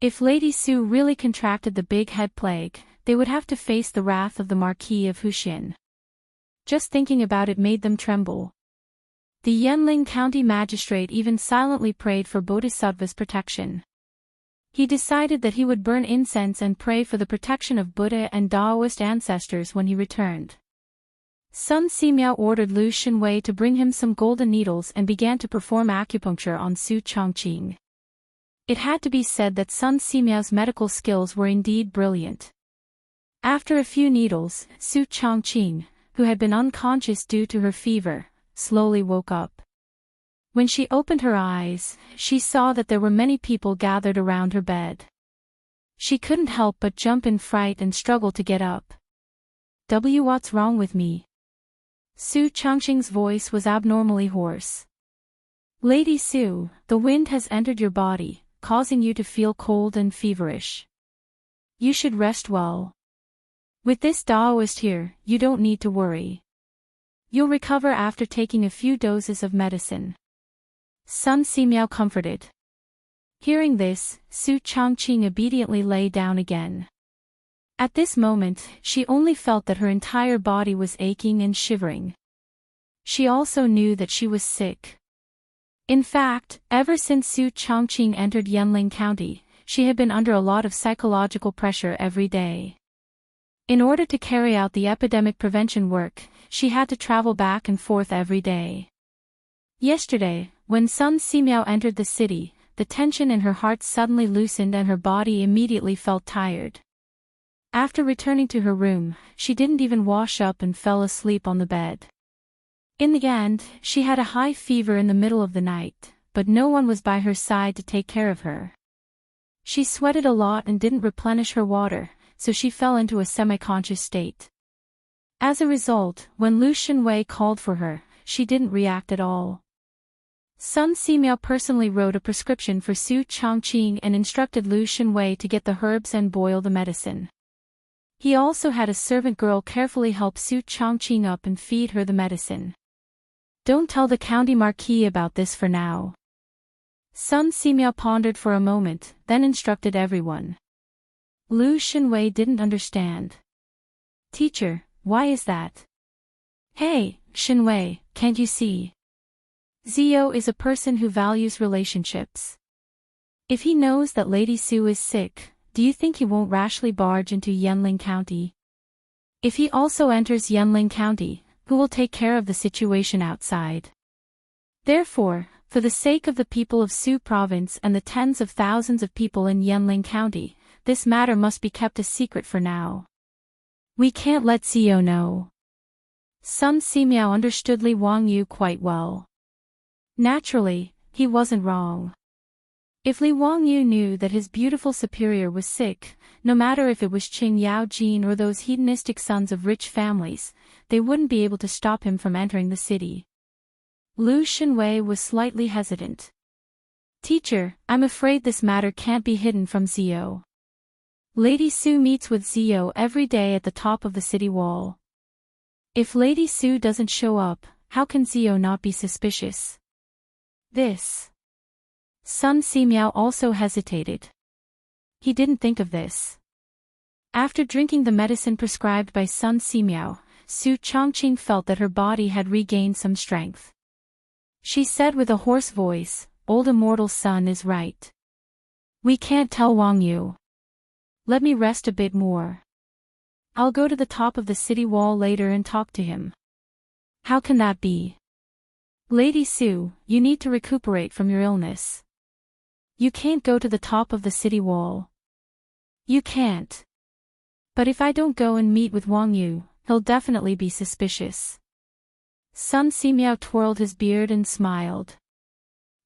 If Lady Sue really contracted the big head plague, they would have to face the wrath of the Marquis of Huxian. Just thinking about it made them tremble. The Yanling County Magistrate even silently prayed for Bodhisattva's protection. He decided that he would burn incense and pray for the protection of Buddha and Taoist ancestors when he returned. Sun Simiao ordered Lu Shenwei to bring him some golden needles and began to perform acupuncture on Su Changqing. It had to be said that Sun Simiao's medical skills were indeed brilliant. After a few needles, Su Changqing, who had been unconscious due to her fever, slowly woke up. When she opened her eyes, she saw that there were many people gathered around her bed. She couldn't help but jump in fright and struggle to get up. What's wrong with me? Su Changqing's voice was abnormally hoarse. Lady Sue, the wind has entered your body, causing you to feel cold and feverish. You should rest well. With this Taoist here, you don't need to worry. You'll recover after taking a few doses of medicine. Sun Simiao comforted. Hearing this, Su Changqing obediently lay down again. At this moment, she only felt that her entire body was aching and shivering. She also knew that she was sick. In fact, ever since Su Changqing entered Yanling County, she had been under a lot of psychological pressure every day. In order to carry out the epidemic prevention work, she had to travel back and forth every day. Yesterday, when Sun Simiao entered the city, the tension in her heart suddenly loosened and her body immediately felt tired. After returning to her room, she didn't even wash up and fell asleep on the bed. In the end, she had a high fever in the middle of the night, but no one was by her side to take care of her. She sweated a lot and didn't replenish her water, so she fell into a semi-conscious state. As a result, when Lu Shenwei called for her, she didn't react at all. Sun Simiao personally wrote a prescription for Su Changqing and instructed Lu Xinwei to get the herbs and boil the medicine. He also had a servant girl carefully help Su Changqing up and feed her the medicine. Don't tell the county marquis about this for now. Sun Simiao pondered for a moment, then instructed everyone. Lu Xinwei didn't understand. Teacher, why is that? Hey, Xinwei, can't you see? Zio is a person who values relationships. If he knows that Lady Su is sick, do you think he won't rashly barge into Yanling County? If he also enters Yanling County, who will take care of the situation outside? Therefore, for the sake of the people of Su Province and the tens of thousands of people in Yanling County, this matter must be kept a secret for now. We can't let Zio know. Sun Simiao understood Li Wangyu quite well. Naturally, he wasn't wrong. If Li Wangyu knew that his beautiful superior was sick, no matter if it was Qing Yaojin or those hedonistic sons of rich families, they wouldn't be able to stop him from entering the city. Lu Xinwei was slightly hesitant. Teacher, I'm afraid this matter can't be hidden from Zio. Lady Su meets with Zio every day at the top of the city wall. If Lady Su doesn't show up, how can Zio not be suspicious? This. Sun Simiao also hesitated. He didn't think of this. After drinking the medicine prescribed by Sun Simiao, Su Changqing felt that her body had regained some strength. She said with a hoarse voice, "Old immortal Sun is right. We can't tell Wang Yu. Let me rest a bit more. I'll go to the top of the city wall later and talk to him." How can that be? Lady Su, you need to recuperate from your illness. You can't go to the top of the city wall. You can't. But if I don't go and meet with Wang Yu, he'll definitely be suspicious. Sun Simiao twirled his beard and smiled.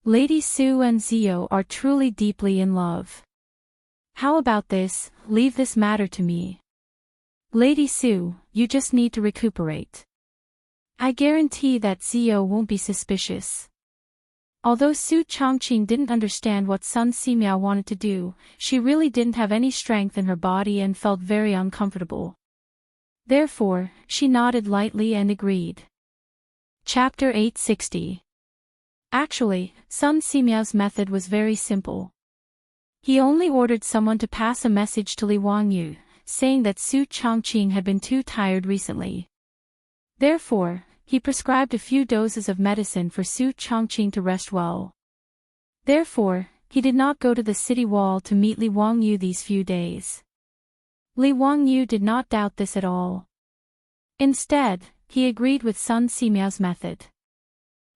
Lady Su and Zio are truly deeply in love. How about this, leave this matter to me. Lady Su, you just need to recuperate. I guarantee that Zio won't be suspicious. Although Su Changqing didn't understand what Sun Simiao wanted to do, she really didn't have any strength in her body and felt very uncomfortable. Therefore, she nodded lightly and agreed. Chapter 860. Actually, Sun Simiao's method was very simple. He only ordered someone to pass a message to Li Wangyu, saying that Su Changqing had been too tired recently. Therefore, he prescribed a few doses of medicine for Su Changqing to rest well. Therefore, he did not go to the city wall to meet Li Wangyu these few days. Li Wangyu did not doubt this at all. Instead, he agreed with Sun Simiao's method.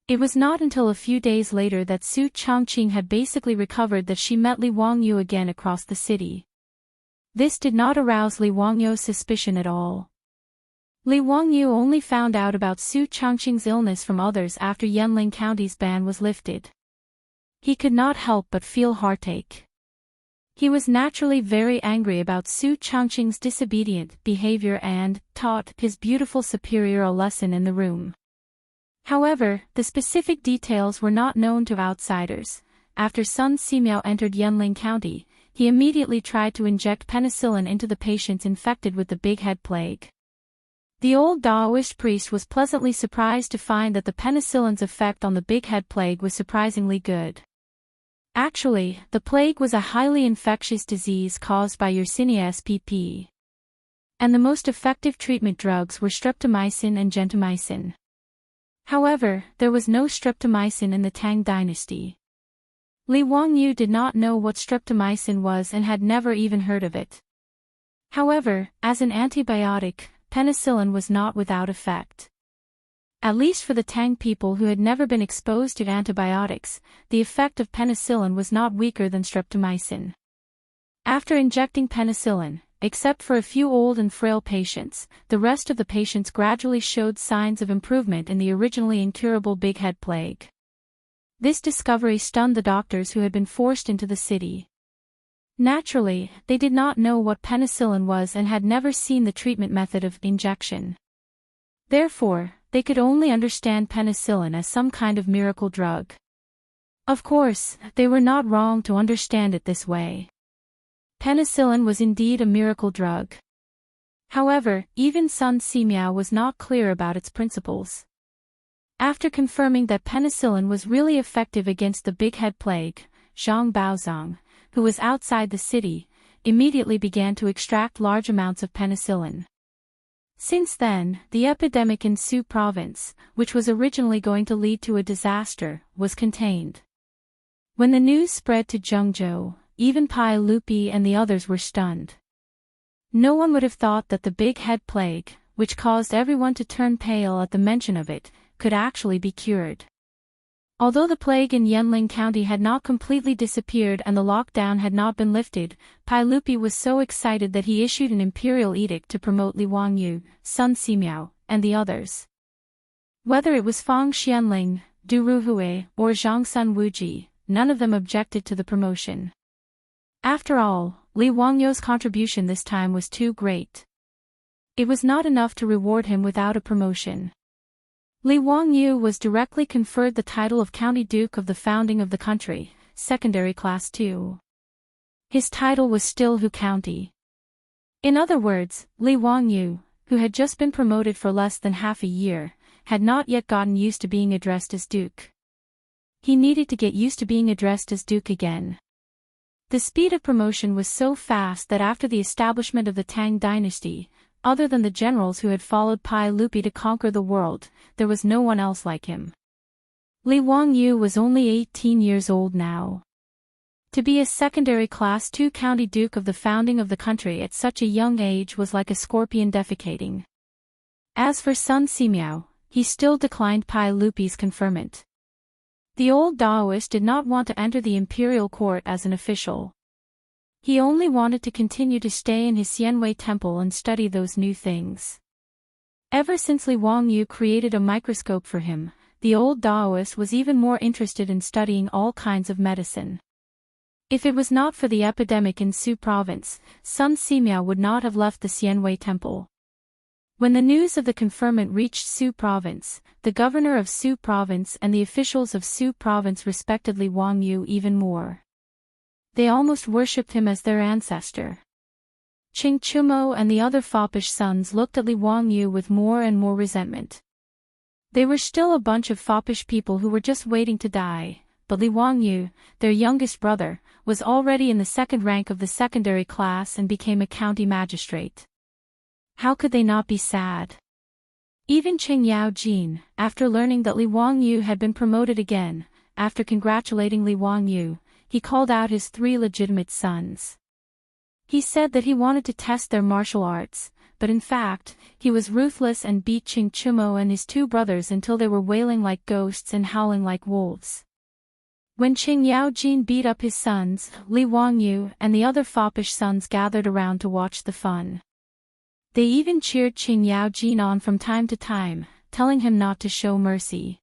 It was not until a few days later that Su Changqing had basically recovered that she met Li Wangyu again across the city. This did not arouse Li Wangyu's suspicion at all. Li Wangyu only found out about Su Changqing's illness from others after Yanling County's ban was lifted. He could not help but feel heartache. He was naturally very angry about Su Changqing's disobedient behavior and taught his beautiful superior a lesson in the room. However, the specific details were not known to outsiders. After Sun Simiao entered Yanling County, he immediately tried to inject penicillin into the patients infected with the big head plague. The old Taoist priest was pleasantly surprised to find that the penicillin's effect on the big head plague was surprisingly good. Actually, the plague was a highly infectious disease caused by Yersinia spp. And the most effective treatment drugs were streptomycin and gentamicin. However, there was no streptomycin in the Tang dynasty. Li Wangyu did not know what streptomycin was and had never even heard of it. However, as an antibiotic, penicillin was not without effect. At least for the Tang people who had never been exposed to antibiotics, the effect of penicillin was not weaker than streptomycin. After injecting penicillin, except for a few old and frail patients, the rest of the patients gradually showed signs of improvement in the originally incurable big head plague. This discovery stunned the doctors who had been forced into the city. Naturally, they did not know what penicillin was and had never seen the treatment method of injection. Therefore, they could only understand penicillin as some kind of miracle drug. Of course, they were not wrong to understand it this way. Penicillin was indeed a miracle drug. However, even Sun Simiao was not clear about its principles. After confirming that penicillin was really effective against the big head plague, Zhang Baozong, who was outside the city, immediately began to extract large amounts of penicillin. Since then, the epidemic in Su province, which was originally going to lead to a disaster, was contained. When the news spread to Zhengzhou, even Pai Lupi and the others were stunned. No one would have thought that the big head plague, which caused everyone to turn pale at the mention of it, could actually be cured. Although the plague in Yanling County had not completely disappeared and the lockdown had not been lifted, Pai Lupi was so excited that he issued an imperial edict to promote Li Wangyu, Sun Simiao, and the others. Whether it was Fang Xianling, Du Ruhui, or Zhang Sun Wuji, none of them objected to the promotion. After all, Li Wangyu's contribution this time was too great. It was not enough to reward him without a promotion. Li Wangyu was directly conferred the title of County Duke of the founding of the country, secondary class 2. His title was still Hu County. In other words, Li Wangyu, who had just been promoted for less than half a year, had not yet gotten used to being addressed as Duke. He needed to get used to being addressed as Duke again. The speed of promotion was so fast that after the establishment of the Tang dynasty, other than the generals who had followed Pai Lupi to conquer the world, there was no one else like him. Li Wangyu was only 18 years old now. To be a secondary class 2 county duke of the founding of the country at such a young age was like a scorpion defecating. As for Sun Simiao, he still declined Pai Lupi's conferment. The old Daoist did not want to enter the imperial court as an official. He only wanted to continue to stay in his Xianwei temple and study those new things. Ever since Li Wangyu created a microscope for him, the old Daoist was even more interested in studying all kinds of medicine. If it was not for the epidemic in Su province, Sun Simiao would not have left the Xianwei temple. When the news of the conferment reached Su province, the governor of Su province and the officials of Su province respected Li Wangyu even more. They almost worshipped him as their ancestor. Qing Chumo and the other foppish sons looked at Li Wangyu with more and more resentment. They were still a bunch of foppish people who were just waiting to die, but Li Wangyu, their youngest brother, was already in the second rank of the secondary class and became a county magistrate. How could they not be sad? Even Qing Yaojin, after learning that Li Wangyu had been promoted again, after congratulating Li Wangyu, he called out his 3 legitimate sons. He said that he wanted to test their martial arts, but in fact, he was ruthless and beat Qing Chumo and his 2 brothers until they were wailing like ghosts and howling like wolves. When Qing Yaojin beat up his sons, Li Wangyu and the other foppish sons gathered around to watch the fun. They even cheered Qing Yaojin on from time to time, telling him not to show mercy.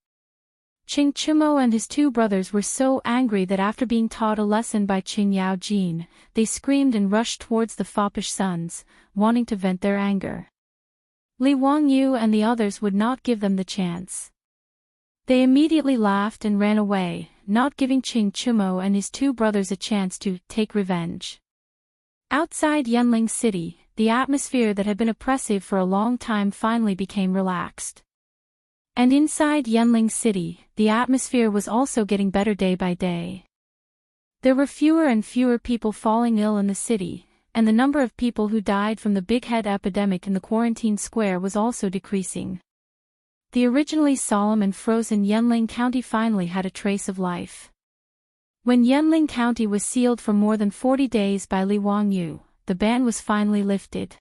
Qing Chumo and his 2 brothers were so angry that after being taught a lesson by Qing Yaojin, they screamed and rushed towards the foppish sons, wanting to vent their anger. Li Wangyu and the others would not give them the chance. They immediately laughed and ran away, not giving Qing Chumo and his 2 brothers a chance to take revenge. Outside Yanling City, the atmosphere that had been oppressive for a long time finally became relaxed. And inside Yanling City, the atmosphere was also getting better day by day. There were fewer and fewer people falling ill in the city, and the number of people who died from the big head epidemic in the quarantine square was also decreasing. The originally solemn and frozen Yanling County finally had a trace of life. When Yanling County was sealed for more than 40 days by Li Wangyu, the ban was finally lifted.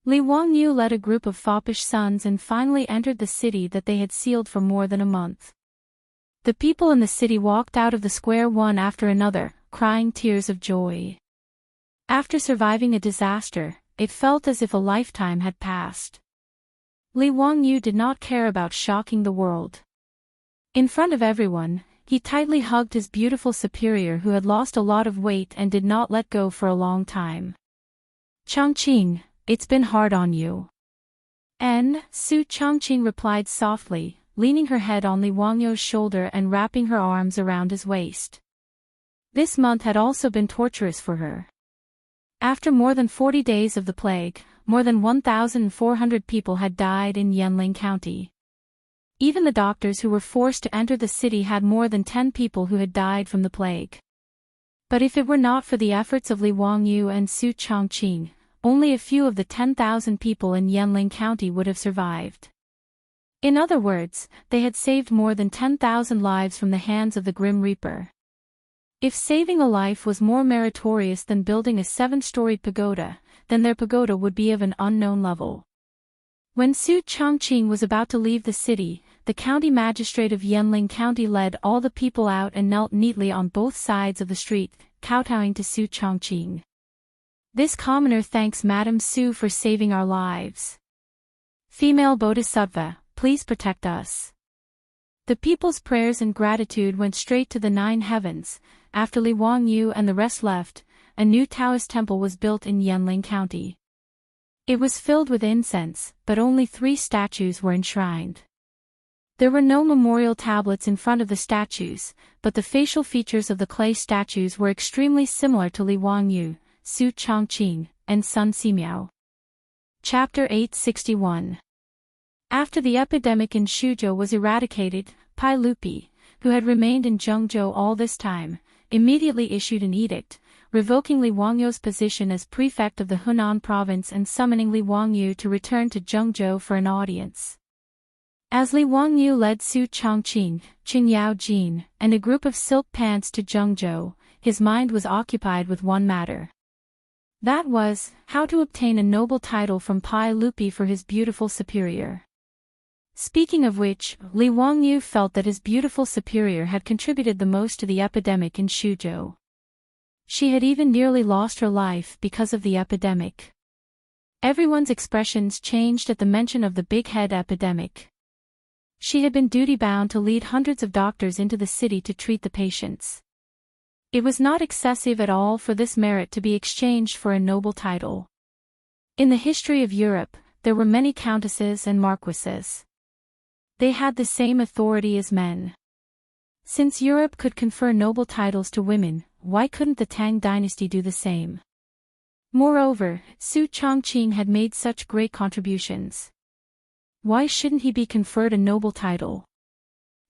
Li Wangyu led a group of foppish sons and finally entered the city that they had sealed for more than a month. The people in the city walked out of the square one after another, crying tears of joy. After surviving a disaster, it felt as if a lifetime had passed. Li Wangyu did not care about shocking the world. In front of everyone, he tightly hugged his beautiful superior who had lost a lot of weight and did not let go for a long time. Changqing, it's been hard on you. Su Changqing replied softly, leaning her head on Li Wangyu's shoulder and wrapping her arms around his waist. This month had also been torturous for her. After more than 40 days of the plague, more than 1,400 people had died in Yanling County. Even the doctors who were forced to enter the city had more than 10 people who had died from the plague. But if it were not for the efforts of Li Wangyu and Su Changqing, only a few of the 10,000 people in Yanling County would have survived. In other words, they had saved more than 10,000 lives from the hands of the Grim Reaper. If saving a life was more meritorious than building a 7-storied pagoda, then their pagoda would be of an unknown level. When Su Changqing was about to leave the city, the county magistrate of Yanling County led all the people out and knelt neatly on both sides of the street, kowtowing to Su Changqing. This commoner thanks Madam Su for saving our lives. Female Bodhisattva, please protect us. The people's prayers and gratitude went straight to the 9 heavens. After Li Wangyu and the rest left, a new Taoist temple was built in Yanling County. It was filled with incense, but only 3 statues were enshrined. There were no memorial tablets in front of the statues, but the facial features of the clay statues were extremely similar to Li Wangyu, Su Changqing, and Sun Simiao. Chapter 861. After the epidemic in Shuzhou was eradicated, Pai Lupi, who had remained in Zhengzhou all this time, immediately issued an edict, revoking Li Wangyu's position as prefect of the Hunan province and summoning Li Wangyu to return to Zhengzhou for an audience. As Li Wangyu led Su Changqing, Qingyao Jin, and a group of silk pants to Zhengzhou, his mind was occupied with one matter. That was, how to obtain a noble title from Pai Lupi for his beautiful superior. Speaking of which, Li Wangyu felt that his beautiful superior had contributed the most to the epidemic in Shuzhou. She had even nearly lost her life because of the epidemic. Everyone's expressions changed at the mention of the big head epidemic. She had been duty-bound to lead hundreds of doctors into the city to treat the patients. It was not excessive at all for this merit to be exchanged for a noble title. In the history of Europe, there were many countesses and marquises. They had the same authority as men. Since Europe could confer noble titles to women, why couldn't the Tang dynasty do the same? Moreover, Su Changqing had made such great contributions. Why shouldn't he be conferred a noble title?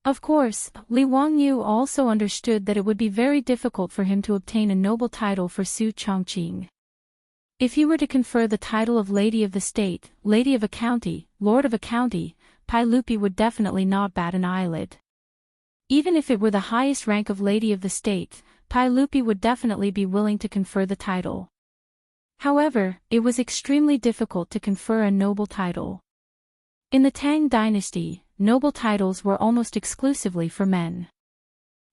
Of course, Li Wangyu also understood that it would be very difficult for him to obtain a noble title for Su Changqing. If he were to confer the title of Lady of the State, Lady of a County, Lord of a County, Pai Lupi would definitely not bat an eyelid. Even if it were the highest rank of Lady of the State, Pai Lupi would definitely be willing to confer the title. However, it was extremely difficult to confer a noble title. In the Tang dynasty, noble titles were almost exclusively for men.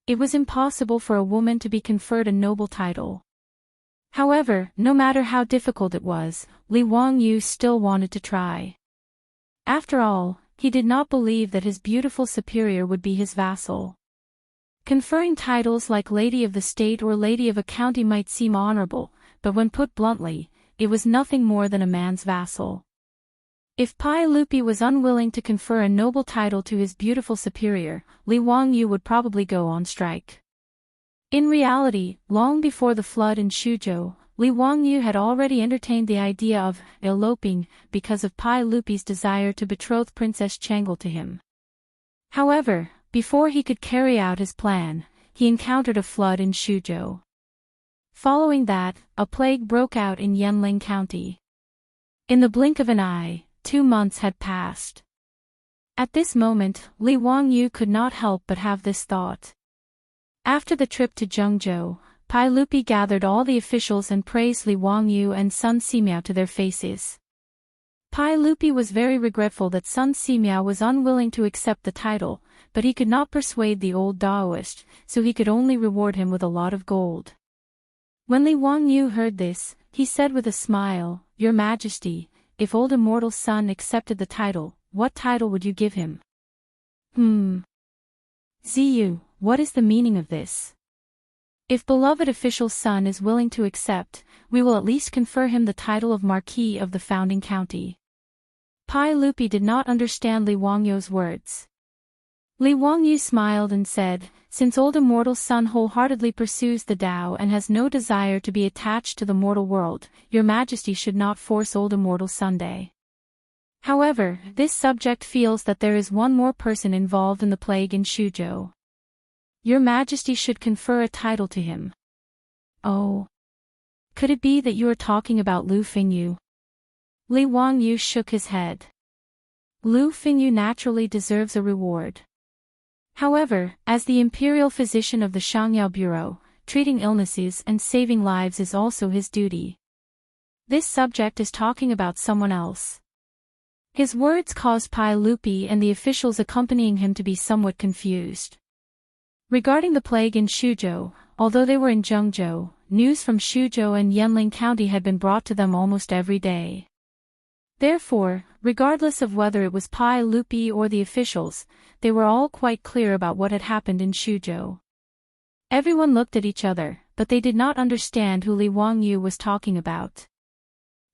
It was impossible for a woman to be conferred a noble title. However, no matter how difficult it was, Li Wangyu still wanted to try. After all, he did not believe that his beautiful superior would be his vassal. Conferring titles like Lady of the State or Lady of a County might seem honorable, but when put bluntly, it was nothing more than a man's vassal. If Pai Lupi was unwilling to confer a noble title to his beautiful superior, Li Wangyu would probably go on strike. In reality, long before the flood in Shuzhou, Li Wangyu had already entertained the idea of eloping because of Pai Lupi's desire to betroth Princess Chang'an to him. However, before he could carry out his plan, he encountered a flood in Shuzhou. Following that, a plague broke out in Yanling County. In the blink of an eye, 2 months had passed. At this moment, Li Wangyu could not help but have this thought. After the trip to Zhengzhou, Pai Lupi gathered all the officials and praised Li Wangyu and Sun Simiao to their faces. Pai Lupi was very regretful that Sun Simiao was unwilling to accept the title, but he could not persuade the old Daoist, so he could only reward him with a lot of gold. When Li Wangyu heard this, he said with a smile, "Your Majesty, if old immortal Sun accepted the title, what title would you give him?" Ziyu, what is the meaning of this? If beloved official Sun is willing to accept, we will at least confer him the title of Marquis of the founding county. Pai Lupi did not understand Li Wangyu's words. Li Wangyu smiled and said, "Since old immortal sun wholeheartedly pursues the Tao and has no desire to be attached to the mortal world, your majesty should not force old immortal Sunday. However, this subject feels that there is one more person involved in the plague in Shuzhou. Your majesty should confer a title to him." "Oh. Could it be that you are talking about Lu Fingyu?" Li Wangyu shook his head. "Lu Fingyu naturally deserves a reward. However, as the imperial physician of the Shangyao Bureau, treating illnesses and saving lives is also his duty. This subject is talking about someone else." His words caused Pai Lupi and the officials accompanying him to be somewhat confused. Regarding the plague in Shuzhou, although they were in Zhengzhou, news from Shuzhou and Yanling County had been brought to them almost every day. Therefore, regardless of whether it was Pai Lupi or the officials, they were all quite clear about what had happened in Shuzhou. Everyone looked at each other, but they did not understand who Li Wangyu was talking about.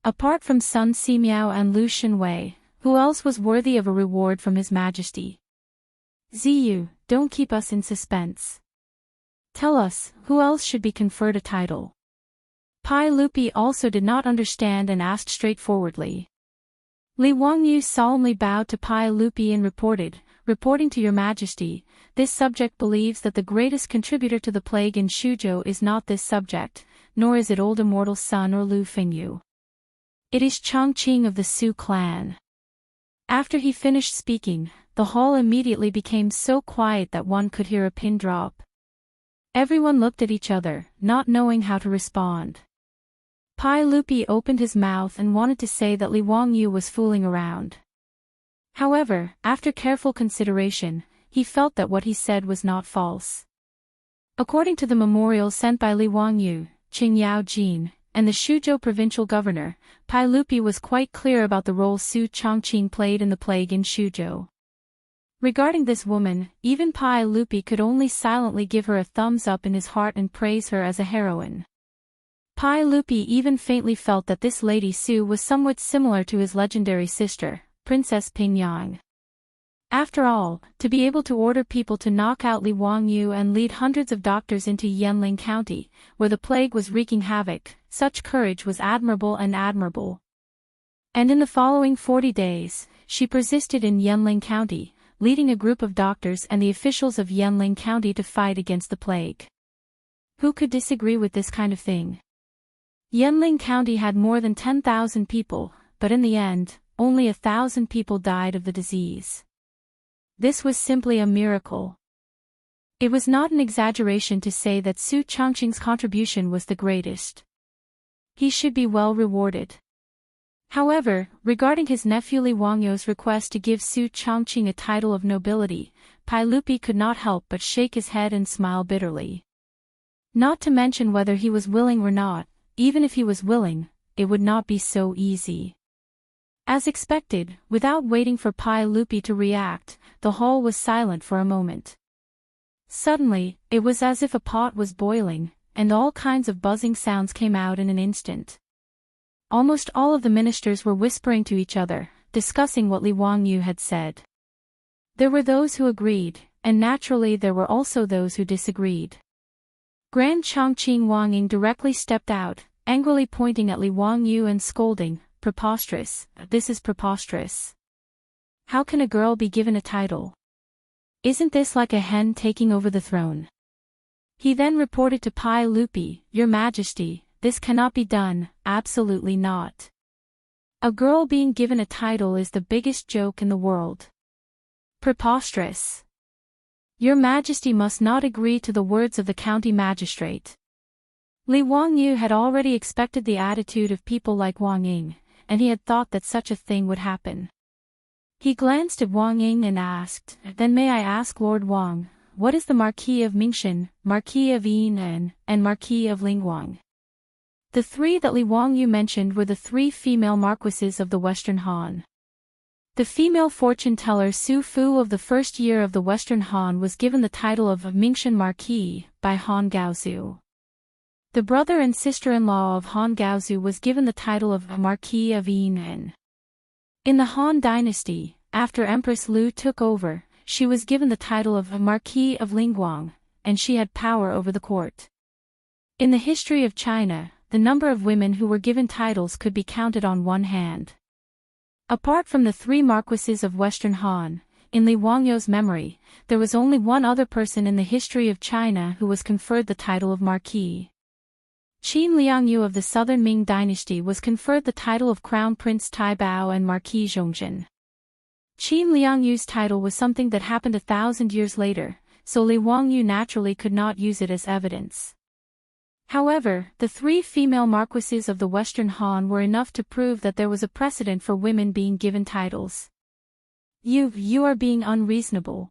Apart from Sun Simiao and Lu Shenwei, who else was worthy of a reward from His Majesty? Ziyu, don't keep us in suspense. Tell us, who else should be conferred a title? Pai Lupi also did not understand and asked straightforwardly. Li Wangyu solemnly bowed to Pai Lupi and reporting to Your Majesty, this subject believes that the greatest contributor to the plague in Shuzhou is not this subject, nor is it old immortal Sun or Lu Fingyu. It is Changqing of the Su clan. After he finished speaking, the hall immediately became so quiet that one could hear a pin drop. Everyone looked at each other, not knowing how to respond. Pai Lupi opened his mouth and wanted to say that Li Wangyu was fooling around. However, after careful consideration, he felt that what he said was not false. According to the memorial sent by Li Wangyu, Qingyao Jin, and the Shuzhou provincial governor, Pai Lupi was quite clear about the role Su Chongqing played in the plague in Shuzhou. Regarding this woman, even Pai Lupi could only silently give her a thumbs up in his heart and praise her as a heroine. Pai Lupi even faintly felt that this Lady Su was somewhat similar to his legendary sister, Princess Pingyang. After all, to be able to order people to knock out Li Wangyu and lead hundreds of doctors into Yanling County, where the plague was wreaking havoc, such courage was admirable. And in the following 40 days, she persisted in Yanling County, leading a group of doctors and the officials of Yanling County to fight against the plague. Who could disagree with this kind of thing? Yanling County had more than 10,000 people, but in the end, only 1,000 people died of the disease. This was simply a miracle. It was not an exaggeration to say that Su Chongqing's contribution was the greatest. He should be well rewarded. However, regarding his nephew Li Wangyu's request to give Su Chongqing a title of nobility, Pai Lupi could not help but shake his head and smile bitterly. Not to mention whether he was willing or not, even if he was willing, it would not be so easy. As expected, without waiting for Pai Lupi to react, the hall was silent for a moment. Suddenly, it was as if a pot was boiling, and all kinds of buzzing sounds came out in an instant. Almost all of the ministers were whispering to each other, discussing what Li Wangyu had said. There were those who agreed, and naturally there were also those who disagreed. Grand Chongqing Wangying directly stepped out, angrily pointing at Li Wangyu and scolding, "Preposterous, this is preposterous. How can a girl be given a title? Isn't this like a hen taking over the throne?" He then reported to Pai Lupi, "Your Majesty, this cannot be done, absolutely not. A girl being given a title is the biggest joke in the world. Preposterous. Your Majesty must not agree to the words of the county magistrate." Li Wangyu had already expected the attitude of people like Wang Ying, and he had thought that such a thing would happen. He glanced at Wang Ying and asked, "Then may I ask Lord Wang, what is the Marquis of Mingshan, Marquis of Yinan, and Marquis of Lingguang?" The three that Li Wangyu mentioned were the three female marquises of the Western Han. The female fortune-teller Su Fu of the first year of the Western Han was given the title of Mingshan Marquis by Han Gaozu. The brother and sister-in-law of Han Gaozu was given the title of Marquis of Yinan. In the Han Dynasty, after Empress Lu took over, she was given the title of Marquis of Lingguang, and she had power over the court. In the history of China, the number of women who were given titles could be counted on one hand. Apart from the 3 marquises of Western Han, in Li Wangyou's memory, there was only one other person in the history of China who was conferred the title of Marquis. Qin Liangyu of the Southern Ming Dynasty was conferred the title of Crown Prince Taibao and Marquis Zhongzhen. Qin Liangyu's title was something that happened 1,000 years later, so Li Wangyu naturally could not use it as evidence. However, the 3 female marquises of the Western Han were enough to prove that there was a precedent for women being given titles. You are being unreasonable.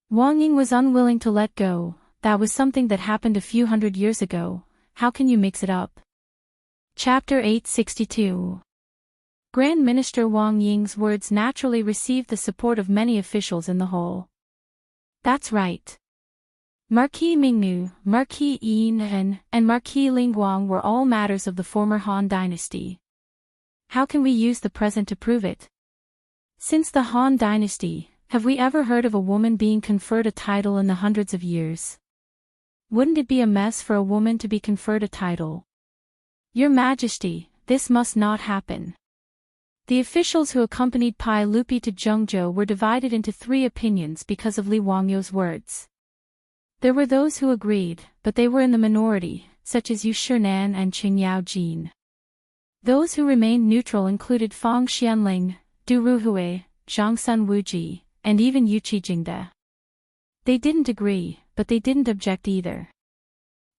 Wang Ying was unwilling to let go. That was something that happened a few hundred years ago. How can you mix it up? Chapter 862. Grand Minister Wang Ying's words naturally received the support of many officials in the hall. That's right. Marquis Mingnu, Marquis Yin and Marquis Lingguang were all matters of the former Han Dynasty. How can we use the present to prove it? Since the Han Dynasty, have we ever heard of a woman being conferred a title in the hundreds of years? Wouldn't it be a mess for a woman to be conferred a title? Your Majesty, this must not happen. The officials who accompanied Pai Lupi to Zhengzhou were divided into 3 opinions because of Li Wangyou's words. There were those who agreed, but they were in the minority, such as Yu Shinan and Qing Yaojin. Those who remained neutral included Fang Xianling, Du Ruhui, Zhang Sun Wuji, and even Yu Qijingde. They didn't agree, but they didn't object either.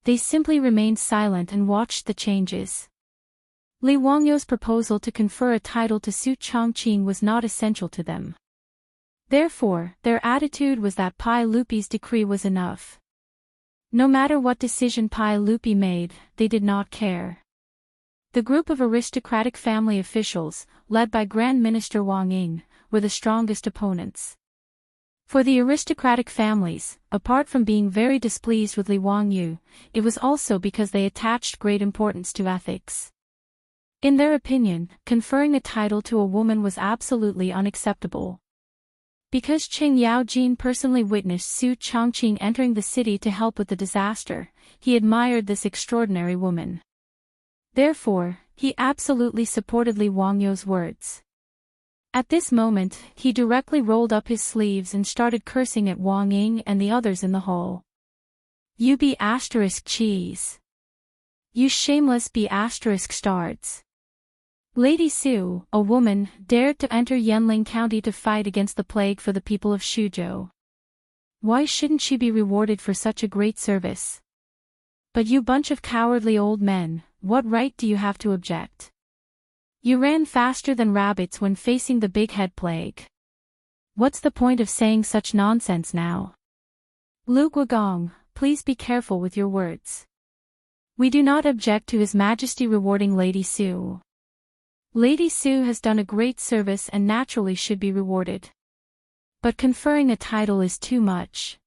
They simply remained silent and watched the changes. Li Wangyou's proposal to confer a title to Su Chongqing was not essential to them. Therefore, their attitude was that Pai Lupi's decree was enough. No matter what decision Pai Lupi made, they did not care. The group of aristocratic family officials, led by Grand Minister Wang Ying, were the strongest opponents. For the aristocratic families, apart from being very displeased with Li Wangyu, it was also because they attached great importance to ethics. In their opinion, conferring a title to a woman was absolutely unacceptable. Because Qing Yaojin personally witnessed Su Chongqing entering the city to help with the disaster, he admired this extraordinary woman. Therefore, he absolutely supported Li Wangyou's words. At this moment, he directly rolled up his sleeves and started cursing at Wang Ying and the others in the hall. You be asterisk cheese. You shameless be asterisk stards. Lady Su, a woman, dared to enter Yanling County to fight against the plague for the people of Shuzhou. Why shouldn't she be rewarded for such a great service? But you bunch of cowardly old men, what right do you have to object? You ran faster than rabbits when facing the big head plague. What's the point of saying such nonsense now? Lu Guogong, please be careful with your words. We do not object to His Majesty rewarding Lady Su. Lady Su has done a great service and naturally should be rewarded. But conferring a title is too much.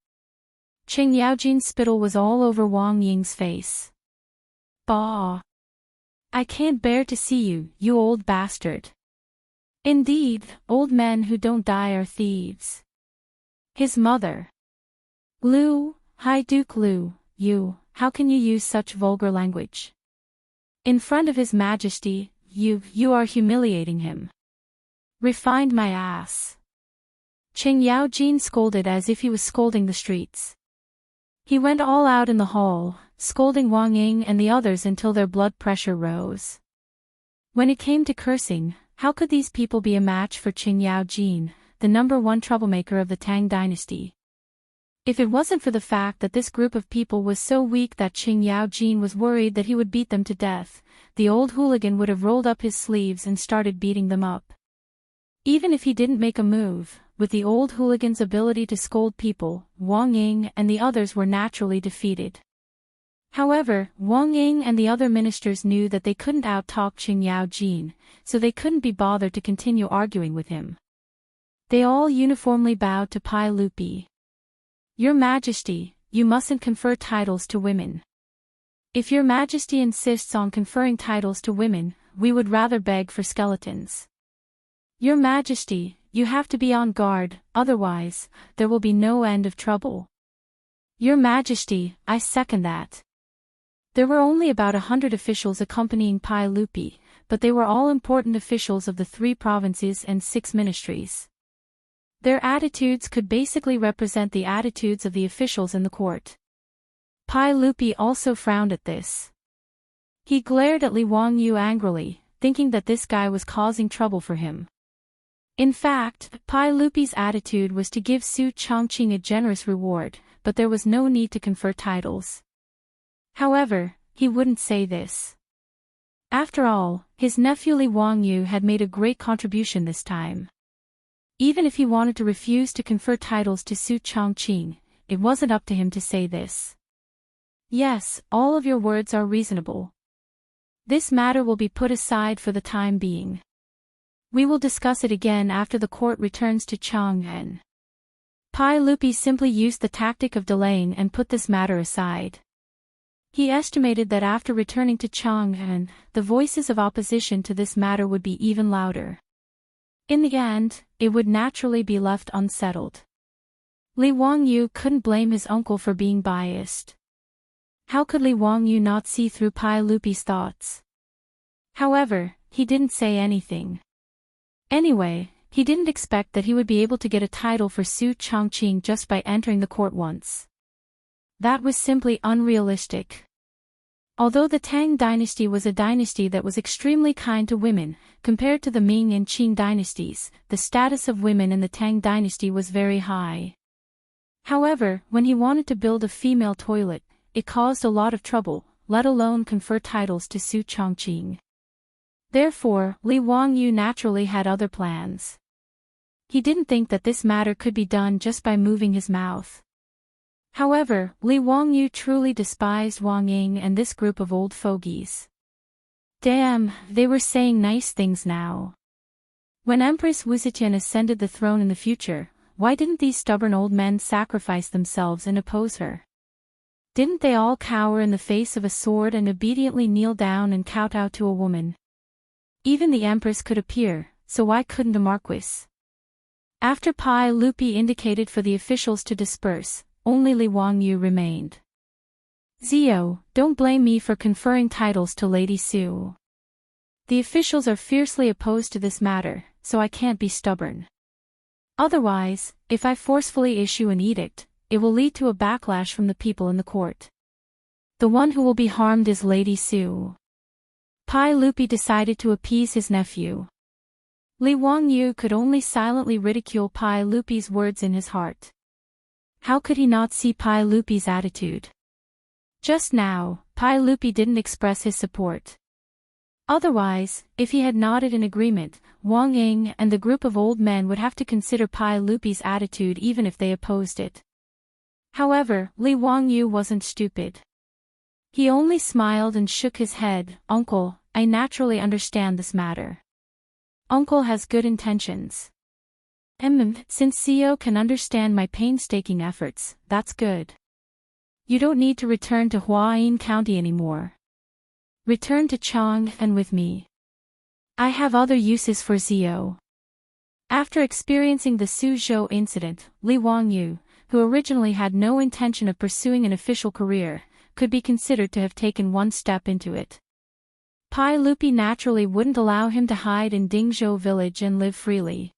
Qing Yaojin's spittle was all over Wang Ying's face. Bah! I can't bear to see you, you old bastard. Indeed, old men who don't die are thieves. His mother. Lu, High Duke Lu, how can you use such vulgar language? In front of His Majesty, you are humiliating him. Refined my ass. Qing Yaojin scolded as if he was scolding the streets. He went all out in the hall, scolding Wang Ying and the others until their blood pressure rose. When it came to cursing, how could these people be a match for Qing Yaojin, the #1 troublemaker of the Tang dynasty? If it wasn't for the fact that this group of people was so weak that Qing Yaojin was worried that he would beat them to death, the old hooligan would have rolled up his sleeves and started beating them up. Even if he didn't make a move, with the old hooligan's ability to scold people, Wang Ying and the others were naturally defeated. However, Wang Ying and the other ministers knew that they couldn't out-talk Qing Yaojin, so they couldn't be bothered to continue arguing with him. They all uniformly bowed to Pai Lupi. Your Majesty, you mustn't confer titles to women. If Your Majesty insists on conferring titles to women, we would rather beg for skeletons. Your Majesty, you have to be on guard, otherwise, there will be no end of trouble. Your Majesty, I second that. There were only about 100 officials accompanying Pai Lupi, but they were all important officials of the 3 provinces and 6 ministries. Their attitudes could basically represent the attitudes of the officials in the court. Pai Lupi also frowned at this. He glared at Li Wangyu angrily, thinking that this guy was causing trouble for him. In fact, Pai Lupi's attitude was to give Su Chongqing a generous reward, but there was no need to confer titles. However, he wouldn't say this. After all, his nephew Li Wangyu had made a great contribution this time. Even if he wanted to refuse to confer titles to Su Chongqing, it wasn't up to him to say this. Yes, all of your words are reasonable. This matter will be put aside for the time being. We will discuss it again after the court returns to Chang'an. Pai Lupi simply used the tactic of delaying and put this matter aside. He estimated that after returning to Chang'an, the voices of opposition to this matter would be even louder. In the end, it would naturally be left unsettled. Li Wangyu couldn't blame his uncle for being biased. How could Li Wangyu not see through Pai Lupi's thoughts? However, he didn't say anything. Anyway, he didn't expect that he would be able to get a title for Su Chongqing just by entering the court once. That was simply unrealistic. Although the Tang dynasty was a dynasty that was extremely kind to women, compared to the Ming and Qing dynasties, the status of women in the Tang dynasty was very high. However, when he wanted to build a female toilet, it caused a lot of trouble, let alone confer titles to Su Chongqing. Therefore, Li Wangyu naturally had other plans. He didn't think that this matter could be done just by moving his mouth. However, Li Wangyu truly despised Wang Ying and this group of old fogies. Damn, they were saying nice things now. When Empress Wu Zetian ascended the throne in the future, why didn't these stubborn old men sacrifice themselves and oppose her? Didn't they all cower in the face of a sword and obediently kneel down and kowtow to a woman? Even the empress could appear, so why couldn't the marquis? After Pai Lupi indicated for the officials to disperse, only Li Wangyu remained. Zio, don't blame me for conferring titles to Lady Su. The officials are fiercely opposed to this matter, so I can't be stubborn. Otherwise, if I forcefully issue an edict, it will lead to a backlash from the people in the court. The one who will be harmed is Lady Su. Pai Lupi decided to appease his nephew. Li Wangyu could only silently ridicule Pai Lupi's words in his heart. How could he not see Pai Lupi's attitude? Just now, Pai Lupi didn't express his support. Otherwise, if he had nodded in agreement, Wang Ying and the group of old men would have to consider Pai Lupi's attitude even if they opposed it. However, Li Wangyu wasn't stupid. He only smiled and shook his head. Uncle, I naturally understand this matter. Uncle has good intentions. Since CEO can understand my painstaking efforts, that's good. You don't need to return to Huayin County anymore. Return to Chang'an with me. I have other uses for Zio. After experiencing the Suzhou incident, Li Wangyu, who originally had no intention of pursuing an official career, could be considered to have taken one step into it. Pai Lupi naturally wouldn't allow him to hide in Dingzhou village and live freely.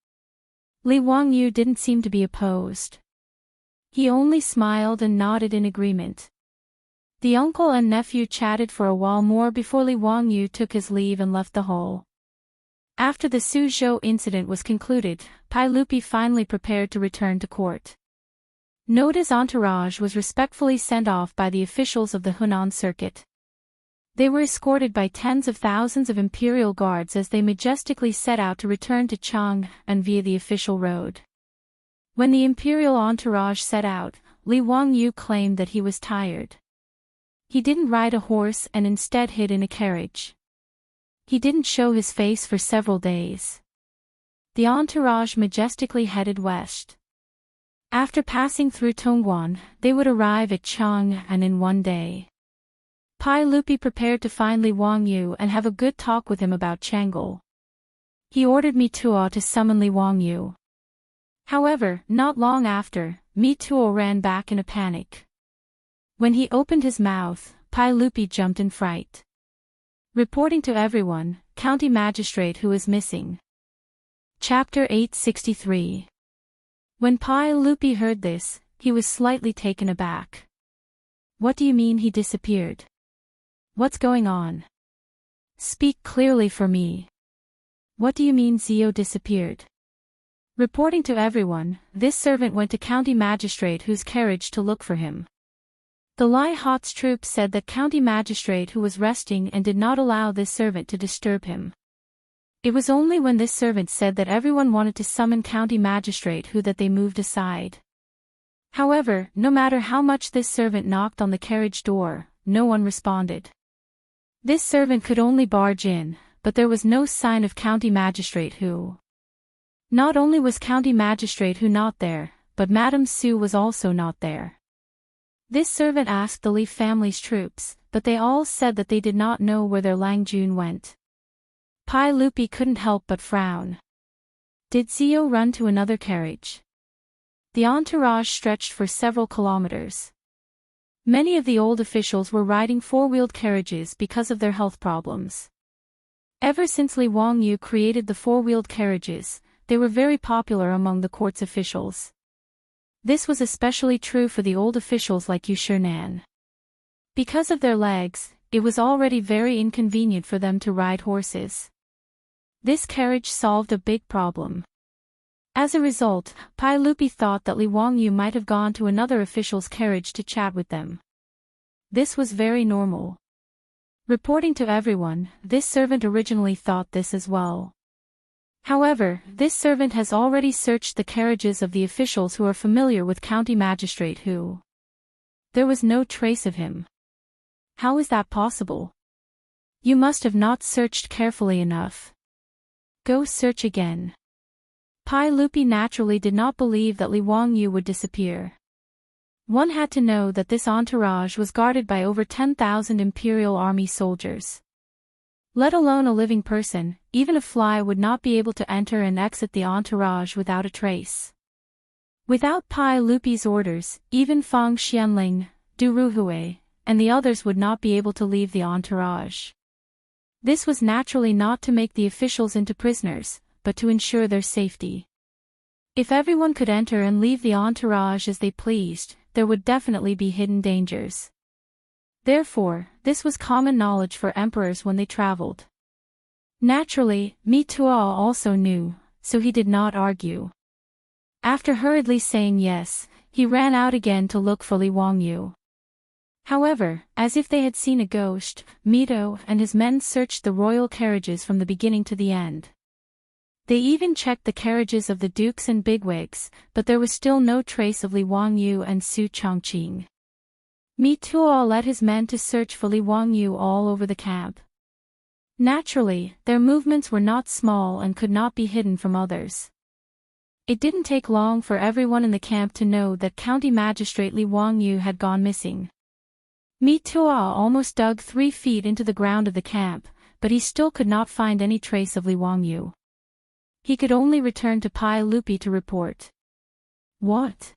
Li Wangyu didn't seem to be opposed. He only smiled and nodded in agreement. The uncle and nephew chatted for a while more before Li Wangyu took his leave and left the hall. After the Suzhou incident was concluded, Pai Lupi finally prepared to return to court. Noda's entourage was respectfully sent off by the officials of the Hunan circuit. They were escorted by tens of thousands of imperial guards as they majestically set out to return to Chang'an via the official road. When the imperial entourage set out, Li Wangyu claimed that he was tired. He didn't ride a horse and instead hid in a carriage. He didn't show his face for several days. The entourage majestically headed west. After passing through Tongguan, they would arrive at Chang'an in one day. Pai Lupi prepared to find Li Wangyu and have a good talk with him about Chang'an. He ordered Mi Tuo to summon Li Wangyu. However, not long after, Mi Tuo ran back in a panic. When he opened his mouth, Pai Lupi jumped in fright. Reporting to everyone, County Magistrate who is missing. Chapter 863. When Pai Lupi heard this, he was slightly taken aback. What do you mean he disappeared? What's going on? Speak clearly for me. What do you mean Zio disappeared? Reporting to everyone, this servant went to County Magistrate Hu's carriage to look for him. The Lai Hot's troops said that County Magistrate Hu was resting and did not allow this servant to disturb him. It was only when this servant said that everyone wanted to summon County Magistrate Hu that they moved aside. However, no matter how much this servant knocked on the carriage door, no one responded. This servant could only barge in, but there was no sign of County Magistrate Hu. Not only was County Magistrate Hu not there, but Madame Su was also not there. This servant asked the Li family's troops, but they all said that they did not know where their Lang Jun went. Pai Lupi couldn't help but frown. Did Zio run to another carriage? The entourage stretched for several kilometers. Many of the old officials were riding four-wheeled carriages because of their health problems. Ever since Li Wangyu created the four-wheeled carriages, they were very popular among the court's officials. This was especially true for the old officials like Yu Shinan. Because of their legs, it was already very inconvenient for them to ride horses. This carriage solved a big problem. As a result, Pai Lupi thought that Li Wangyu might have gone to another official's carriage to chat with them. This was very normal. Reporting to everyone, this servant originally thought this as well. However, this servant has already searched the carriages of the officials who are familiar with County Magistrate Hu. There was no trace of him. How is that possible? You must have not searched carefully enough. Go search again. Pai Lupi naturally did not believe that Li Wangyu would disappear. One had to know that this entourage was guarded by over 10,000 Imperial Army soldiers. Let alone a living person, even a fly would not be able to enter and exit the entourage without a trace. Without Pai Lupi's orders, even Fang Xianling, Du Ruhui, and the others would not be able to leave the entourage. This was naturally not to make the officials into prisoners, but to ensure their safety. If everyone could enter and leave the entourage as they pleased, there would definitely be hidden dangers. Therefore, this was common knowledge for emperors when they traveled. Naturally, Mi Tuo also knew, so he did not argue. After hurriedly saying yes, he ran out again to look for Li Wangyu. However, as if they had seen a ghost, Mito and his men searched the royal carriages from the beginning to the end. They even checked the carriages of the dukes and bigwigs, but there was still no trace of Li Wangyu and Su Chongqing. Mi Tuo led his men to search for Li Wangyu all over the camp. Naturally, their movements were not small and could not be hidden from others. It didn't take long for everyone in the camp to know that County Magistrate Li Wangyu had gone missing. Mi Tuo almost dug 3 feet into the ground of the camp, but he still could not find any trace of Li Wangyu. He could only return to Pai Lupi to report. What?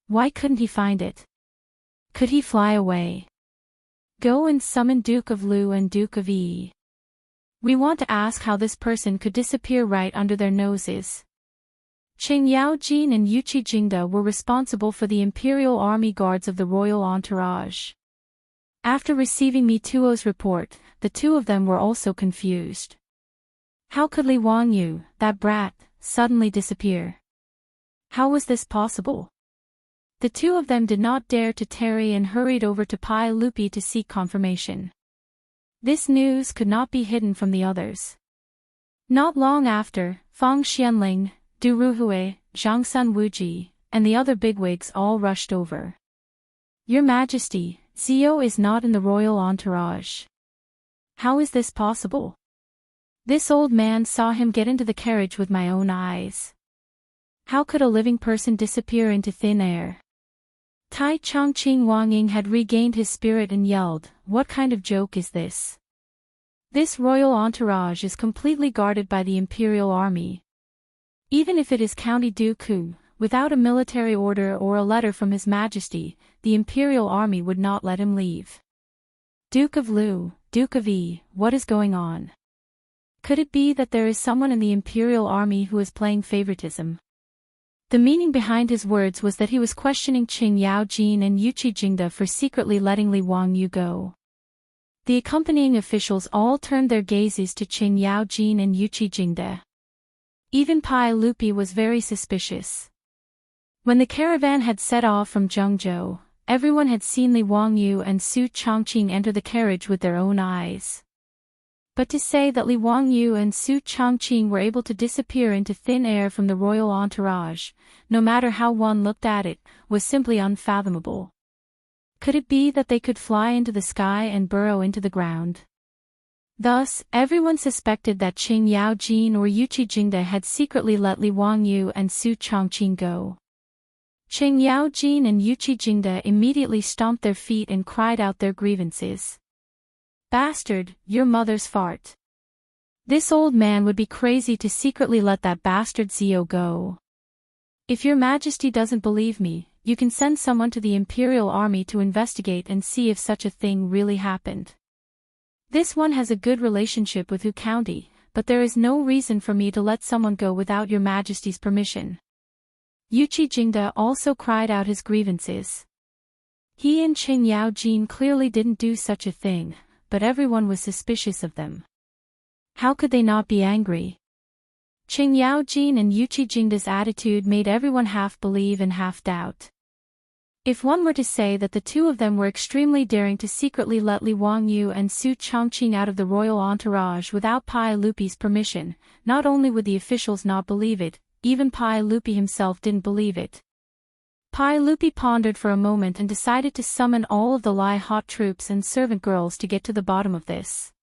Why couldn't he find it? Could he fly away? Go and summon Duke of Lu and Duke of Yi. We want to ask how this person could disappear right under their noses. Cheng Yaojin and Yuchi Jingda were responsible for the Imperial Army Guards of the royal entourage. After receiving Mi Tuo's report, the two of them were also confused. How could Li Wangyu, that brat, suddenly disappear? How was this possible? The two of them did not dare to tarry and hurried over to Pai Lupi to seek confirmation. This news could not be hidden from the others. Not long after, Fang Xianling, Du Ruhui, Zhangsun Wuji, and the other bigwigs all rushed over. Your Majesty, Zio is not in the royal entourage. How is this possible? This old man saw him get into the carriage with my own eyes. How could a living person disappear into thin air? Tai Chongqing Wangying had regained his spirit and yelled, "What kind of joke is this? This royal entourage is completely guarded by the imperial army. Even if it is Count Dooku, without a military order or a letter from His Majesty, the imperial army would not let him leave. Duke of Lu, Duke of E, what is going on? Could it be that there is someone in the imperial army who is playing favoritism? The meaning behind his words was that he was questioning Qing Yaojin and Yuqi Jingde for secretly letting Li Wangyu go. The accompanying officials all turned their gazes to Qing Yaojin and Yuqi Jingde. Even Pai Lupi was very suspicious. When the caravan had set off from Zhengzhou, everyone had seen Li Wangyu and Su Chongqing enter the carriage with their own eyes. But to say that Li Wangyu and Su Chongqing were able to disappear into thin air from the royal entourage, no matter how one looked at it, was simply unfathomable. Could it be that they could fly into the sky and burrow into the ground? Thus, everyone suspected that Qing Yaojin or Yuqi Jingde had secretly let Li Wangyu and Su Chongqing go. Qing Yaojin and Yuqi Jingde immediately stomped their feet and cried out their grievances. Bastard, your mother's fart. This old man would be crazy to secretly let that bastard Zio go. If your majesty doesn't believe me, you can send someone to the imperial army to investigate and see if such a thing really happened. This one has a good relationship with Hu County, but there is no reason for me to let someone go without your majesty's permission. Yuqi Jingde also cried out his grievances. He and Qing Yaojin clearly didn't do such a thing, but everyone was suspicious of them. How could they not be angry? Qing Yaojin and Yuqi Jingde's attitude made everyone half believe and half doubt. If one were to say that the two of them were extremely daring to secretly let Li Wangyu and Su Chongqing out of the royal entourage without Pai Lupi's permission, not only would the officials not believe it, even Pai Lupi himself didn't believe it. Pai Lupi pondered for a moment and decided to summon all of the Lai hot troops and servant girls to get to the bottom of this.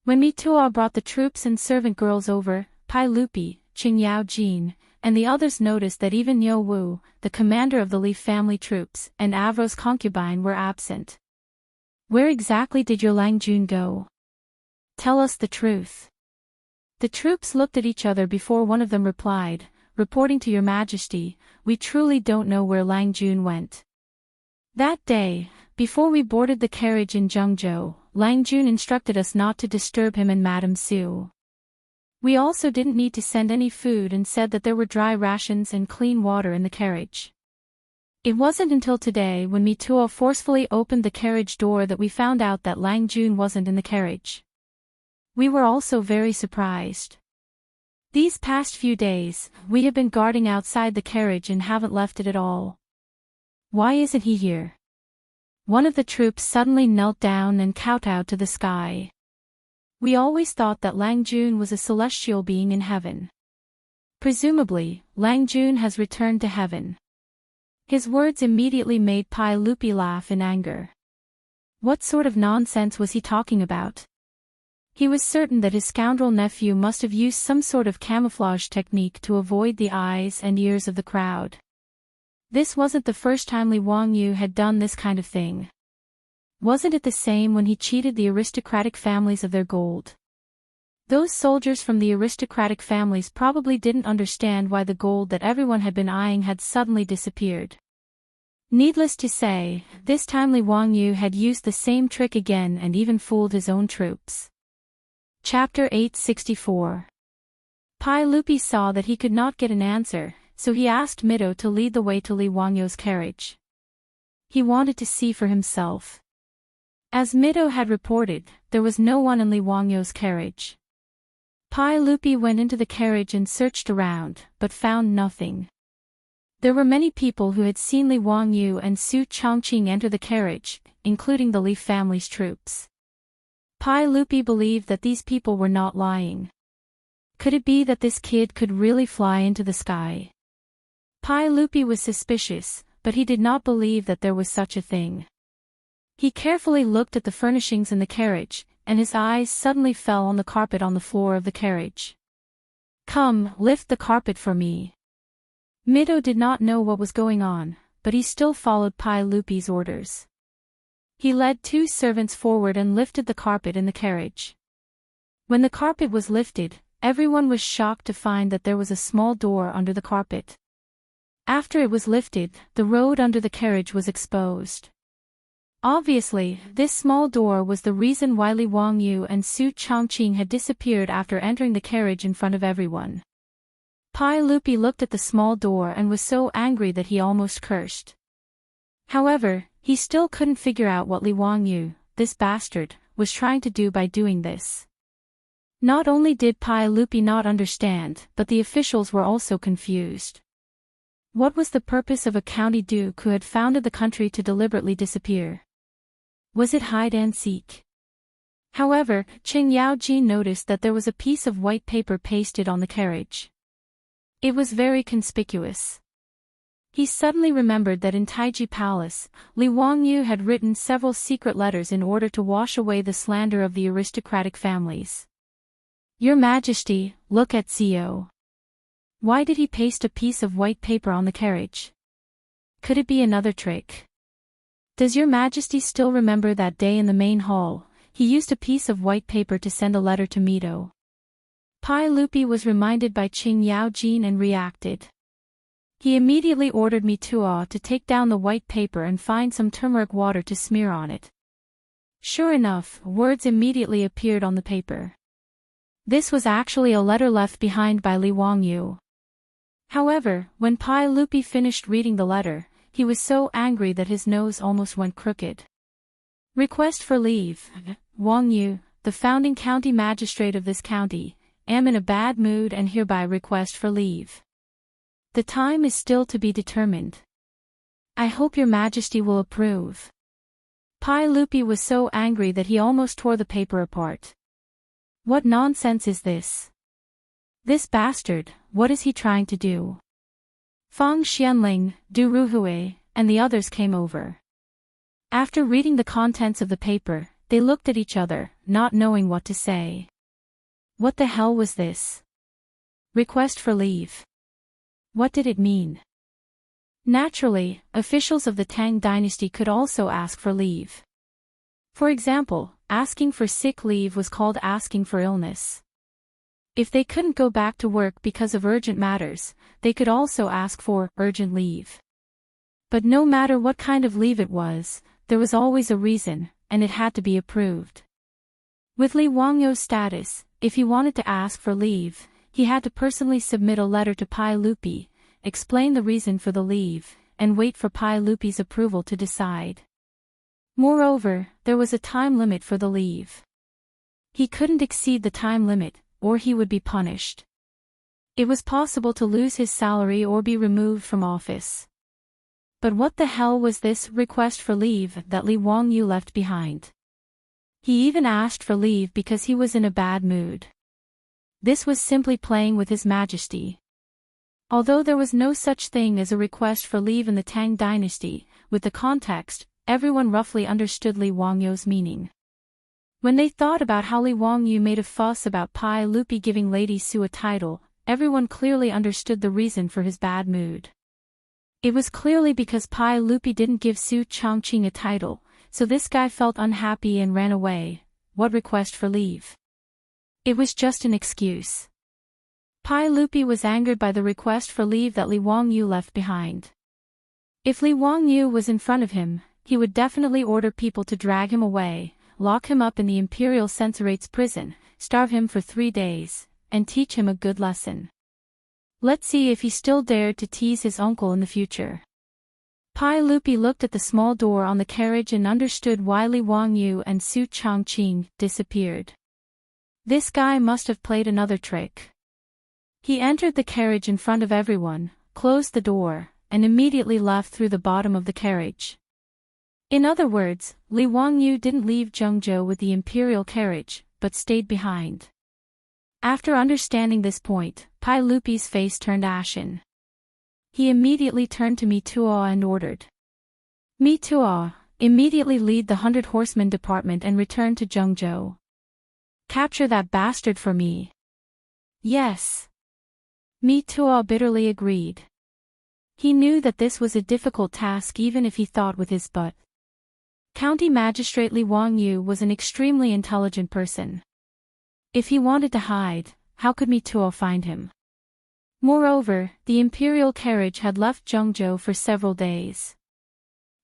When Mitua brought the troops and servant girls over, Pai Lupi, Qing Yaojin, and the others noticed that even Niu Wu, the commander of the Li family troops, and Avro's concubine were absent. Where exactly did your Lang Jun go? Tell us the truth. The troops looked at each other before one of them replied, reporting to your majesty, we truly don't know where Lang Jun went. That day, before we boarded the carriage in Zhengzhou, Lang Jun instructed us not to disturb him and Madame Su. We also didn't need to send any food and said that there were dry rations and clean water in the carriage. It wasn't until today when Mitua forcefully opened the carriage door that we found out that Lang Jun wasn't in the carriage. We were also very surprised. These past few days, we have been guarding outside the carriage and haven't left it at all. Why isn't he here? One of the troops suddenly knelt down and kowtowed to the sky. We always thought that Lang Jun was a celestial being in heaven. Presumably, Lang Jun has returned to heaven. His words immediately made Pai Lupi laugh in anger. What sort of nonsense was he talking about? He was certain that his scoundrel nephew must have used some sort of camouflage technique to avoid the eyes and ears of the crowd. This wasn't the first time Li Wangyu had done this kind of thing. Wasn't it the same when he cheated the aristocratic families of their gold? Those soldiers from the aristocratic families probably didn't understand why the gold that everyone had been eyeing had suddenly disappeared. Needless to say, this time Li Wangyu had used the same trick again and even fooled his own troops. Chapter 864. Pai Lupi saw that he could not get an answer, so he asked Mido to lead the way to Li Wangyu's carriage. He wanted to see for himself. As Mido had reported, there was no one in Li Wangyu's carriage. Pai Lupi went into the carriage and searched around, but found nothing. There were many people who had seen Li Wangyu and Su Chongqing enter the carriage, including the Li family's troops. Pai Lupi believed that these people were not lying. Could it be that this kid could really fly into the sky? Pai Lupi was suspicious, but he did not believe that there was such a thing. He carefully looked at the furnishings in the carriage, and his eyes suddenly fell on the carpet on the floor of the carriage. Come, lift the carpet for me. Mido did not know what was going on, but he still followed Pai Lupi's orders. He led two servants forward and lifted the carpet in the carriage. When the carpet was lifted, everyone was shocked to find that there was a small door under the carpet. After it was lifted, the road under the carriage was exposed. Obviously, this small door was the reason why Li Wangyu and Su Changqing had disappeared after entering the carriage in front of everyone. Pai Lupi looked at the small door and was so angry that he almost cursed. However, he still couldn't figure out what Li Wangyu, this bastard, was trying to do by doing this. Not only did Pai Lupi not understand, but the officials were also confused. What was the purpose of a county duke who had founded the country to deliberately disappear? Was it hide and seek? However, Qing Yaojin noticed that there was a piece of white paper pasted on the carriage. It was very conspicuous. He suddenly remembered that in Taiji Palace, Li Wangyu had written several secret letters in order to wash away the slander of the aristocratic families. Your Majesty, look at CO. Why did he paste a piece of white paper on the carriage? Could it be another trick? Does your Majesty still remember that day in the main hall, he used a piece of white paper to send a letter to Mito? Pai Lupi was reminded by Qing Yaojin and reacted. He immediately ordered Mituo to take down the white paper and find some turmeric water to smear on it. Sure enough, words immediately appeared on the paper. This was actually a letter left behind by Li Wangyu. However, when Pai Lupi finished reading the letter, he was so angry that his nose almost went crooked. Request for leave. Wangyu, the founding county magistrate of this county, am in a bad mood and hereby request for leave. The time is still to be determined. I hope your Majesty will approve. Pai Lupi was so angry that he almost tore the paper apart. What nonsense is this? This bastard, what is he trying to do? Fang Xianling, Du Ruhui, and the others came over. After reading the contents of the paper, they looked at each other, not knowing what to say. What the hell was this? Request for leave. What did it mean? Naturally, officials of the Tang dynasty could also ask for leave. For example, asking for sick leave was called asking for illness. If they couldn't go back to work because of urgent matters, they could also ask for urgent leave. But no matter what kind of leave it was, there was always a reason, and it had to be approved. With Li Wangyu's status, if he wanted to ask for leave, he had to personally submit a letter to Pai Lupi, explain the reason for the leave, and wait for Pai Lupi's approval to decide. Moreover, there was a time limit for the leave. He couldn't exceed the time limit, or he would be punished. It was possible to lose his salary or be removed from office. But what the hell was this request for leave that Li Wangyu left behind? He even asked for leave because he was in a bad mood. This was simply playing with His Majesty. Although there was no such thing as a request for leave in the Tang dynasty, with the context, everyone roughly understood Li Wangyu's meaning. When they thought about how Li Wangyu made a fuss about Pai Lupi giving Lady Su a title, everyone clearly understood the reason for his bad mood. It was clearly because Pai Lupi didn't give Su Changqing a title, so this guy felt unhappy and ran away. What request for leave? It was just an excuse. Pai Lupi was angered by the request for leave that Li Wangyu left behind. If Li Wangyu was in front of him, he would definitely order people to drag him away, lock him up in the Imperial Censorate's prison, starve him for 3 days, and teach him a good lesson. Let's see if he still dared to tease his uncle in the future. Pai Lupi looked at the small door on the carriage and understood why Li Wangyu and Su Changqing disappeared. This guy must have played another trick. He entered the carriage in front of everyone, closed the door, and immediately left through the bottom of the carriage. In other words, Li Wangyu didn't leave Zhengzhou with the imperial carriage, but stayed behind. After understanding this point, Pai Lupi's face turned ashen. He immediately turned to Mituo and ordered. Mituo, immediately lead the 100 Horsemen department and return to Zhengzhou. Capture that bastard for me. Yes. Mituo bitterly agreed. He knew that this was a difficult task even if he thought with his butt. County Magistrate Li Wangyu was an extremely intelligent person. If he wanted to hide, how could Mituo find him? Moreover, the imperial carriage had left Zhengzhou for several days.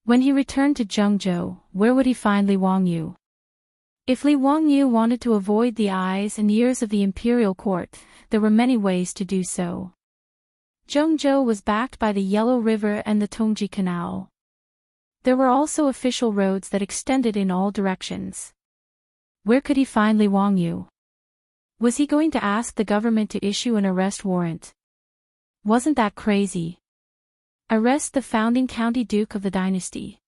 When he returned to Zhengzhou, where would he find Li Wangyu? If Li Wangyu wanted to avoid the eyes and ears of the imperial court, there were many ways to do so. Zhengzhou was backed by the Yellow River and the Tongji Canal. There were also official roads that extended in all directions. Where could he find Li Wangyu? Was he going to ask the government to issue an arrest warrant? Wasn't that crazy? Arrest the founding county duke of the dynasty.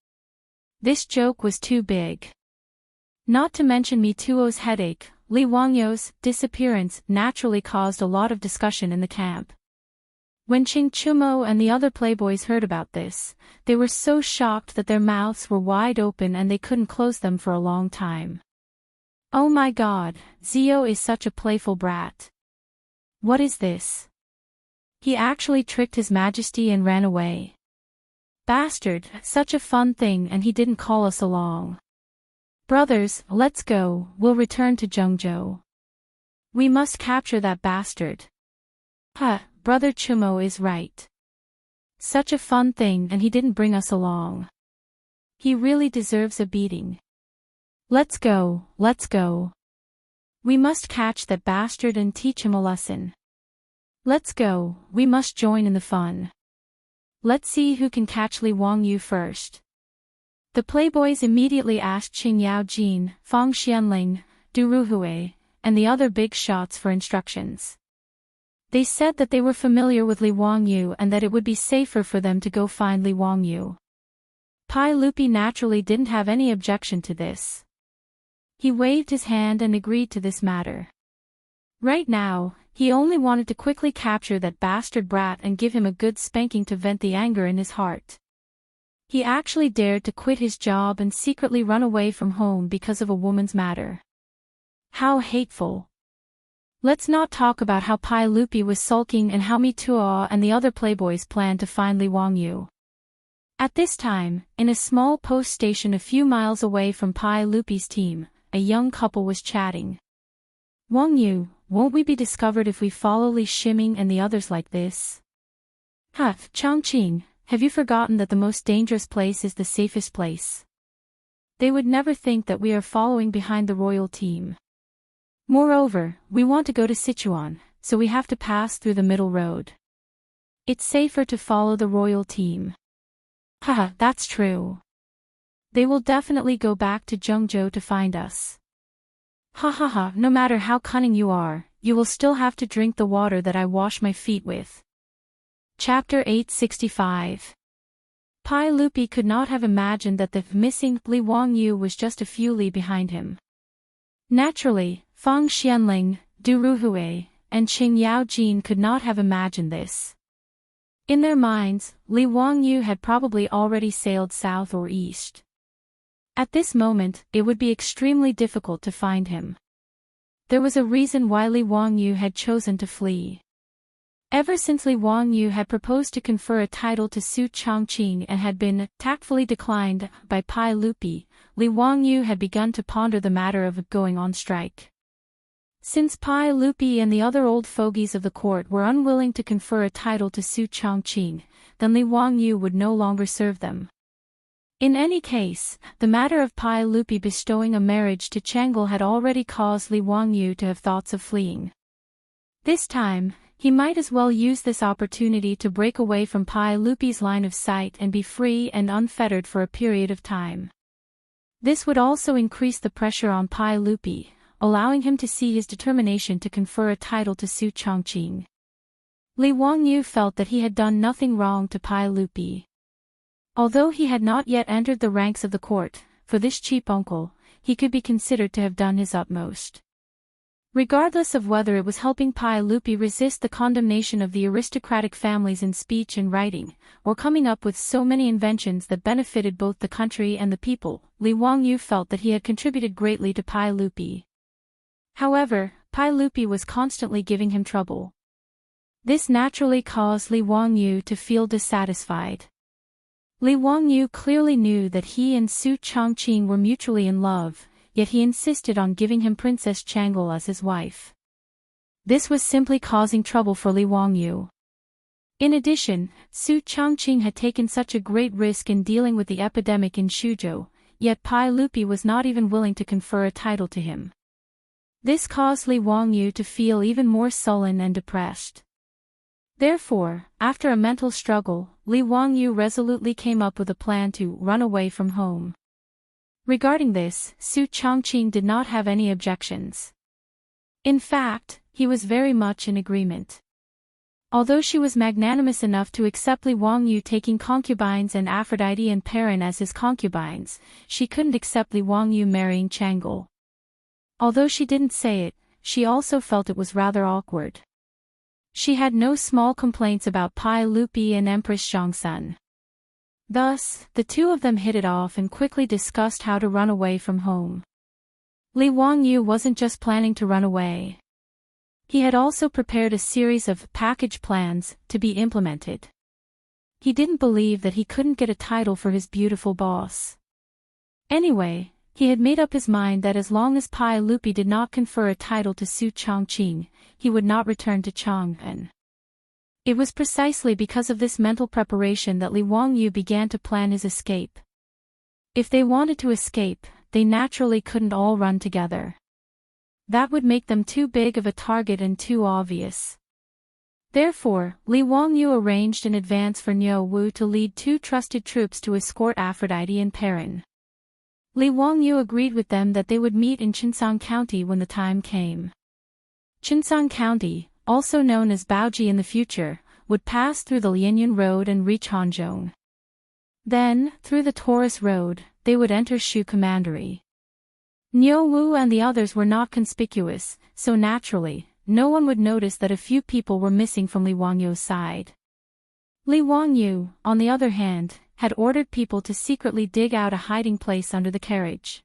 This joke was too big. Not to mention Mituo's headache, Li Wangyu's disappearance naturally caused a lot of discussion in the camp. When Chingchumo and the other playboys heard about this, they were so shocked that their mouths were wide open and they couldn't close them for a long time. Oh my god, Zio is such a playful brat. What is this? He actually tricked His Majesty and ran away. Bastard, such a fun thing, and he didn't call us along. Brothers, let's go, we'll return to Zhengzhou. We must capture that bastard. Brother Chumo is right. Such a fun thing, and he didn't bring us along. He really deserves a beating. Let's go, let's go. We must catch that bastard and teach him a lesson. Let's go, we must join in the fun. Let's see who can catch Li Wangyu first. The playboys immediately asked Qing Yaojin, Fang Xianling, Du Ruhui, and the other big shots for instructions. They said that they were familiar with Li Wangyu and that it would be safer for them to go find Li Wangyu. Pai Lupi naturally didn't have any objection to this. He waved his hand and agreed to this matter. Right now, he only wanted to quickly capture that bastard brat and give him a good spanking to vent the anger in his heart. He actually dared to quit his job and secretly run away from home because of a woman's matter. How hateful. Let's not talk about how Pai Lupi was sulking and how Mituo and the other playboys planned to find Li Wangyu. At this time, in a small post station a few miles away from Pai Lupi's team, a young couple was chatting. Wangyu, won't we be discovered if we follow Li Shiming and the others like this? Changqing, have you forgotten that the most dangerous place is the safest place? They would never think that we are following behind the royal team. Moreover, we want to go to Sichuan, so we have to pass through the middle road. It's safer to follow the royal team. That's true. They will definitely go back to Zhengzhou to find us. No matter how cunning you are, you will still have to drink the water that I wash my feet with. Chapter 865. Pai Lupi could not have imagined that the missing Li Wangyu was just a few li behind him. Naturally, Fang Xianling, Du Ruhui, and Qing Yaojin could not have imagined this. In their minds, Li Wangyu had probably already sailed south or east. At this moment, it would be extremely difficult to find him. There was a reason why Li Wangyu had chosen to flee. Ever since Li Wangyu had proposed to confer a title to Su Changqing and had been tactfully declined by Pai Lupi, Li Wangyu had begun to ponder the matter of going on strike. Since Pai Lupi and the other old fogies of the court were unwilling to confer a title to Su Changqing, then Li Wangyu would no longer serve them. In any case, the matter of Pai Lupi bestowing a marriage to Chang'an had already caused Li Wangyu to have thoughts of fleeing. This time, he might as well use this opportunity to break away from Pai Lupi's line of sight and be free and unfettered for a period of time. This would also increase the pressure on Pai Lupi, allowing him to see his determination to confer a title to Su Changqing. Li Wangyu felt that he had done nothing wrong to Pai Lupi. Although he had not yet entered the ranks of the court, for this cheap uncle, he could be considered to have done his utmost. Regardless of whether it was helping Pai Lupi resist the condemnation of the aristocratic families in speech and writing, or coming up with so many inventions that benefited both the country and the people, Li Wangyu felt that he had contributed greatly to Pai Lupi. However, Pai Lupi was constantly giving him trouble. This naturally caused Li Wangyu to feel dissatisfied. Li Wangyu clearly knew that he and Su Changqing were mutually in love, yet he insisted on giving him Princess Chang'an as his wife. This was simply causing trouble for Li Wangyu. In addition, Su Changqing had taken such a great risk in dealing with the epidemic in Shuzhou, yet Pai Lupi was not even willing to confer a title to him. This caused Li Wangyu to feel even more sullen and depressed. Therefore, after a mental struggle, Li Wangyu resolutely came up with a plan to run away from home. Regarding this, Su Changqing did not have any objections. In fact, he was very much in agreement. Although she was magnanimous enough to accept Li Wangyu taking concubines and Aphrodite and Perrin as his concubines, she couldn't accept Li Wangyu marrying Chang'an. Although she didn't say it, she also felt it was rather awkward. She had no small complaints about Pai Lupi and Empress Zhongsun. Thus, the two of them hit it off and quickly discussed how to run away from home. Li Wangyu wasn't just planning to run away. He had also prepared a series of package plans to be implemented. He didn't believe that he couldn't get a title for his beautiful boss. Anyway, he had made up his mind that as long as Pai Lupi did not confer a title to Su Changqing, he would not return to Chang'an. It was precisely because of this mental preparation that Li Wangyu began to plan his escape. If they wanted to escape, they naturally couldn't all run together. That would make them too big of a target and too obvious. Therefore, Li Wangyu arranged in advance for Niu Wu to lead 2 trusted troops to escort Aphrodite and Perrin. Li Wangyu agreed with them that they would meet in Chang'an County when the time came. Chang'an County, also known as Baoji in the future, would pass through the Lianyun Road and reach Hanzhong. Then, through the Taurus Road, they would enter Shu Commandery. Niu Wu and the others were not conspicuous, so naturally, no one would notice that a few people were missing from Li Wangyu's side. Li Wangyu, on the other hand, had ordered people to secretly dig out a hiding place under the carriage.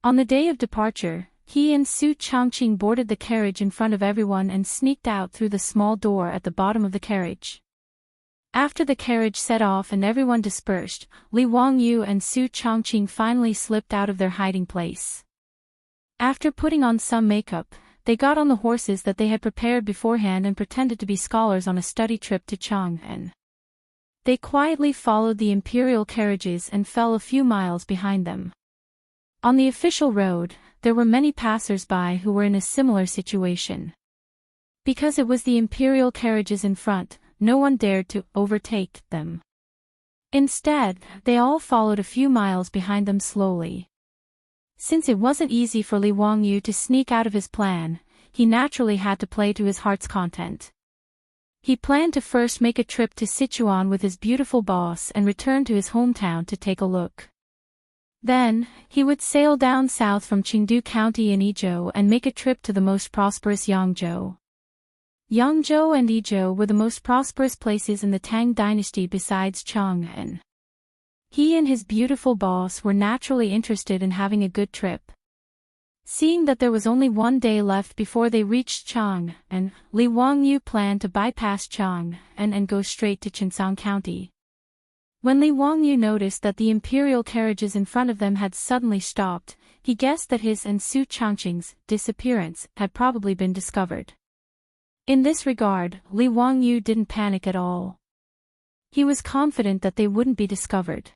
On the day of departure, he and Su Changqing boarded the carriage in front of everyone and sneaked out through the small door at the bottom of the carriage. After the carriage set off and everyone dispersed, Li Wangyu and Su Changqing finally slipped out of their hiding place. After putting on some makeup, they got on the horses that they had prepared beforehand and pretended to be scholars on a study trip to Chang'an. They quietly followed the imperial carriages and fell a few miles behind them. On the official road, there were many passers-by who were in a similar situation. Because it was the imperial carriages in front, no one dared to overtake them. Instead, they all followed a few miles behind them slowly. Since it wasn't easy for Li Wangyu to sneak out of his plan, he naturally had to play to his heart's content. He planned to first make a trip to Sichuan with his beautiful boss and return to his hometown to take a look. Then, he would sail down south from Chengdu County in Yizhou and make a trip to the most prosperous Yangzhou. Yangzhou and Yizhou were the most prosperous places in the Tang dynasty besides Chang'an. He and his beautiful boss were naturally interested in having a good trip. Seeing that there was only one day left before they reached Chang'an, Li Wangyu planned to bypass Chang'an and go straight to Chang'an County. When Li Wangyu noticed that the imperial carriages in front of them had suddenly stopped, he guessed that his and Su Changqing's disappearance had probably been discovered. In this regard, Li Wangyu didn't panic at all. He was confident that they wouldn't be discovered.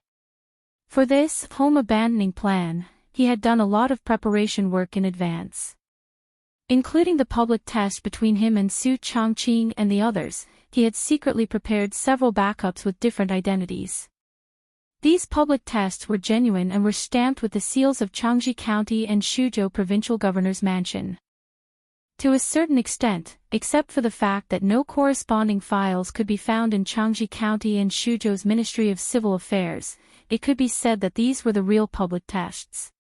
For this home-abandoning plan, he had done a lot of preparation work in advance. Including the public test between him and Su Changqing and the others, he had secretly prepared several backups with different identities. These public tests were genuine and were stamped with the seals of Changji County and Shuzhou Provincial Governor's Mansion. To a certain extent, except for the fact that no corresponding files could be found in Changji County and Shuzhou's Ministry of Civil Affairs, it could be said that these were the real public tests.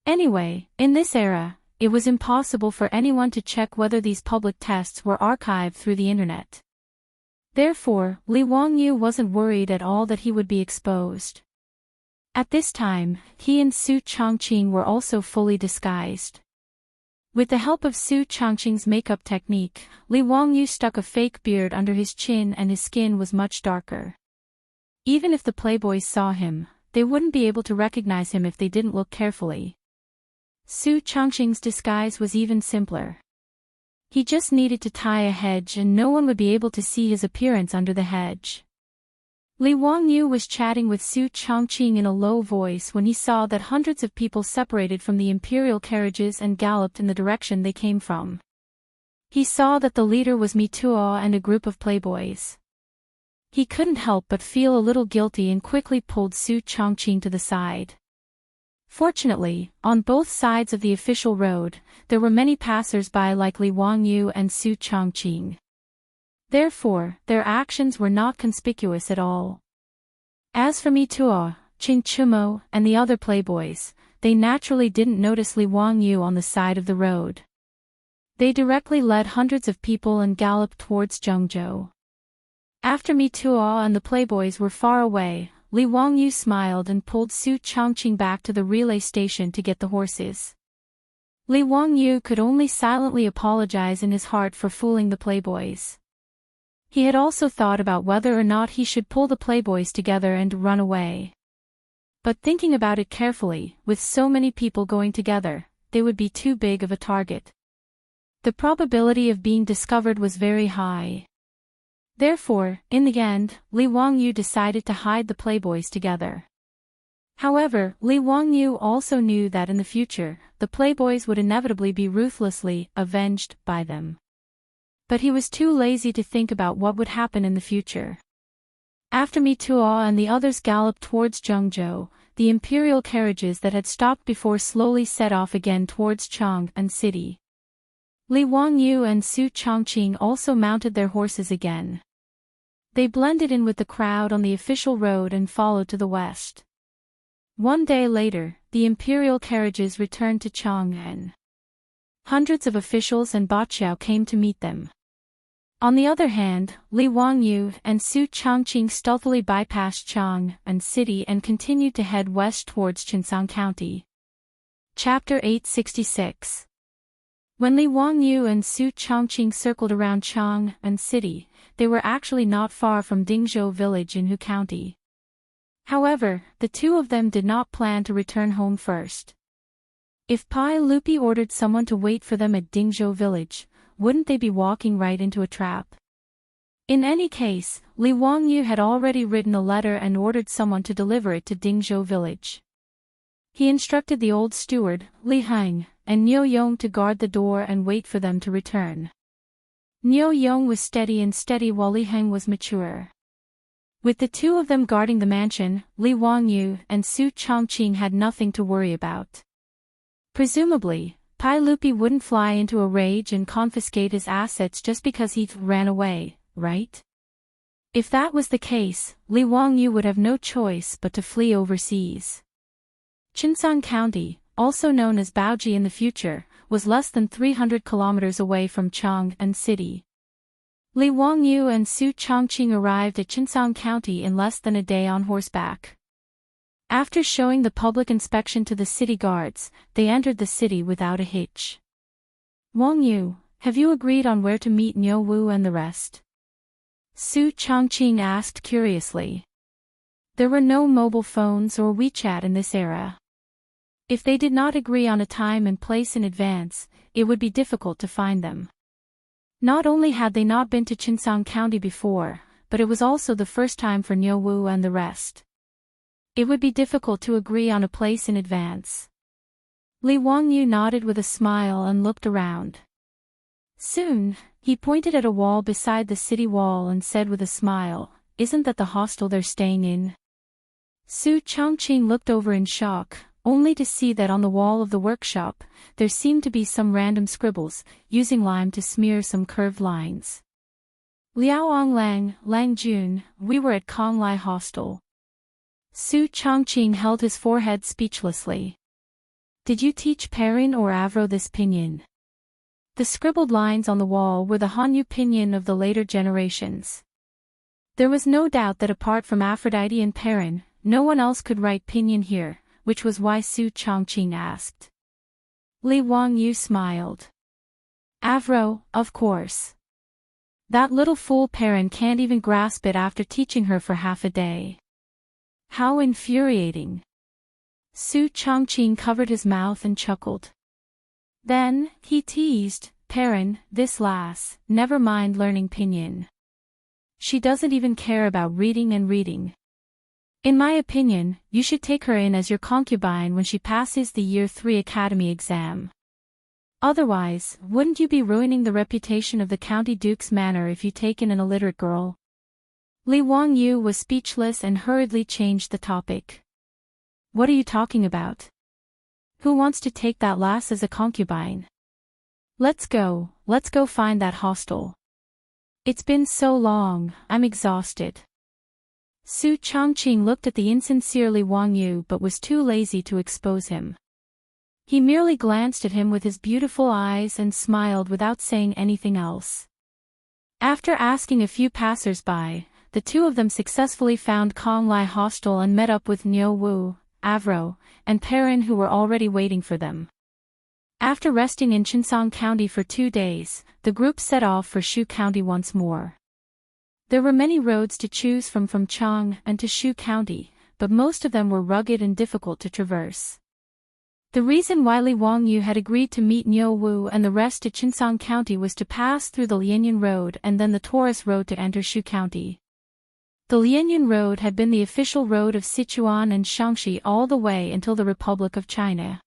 Anyway, in this era, it was impossible for anyone to check whether these public tests were archived through the internet. Therefore, Li Wangyu wasn't worried at all that he would be exposed. At this time, he and Su Changqing were also fully disguised. With the help of Su Changqing's makeup technique, Li Wangyu stuck a fake beard under his chin and his skin was much darker. Even if the playboys saw him, they wouldn't be able to recognize him if they didn't look carefully. Su Changqing's disguise was even simpler. He just needed to tie a hedge and no one would be able to see his appearance under the hedge. Li Wangyu was chatting with Su Changqing in a low voice when he saw that hundreds of people separated from the imperial carriages and galloped in the direction they came from. He saw that the leader was Mituo and a group of playboys. He couldn't help but feel a little guilty and quickly pulled Su Changqing to the side. Fortunately, on both sides of the official road, there were many passers-by like Li Wangyu and Su Changqing. Therefore, their actions were not conspicuous at all. As for Mituo, Qing Chumo, and the other playboys, they naturally didn't notice Li Wangyu on the side of the road. They directly led hundreds of people and galloped towards Zhengzhou. After Mituo and the playboys were far away, Li Wangyu smiled and pulled Su Changqing back to the relay station to get the horses. Li Wangyu could only silently apologize in his heart for fooling the playboys. He had also thought about whether or not he should pull the playboys together and run away. But thinking about it carefully, with so many people going together, they would be too big of a target. The probability of being discovered was very high. Therefore, in the end, Li Wangyu decided to hide the playboys together. However, Li Wangyu also knew that in the future, the playboys would inevitably be ruthlessly avenged by them. But he was too lazy to think about what would happen in the future. After Mituo and the others galloped towards Zhengzhou, the imperial carriages that had stopped before slowly set off again towards Chang'an city. Li Wangyu and Su Changqing also mounted their horses again. They blended in with the crowd on the official road and followed to the west. One day later, the imperial carriages returned to Chang'an. Hundreds of officials and Baqiao came to meet them. On the other hand, Li Wangyu and Su Changqing stealthily bypassed Chang'an city and continued to head west towards Chang'an County. Chapter 866. When Li Wangyu and Su Changqing circled around Chang'an city, they were actually not far from Dingzhou village in Hu County. However, the two of them did not plan to return home first. If Pai Lupi ordered someone to wait for them at Dingzhou village, wouldn't they be walking right into a trap? In any case, Li Wangyu had already written a letter and ordered someone to deliver it to Dingzhou village. He instructed the old steward, Li Heng, and Niu Yong to guard the door and wait for them to return. Niu Yong was steady while Li Heng was mature. With the two of them guarding the mansion, Li Wangyu and Su Changqing had nothing to worry about. Presumably, Pai Lupi wouldn't fly into a rage and confiscate his assets just because he ran away, right? If that was the case, Li Wangyu would have no choice but to flee overseas. Chang'an County, also known as Baoji in the future, was less than 300 kilometers away from Chang'an city. Li Wangyu and Su Changqing arrived at Chang'an County in less than a day on horseback. After showing the public inspection to the city guards, they entered the city without a hitch. Wangyu, have you agreed on where to meet Niu Wu and the rest? Su Changqing asked curiously. There were no mobile phones or WeChat in this era. If they did not agree on a time and place in advance, it would be difficult to find them. Not only had they not been to Chang'an County before, but it was also the first time for Niu Wu and the rest. It would be difficult to agree on a place in advance. Li Wangyu nodded with a smile and looked around. Soon, he pointed at a wall beside the city wall and said with a smile, "Isn't that the hostel they're staying in?" Su Changqing looked over in shock, only to see that on the wall of the workshop, there seemed to be some random scribbles, using lime to smear some curved lines. Liaoang Lang Jun, we were at Konglai Hostel. Su Changqing held his forehead speechlessly. Did you teach Perrin or Avro this pinyin? The scribbled lines on the wall were the Hanyu pinyin of the later generations. There was no doubt that apart from Aphrodite and Perrin, no one else could write pinyin here, which was why Su Changqing asked. Li Wangyu smiled. Avro, of course. That little fool Perrin can't even grasp it after teaching her for half a day. How infuriating. Su Changqing covered his mouth and chuckled. Then, he teased, "Perrin, this lass, never mind learning pinyin. She doesn't even care about reading and reading. In my opinion, you should take her in as your concubine when she passes the Year 3 Academy exam. Otherwise, wouldn't you be ruining the reputation of the County Duke's manor if you take in an illiterate girl?" Li Wangyu was speechless and hurriedly changed the topic. "What are you talking about? Who wants to take that lass as a concubine? Let's go find that hostel. It's been so long, I'm exhausted." Su Changqing looked at the insincere Li Wangyu but was too lazy to expose him. He merely glanced at him with his beautiful eyes and smiled without saying anything else. After asking a few passers-by, the two of them successfully found Kong Lai Hostel and met up with Niu Wu, Avro, and Perrin, who were already waiting for them. After resting in Chengsong County for 2 days, the group set off for Shu County once more. There were many roads to choose from Chang'an to Shu County, but most of them were rugged and difficult to traverse. The reason why Li Wangyu had agreed to meet Niu Wu and the rest to Chengsong County was to pass through the Lianyan Road and then the Taurus Road to enter Shu County. The Lianyan Road had been the official road of Sichuan and Shaanxi all the way until the Republic of China.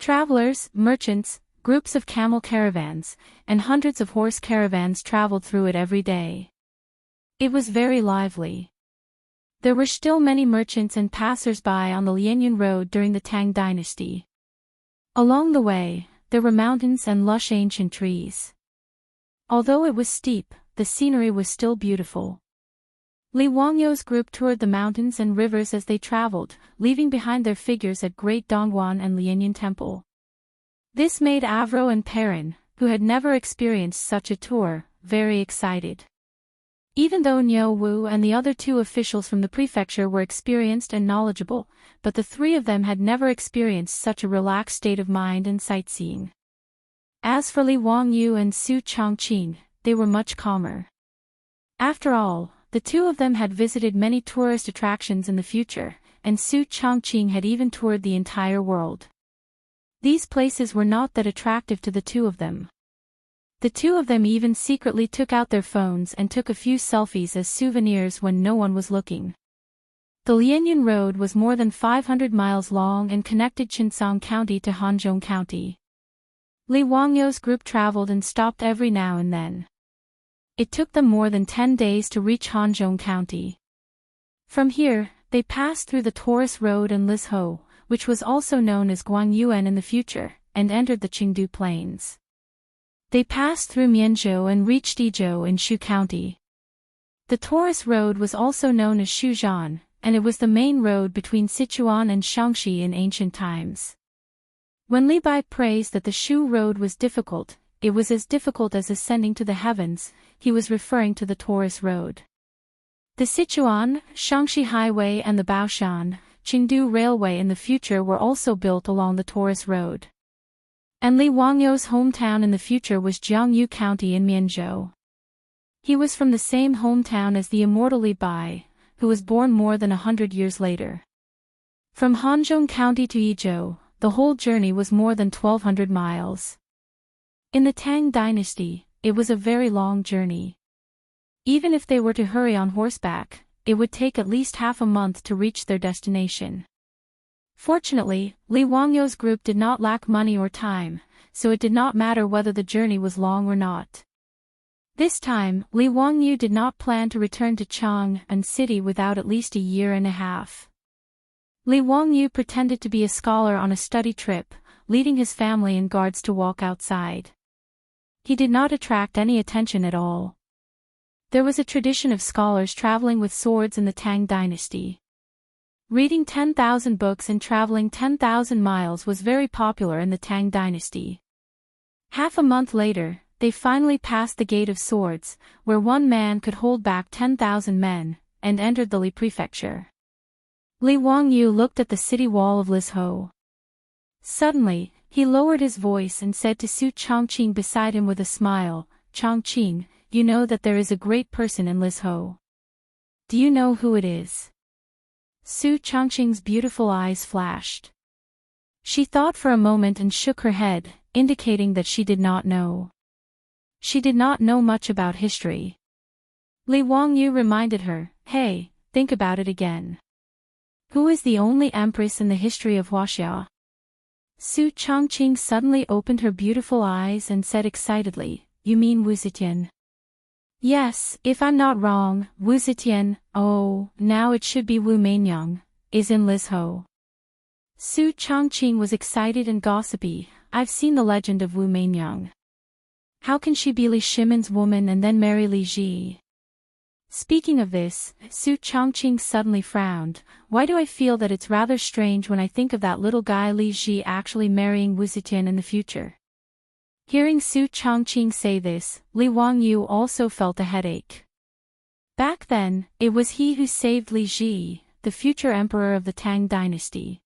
Travelers, merchants, groups of camel caravans, and hundreds of horse caravans traveled through it every day. It was very lively. There were still many merchants and passers-by on the Lianyan Road during the Tang Dynasty. Along the way, there were mountains and lush ancient trees. Although it was steep, the scenery was still beautiful. Li Wangyu's group toured the mountains and rivers as they traveled, leaving behind their figures at Great Dongguan and Lianyan Temple. This made Avro and Perrin, who had never experienced such a tour, very excited. Even though Niu Wu and the other 2 officials from the prefecture were experienced and knowledgeable, but the 3 of them had never experienced such a relaxed state of mind and sightseeing. As for Li Wangyu and Su Changqing, they were much calmer. After all, the 2 of them had visited many tourist attractions in the future, and Su Changqing had even toured the entire world. These places were not that attractive to the 2 of them. The 2 of them even secretly took out their phones and took a few selfies as souvenirs when no one was looking. The Lianyan Road was more than 500 miles long and connected Chengsong County to Hanzhong County. Li Wangyu's group traveled and stopped every now and then. It took them more than 10 days to reach Hanzhong County. From here, they passed through the Taurus Road and Lizhou, which was also known as Guangyuan in the future, and entered the Qingdu Plains. They passed through Mianzhou and reached Yizhou in Shu County. The Taurus Road was also known as Shuzhan, and it was the main road between Sichuan and Shaanxi in ancient times. When Li Bai praised that the Shu Road was difficult, it was as difficult as ascending to the heavens, he was referring to the Taurus Road. The Sichuan, Shaanxi Highway and the Baoshan, Qingdu Railway in the future were also built along the Taurus Road. And Li Wangyu's hometown in the future was Jiangyu County in Mianzhou. He was from the same hometown as the immortal Li Bai, who was born more than 100 years later. From Hanzhong County to Yizhou, the whole journey was more than 1,200 miles. In the Tang Dynasty, it was a very long journey. Even if they were to hurry on horseback, it would take at least half a month to reach their destination. Fortunately, Li Wangyu's group did not lack money or time, so it did not matter whether the journey was long or not. This time, Li Wangyu did not plan to return to Chang'an City without at least a year and a half. Li Wangyu pretended to be a scholar on a study trip, leading his family and guards to walk outside. He did not attract any attention at all. There was a tradition of scholars traveling with swords in the Tang Dynasty. Reading 10,000 books and traveling 10,000 miles was very popular in the Tang Dynasty. Half a month later, they finally passed the Gate of Swords, where one man could hold back 10,000 men, and entered the Li Prefecture. Li Wangyu looked at the city wall of Lizhou. Suddenly, he lowered his voice and said to Su Changqing beside him with a smile, "Changqing, you know that there is a great person in Lizhou. Do you know who it is?" Su Changqing's beautiful eyes flashed. She thought for a moment and shook her head, indicating that she did not know. She did not know much about history. Li Wangyu reminded her, "Hey, think about it again. Who is the only empress in the history of Huaxia?" Su Changqing suddenly opened her beautiful eyes and said excitedly, "You mean Wu Zetian?" "Yes, if I'm not wrong, Wu Zetian, oh, now it should be Wu Mainyang, is in Lizhou." Su Changqing was excited and gossipy. "I've seen the legend of Wu Mainyang. How can she be Li Shimon's woman and then marry Li Ji?" Speaking of this, Su Changqing suddenly frowned. "Why do I feel that it's rather strange when I think of that little guy Li Ji actually marrying Wu Zetian in the future?" Hearing Su Changqing say this, Li Wangyu also felt a headache. Back then, it was he who saved Li Ji, the future emperor of the Tang dynasty.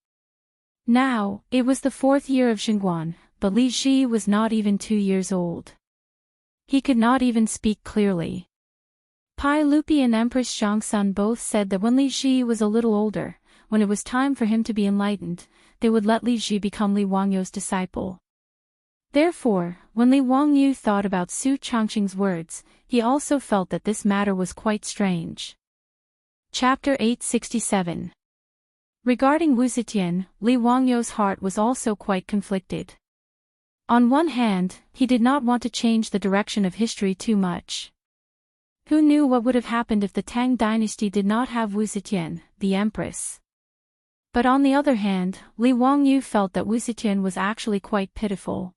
Now, it was the 4th year of Chang'an, but Li Ji was not even 2 years old. He could not even speak clearly. Pai Lupi and Empress Zhangsun both said that when Li Ji was a little older, when it was time for him to be enlightened, they would let Li Ji become Li Wangyu's disciple. Therefore, when Li Wangyu thought about Su Changqing's words, he also felt that this matter was quite strange. Chapter 867. Regarding Wu Zetian, Li Wangyu's heart was also quite conflicted. On one hand, he did not want to change the direction of history too much. Who knew what would have happened if the Tang dynasty did not have Wu Zetian, the empress? But on the other hand, Li Wangyu felt that Wu Zetian was actually quite pitiful.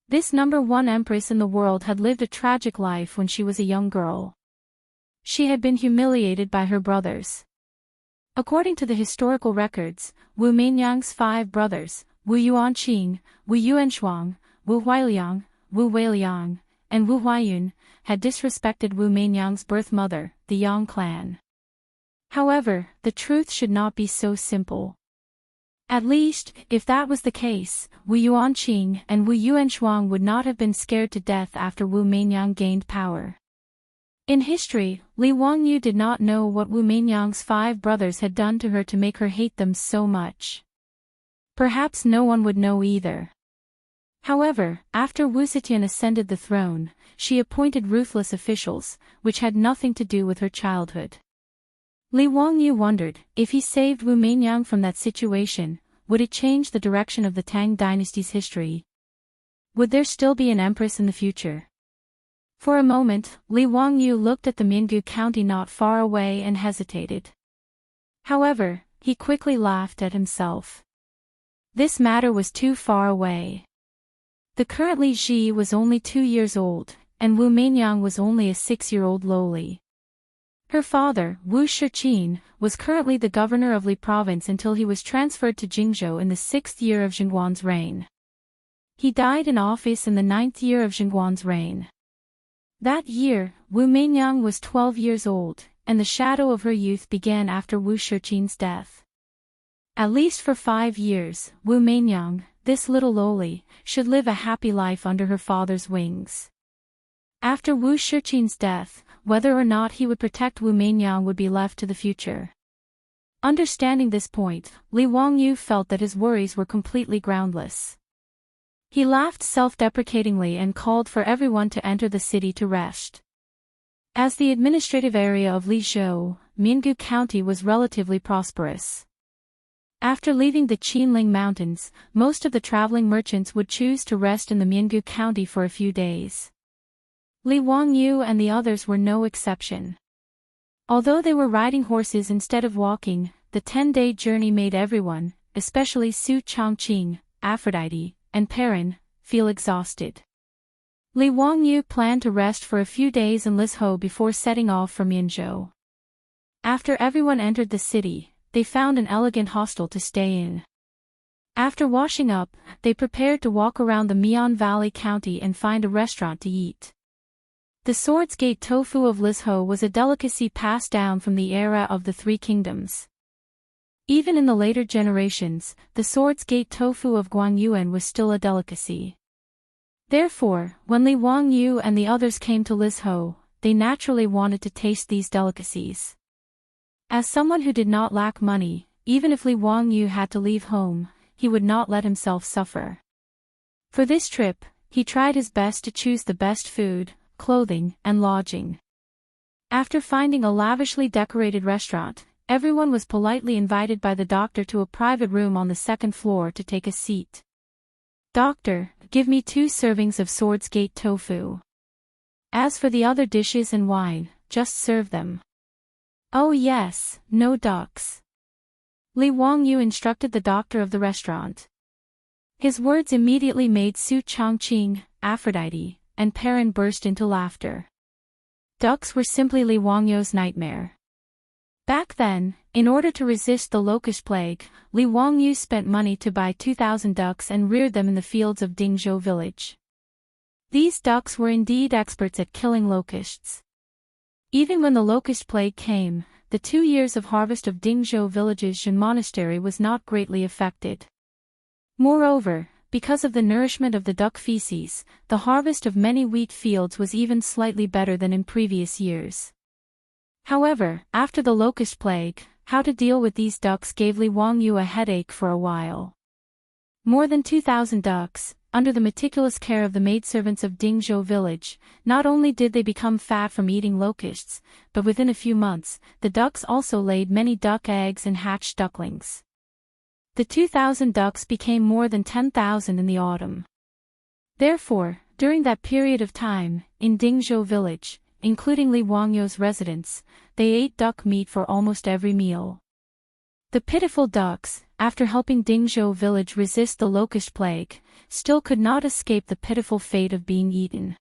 This #1 empress in the world had lived a tragic life when she was a young girl. She had been humiliated by her brothers. According to the historical records, Wu Mainyang's 5 brothers, Wu Yuanqing, Wu Yuanshuang, Wu Huailiang, Wu Weiliang, and Wu Huayun, had disrespected Wu Mainyang's birth mother, the Yang clan. However, the truth should not be so simple. At least, if that was the case, Wu Yuanqing and Wu Yuanshuang would not have been scared to death after Wu Mainyang gained power. In history, Li Wangyu did not know what Wu Mainyang's 5 brothers had done to her to make her hate them so much. Perhaps no one would know either. However, after Wu Zetian ascended the throne, she appointed ruthless officials, which had nothing to do with her childhood. Li Wangyu wondered, if he saved Wu Mainyang from that situation, would it change the direction of the Tang dynasty's history? Would there still be an empress in the future? For a moment, Li Wangyu looked at the Minggu county not far away and hesitated. However, he quickly laughed at himself. This matter was too far away. The current Li Ji was only 2 years old, and Wu Mainyang was only a 6-year-old lowly. Her father, Wu Shiqin, was currently the governor of Li province until he was transferred to Jingzhou in the 6th year of Zhengguan's reign. He died in office in the 9th year of Zhengguan's reign. That year, Wu Mainyang was 12 years old, and the shadow of her youth began after Wu Shiqin's death. At least for 5 years, Wu Mainyang, this little lowly, should live a happy life under her father's wings. After Wu Shiqin's death, whether or not he would protect Wu Mainyang would be left to the future. Understanding this point, Li Wangyu felt that his worries were completely groundless. He laughed self-deprecatingly and called for everyone to enter the city to rest. As the administrative area of Lizhou, Minggu County was relatively prosperous. After leaving the Qinling Mountains, most of the traveling merchants would choose to rest in the Minggu County for a few days. Li Wangyu and the others were no exception. Although they were riding horses instead of walking, the 10-day journey made everyone, especially Su Changqing, Aphrodite, and Perrin, feel exhausted. Li Wangyu planned to rest for a few days in Lizhou before setting off for Mianzhou. After everyone entered the city, they found an elegant hostel to stay in. After washing up, they prepared to walk around the Mian Valley County and find a restaurant to eat. The Swords Gate tofu of Lizhou was a delicacy passed down from the era of the Three Kingdoms. Even in the later generations, the Swords Gate tofu of Guangyuan was still a delicacy. Therefore, when Li Wangyu and the others came to Lizhou, they naturally wanted to taste these delicacies. As someone who did not lack money, even if Li Wangyu had to leave home, he would not let himself suffer. For this trip, he tried his best to choose the best food, clothing, and lodging. After finding a lavishly decorated restaurant, everyone was politely invited by the doctor to a private room on the second floor to take a seat. "Doctor, give me 2 servings of Swords Gate tofu. As for the other dishes and wine, just serve them." "Oh yes, no ducks," Li Wangyu instructed the doctor of the restaurant. His words immediately made Su Changqing, Aphrodite, and Perrin burst into laughter. Ducks were simply Li Wangyu's nightmare. Back then, in order to resist the locust plague, Li Wangyu spent money to buy 2,000 ducks and reared them in the fields of Dingzhou village. These ducks were indeed experts at killing locusts. Even when the locust plague came, the 2 years of harvest of Dingzhou village's Zhen monastery was not greatly affected. Moreover, because of the nourishment of the duck feces, the harvest of many wheat fields was even slightly better than in previous years. However, after the locust plague, how to deal with these ducks gave Li Wangyu a headache for a while. More than 2,000 ducks, under the meticulous care of the maidservants of Dingzhou village, not only did they become fat from eating locusts, but within a few months, the ducks also laid many duck eggs and hatched ducklings. The 2,000 ducks became more than 10,000 in the autumn. Therefore, during that period of time, in Dingzhou village, including Li Wangyu's residence, they ate duck meat for almost every meal. The pitiful ducks, after helping Dingzhou village resist the locust plague, still could not escape the pitiful fate of being eaten.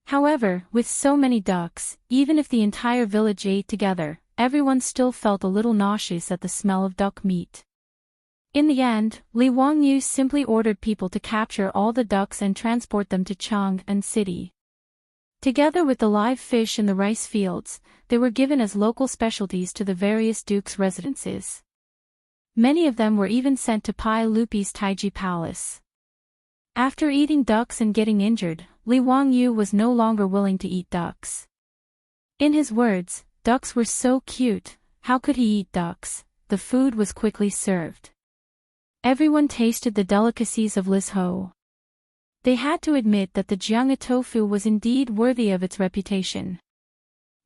However, with so many ducks, even if the entire village ate together, everyone still felt a little nauseous at the smell of duck meat. In the end, Li Wangyu simply ordered people to capture all the ducks and transport them to Chang'an city. Together with the live fish in the rice fields, they were given as local specialties to the various dukes' residences. Many of them were even sent to Pai Lupi's Taiji Palace. After eating ducks and getting injured, Li Wangyu was no longer willing to eat ducks. In his words, ducks were so cute, how could he eat ducks? The food was quickly served. Everyone tasted the delicacies of Lizhou. They had to admit that the Jiang'a tofu was indeed worthy of its reputation.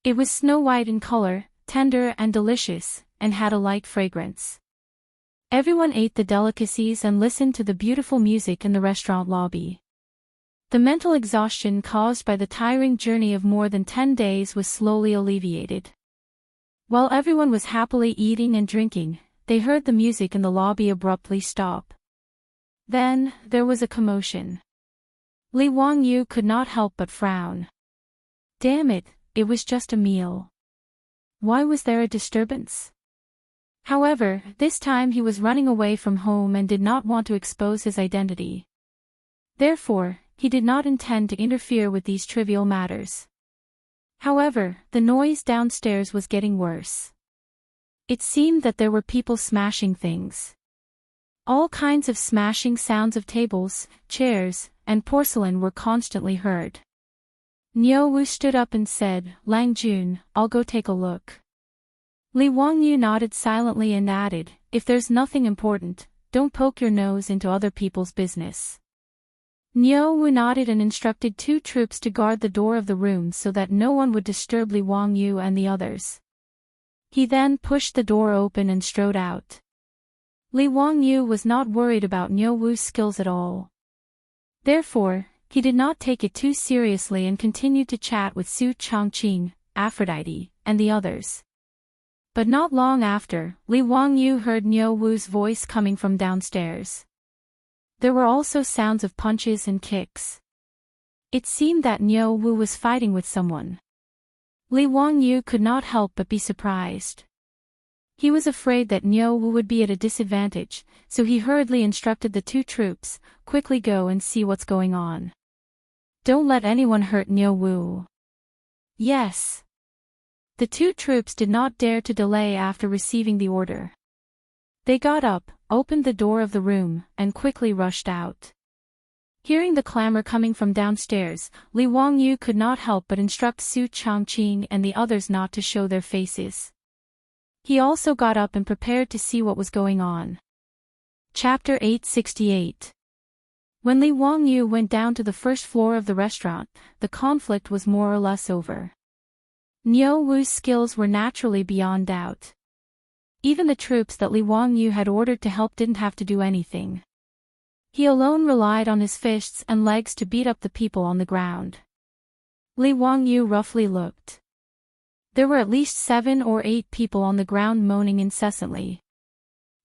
It was snow-white in color, tender and delicious, and had a light fragrance. Everyone ate the delicacies and listened to the beautiful music in the restaurant lobby. The mental exhaustion caused by the tiring journey of more than 10 days was slowly alleviated. While everyone was happily eating and drinking, they heard the music in the lobby abruptly stop. Then, there was a commotion. Li Wangyu could not help but frown. Damn it, it was just a meal. Why was there a disturbance? However, this time he was running away from home and did not want to expose his identity. Therefore, he did not intend to interfere with these trivial matters. However, the noise downstairs was getting worse. It seemed that there were people smashing things. All kinds of smashing sounds of tables, chairs, and porcelain were constantly heard. Niu Wu stood up and said, "Lang Jun, I'll go take a look." Li Wangyu nodded silently and added, "If there's nothing important, don't poke your nose into other people's business." Niu Wu nodded and instructed 2 troops to guard the door of the room so that no one would disturb Li Wangyu and the others. He then pushed the door open and strode out. Li Wangyu was not worried about Niu Wu's skills at all. Therefore, he did not take it too seriously and continued to chat with Su Changqing, Aphrodite, and the others. But not long after, Li Wangyu heard Niu Wu's voice coming from downstairs. There were also sounds of punches and kicks. It seemed that Niu Wu was fighting with someone. Li Wangyu could not help but be surprised. He was afraid that Niu Wu would be at a disadvantage, so he hurriedly instructed the 2 troops, "Quickly go and see what's going on. Don't let anyone hurt Niu Wu." "Yes." The 2 troops did not dare to delay after receiving the order. They got up, opened the door of the room, and quickly rushed out. Hearing the clamor coming from downstairs, Li Wangyu could not help but instruct Su Changqing and the others not to show their faces. He also got up and prepared to see what was going on. Chapter 868. When Li Wangyu went down to the first floor of the restaurant, the conflict was more or less over. Niu Wu's skills were naturally beyond doubt. Even the troops that Li Wangyu had ordered to help didn't have to do anything. He alone relied on his fists and legs to beat up the people on the ground. Li Wangyu roughly looked. There were at least 7 or 8 people on the ground moaning incessantly.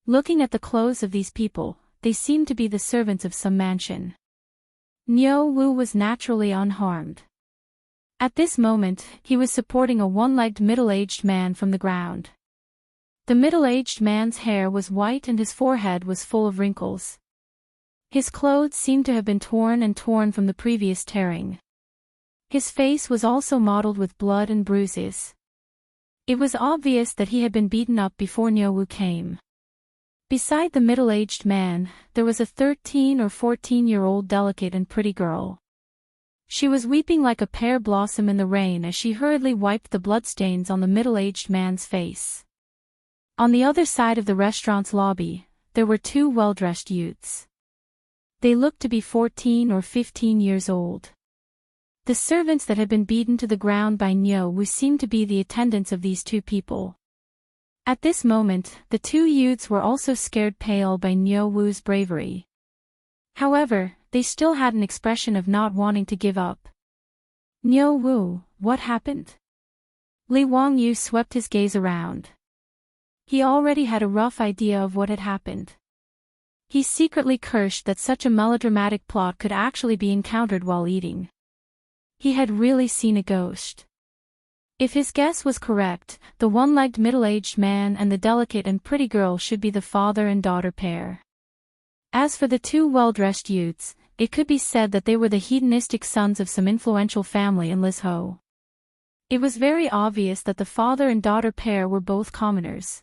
Looking at the clothes of these people, they seemed to be the servants of some mansion. Niu Wu was naturally unharmed. At this moment, he was supporting a one-legged middle-aged man from the ground. The middle-aged man's hair was white and his forehead was full of wrinkles. His clothes seemed to have been torn from the previous tearing. His face was also mottled with blood and bruises. It was obvious that he had been beaten up before Niu Wu came. Beside the middle-aged man, there was a 13 or 14-year-old delicate and pretty girl. She was weeping like a pear blossom in the rain as she hurriedly wiped the bloodstains on the middle-aged man's face. On the other side of the restaurant's lobby, there were 2 well-dressed youths. They looked to be 14 or 15 years old. The servants that had been beaten to the ground by Niu Wu seemed to be the attendants of these 2 people. At this moment, the 2 youths were also scared pale by Niu Wu's bravery. However, they still had an expression of not wanting to give up. Niu Wu, what happened? Li Wangyu swept his gaze around. He already had a rough idea of what had happened. He secretly cursed that such a melodramatic plot could actually be encountered while eating. He had really seen a ghost. If his guess was correct, the one-legged middle-aged man and the delicate and pretty girl should be the father and daughter pair. As for the 2 well-dressed youths, it could be said that they were the hedonistic sons of some influential family in Lizhou. It was very obvious that the father and daughter pair were both commoners.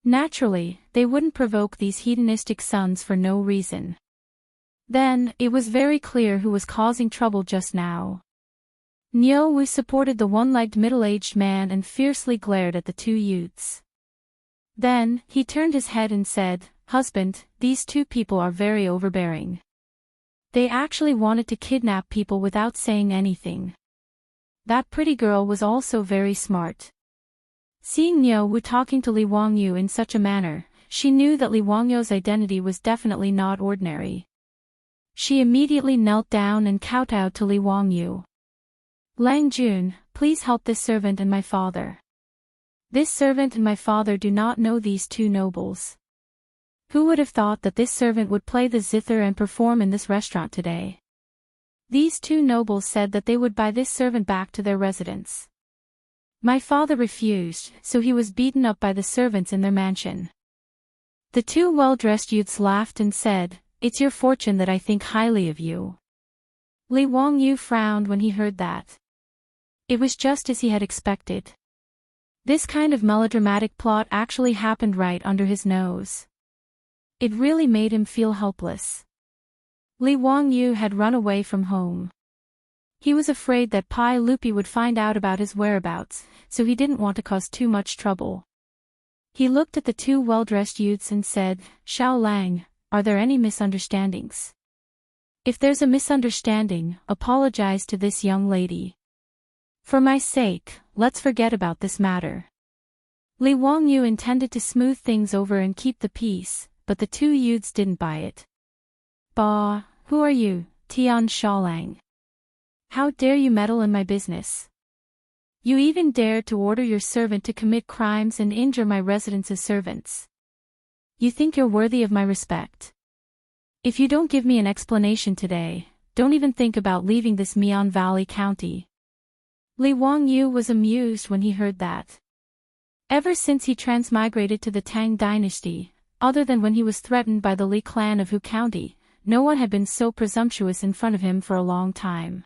Naturally, they wouldn't provoke these hedonistic sons for no reason. Then, it was very clear who was causing trouble just now. Niu Wu supported the one-legged middle-aged man and fiercely glared at the 2 youths. Then, he turned his head and said, "Husband, these 2 people are very overbearing. They actually wanted to kidnap people without saying anything." That pretty girl was also very smart. Seeing Niu Wu talking to Li Wangyu in such a manner, she knew that Li Wangyu's identity was definitely not ordinary. She immediately knelt down and kowtowed to Li Wangyu. "Lang Jun, please help this servant and my father. This servant and my father do not know these 2 nobles. Who would have thought that this servant would play the zither and perform in this restaurant today?" These 2 nobles said that they would buy this servant back to their residence. My father refused, so he was beaten up by the servants in their mansion. The 2 well-dressed youths laughed and said, "It's your fortune that I think highly of you." Li Wangyu frowned when he heard that. It was just as he had expected. This kind of melodramatic plot actually happened right under his nose. It really made him feel helpless. Li Wangyu had run away from home. He was afraid that Pai Lupi would find out about his whereabouts, so he didn't want to cause too much trouble. He looked at the 2 well-dressed youths and said, "Xiao Lang, are there any misunderstandings? If there's a misunderstanding, apologize to this young lady. For my sake, let's forget about this matter." Li Wangyu intended to smooth things over and keep the peace, but the 2 youths didn't buy it. "Bah, who are you, Tian Xiaolang? How dare you meddle in my business? You even dared to order your servant to commit crimes and injure my residence's servants. You think you're worthy of my respect? If you don't give me an explanation today, don't even think about leaving this Mian Valley County." Li Wangyu was amused when he heard that. Ever since he transmigrated to the Tang dynasty, other than when he was threatened by the Li clan of Hu County, no one had been so presumptuous in front of him for a long time.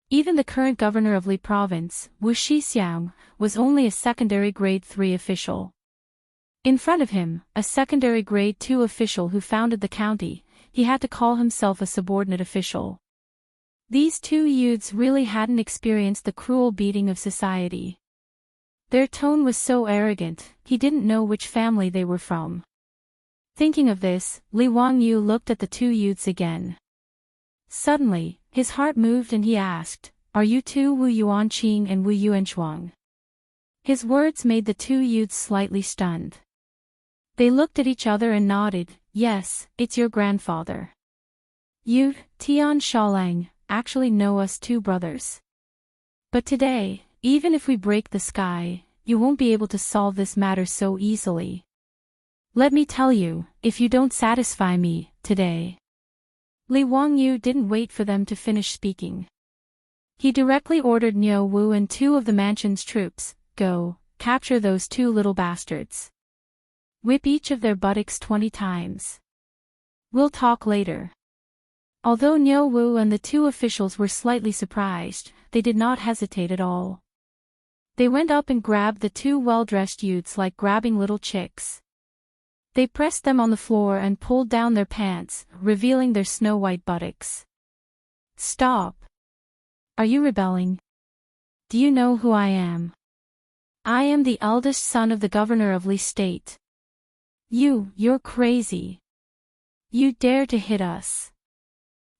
Even the current governor of Li province, Wu Shixiang, was only a secondary grade 3 official. In front of him, a secondary grade 2 official who founded the county, he had to call himself a subordinate official. These 2 youths really hadn't experienced the cruel beating of society. Their tone was so arrogant, he didn't know which family they were from. Thinking of this, Li Wangyu looked at the two youths again. Suddenly, his heart moved and he asked, "Are you two Wu Yuanqing and Wu Yuanshuang?" His words made the two youths slightly stunned. They looked at each other and nodded. "Yes, it's your grandfather. You, Tian Shaolang, actually know us two brothers. But today, even if we break the sky, you won't be able to solve this matter so easily. Let me tell you, if you don't satisfy me, today." Li Wangyu didn't wait for them to finish speaking. He directly ordered Niu Wu and two of the mansion's troops, "Go, capture those two little bastards. Whip each of their buttocks 20 times. We'll talk later." Although Niu Wu and the two officials were slightly surprised, they did not hesitate at all. They went up and grabbed the two well-dressed youths like grabbing little chicks. They pressed them on the floor and pulled down their pants, revealing their snow-white buttocks. "Stop! Are you rebelling? Do you know who I am? I am the eldest son of the governor of Li State. You're crazy. You dare to hit us."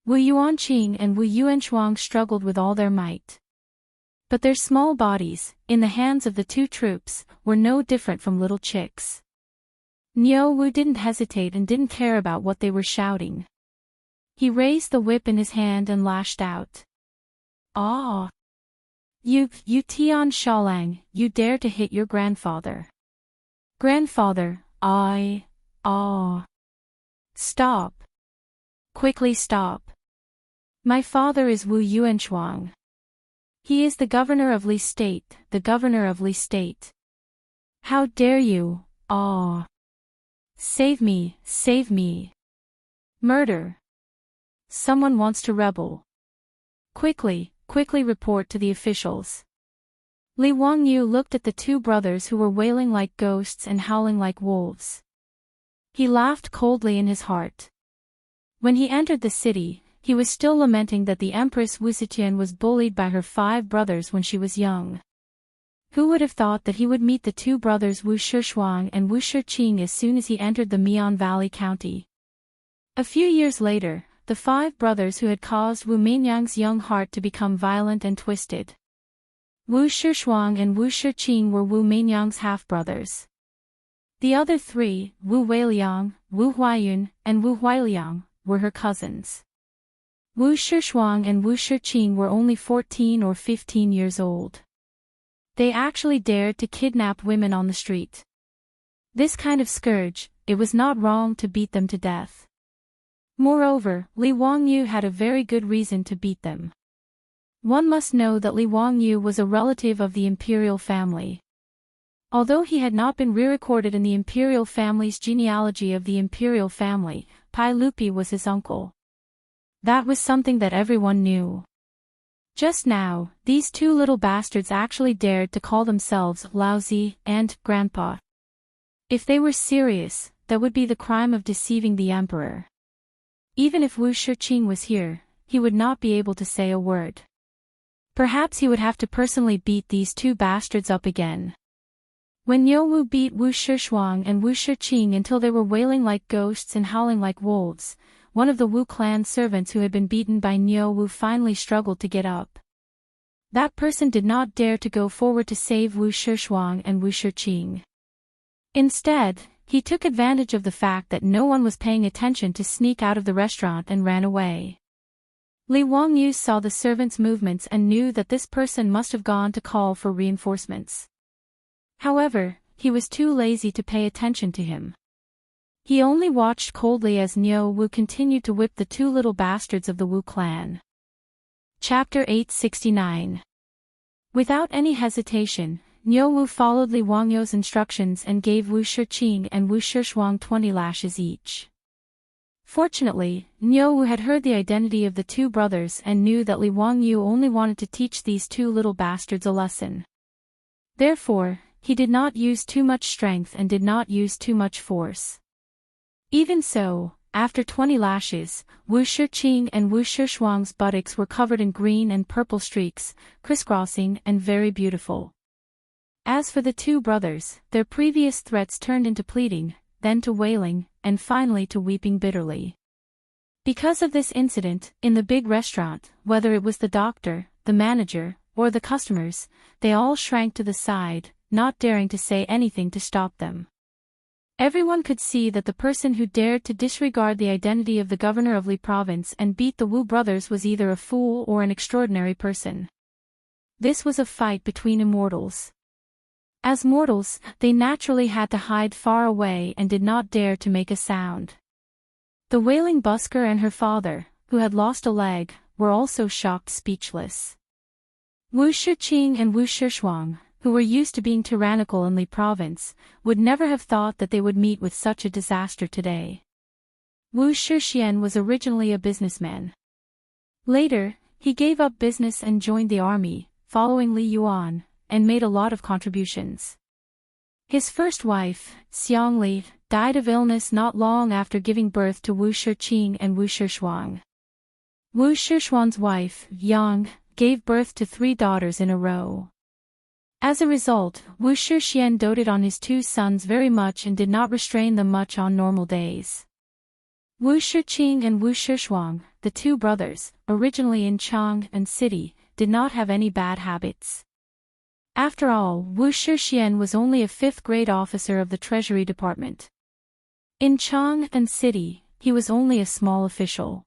Wu Yuanqing and Wu Yuanshuang struggled with all their might. But their small bodies, in the hands of the two troops, were no different from little chicks. Niu Wu didn't hesitate and didn't care about what they were shouting. He raised the whip in his hand and lashed out. "Ah! You Tian Shaolang, you dare to hit your grandfather. Grandfather, Stop. Quickly stop. My father is Wu Yuanshuang. He is the governor of Li State, the governor of Li State. How dare you, Save me. Murder. Someone wants to rebel. Quickly report to the officials." Li Wangyu looked at the two brothers who were wailing like ghosts and howling like wolves. He laughed coldly in his heart. When he entered the city, he was still lamenting that the Empress Wu Zetian was bullied by her 5 brothers when she was young. Who would have thought that he would meet the two brothers Wu Shishuang and Wu Shiqing as soon as he entered the Mian Valley County? A few years later, the 5 brothers who had caused Wu Meinyang's young heart to become violent and twisted. Wu Shishuang and Wu Shiqing were Wu Meinyang's half-brothers. The other 3, Wu Weiliang, Wu Huayun, and Wu Huailiang, were her cousins. Wu Shishuang and Wu Shiqing were only 14 or 15 years old. They actually dared to kidnap women on the street. This kind of scourge, it was not wrong to beat them to death. Moreover, Li Wangyu had a very good reason to beat them. One must know that Li Wangyu was a relative of the imperial family. Although he had not been re-recorded in the imperial family's genealogy of the imperial family, Pai Lupi was his uncle. That was something that everyone knew. Just now, these two little bastards actually dared to call themselves Laozi and Grandpa. If they were serious, that would be the crime of deceiving the emperor. Even if Wu Shiqing was here, he would not be able to say a word. Perhaps he would have to personally beat these two bastards up again. When Niu Wu beat Wu Shishuang and Wu Shiqing until they were wailing like ghosts and howling like wolves, one of the Wu clan servants who had been beaten by Niu Wu finally struggled to get up. That person did not dare to go forward to save Wu Shishuang and Wu Shiqing. Instead, he took advantage of the fact that no one was paying attention to sneak out of the restaurant and ran away. Li Wangyu saw the servant's movements and knew that this person must have gone to call for reinforcements. However, he was too lazy to pay attention to him. He only watched coldly as Niu Wu continued to whip the two little bastards of the Wu clan. Chapter 869. Without any hesitation, Niu Wu followed Li Wangyu's instructions and gave Wu Shiqing and Wu Shishuang 20 lashes each. Fortunately, Niu Wu had heard the identity of the two brothers and knew that Li Wangyu only wanted to teach these two little bastards a lesson. Therefore, he did not use too much strength and did not use too much force. Even so, after 20 lashes, Wu Shiqing and Wu Shishuang's buttocks were covered in green and purple streaks, crisscrossing and very beautiful. As for the two brothers, their previous threats turned into pleading, then to wailing, and finally to weeping bitterly. Because of this incident, in the big restaurant, whether it was the doctor, the manager, or the customers, they all shrank to the side, not daring to say anything to stop them. Everyone could see that the person who dared to disregard the identity of the governor of Li province and beat the Wu brothers was either a fool or an extraordinary person. This was a fight between immortals. As mortals, they naturally had to hide far away and did not dare to make a sound. The wailing busker and her father, who had lost a leg, were also shocked speechless. Wu Shiqing and Wu Shishuang, who were used to being tyrannical in Li province, would never have thought that they would meet with such a disaster today. Wu Shixian was originally a businessman. Later, he gave up business and joined the army, following Li Yuan, and made a lot of contributions. His first wife, Xiang Li, died of illness not long after giving birth to Wu Shiqing and Wu Shishuang. Wu Shishuang's wife, Yang, gave birth to 3 daughters in a row. As a result, Wu Shixian doted on his 2 sons very much and did not restrain them much on normal days. Wu Shiqing and Wu Shishuang, the 2 brothers, originally in Chang'an city, did not have any bad habits. After all, Wu Shixian was only a 5th-grade officer of the Treasury Department. In Chang'an city, he was only a small official.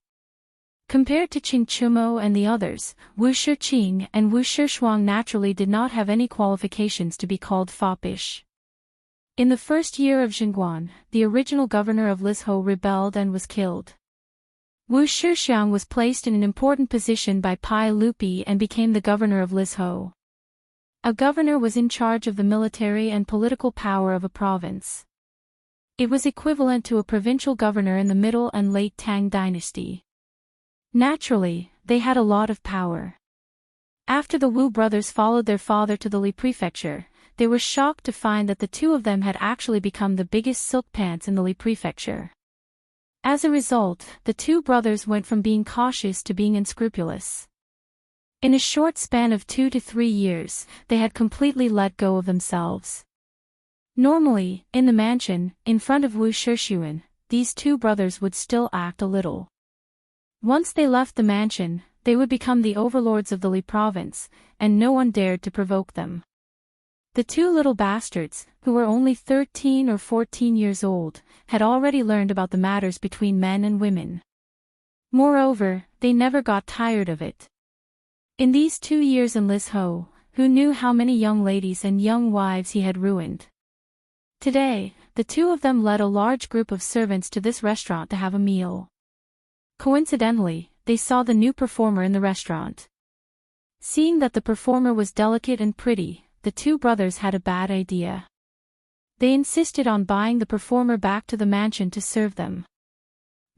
Compared to Qing Chumo and the others, Wu Shiqing and Wu Shishuang naturally did not have any qualifications to be called foppish. In the first year of Chang'an, the original governor of Lishou rebelled and was killed. Wu Shixiang was placed in an important position by Pai Lupi and became the governor of Lishou. A governor was in charge of the military and political power of a province. It was equivalent to a provincial governor in the Middle and Late Tang dynasty. Naturally, they had a lot of power. After the Wu brothers followed their father to the Li prefecture, they were shocked to find that the 2 of them had actually become the biggest silk pants in the Li prefecture. As a result, the 2 brothers went from being cautious to being unscrupulous. In a short span of 2 to 3 years, they had completely let go of themselves. Normally, in the mansion, in front of Wu Shishuan, these 2 brothers would still act a little. Once they left the mansion, they would become the overlords of the Li province, and no one dared to provoke them. The 2 little bastards, who were only 13 or 14 years old, had already learned about the matters between men and women. Moreover, they never got tired of it. In these 2 years in Lishou, who knew how many young ladies and young wives he had ruined? Today, the 2 of them led a large group of servants to this restaurant to have a meal. Coincidentally, they saw the new performer in the restaurant. Seeing that the performer was delicate and pretty, the 2 brothers had a bad idea. They insisted on buying the performer back to the mansion to serve them.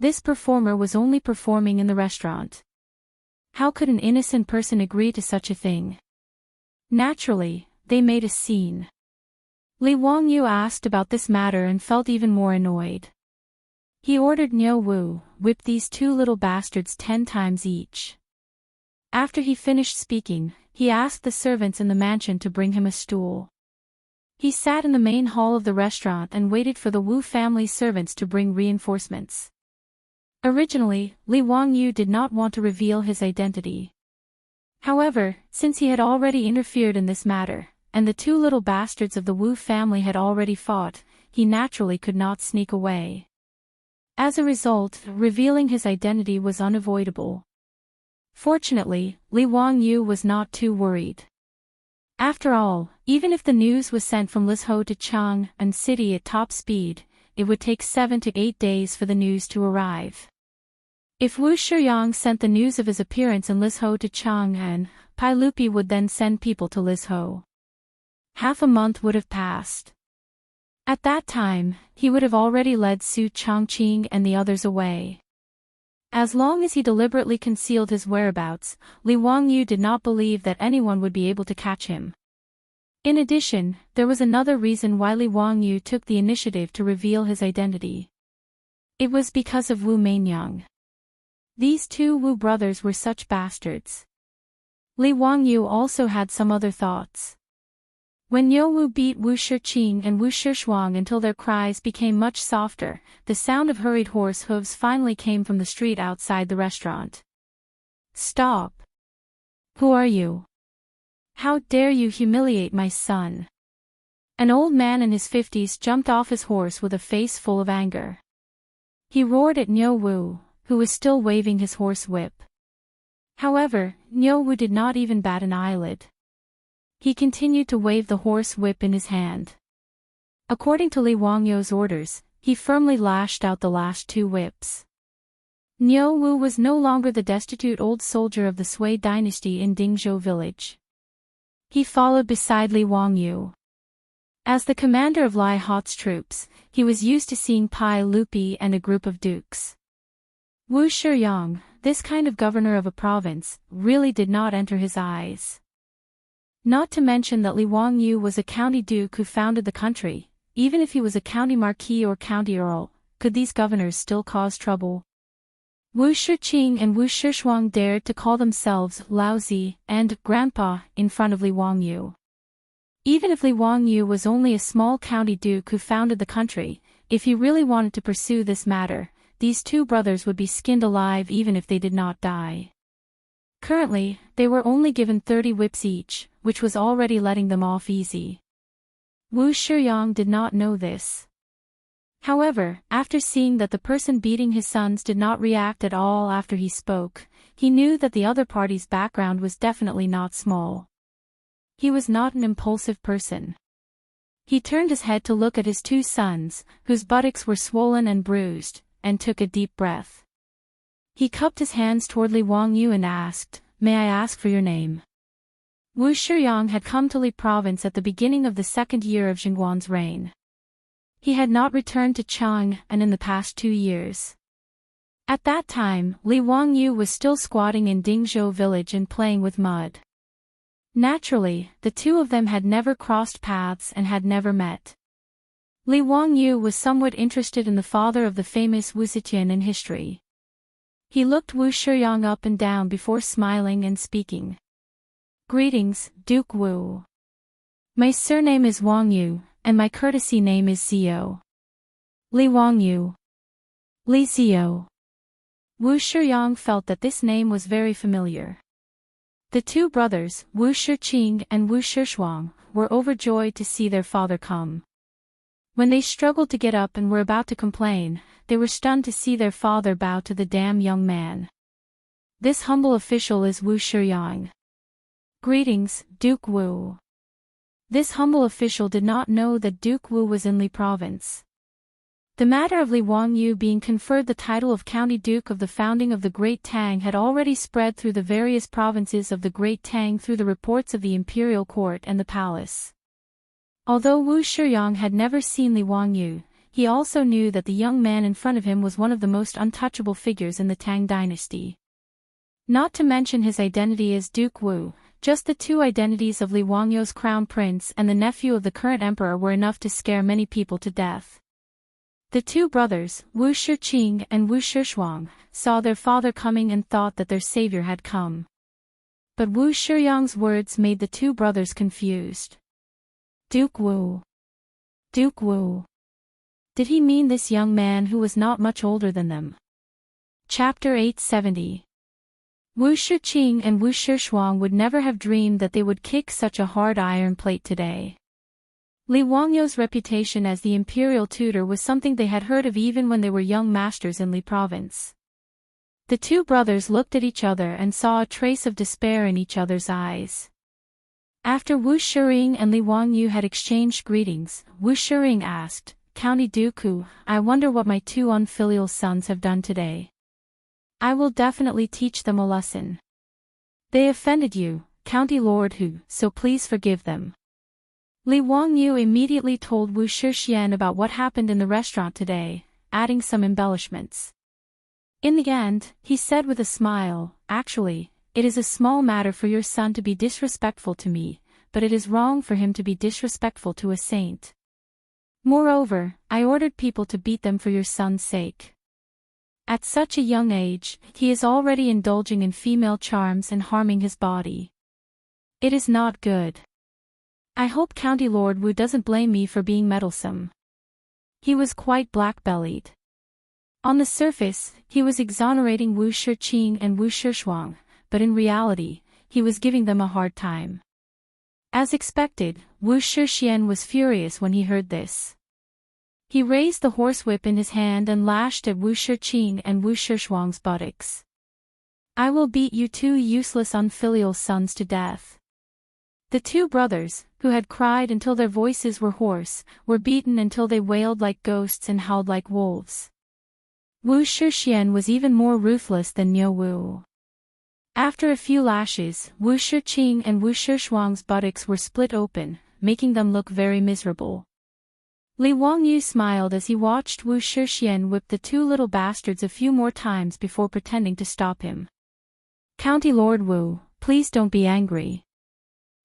This performer was only performing in the restaurant. How could an innocent person agree to such a thing? Naturally, they made a scene. Li Wangyu asked about this matter and felt even more annoyed. He ordered Niu Wu, whip these 2 little bastards 10 times each. After he finished speaking, he asked the servants in the mansion to bring him a stool. He sat in the main hall of the restaurant and waited for the Wu family servants to bring reinforcements. Originally, Li Wangyu did not want to reveal his identity. However, since he had already interfered in this matter, and the 2 little bastards of the Wu family had already fought, he naturally could not sneak away. As a result, revealing his identity was unavoidable. Fortunately, Li Wangyu was not too worried. After all, even if the news was sent from Lishou to Chang'an city at top speed, it would take 7 to 8 days for the news to arrive. If Wu Shiyang sent the news of his appearance in Lishou to Chang'an, Pai Lupi would then send people to Lishou. Half a month would have passed. At that time, he would have already led Su Chongqing and the others away. As long as he deliberately concealed his whereabouts, Li Wangyu did not believe that anyone would be able to catch him. In addition, there was another reason why Li Wangyu took the initiative to reveal his identity. It was because of Wu Mainyang. These 2 Wu brothers were such bastards. Li Wangyu also had some other thoughts. When Niuwu beat Wu Shiqing and Wu Shishuang until their cries became much softer, the sound of hurried horse hooves finally came from the street outside the restaurant. "Stop! Who are you? How dare you humiliate my son?" An old man in his 50s jumped off his horse with a face full of anger. He roared at Niuwu, who was still waving his horse whip. However, Niuwu did not even bat an eyelid. He continued to wave the horse whip in his hand. According to Li Wangyu's orders, he firmly lashed out the last two whips. Niuwu was no longer the destitute old soldier of the Sui dynasty in Dingzhou village. He followed beside Li Wangyu. As the commander of Lai Hot's troops, he was used to seeing Pai Lupi and a group of dukes. Wu Shiyang, this kind of governor of a province, really did not enter his eyes. Not to mention that Li Wangyu was a county duke who founded the country. Even if he was a county marquis or county earl, could these governors still cause trouble? Wu Shiqing and Wu Shishuang dared to call themselves Laozi and Grandpa in front of Li Wangyu. Even if Li Wangyu was only a small county duke who founded the country, if he really wanted to pursue this matter, these two brothers would be skinned alive even if they did not die. Currently, they were only given 30 whips each, which was already letting them off easy. Wu Shiyang did not know this. However, after seeing that the person beating his sons did not react at all after he spoke, he knew that the other party's background was definitely not small. He was not an impulsive person. He turned his head to look at his two sons, whose buttocks were swollen and bruised, and took a deep breath. He cupped his hands toward Li Wangyu and asked, "May I ask for your name?" Wu Shiyang had come to Li province at the beginning of the second year of Chang'an's reign. He had not returned to Chang'an in the past 2 years. At that time, Li Wangyu was still squatting in Dingzhou village and playing with mud. Naturally, the two of them had never crossed paths and had never met. Li Wangyu was somewhat interested in the father of the famous Wu Zetian in history. He looked Wu Shiyang up and down before smiling and speaking. "Greetings, Duke Wu. My surname is Wangyu, and my courtesy name is Zio. Li Wangyu. Li Zio." Wu Shiyang felt that this name was very familiar. The two brothers, Wu Shiqing and Wu Shishuang, were overjoyed to see their father come. When they struggled to get up and were about to complain, they were stunned to see their father bow to the damn young man. "This humble official is Wu Shiyang. Greetings, Duke Wu." This humble official did not know that Duke Wu was in Li province. The matter of Li Wangyu being conferred the title of County Duke of the founding of the Great Tang had already spread through the various provinces of the Great Tang through the reports of the imperial court and the palace. Although Wu Shiyang had never seen Li Wangyu, he also knew that the young man in front of him was one of the most untouchable figures in the Tang dynasty. Not to mention his identity as Duke Wu, just the two identities of Li Wangyu's crown prince and the nephew of the current emperor were enough to scare many people to death. The two brothers, Wu Shiqing and Wu Shishuang, saw their father coming and thought that their savior had come. But Wu Shiyang's words made the two brothers confused. Duke Wu. Duke Wu. Did he mean this young man who was not much older than them? Chapter 870. Wu Shiqing and Wu Shishuang would never have dreamed that they would kick such a hard iron plate today. Li Wangyu's reputation as the imperial tutor was something they had heard of even when they were young masters in Li province. The two brothers looked at each other and saw a trace of despair in each other's eyes. After Wu Shiqing and Li Wangyu had exchanged greetings, Wu Shiqing asked, "County Duke, I wonder what my two unfilial sons have done today. I will definitely teach them a lesson. They offended you, County Lord Hu, so please forgive them." Li Wangyu immediately told Wu Shixian about what happened in the restaurant today, adding some embellishments. In the end, he said with a smile, "Actually, it is a small matter for your son to be disrespectful to me, but it is wrong for him to be disrespectful to a saint. Moreover, I ordered people to beat them for your son's sake. At such a young age, he is already indulging in female charms and harming his body. It is not good. I hope County Lord Wu doesn't blame me for being meddlesome. He was quite black-bellied. On the surface, he was exonerating Wu Shiqing and Wu Shishuang, but in reality, he was giving them a hard time. As expected, Wu Shixian was furious when he heard this. He raised the horsewhip in his hand and lashed at Wu Shiqing and Wu Shishuang's buttocks. I will beat you two useless unfilial sons to death. The two brothers, who had cried until their voices were hoarse, were beaten until they wailed like ghosts and howled like wolves. Wu Shixian was even more ruthless than Niu Wu. After a few lashes, Wu Shiqing and Wu Shishuang's buttocks were split open, making them look very miserable. Li Wangyu smiled as he watched Wu Shixian whip the two little bastards a few more times before pretending to stop him. County Lord Wu, please don't be angry.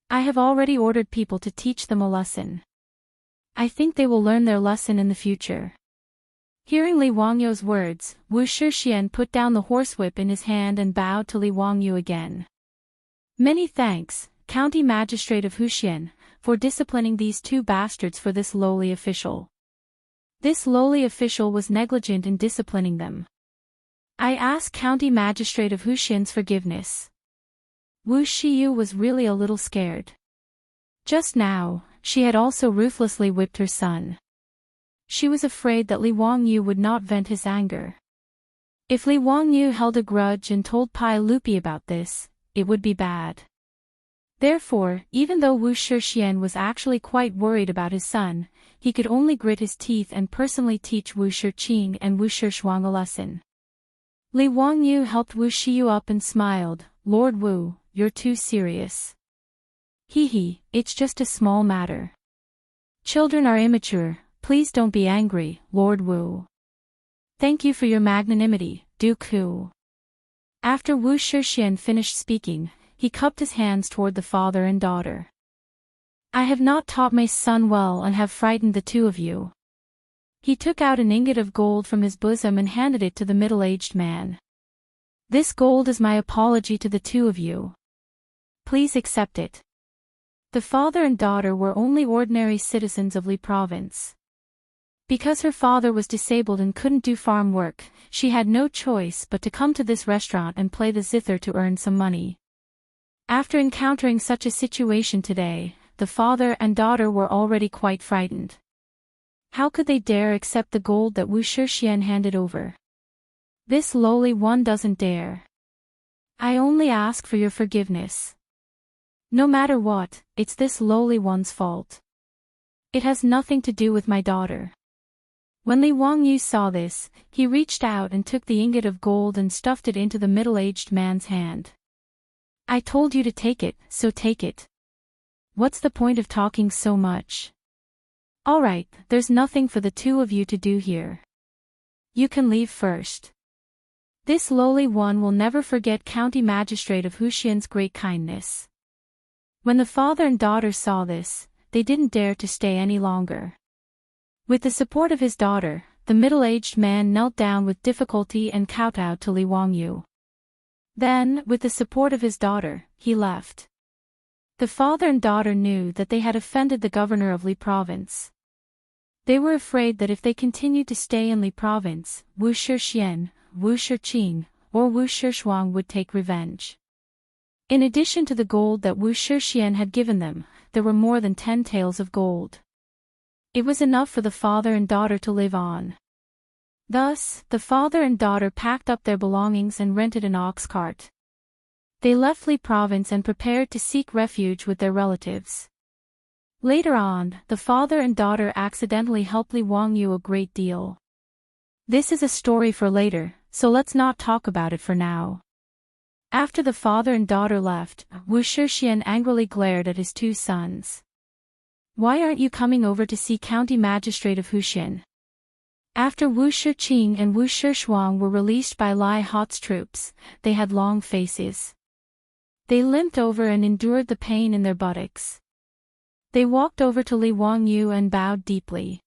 I have already ordered people to teach them a lesson. I think they will learn their lesson in the future. Hearing Li Wangyu's words, Wu Shixian put down the horsewhip in his hand and bowed to Li Wangyu again. Many thanks, County Magistrate of Huxian, for disciplining these two bastards for this lowly official. This lowly official was negligent in disciplining them. I ask County Magistrate of Huxian's forgiveness. Wu Shiyu was really a little scared. Just now, she had also ruthlessly whipped her son. She was afraid that Li Wangyu would not vent his anger. If Li Wangyu held a grudge and told Pai Lupi about this, it would be bad. Therefore, even though Wu Shixian was actually quite worried about his son, he could only grit his teeth and personally teach Wu Shiqing and Wu Shishuang a lesson. Li Wangyu helped Wu Shiyu up and smiled. Lord Wu, you're too serious. Hee, it's just a small matter. Children are immature. Please don't be angry, Lord Wu. Thank you for your magnanimity, Duke Hu. After Wu Shixian finished speaking, he cupped his hands toward the father and daughter. I have not taught my son well and have frightened the two of you. He took out an ingot of gold from his bosom and handed it to the middle-aged man. This gold is my apology to the two of you. Please accept it. The father and daughter were only ordinary citizens of Li Province. Because her father was disabled and couldn't do farm work, she had no choice but to come to this restaurant and play the zither to earn some money. After encountering such a situation today, the father and daughter were already quite frightened. How could they dare accept the gold that Wu Shixian handed over? This lowly one doesn't dare. I only ask for your forgiveness. No matter what, it's this lowly one's fault. It has nothing to do with my daughter. When Li Wangyu saw this, he reached out and took the ingot of gold and stuffed it into the middle-aged man's hand. I told you to take it, so take it. What's the point of talking so much? All right, there's nothing for the two of you to do here. You can leave first. This lowly one will never forget County Magistrate of Huxian's great kindness. When the father and daughter saw this, they didn't dare to stay any longer. With the support of his daughter, the middle-aged man knelt down with difficulty and kowtowed to Li Wangyu. Then, with the support of his daughter, he left. The father and daughter knew that they had offended the governor of Li Province. They were afraid that if they continued to stay in Li Province, Wu Shixian, Wu Shiqing, or Wu Shishuang would take revenge. In addition to the gold that Wu Shixian had given them, there were more than 10 taels of gold. It was enough for the father and daughter to live on. Thus, the father and daughter packed up their belongings and rented an ox cart. They left Li Province and prepared to seek refuge with their relatives. Later on, the father and daughter accidentally helped Li Wangyu a great deal. This is a story for later, so let's not talk about it for now. After the father and daughter left, Wu Shixian angrily glared at his two sons. Why aren't you coming over to see County Magistrate of Huxian? After Wu Shiqing and Wu Shishuang were released by Lai Hot's troops, they had long faces. They limped over and endured the pain in their buttocks. They walked over to Li Wangyu and bowed deeply.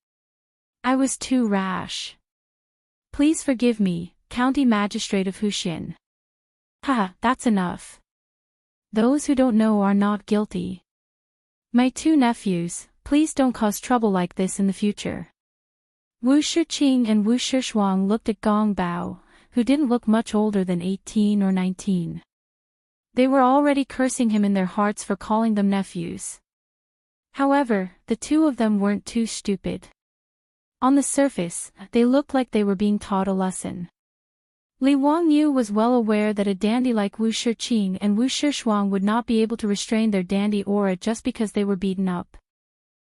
I was too rash. Please forgive me, County Magistrate of Huxian. Haha, that's enough. Those who don't know are not guilty. My two nephews, please don't cause trouble like this in the future. Wu Shiqing and Wu Shishuang looked at Gong Bao, who didn't look much older than 18 or 19. They were already cursing him in their hearts for calling them nephews. However, the two of them weren't too stupid. On the surface, they looked like they were being taught a lesson. Li Wangyu was well aware that a dandy like Wu Shiqing and Wu Shishuang would not be able to restrain their dandy aura just because they were beaten up.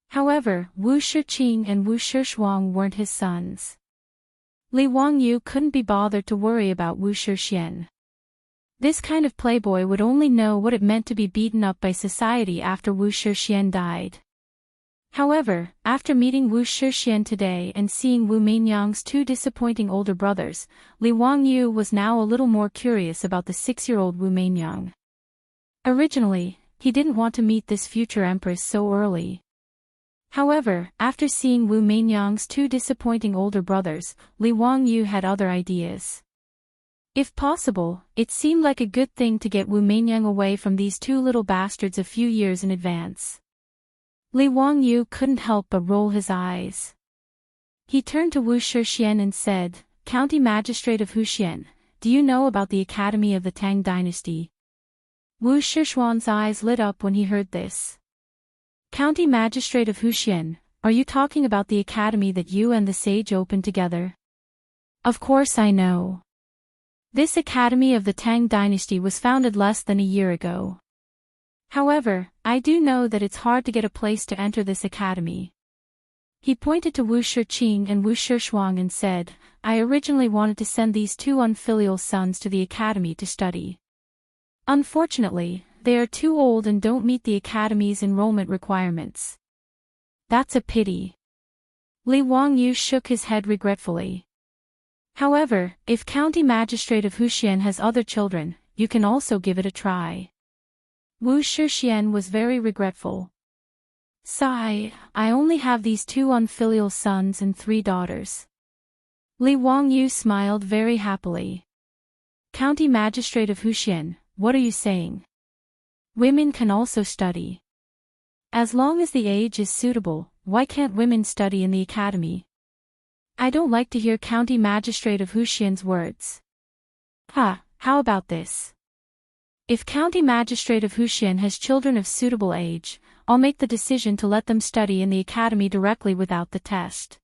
However, Wu Shiqing and Wu Shishuang weren't his sons. Li Wangyu couldn't be bothered to worry about Wu Shixian. This kind of playboy would only know what it meant to be beaten up by society after Wu Shixian died. However, after meeting Wu Shixian today and seeing Wu Meinyang's two disappointing older brothers, Li Wangyu was now a little more curious about the 6-year-old Wu Meinyang. Originally, he didn't want to meet this future empress so early. However, after seeing Wu Meinyang's two disappointing older brothers, Li Wangyu had other ideas. If possible, it seemed like a good thing to get Wu Meinyang away from these two little bastards a few years in advance. Li Wangyu couldn't help but roll his eyes. He turned to Wu Shixian and said, "County Magistrate of Huxian, do you know about the Academy of the Tang Dynasty?" Wu Shishuan's eyes lit up when he heard this. "County Magistrate of Huxian, are you talking about the academy that you and the sage opened together?" "Of course I know. This Academy of the Tang Dynasty was founded less than a year ago. However, I do know that it's hard to get a place to enter this academy." He pointed to Wu Shiqing and Wu Shishuang and said, "I originally wanted to send these two unfilial sons to the academy to study. Unfortunately, they are too old and don't meet the academy's enrollment requirements." "That's a pity." Li Wangyu shook his head regretfully. "However, if County Magistrate of Huxian has other children, you can also give it a try." Wu Shixian was very regretful. "Sigh, I only have these two unfilial sons and 3 daughters." Li Wangyu smiled very happily. "County Magistrate of Huxian, what are you saying? Women can also study. As long as the age is suitable, why can't women study in the academy?" "I don't like to hear County Magistrate of Huxian's words." How about this? If County Magistrate of Huxian has children of suitable age, I'll make the decision to let them study in the academy directly without the test.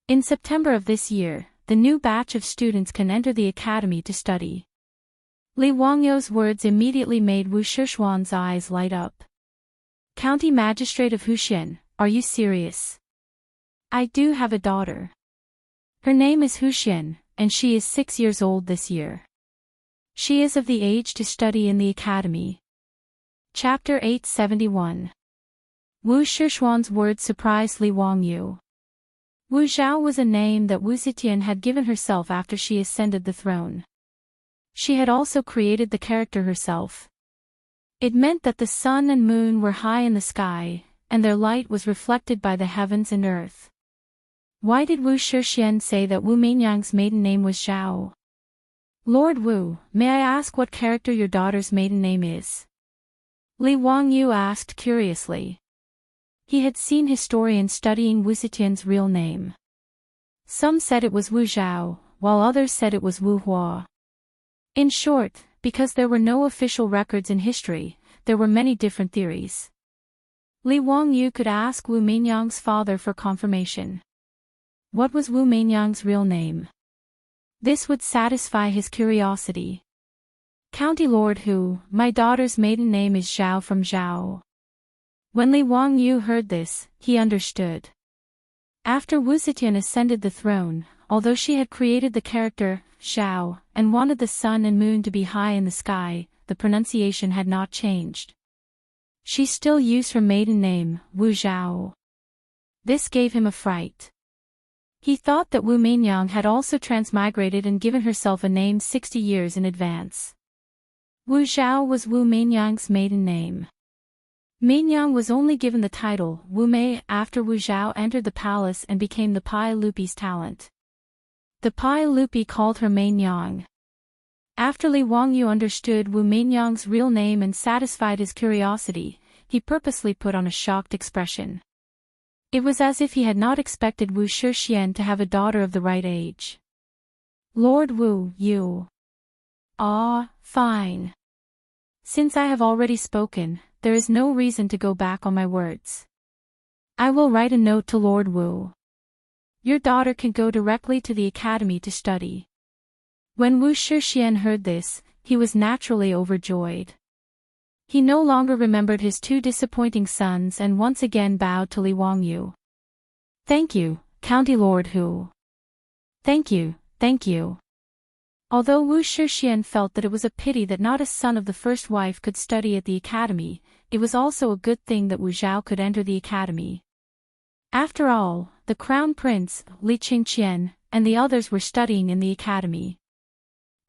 In September of this year, the new batch of students can enter the academy to study." Li Wangyu's words immediately made Wu Shishuan's eyes light up. "County Magistrate of Huxian, are you serious?" "I do have a daughter. Her name is Huxian, and she is 6 years old this year. She is of the age to study in the academy." Chapter 871. Wu Shishuan's words surprised Li Wangyu. Wu Zhao was a name that Wu Zetian had given herself after she ascended the throne. She had also created the character herself. It meant that the sun and moon were high in the sky, and their light was reflected by the heavens and earth. Why did Wu Shixian say that Wu Meinyang's maiden name was Zhao? "Lord Wu, may I ask what character your daughter's maiden name is?" Li Wangyu asked curiously. He had seen historians studying Wu Zetian's real name. Some said it was Wu Zhao, while others said it was Wu Hua. In short, because there were no official records in history, there were many different theories. Li Wangyu could ask Wu Meinyang's father for confirmation. What was Wu Meinyang's real name? This would satisfy his curiosity. "County Lord Hu, my daughter's maiden name is Zhao from Zhao." When Li Wangyu heard this, he understood. After Wu Zetian ascended the throne, although she had created the character, Zhao, and wanted the sun and moon to be high in the sky, the pronunciation had not changed. She still used her maiden name, Wu Zhao. This gave him a fright. He thought that Wu Meinyang had also transmigrated and given herself a name 60 years in advance. Wu Zhao was Wu Meinyang's maiden name. Meinyang was only given the title Wu Mei after Wu Zhao entered the palace and became the Pai Lupi's talent. The Pai Lupi called her Meinyang. After Li Wangyu understood Wu Meinyang's real name and satisfied his curiosity, he purposely put on a shocked expression. It was as if he had not expected Wu Shixian to have a daughter of the right age. Lord Wu, you. Ah, fine. Since I have already spoken, there is no reason to go back on my words. I will write a note to Lord Wu. Your daughter can go directly to the academy to study. When Wu Shixian heard this, he was naturally overjoyed. He no longer remembered his two disappointing sons and once again bowed to Li Wangyu. Thank you, County Lord Hu. Thank you, thank you. Although Wu Shixian felt that it was a pity that not a son of the first wife could study at the academy, it was also a good thing that Wu Zhao could enter the academy. After all, the crown prince, Li Qingqian, and the others were studying in the academy.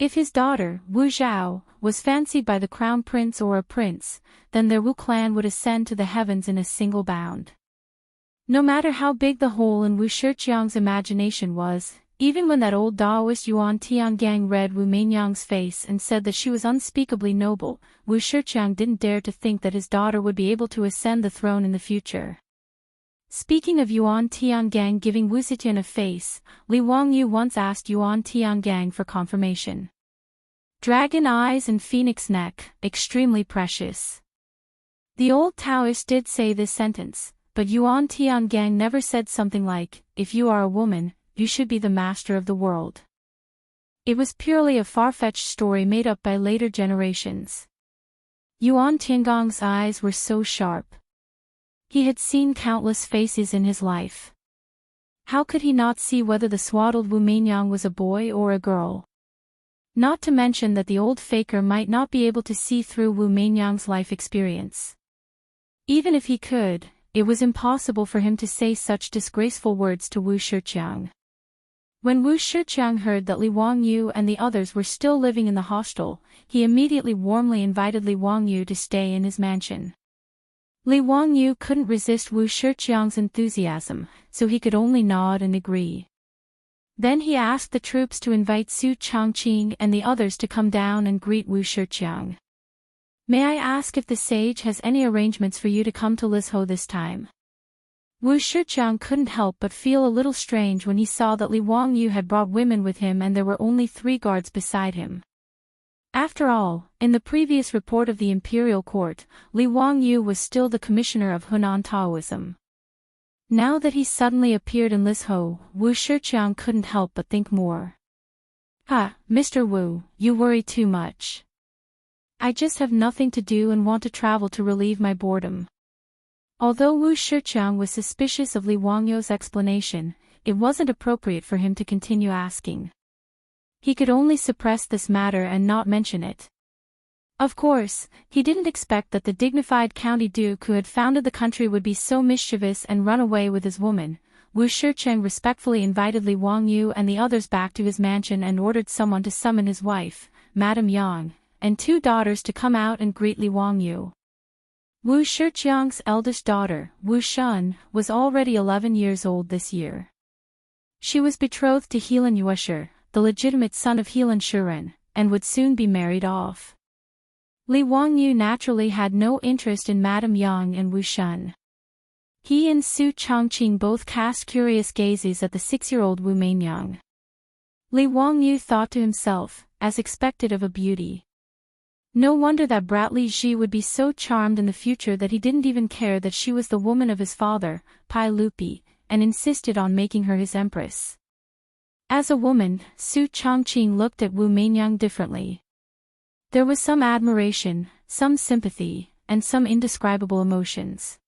If his daughter, Wu Zhao, was fancied by the crown prince or a prince, then their Wu clan would ascend to the heavens in a single bound. No matter how big the hole in Wu Shixiang's imagination was, even when that old Taoist Yuan Tiangang read Wu Meinyang's face and said that she was unspeakably noble, Wu Shixiang didn't dare to think that his daughter would be able to ascend the throne in the future. Speaking of Yuan Tiangang giving Wu Zetian a face, Li Wangyu once asked Yuan Tiangang for confirmation. Dragon eyes and phoenix neck, extremely precious. The old Taoist did say this sentence, but Yuan Tiangang never said something like, if you are a woman, you should be the master of the world. It was purely a far-fetched story made up by later generations. Yuan Tiangong's eyes were so sharp. He had seen countless faces in his life. How could he not see whether the swaddled Wu Meinyang was a boy or a girl? Not to mention that the old faker might not be able to see through Wu Meinyang's life experience. Even if he could, it was impossible for him to say such disgraceful words to Wu Shixiang. When Wu Shixiang heard that Li Wangyu and the others were still living in the hostel, he immediately warmly invited Li Wangyu to stay in his mansion. Li Wangyu couldn't resist Wu Shixiang's enthusiasm, so he could only nod and agree. Then he asked the troops to invite Su Changqing and the others to come down and greet Wu Shixiang. May I ask if the sage has any arrangements for you to come to Lizhou this time? Wu Shixiang couldn't help but feel a little strange when he saw that Li Wangyu had brought women with him and there were only 3 guards beside him. After all, in the previous report of the imperial court, Li Wangyu was still the commissioner of Hunan Taoism. Now that he suddenly appeared in Lizhou, Wu Shixiang couldn't help but think more. Mr. Wu, you worry too much. I just have nothing to do and want to travel to relieve my boredom. Although Wu Shixiang was suspicious of Li Wangyu's explanation, it wasn't appropriate for him to continue asking. He could only suppress this matter and not mention it. Of course, he didn't expect that the dignified county duke who had founded the country would be so mischievous and run away with his woman. Wu Shixiang respectfully invited Li Wangyu and the others back to his mansion and ordered someone to summon his wife, Madame Yang, and 2 daughters to come out and greet Li Wangyu. Wu Shixiang's eldest daughter, Wu Shun, was already 11 years old this year. She was betrothed to Helan Yueshi, the legitimate son of Helan Shuren, and would soon be married off. Li Wangyu naturally had no interest in Madame Yang and Wu Shun. He and Su Changqing both cast curious gazes at the 6-year-old Wu Meinyang. Li Wangyu thought to himself, as expected of a beauty. No wonder that brat Li Ji would be so charmed in the future that he didn't even care that she was the woman of his father, Pai Lupi, and insisted on making her his empress. As a woman, Su Changqing looked at Wu Meinyang differently. There was some admiration, some sympathy, and some indescribable emotions.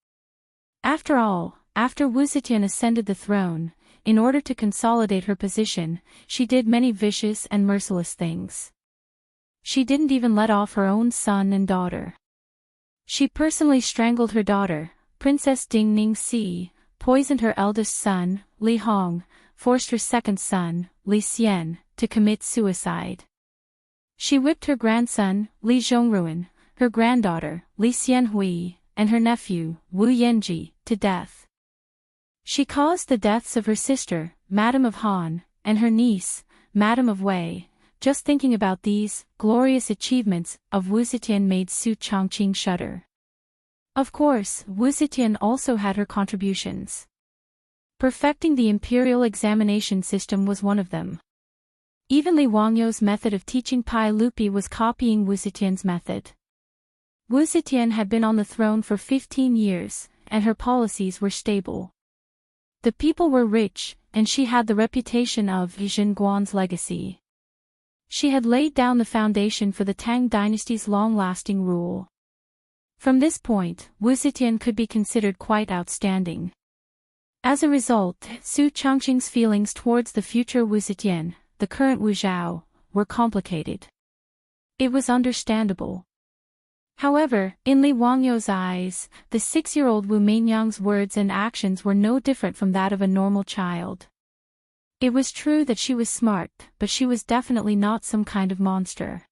After all, after Wu Zetian ascended the throne, in order to consolidate her position, she did many vicious and merciless things. She didn't even let off her own son and daughter. She personally strangled her daughter, Princess Ding Ningxi, poisoned her eldest son, Li Hong, forced her second son, Li Xian, to commit suicide. She whipped her grandson, Li Zhongruan, her granddaughter, Li Xianhui, and her nephew, Wu Yanji, to death. She caused the deaths of her sister, Madame of Han, and her niece, Madame of Wei. Just thinking about these glorious achievements of Wu Zetian made Su Changqing shudder. Of course, Wu Zetian also had her contributions. Perfecting the imperial examination system was one of them. Even Li Wangyou's method of teaching Pai Lupi was copying Wu Zetian's method. Wu Zetian had been on the throne for 15 years, and her policies were stable. The people were rich, and she had the reputation of Zhenguan's legacy. She had laid down the foundation for the Tang dynasty's long-lasting rule. From this point, Wu Zetian could be considered quite outstanding. As a result, Su Changqing's feelings towards the future Wu Zetian, the current Wu Zhao, were complicated. It was understandable. However, in Li Wangyou's eyes, the 6-year-old Wu Meinyang's words and actions were no different from that of a normal child. It was true that she was smart, but she was definitely not some kind of monster.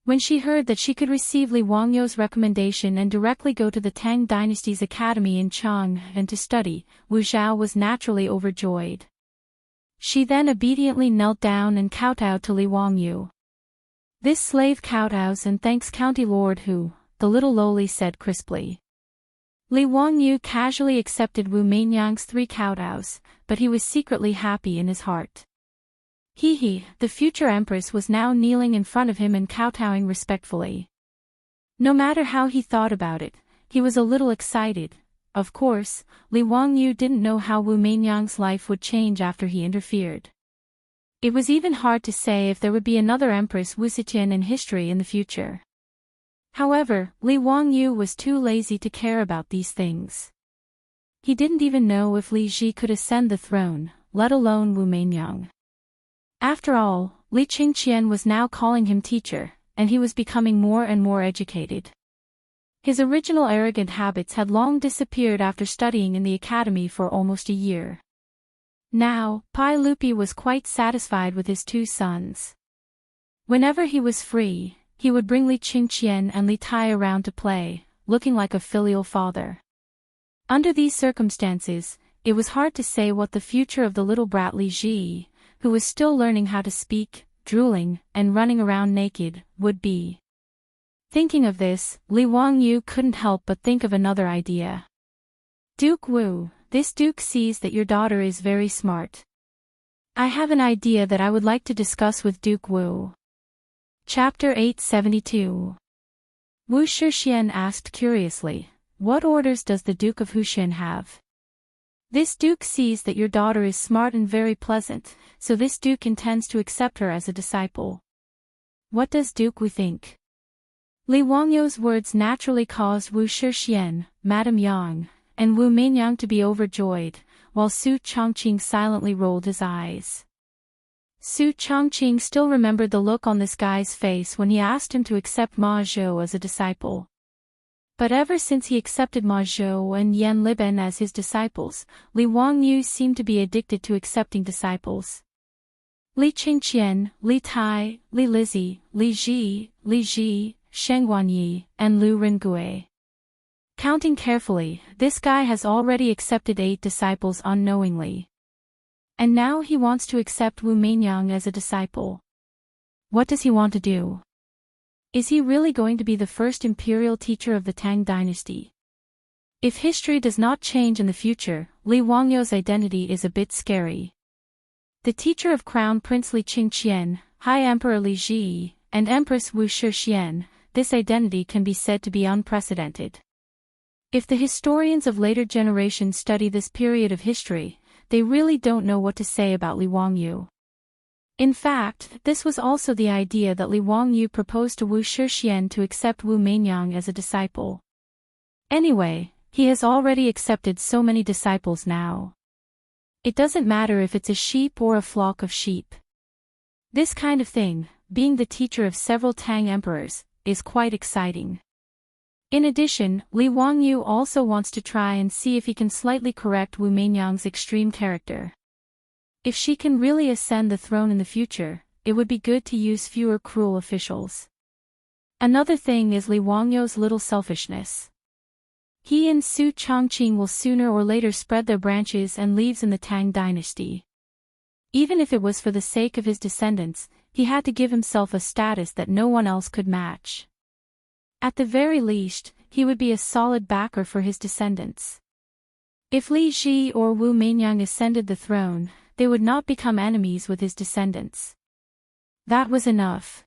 When she heard that she could receive Li Wangyou's recommendation and directly go to the Tang dynasty's academy in Chang'an to study, Wu Zhao was naturally overjoyed. She then obediently knelt down and kowtowed to Li Wangyou. "This slave kowtows and thanks County Lord Hu," the little lowly said crisply. Li Wangyou casually accepted Wu Meinyang's 3 kowtows, but he was secretly happy in his heart. The future empress was now kneeling in front of him and kowtowing respectfully. No matter how he thought about it, he was a little excited. Of course, Li Wangyou didn't know how Wu Meinyang's life would change after he interfered. It was even hard to say if there would be another Empress Wu Zetian in history in the future. However, Li Wangyou was too lazy to care about these things. He didn't even know if Li Ji could ascend the throne, let alone Wu Meinyang. After all, Li Qingqian was now calling him teacher, and he was becoming more and more educated. His original arrogant habits had long disappeared after studying in the academy for almost a year. Now, Pai Lupi was quite satisfied with his 2 sons. Whenever he was free, he would bring Li Qingqian and Li Tai around to play, looking like a filial father. Under these circumstances, it was hard to say what the future of the little brat Li Ji, who was still learning how to speak, drooling, and running around naked, would be. Thinking of this, Li Wangyou couldn't help but think of another idea. "Duke Wu, this duke sees that your daughter is very smart. I have an idea that I would like to discuss with Duke Wu." Chapter 872. Wu Shixian asked curiously, "What orders does the Duke of Huxian have?" "This duke sees that your daughter is smart and very pleasant, so this duke intends to accept her as a disciple." "What does Duke Wu think?" Li Wangyou's words naturally caused Wu Shixian, Madame Yang, and Wu Meinyang to be overjoyed, while Su Changqing silently rolled his eyes. Su Changqing still remembered the look on this guy's face when he asked him to accept Ma Zhou as a disciple. But ever since he accepted Ma Zhou and Yan Liben as his disciples, Li Wangyou seemed to be addicted to accepting disciples. Li Qingqian, Li Tai, Li Lizzie, Li Ji, Sheng Wanyi, and Lu Ringui. Counting carefully, this guy has already accepted 8 disciples unknowingly. And now he wants to accept Wu Meinyang as a disciple. What does he want to do? Is he really going to be the first imperial teacher of the Tang dynasty? If history does not change in the future, Li Wangyou's identity is a bit scary. The teacher of Crown Prince Li Qingqian, High Emperor Li Ji, and Empress Wu Shixian, this identity can be said to be unprecedented. If the historians of later generations study this period of history, they really don't know what to say about Li Wangyou. In fact, this was also the idea that Li Wangyou proposed to Wu Shixian to accept Wu Meinyang as a disciple. Anyway, he has already accepted so many disciples now. It doesn't matter if it's a sheep or a flock of sheep. This kind of thing, being the teacher of several Tang emperors, is quite exciting. In addition, Li Wangyou also wants to try and see if he can slightly correct Wu Meinyang's extreme character. If she can really ascend the throne in the future, it would be good to use fewer cruel officials. Another thing is Li Wangyou's little selfishness. He and Su Changqing will sooner or later spread their branches and leaves in the Tang dynasty. Even if it was for the sake of his descendants, he had to give himself a status that no one else could match. At the very least, he would be a solid backer for his descendants. If Li Ji or Wu Meinyang ascended the throne, they would not become enemies with his descendants. That was enough.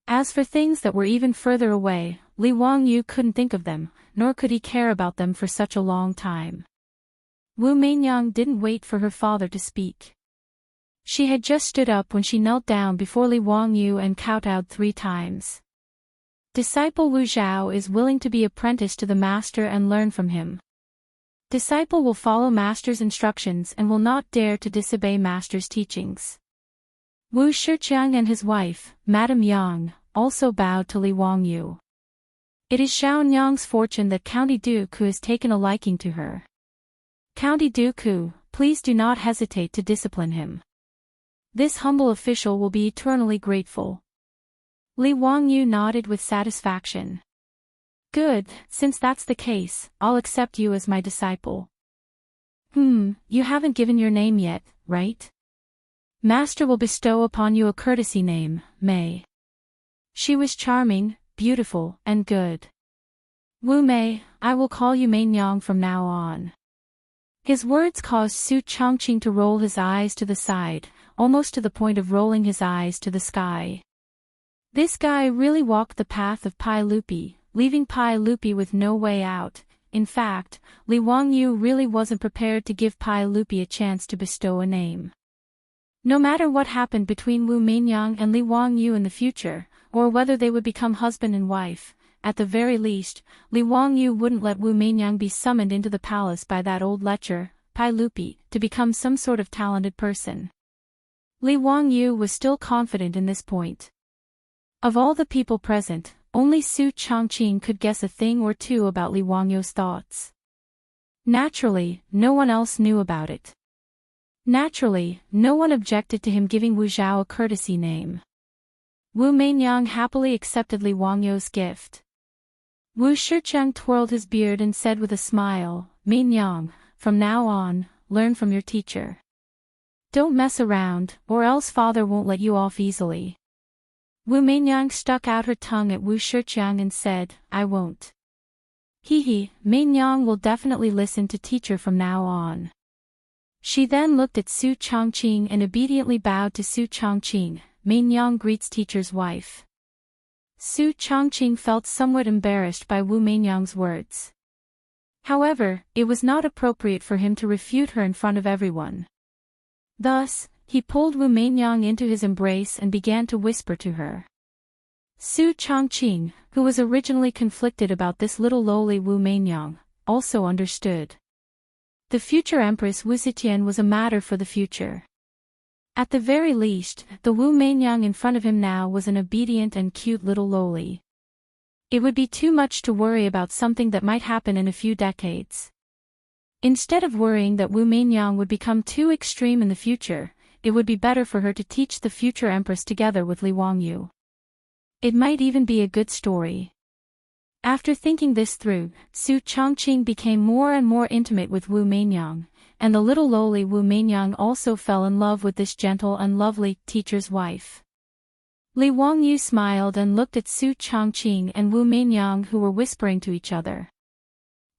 As for things that were even further away, Li Wangyu couldn't think of them, nor could he care about them for such a long time. Wu Meinyang didn't wait for her father to speak. She had just stood up when she knelt down before Li Wangyu and kowtowed 3 times. Disciple Wu Zhao is willing to be apprenticed to the master and learn from him. Disciple will follow master's instructions and will not dare to disobey master's teachings. Wu Shiqiang and his wife, Madame Yang, also bowed to Li Wangyu. It is Xiao Nyang's fortune that County Duke has taken a liking to her. County Duke, please do not hesitate to discipline him. This humble official will be eternally grateful. Li Wangyu nodded with satisfaction. Good, since that's the case, I'll accept you as my disciple. You haven't given your name yet, right? Master will bestow upon you a courtesy name, Mei. She was charming, beautiful, and good. Wu Mei, I will call you Meinyang from now on. His words caused Su Chongqing to roll his eyes to the side, almost to the point of rolling his eyes to the sky. This guy really walked the path of Pai Lupi, leaving Pai Lupi with no way out. In fact, Li Wangyu really wasn't prepared to give Pai Lupi a chance to bestow a name. No matter what happened between Wu Meinyang and Li Wangyu in the future, or whether they would become husband and wife, at the very least, Li Wangyu wouldn't let Wu Meinyang be summoned into the palace by that old lecher, Pai Lupi, to become some sort of talented person. Li Wangyu was still confident in this point. Of all the people present, only Su Chongqing could guess a thing or two about Li Wangyu's thoughts. Naturally, no one else knew about it. Naturally, no one objected to him giving Wu Zhao a courtesy name. Wu Meinyang happily accepted Li Wangyu's gift. Wu Shiqiang twirled his beard and said with a smile, Meinyang, from now on, learn from your teacher. Don't mess around, or else father won't let you off easily. Wu Meinyang stuck out her tongue at Wu Shiqiang and said, I won't. Meinyang will definitely listen to teacher from now on. She then looked at Su Chongqing and obediently bowed to Su Chongqing. Meinyang greets teacher's wife. Su Chongqing felt somewhat embarrassed by Wu Meinyang's words. However, it was not appropriate for him to refute her in front of everyone. Thus, he pulled Wu Meinyang into his embrace and began to whisper to her. Su Chongqing, who was originally conflicted about this little lowly Wu Meinyang, also understood. The future Empress Wu Zetian was a matter for the future. At the very least, the Wu Meinyang in front of him now was an obedient and cute little lowly. It would be too much to worry about something that might happen in a few decades. Instead of worrying that Wu Meinyang would become too extreme in the future, it would be better for her to teach the future Empress together with Li Wangyu. It might even be a good story. After thinking this through, Su Chongqing became more and more intimate with Wu Meinyang, and the little lowly Wu Meinyang also fell in love with this gentle and lovely teacher's wife. Li Wangyu smiled and looked at Su Chongqing and Wu Meinyang, who were whispering to each other.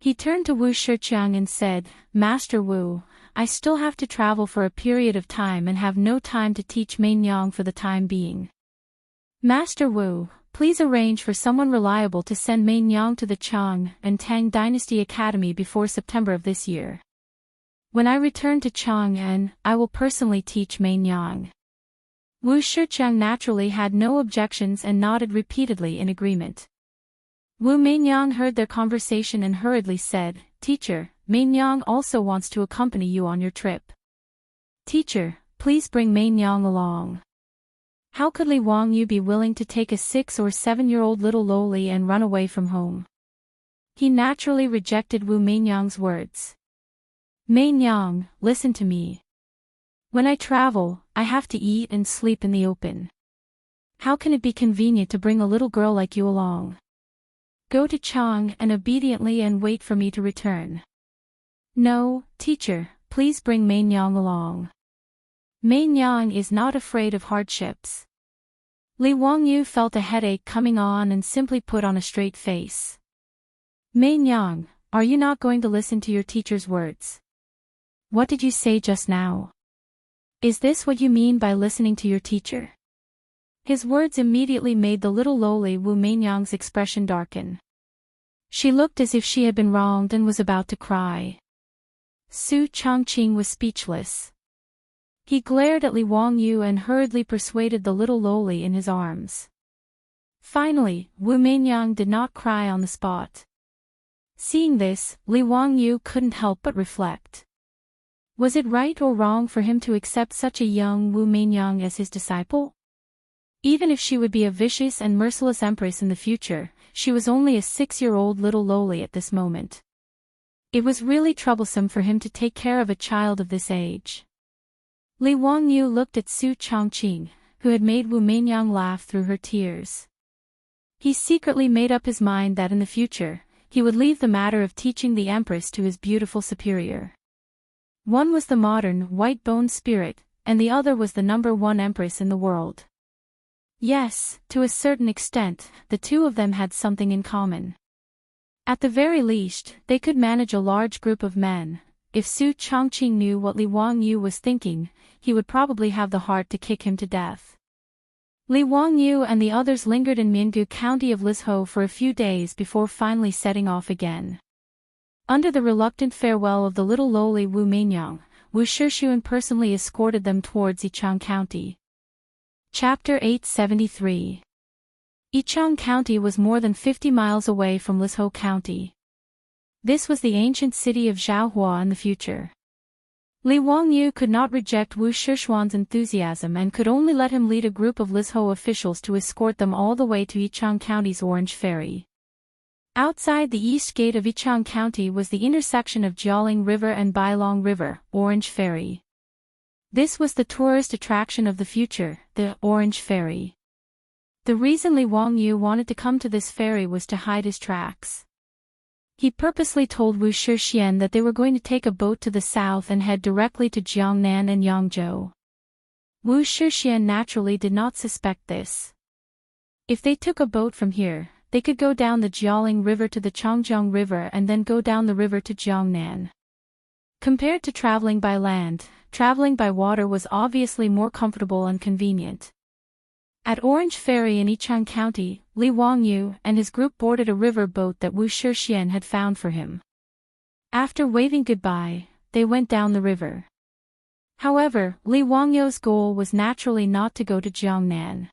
He turned to Wu Shiqiang and said, Master Wu, I still have to travel for a period of time and have no time to teach Meinyang for the time being. Master Wu, please arrange for someone reliable to send Meinyang to the Chang and Tang Dynasty Academy before September of this year. When I return to Chang'an, I will personally teach Meinyang. Wu Shiqiang naturally had no objections and nodded repeatedly in agreement. Wu Meinyang heard their conversation and hurriedly said, Teacher, Meinyang also wants to accompany you on your trip. Teacher, please bring Meinyang along. How could Li Wangyu be willing to take a 6 or 7-year-old little lowly and run away from home? He naturally rejected Wu Meinyang's words. Meinyang, listen to me. When I travel, I have to eat and sleep in the open. How can it be convenient to bring a little girl like you along? Go to Chang and obediently and wait for me to return. No, teacher, please bring Meinyang along. Meinyang is not afraid of hardships. Li Wangyu felt a headache coming on and simply put on a straight face. Mei Nyang, are you not going to listen to your teacher's words? What did you say just now? Is this what you mean by listening to your teacher? His words immediately made the little lowly Wu Meinyang's expression darken. She looked as if she had been wronged and was about to cry. Su Changqing was speechless. He glared at Li Wangyu and hurriedly persuaded the little lowly in his arms. Finally, Wu Meinyang did not cry on the spot. Seeing this, Li Wangyu couldn't help but reflect. Was it right or wrong for him to accept such a young Wu Meinyang as his disciple? Even if she would be a vicious and merciless empress in the future, she was only a 6-year-old little lowly at this moment. It was really troublesome for him to take care of a child of this age. Li Wangyu looked at Su Changqing, who had made Wu Meinyang laugh through her tears. He secretly made up his mind that in the future, he would leave the matter of teaching the empress to his beautiful superior. One was the modern, white-boned spirit, and the other was the #1 empress in the world. Yes, to a certain extent, the two of them had something in common. At the very least, they could manage a large group of men. If Su Changqing knew what Li Wangyu was thinking, he would probably have the heart to kick him to death. Li Wangyu and the others lingered in Mingu County of Lizhou for a few days before finally setting off again. Under the reluctant farewell of the little lowly Wu Meinyang, Wu Shixuan personally escorted them towards Yichang County. Chapter 873. Yichang County was more than 50 miles away from Lizhou County. This was the ancient city of Zhaohua in the future. Li Wangyu could not reject Wu Shixuan's enthusiasm and could only let him lead a group of Lizhou officials to escort them all the way to Yichang County's Orange Ferry. Outside the east gate of Yichang County was the intersection of Jialing River and Bailong River, Orange Ferry. This was the tourist attraction of the future, the Orange Ferry. The reason Li Wangyu wanted to come to this ferry was to hide his tracks. He purposely told Wu Shixian that they were going to take a boat to the south and head directly to Jiangnan and Yangzhou. Wu Shixian naturally did not suspect this. If they took a boat from here, they could go down the Jialing River to the Changjiang River and then go down the river to Jiangnan. Compared to traveling by land, traveling by water was obviously more comfortable and convenient. At Orange Ferry in Yichang County, Li Wangyu and his group boarded a river boat that Wu Shixian had found for him. After waving goodbye, they went down the river. However, Li Wangyu's goal was naturally not to go to Jiangnan.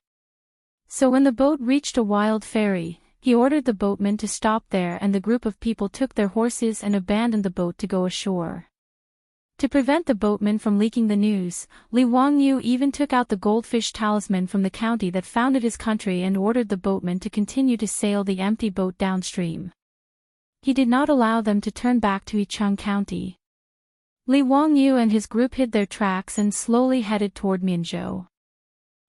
So when the boat reached a wild ferry, he ordered the boatman to stop there and the group of people took their horses and abandoned the boat to go ashore. To prevent the boatman from leaking the news, Li Wangyu even took out the goldfish talisman from the county that founded his country and ordered the boatman to continue to sail the empty boat downstream. He did not allow them to turn back to Yichang County. Li Wangyu and his group hid their tracks and slowly headed toward Mianzhou.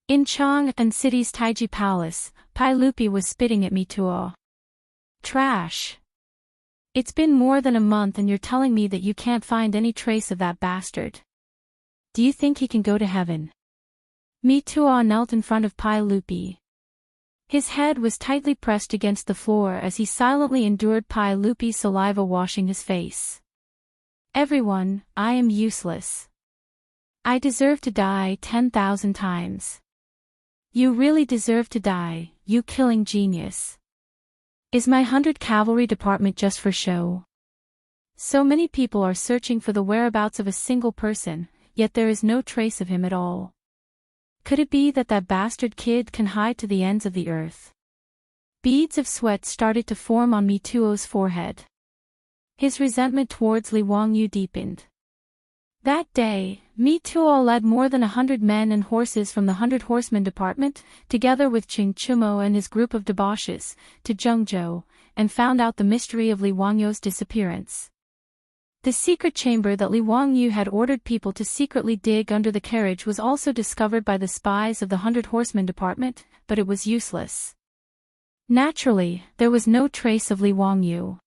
In Chang'an City's Taiji Palace, Pai Lupi was spitting at Mituo. Trash. It's been more than a month and you're telling me that you can't find any trace of that bastard. Do you think he can go to heaven? Mituo knelt in front of Pai Lupi. His head was tightly pressed against the floor as he silently endured Pai Lupi's saliva washing his face. Everyone, I am useless. I deserve to die 10,000 times. You really deserve to die, you killing genius. Is my 100 cavalry department just for show? So many people are searching for the whereabouts of a single person, yet there is no trace of him at all. Could it be that that bastard kid can hide to the ends of the earth? Beads of sweat started to form on Mituo's forehead. His resentment towards Li Wangyu deepened. That day, Mituo led more than 100 men and horses from the 100 Horsemen Department, together with Qing Chumo and his group of debauches, to Zhengzhou, and found out the mystery of Li Wangyu's disappearance. The secret chamber that Li Wangyu had ordered people to secretly dig under the carriage was also discovered by the spies of the 100 Horsemen Department, but it was useless. Naturally, there was no trace of Li Wangyu.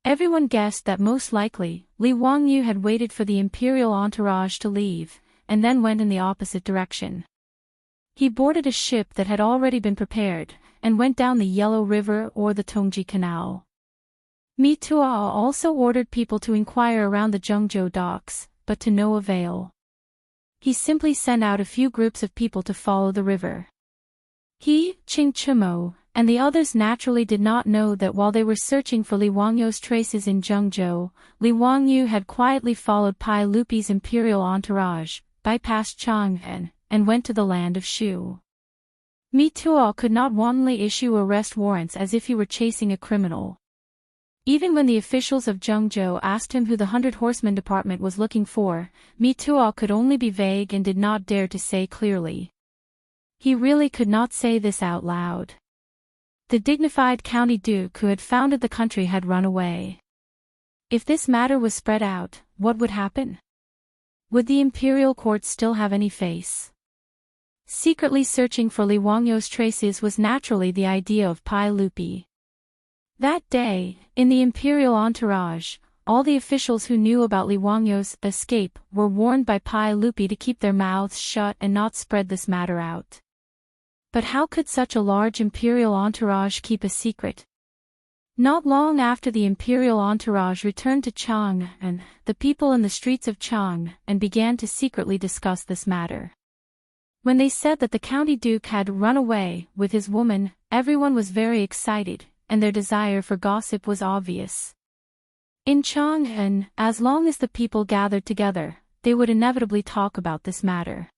Everyone guessed that most likely, Li Wangyu had waited for the imperial entourage to leave, and then went in the opposite direction. He boarded a ship that had already been prepared, and went down the Yellow River or the Tongji Canal. Mi Tuo also ordered people to inquire around the Zhengzhou docks, but to no avail. He simply sent out a few groups of people to follow the river. He, Chingchimo, and the others naturally did not know that while they were searching for Li Wangyu's traces in Zhengzhou, Li Wangyu had quietly followed Pai Lupi's imperial entourage, bypassed Chang'an, and went to the land of Shu. Mi Tuo could not wantonly issue arrest warrants as if he were chasing a criminal. Even when the officials of Zhengzhou asked him who the 100 Horsemen Department was looking for, Mi Tuo could only be vague and did not dare to say clearly. He really could not say this out loud. The dignified county duke who had founded the country had run away. If this matter was spread out, what would happen? Would the imperial court still have any face? Secretly searching for Li Wangyu's traces was naturally the idea of Pai Lupi. That day, in the imperial entourage, all the officials who knew about Li Wangyu's escape were warned by Pai Lupi to keep their mouths shut and not spread this matter out. But how could such a large imperial entourage keep a secret? Not long after the imperial entourage returned to Chang'an, the people in the streets of Chang'an began to secretly discuss this matter. When they said that the county duke had run away with his woman, everyone was very excited, and their desire for gossip was obvious. In Chang'an, as long as the people gathered together, they would inevitably talk about this matter.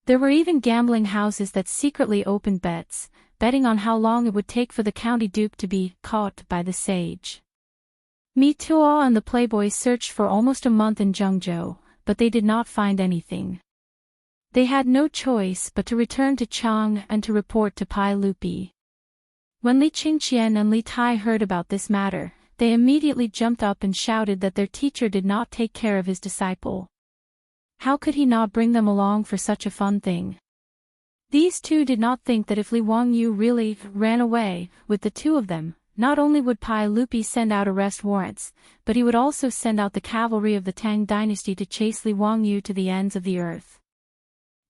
There were even gambling houses that secretly opened bets, betting on how long it would take for the county duke to be caught by the sage. Mi Tuo and the playboys searched for almost a month in Zhengzhou, but they did not find anything. They had no choice but to return to Chang'an and to report to Pai Lupi. When Li Qingqian and Li Tai heard about this matter, they immediately jumped up and shouted that their teacher did not take care of his disciple. How could he not bring them along for such a fun thing? These two did not think that if Li Wangyu really ran away with the two of them, not only would Pai Lupi send out arrest warrants, but he would also send out the cavalry of the Tang dynasty to chase Li Wangyu to the ends of the earth.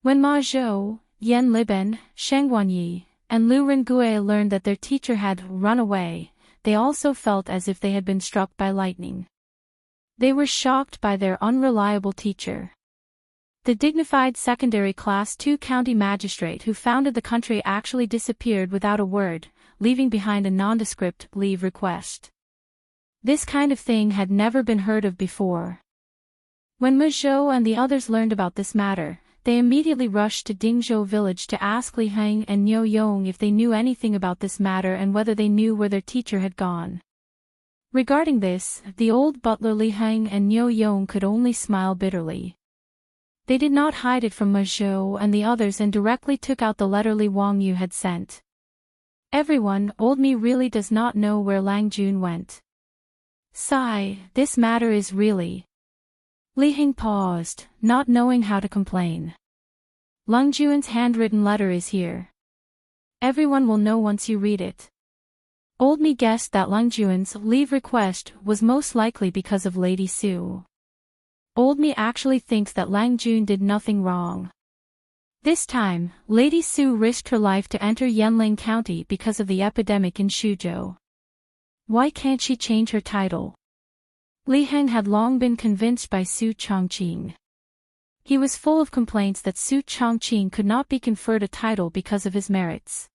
When Ma Zhou, Yan Liben, Sheng Wanyi, and Lu Rengue learned that their teacher had run away, they also felt as if they had been struck by lightning. They were shocked by their unreliable teacher. The dignified secondary Class II county magistrate who founded the country actually disappeared without a word, leaving behind a nondescript leave request. This kind of thing had never been heard of before. When Ma Zhou and the others learned about this matter, they immediately rushed to Dingzhou village to ask Li Heng and Niu Yong if they knew anything about this matter and whether they knew where their teacher had gone. Regarding this, the old butler Li Heng and Niu Yong could only smile bitterly. They did not hide it from Ma Zhou and the others and directly took out the letter Li Wangyu had sent. Everyone, old me really does not know where Lang Jun went. Sigh, this matter is really... Li Heng paused, not knowing how to complain. Lang Jun's handwritten letter is here. Everyone will know once you read it. Old me guessed that Lang Jun's leave request was most likely because of Lady Su. Old me actually thinks that Lang Jun did nothing wrong. This time, Lady Su risked her life to enter Yanling County because of the epidemic in Shuzhou. Why can't she change her title? Li Heng had long been convinced by Su Chongqing. He was full of complaints that Su Chongqing could not be conferred a title because of his merits.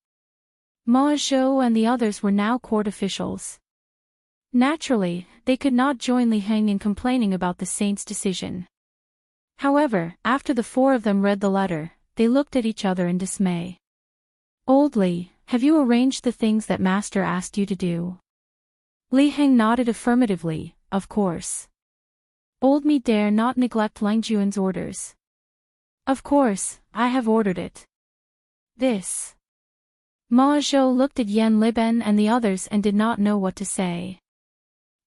Ma Zhou and the others were now court officials. Naturally, they could not join Li Heng in complaining about the saint's decision. However, after the four of them read the letter, they looked at each other in dismay. Old Li, have you arranged the things that Master asked you to do? Li Heng nodded affirmatively. Of course. Old me dare not neglect Lang Jun's orders. Of course, I have ordered it. This. Ma Zhou looked at Yan Liben and the others and did not know what to say.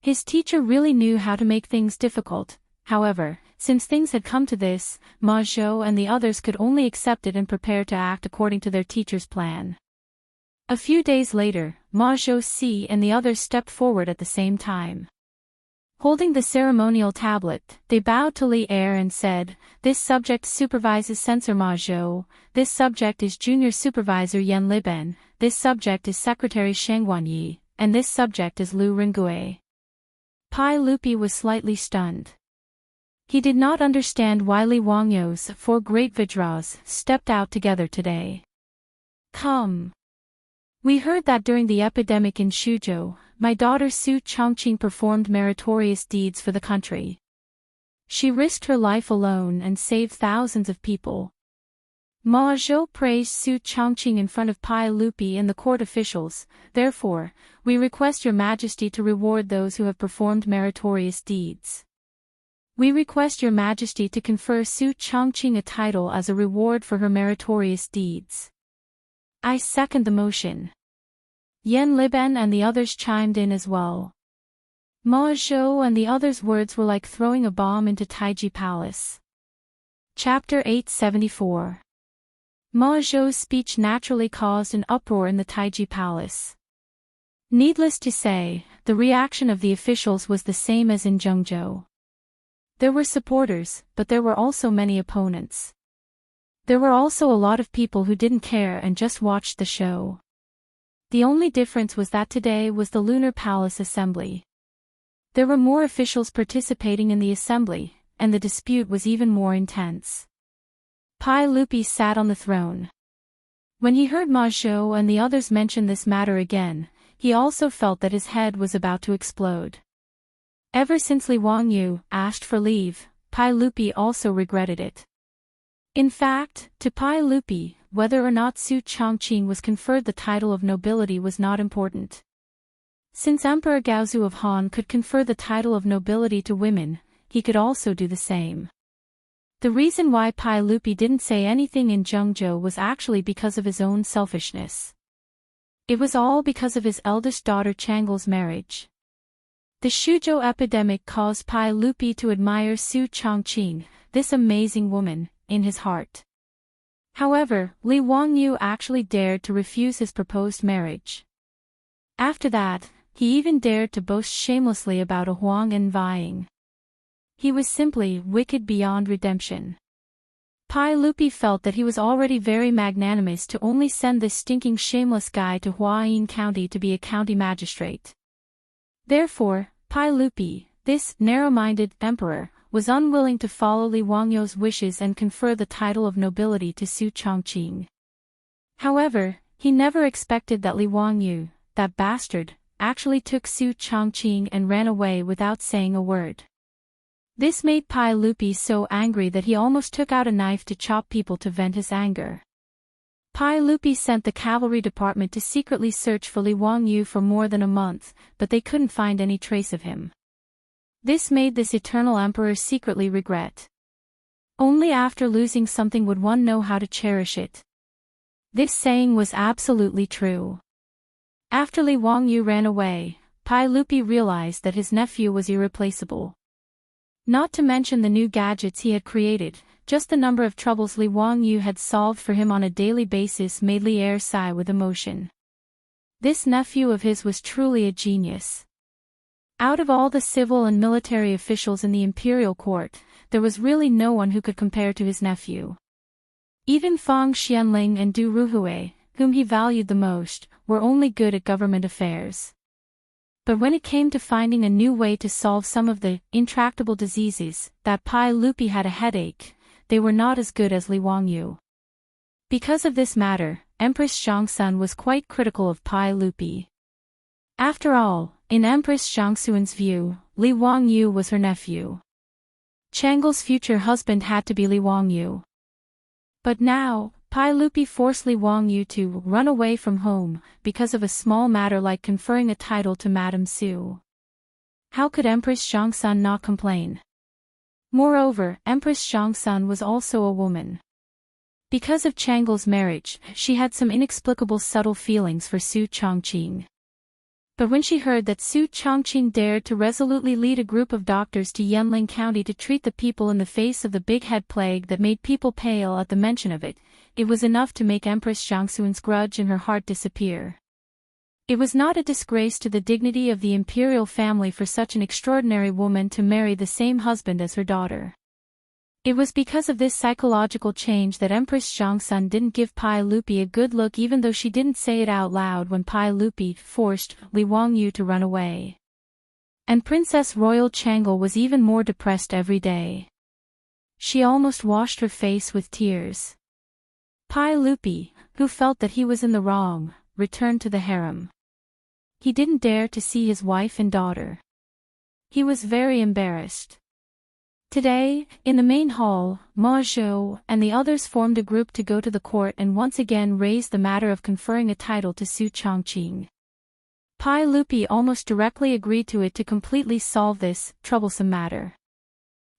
His teacher really knew how to make things difficult. However, since things had come to this, Ma Zhou and the others could only accept it and prepare to act according to their teacher's plan. A few days later, Ma Zhou Si and the others stepped forward at the same time. Holding the ceremonial tablet, they bowed to Li Er and said, "This subject supervises Censor Ma Zhou, this subject is Junior Supervisor Yan Liben, this subject is Secretary Sheng Wanyi, and this subject is Lu Ringue. Pai Lupi was slightly stunned. He did not understand why Li Wangyu's 4 great Vajras stepped out together today. Come. We heard that during the epidemic in Shuzhou, my daughter Su Changqing performed meritorious deeds for the country. She risked her life alone and saved thousands of people. Ma Zhou praised Su Changqing in front of Pai Lupi and the court officials. Therefore, we request your majesty to reward those who have performed meritorious deeds. We request your majesty to confer Su Changqing a title as a reward for her meritorious deeds. I second the motion. Yan Liben and the others chimed in as well. Ma Zhou and the others' words were like throwing a bomb into Taiji Palace. Chapter 874. Ma Zhou's speech naturally caused an uproar in the Taiji Palace. Needless to say, the reaction of the officials was the same as in Zhengzhou. There were supporters, but there were also many opponents. There were also a lot of people who didn't care and just watched the show. The only difference was that today was the Lunar Palace Assembly. There were more officials participating in the assembly, and the dispute was even more intense. Pai Lupi sat on the throne. When he heard Ma Zhou and the others mention this matter again, he also felt that his head was about to explode. Ever since Li Wangyu asked for leave, Pai Lupi also regretted it. In fact, to Pai Lupi, whether or not Su Changqing was conferred the title of nobility was not important. Since Emperor Gaozu of Han could confer the title of nobility to women, he could also do the same. The reason why Pai Lupi didn't say anything in Zhengzhou was actually because of his own selfishness. It was all because of his eldest daughter Chang'an's marriage. The Shuzhou epidemic caused Pai Lupi to admire Su Changqing, this amazing woman, in his heart. However, Li Wangyu actually dared to refuse his proposed marriage. After that, he even dared to boast shamelessly about a Huang and vying. He was simply wicked beyond redemption. Pai Lupi felt that he was already very magnanimous to only send this stinking shameless guy to Huayin County to be a county magistrate. Therefore, Pai Lupi, this narrow-minded emperor, was unwilling to follow Li Wangyu's wishes and confer the title of nobility to Su Changqing. However, he never expected that Li Wangyu, that bastard, actually took Su Changqing and ran away without saying a word. This made Pai Lupi so angry that he almost took out a knife to chop people to vent his anger. Pai Lupi sent the cavalry department to secretly search for Li Wangyu for more than a month, but they couldn't find any trace of him. This made this eternal emperor secretly regret. Only after losing something would one know how to cherish it. This saying was absolutely true. After Li Wangyu ran away, Pai Lupi realized that his nephew was irreplaceable. Not to mention the new gadgets he had created, just the number of troubles Li Wangyu had solved for him on a daily basis made Li Er sigh with emotion. This nephew of his was truly a genius. Out of all the civil and military officials in the imperial court, there was really no one who could compare to his nephew. Even Fang Xianling and Du Ruhui, whom he valued the most, were only good at government affairs. But when it came to finding a new way to solve some of the intractable diseases that Pai Lupi had a headache, they were not as good as Li Wangyu. Because of this matter, Empress Zhangsun was quite critical of Pai Lupi. After all, in Empress Zhangsun's view, Li Wangyu was her nephew. Chang'an's future husband had to be Li Wangyu. But now, Pai Lupi forced Li Wangyu to run away from home because of a small matter like conferring a title to Madame Su. How could Empress Zhangsun not complain? Moreover, Empress Zhangsun was also a woman. Because of Chang'an's marriage, she had some inexplicable subtle feelings for Su Changqing. But when she heard that Su Changqing dared to resolutely lead a group of doctors to Yanling County to treat the people in the face of the big head plague that made people pale at the mention of it, it was enough to make Empress Zhangsun's grudge in her heart disappear. It was not a disgrace to the dignity of the imperial family for such an extraordinary woman to marry the same husband as her daughter. It was because of this psychological change that Empress Chang'an didn't give Pai Lupi a good look, even though she didn't say it out loud when Pai Lupi forced Li Wangyu to run away. And Princess Royal Chang'an was even more depressed every day. She almost washed her face with tears. Pai Lupi, who felt that he was in the wrong, returned to the harem. He didn't dare to see his wife and daughter. He was very embarrassed. Today, in the main hall, Ma Zhou and the others formed a group to go to the court and once again raise the matter of conferring a title to Su Chongqing. Pai Lupi almost directly agreed to it to completely solve this troublesome matter.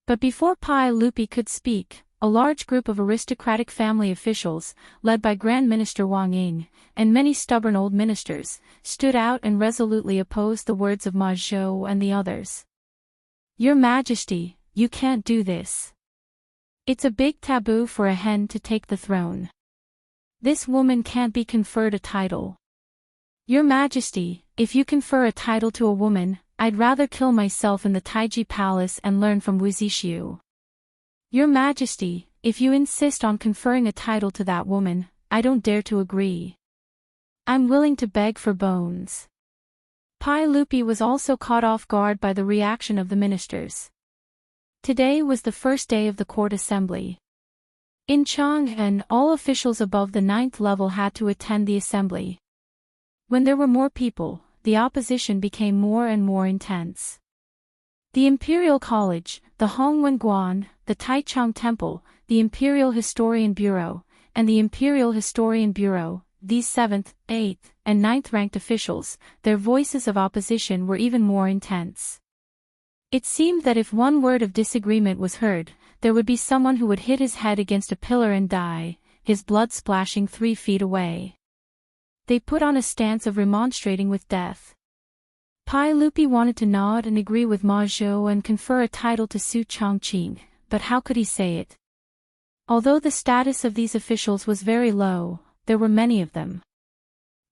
But before Pai Lupi could speak, a large group of aristocratic family officials, led by Grand Minister Wang Ying, and many stubborn old ministers, stood out and resolutely opposed the words of Ma Zhou and the others. "Your Majesty, you can't do this. It's a big taboo for a hen to take the throne. This woman can't be conferred a title. Your Majesty, if you confer a title to a woman, I'd rather kill myself in the Taiji Palace and learn from Wu Zixu. Your Majesty, if you insist on conferring a title to that woman, I don't dare to agree. I'm willing to beg for bones." Pai Lupi was also caught off guard by the reaction of the ministers. Today was the first day of the court assembly. In Chang'an, all officials above the 9th level had to attend the assembly. When there were more people, the opposition became more and more intense. The Imperial College, the Hongwen-Guan, the Taichung Temple, the Imperial Historian Bureau, and the Imperial Historian Bureau, these 7th, 8th, and 9th ranked officials, their voices of opposition were even more intense. It seemed that if one word of disagreement was heard, there would be someone who would hit his head against a pillar and die, his blood splashing 3 feet away. They put on a stance of remonstrating with death. Pai Lupi wanted to nod and agree with Ma Zhou and confer a title to Su Chongqing, but how could he say it? Although the status of these officials was very low, there were many of them.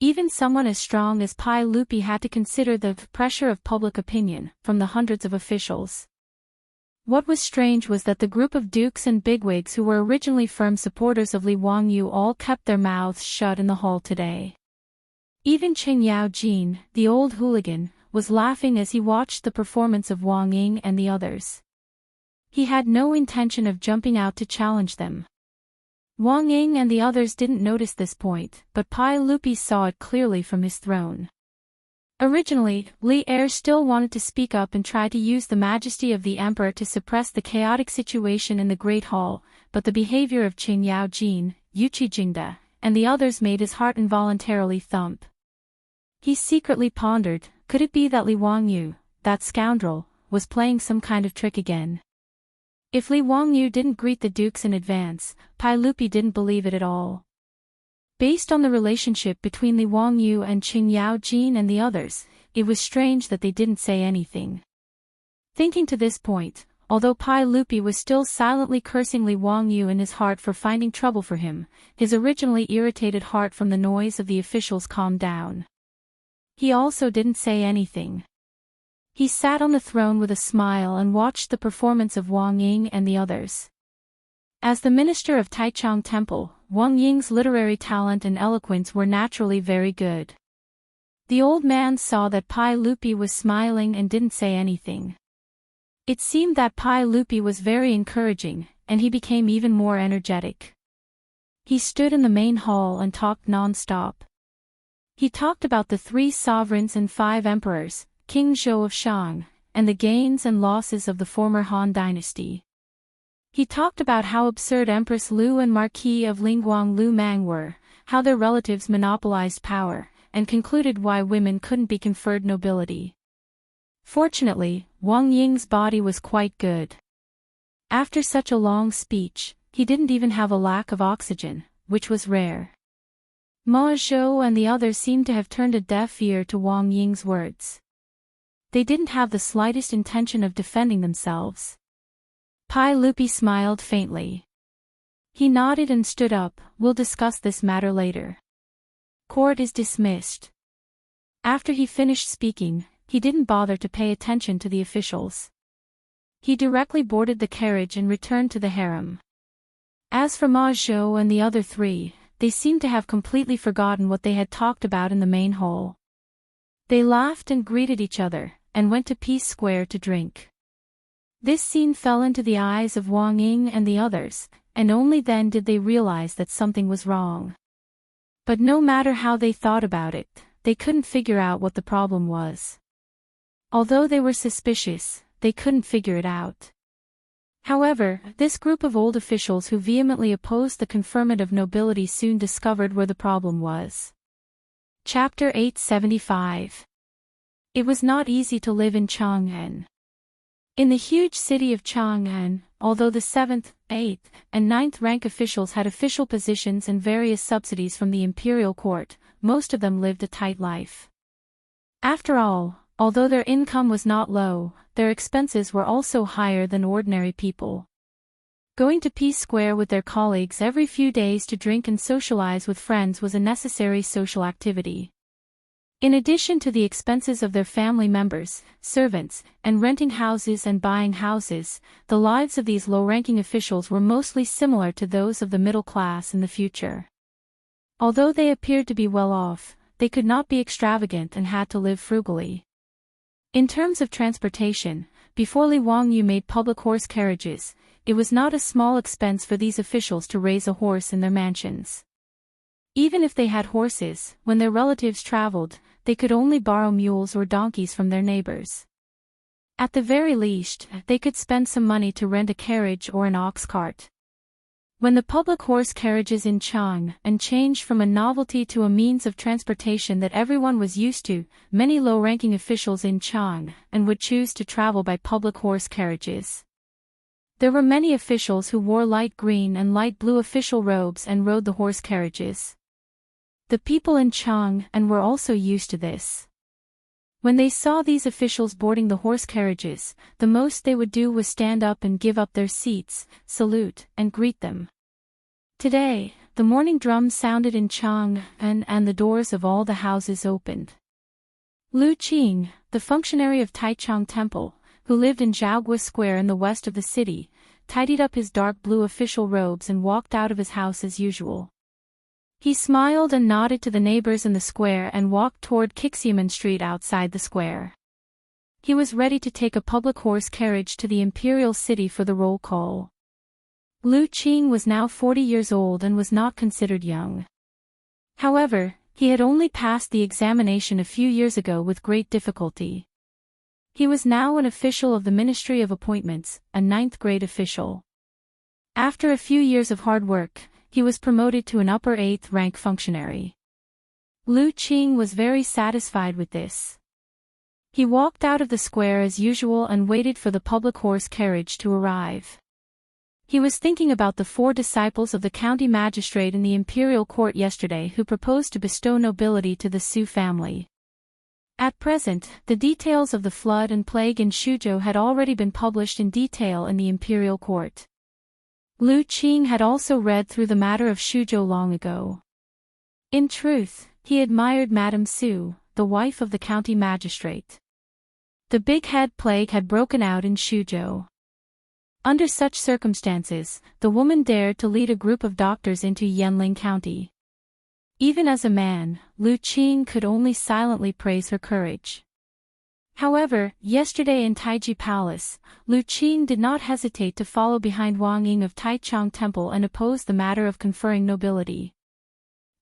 Even someone as strong as Pai Lupi had to consider the pressure of public opinion from the hundreds of officials. What was strange was that the group of dukes and bigwigs who were originally firm supporters of Li Wangyu all kept their mouths shut in the hall today. Even Chen Yaojin, the old hooligan, was laughing as he watched the performance of Wang Ying and the others. He had no intention of jumping out to challenge them. Wang Ying and the others didn't notice this point, but Pai Lupi saw it clearly from his throne. Originally, Li Er still wanted to speak up and try to use the majesty of the emperor to suppress the chaotic situation in the Great Hall, but the behavior of Chen Yaojin, Yu Qijingde, and the others made his heart involuntarily thump. He secretly pondered, could it be that Li Wangyu, that scoundrel, was playing some kind of trick again? If Li Wangyu didn't greet the dukes in advance, Pai Lupi didn't believe it at all. Based on the relationship between Li Wangyu and Chen Yaojin and the others, it was strange that they didn't say anything. Thinking to this point, although Pai Lupi was still silently cursing Li Wangyu in his heart for finding trouble for him, his originally irritated heart from the noise of the officials calmed down. He also didn't say anything. He sat on the throne with a smile and watched the performance of Wang Ying and the others. As the minister of Taichung Temple, Wang Ying's literary talent and eloquence were naturally very good. The old man saw that Pai Lupi was smiling and didn't say anything. It seemed that Pai Lupi was very encouraging, and he became even more energetic. He stood in the main hall and talked non-stop. He talked about the 3 sovereigns and 5 emperors, King Zhou of Shang, and the gains and losses of the former Han dynasty. He talked about how absurd Empress Lu and Marquis of Lingguang Lu Mang were, how their relatives monopolized power, and concluded why women couldn't be conferred nobility. Fortunately, Wang Ying's body was quite good. After such a long speech, he didn't even have a lack of oxygen, which was rare. Ma Zhou and the others seemed to have turned a deaf ear to Wang Ying's words. They didn't have the slightest intention of defending themselves. Pai Lupi smiled faintly. He nodded and stood up. We'll discuss this matter later. Court is dismissed. After he finished speaking, he didn't bother to pay attention to the officials. He directly boarded the carriage and returned to the harem. As for Ma Zhou and the other three, they seemed to have completely forgotten what they had talked about in the main hall. They laughed and greeted each other, and went to Peace Square to drink. This scene fell into the eyes of Wang Ying and the others, and only then did they realize that something was wrong. But no matter how they thought about it, they couldn't figure out what the problem was. Although they were suspicious, they couldn't figure it out. However, this group of old officials who vehemently opposed the conferment of nobility soon discovered where the problem was. Chapter 875. It was not easy to live in Chang'an. In the huge city of Chang'an, although the 7th, 8th, and 9th rank officials had official positions and various subsidies from the imperial court, most of them lived a tight life. After all, although their income was not low, their expenses were also higher than ordinary people. Going to Peace Square with their colleagues every few days to drink and socialize with friends was a necessary social activity. In addition to the expenses of their family members, servants, and renting houses and buying houses, the lives of these low-ranking officials were mostly similar to those of the middle class in the future. Although they appeared to be well off, they could not be extravagant and had to live frugally. In terms of transportation, before Li Wangyu made public horse carriages, it was not a small expense for these officials to raise a horse in their mansions. Even if they had horses, when their relatives traveled, they could only borrow mules or donkeys from their neighbors. At the very least, they could spend some money to rent a carriage or an ox cart. When the public horse carriages in Chang'an changed from a novelty to a means of transportation that everyone was used to, many low-ranking officials in Chang'an would choose to travel by public horse carriages. There were many officials who wore light green and light blue official robes and rode the horse carriages. The people in Chang'an were also used to this. When they saw these officials boarding the horse carriages, the most they would do was stand up and give up their seats, salute, and greet them. Today, the morning drums sounded in Chang'an and the doors of all the houses opened. Lu Qing, the functionary of Taichung Temple, who lived in Zhaogui Square in the west of the city, tidied up his dark blue official robes and walked out of his house as usual. He smiled and nodded to the neighbors in the square and walked toward Xiamen Street outside the square. He was ready to take a public horse carriage to the imperial city for the roll call. Lu Qing was now 40 years old and was not considered young. However, he had only passed the examination a few years ago with great difficulty. He was now an official of the Ministry of Appointments, a 9th-grade official. After a few years of hard work, he was promoted to an upper 8th rank functionary. Lu Qing was very satisfied with this. He walked out of the square as usual and waited for the public horse carriage to arrive. He was thinking about the 4 disciples of the county magistrate in the imperial court yesterday who proposed to bestow nobility to the Su family. At present, the details of the flood and plague in Shuzhou had already been published in detail in the imperial court. Lu Qing had also read through the matter of Shuzhou long ago. In truth, he admired Madame Su, the wife of the county magistrate. The big head plague had broken out in Shuzhou. Under such circumstances, the woman dared to lead a group of doctors into Yanling County. Even as a man, Lu Qing could only silently praise her courage. However, yesterday in Taiji Palace, Lu Qing did not hesitate to follow behind Wang Ying of Taichung Temple and oppose the matter of conferring nobility.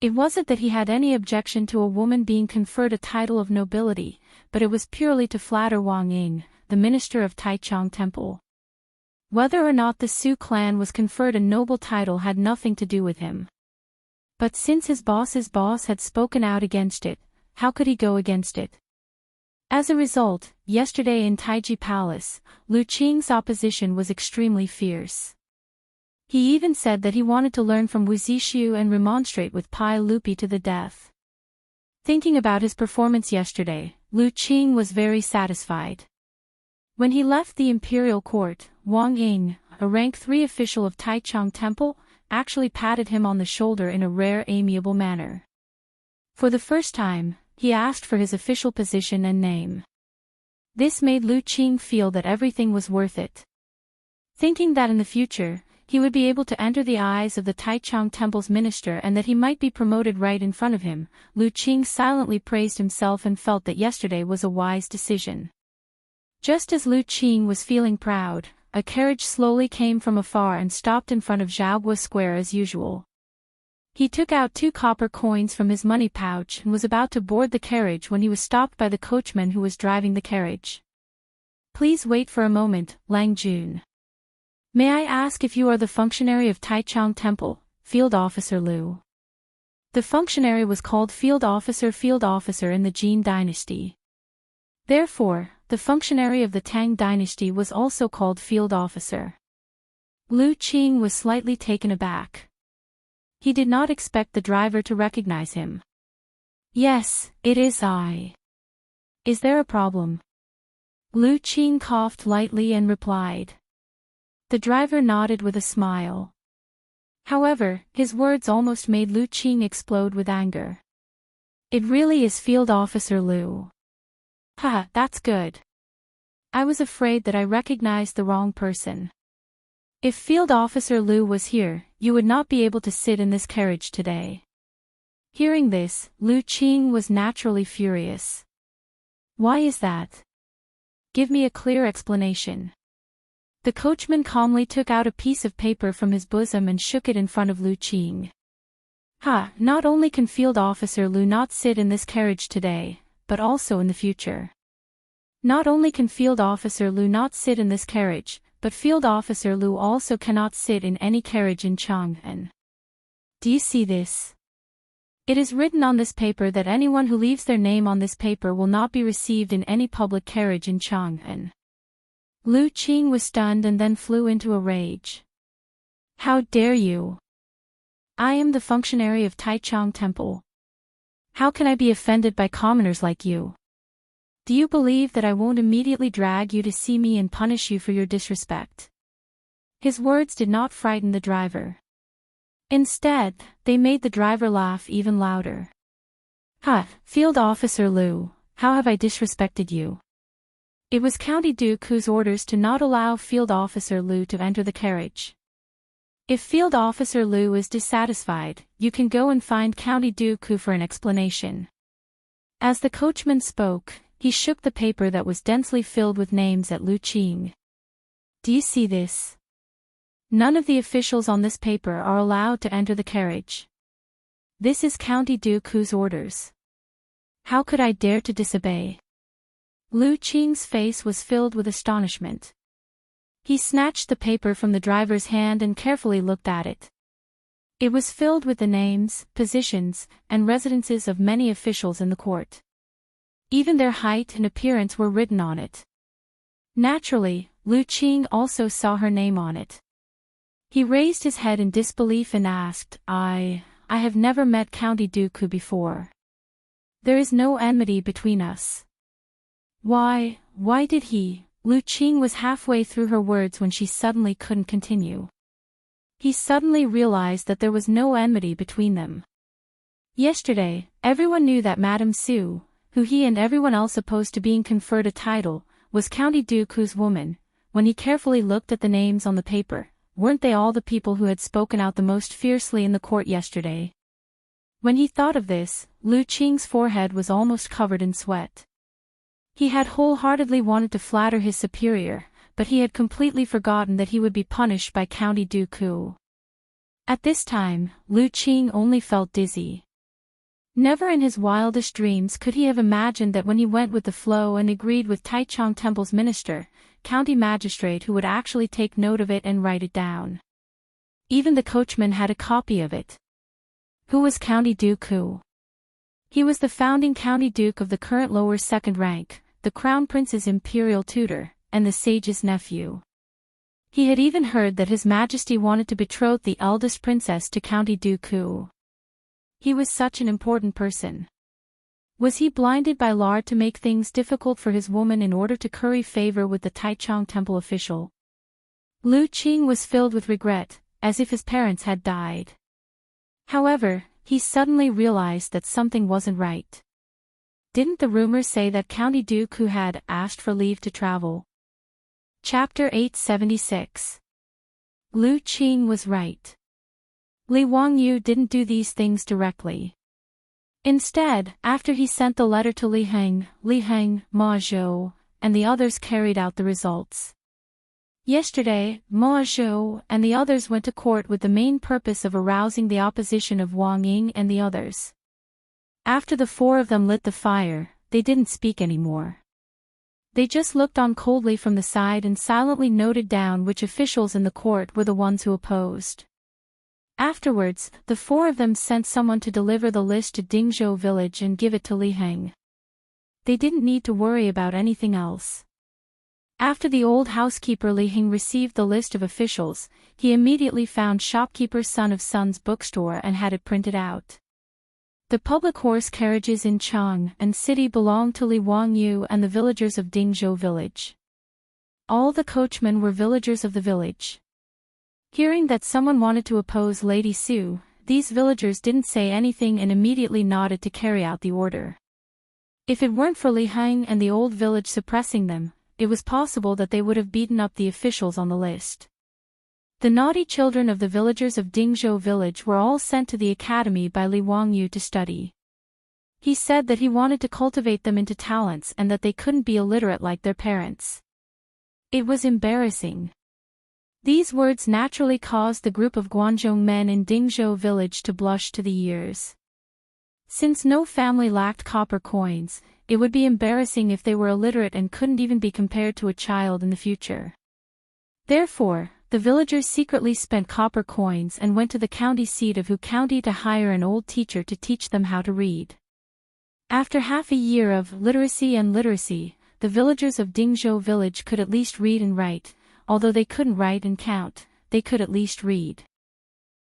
It wasn't that he had any objection to a woman being conferred a title of nobility, but it was purely to flatter Wang Ying, the minister of Taichung Temple. Whether or not the Su clan was conferred a noble title had nothing to do with him. But since his boss's boss had spoken out against it, how could he go against it? As a result, yesterday in Taiji Palace, Lu Qing's opposition was extremely fierce. He even said that he wanted to learn from Wu Zixu and remonstrate with Pai Lupi to the death. Thinking about his performance yesterday, Lu Qing was very satisfied. When he left the imperial court, Wang Ying, a rank 3 official of Taichung Temple, actually patted him on the shoulder in a rare amiable manner. For the first time, he asked for his official position and name. This made Lu Qing feel that everything was worth it. Thinking that in the future, he would be able to enter the eyes of the Taichung Temple's minister and that he might be promoted right in front of him, Lu Qing silently praised himself and felt that yesterday was a wise decision. Just as Lu Qing was feeling proud, a carriage slowly came from afar and stopped in front of Zhaogua Square as usual. He took out 2 copper coins from his money pouch and was about to board the carriage when he was stopped by the coachman who was driving the carriage. "Please wait for a moment, Lang Jun. May I ask if you are the functionary of Taichung Temple, Field Officer Lu?" The functionary was called Field Officer in the Jin dynasty. Therefore, the functionary of the Tang dynasty was also called Field Officer. Lu Qing was slightly taken aback. He did not expect the driver to recognize him. "Yes, it is I. Is there a problem?" Lu Qing coughed lightly and replied. The driver nodded with a smile. However, his words almost made Lu Qing explode with anger. "It really is Field Officer Lu. Haha, that's good. I was afraid that I recognized the wrong person. If Field Officer Lu was here, you would not be able to sit in this carriage today." Hearing this, Lu Qing was naturally furious. "Why is that? Give me a clear explanation." The coachman calmly took out a piece of paper from his bosom and shook it in front of Lu Qing. Not only can Field Officer Lu not sit in this carriage today, but also in the future. Not only can Field Officer Lu not sit in this carriage, but Field Officer Lu also cannot sit in any carriage in Chang'an. Do you see this? It is written on this paper that anyone who leaves their name on this paper will not be received in any public carriage in Chang'an. Lu Qing was stunned and then flew into a rage. "How dare you? I am the functionary of Taichung Temple. How can I be offended by commoners like you? Do you believe that I won't immediately drag you to see me and punish you for your disrespect?" His words did not frighten the driver. Instead, they made the driver laugh even louder. Field Officer Lu, how have I disrespected you?" It was County Duke whose orders to not allow Field Officer Lu to enter the carriage. If Field Officer Lu is dissatisfied, you can go and find County Duke for an explanation. As the coachman spoke, he shook the paper that was densely filled with names at Lu Qing. "Do you see this? None of the officials on this paper are allowed to enter the carriage. This is County Duke whose orders. How could I dare to disobey?" Lu Qing's face was filled with astonishment. He snatched the paper from the driver's hand and carefully looked at it. It was filled with the names, positions, and residences of many officials in the court. Even their height and appearance were written on it. Naturally, Lu Qing also saw her name on it. He raised his head in disbelief and asked, I have never met County Duke before. There is no enmity between us. Why did he? Lu Qing was halfway through her words when she suddenly couldn't continue. He suddenly realized that there was no enmity between them. Yesterday, everyone knew that Madame Su, who he and everyone else opposed to being conferred a title, was County Duke's woman. When he carefully looked at the names on the paper, weren't they all the people who had spoken out the most fiercely in the court yesterday? When he thought of this, Lu Qing's forehead was almost covered in sweat. He had wholeheartedly wanted to flatter his superior, but he had completely forgotten that he would be punished by County Duke. At this time, Lu Qing only felt dizzy. Never in his wildest dreams could he have imagined that when he went with the flow and agreed with Taichung Temple's minister, county magistrate who would actually take note of it and write it down. Even the coachman had a copy of it. Who was County Duke? He was the founding County Duke of the current lower second rank, the Crown Prince's imperial tutor, and the sage's nephew. He had even heard that His Majesty wanted to betroth the eldest princess to County Duke. He was such an important person. Was he blinded by lard to make things difficult for his woman in order to curry favor with the Taichung Temple official? Lu Qing was filled with regret, as if his parents had died. However, he suddenly realized that something wasn't right. didn't the rumors say that County Duke who had asked for leave to travel? Chapter 876. Lu Qing was right. Li Wangyu didn't do these things directly. Instead, after he sent the letter to Li Heng, Ma Zhou, and the others carried out the results. Yesterday, Ma Zhou and the others went to court with the main purpose of arousing the opposition of Wang Ying and the others. After the four of them lit the fire, they didn't speak anymore. They just looked on coldly from the side and silently noted down which officials in the court were the ones who opposed. Afterwards, the four of them sent someone to deliver the list to Dingzhou village and give it to Li Heng. They didn't need to worry about anything else. After the old housekeeper Li Heng received the list of officials, he immediately found shopkeeper's son of Sun's bookstore and had it printed out. The public horse carriages in Chang'an city belonged to Li Wangyu and the villagers of Dingzhou village. All the coachmen were villagers of the village. Hearing that someone wanted to oppose Lady Su, these villagers didn't say anything and immediately nodded to carry out the order. If it weren't for Li Heng and the old village suppressing them, it was possible that they would have beaten up the officials on the list. The naughty children of the villagers of Dingzhou village were all sent to the academy by Li Wangyu to study. He said that he wanted to cultivate them into talents and that they couldn't be illiterate like their parents. It was embarrassing. These words naturally caused the group of Guanzhong men in Dingzhou village to blush to the ears. Since no family lacked copper coins, it would be embarrassing if they were illiterate and couldn't even be compared to a child in the future. Therefore, the villagers secretly spent copper coins and went to the county seat of Hu County to hire an old teacher to teach them how to read. After half a year of literacy, the villagers of Dingzhou village could at least read and write. Although they couldn't write and count, they could at least read.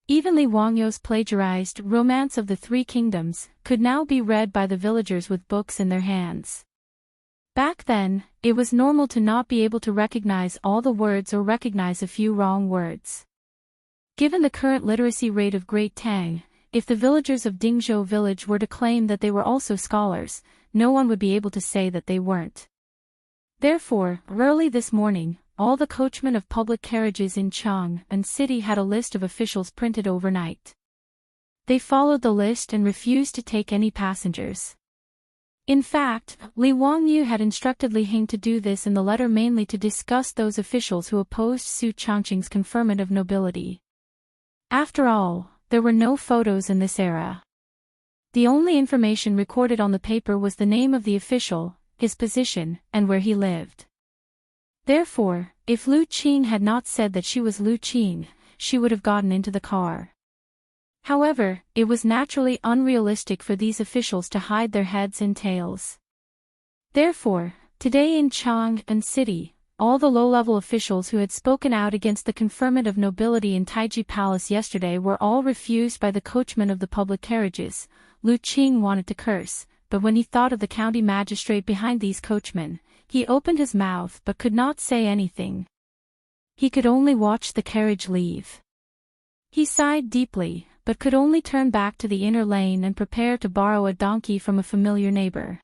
Even Li Wangyu's plagiarized Romance of the Three Kingdoms could now be read by the villagers with books in their hands. Back then, it was normal to not be able to recognize all the words or recognize a few wrong words. Given the current literacy rate of Great Tang, if the villagers of Dingzhou village were to claim that they were also scholars, no one would be able to say that they weren't. Therefore, early this morning, all the coachmen of public carriages in Chang'an city had a list of officials printed overnight. They followed the list and refused to take any passengers. In fact, Li Wangyu had instructed Li Heng to do this in the letter mainly to discuss those officials who opposed Su Changqing's conferment of nobility. After all, there were no photos in this era. The only information recorded on the paper was the name of the official, his position, and where he lived. Therefore, if Lu Qing had not said that she was Lu Qing, she would have gotten into the car. However, it was naturally unrealistic for these officials to hide their heads and tails. Therefore, today in Chang'an city, all the low-level officials who had spoken out against the conferment of nobility in Taiji Palace yesterday were all refused by the coachmen of the public carriages. Lu Qing wanted to curse, but when he thought of the county magistrate behind these coachmen, he opened his mouth but could not say anything. He could only watch the carriage leave. He sighed deeply, but could only turn back to the inner lane and prepare to borrow a donkey from a familiar neighbor.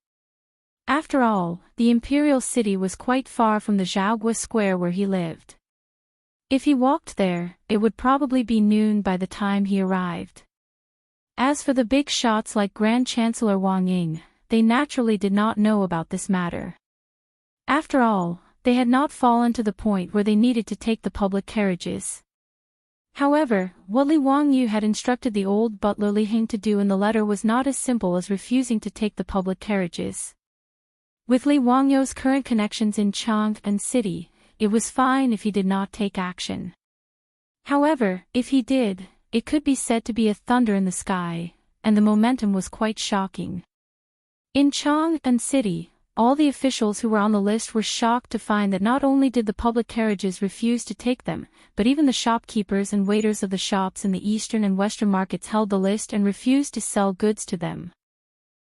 After all, the imperial city was quite far from the Zhaogua square where he lived. If he walked there, it would probably be noon by the time he arrived. As for the big shots like Grand Chancellor Wang Ying, they naturally did not know about this matter. After all, they had not fallen to the point where they needed to take the public carriages. However, what Li Wangyu had instructed the old butler Li Heng to do in the letter was not as simple as refusing to take the public carriages. With Li Wangyu's current connections in Chang'an city, it was fine if he did not take action. However, if he did, it could be said to be a thunder in the sky, and the momentum was quite shocking. In Chang'an city, all the officials who were on the list were shocked to find that not only did the public carriages refuse to take them, but even the shopkeepers and waiters of the shops in the eastern and western markets held the list and refused to sell goods to them.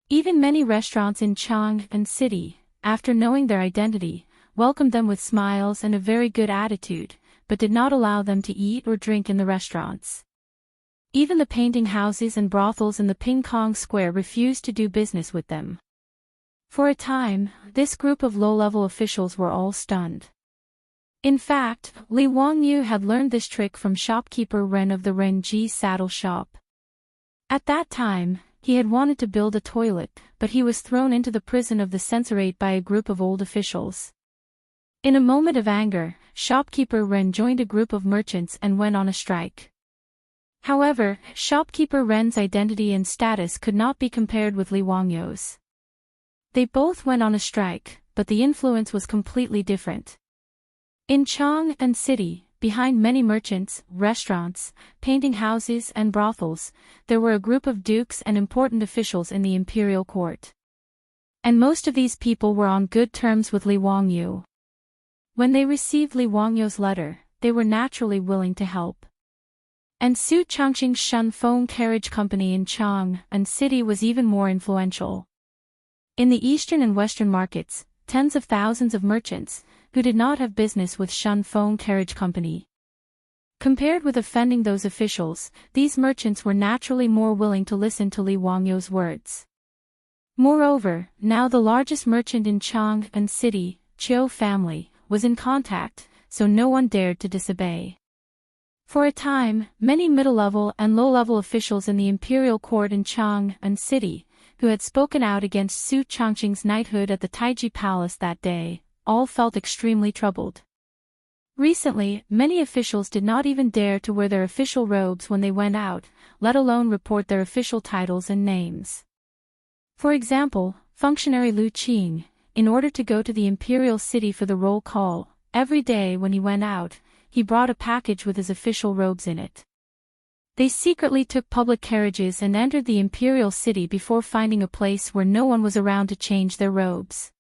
Even many restaurants in Chang'an city, after knowing their identity, welcomed them with smiles and a very good attitude, but did not allow them to eat or drink in the restaurants. Even the painting houses and brothels in the Ping Kong Square refused to do business with them. For a time, this group of low-level officials were all stunned. In fact, Li Wangyu had learned this trick from shopkeeper Ren of the Renji saddle shop. At that time, he had wanted to build a toilet, but he was thrown into the prison of the censorate by a group of old officials. In a moment of anger, shopkeeper Ren joined a group of merchants and went on a strike. However, shopkeeper Ren's identity and status could not be compared with Li Wangyu's. They both went on a strike, but the influence was completely different. In Chang'an city, behind many merchants, restaurants, painting houses and brothels, there were a group of dukes and important officials in the imperial court. And most of these people were on good terms with Li Wangyu. When they received Li Wangyu's letter, they were naturally willing to help. And Su Changqing's Shunfeng carriage company in Chang'an city was even more influential. In the eastern and western markets, tens of thousands of merchants, who did not have business with Shunfeng carriage company. Compared with offending those officials, these merchants were naturally more willing to listen to Li Wangyu's words. Moreover, now the largest merchant in Chang'an city, Chiu family, was in contact, so no one dared to disobey. For a time, many middle-level and low-level officials in the imperial court in Chang'an city, who had spoken out against Su Changqing's knighthood at the Taiji Palace that day, all felt extremely troubled. Recently, many officials did not even dare to wear their official robes when they went out, let alone report their official titles and names. For example, functionary Lu Qing, in order to go to the imperial city for the roll call, every day when he went out, he brought a package with his official robes in it. They secretly took public carriages and entered the imperial city before finding a place where no one was around to change their robes.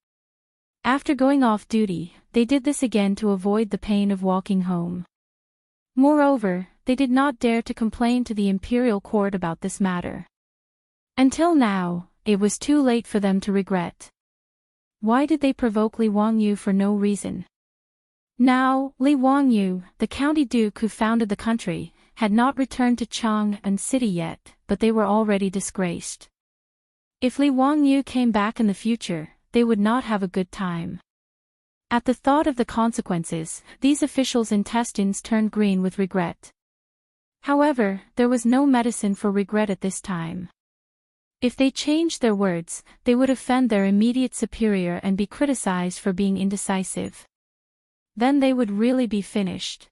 After going off duty, they did this again to avoid the pain of walking home. Moreover, they did not dare to complain to the imperial court about this matter. Until now, it was too late for them to regret. Why did they provoke Li Wangyu for no reason? Now, Li Wangyu, the county duke who founded the country, had not returned to Chang'an city yet, but they were already disgraced. If Li Wangyu came back in the future, they would not have a good time. At the thought of the consequences, these officials' intestines turned green with regret. However, there was no medicine for regret at this time. If they changed their words, they would offend their immediate superior and be criticized for being indecisive. Then they would really be finished.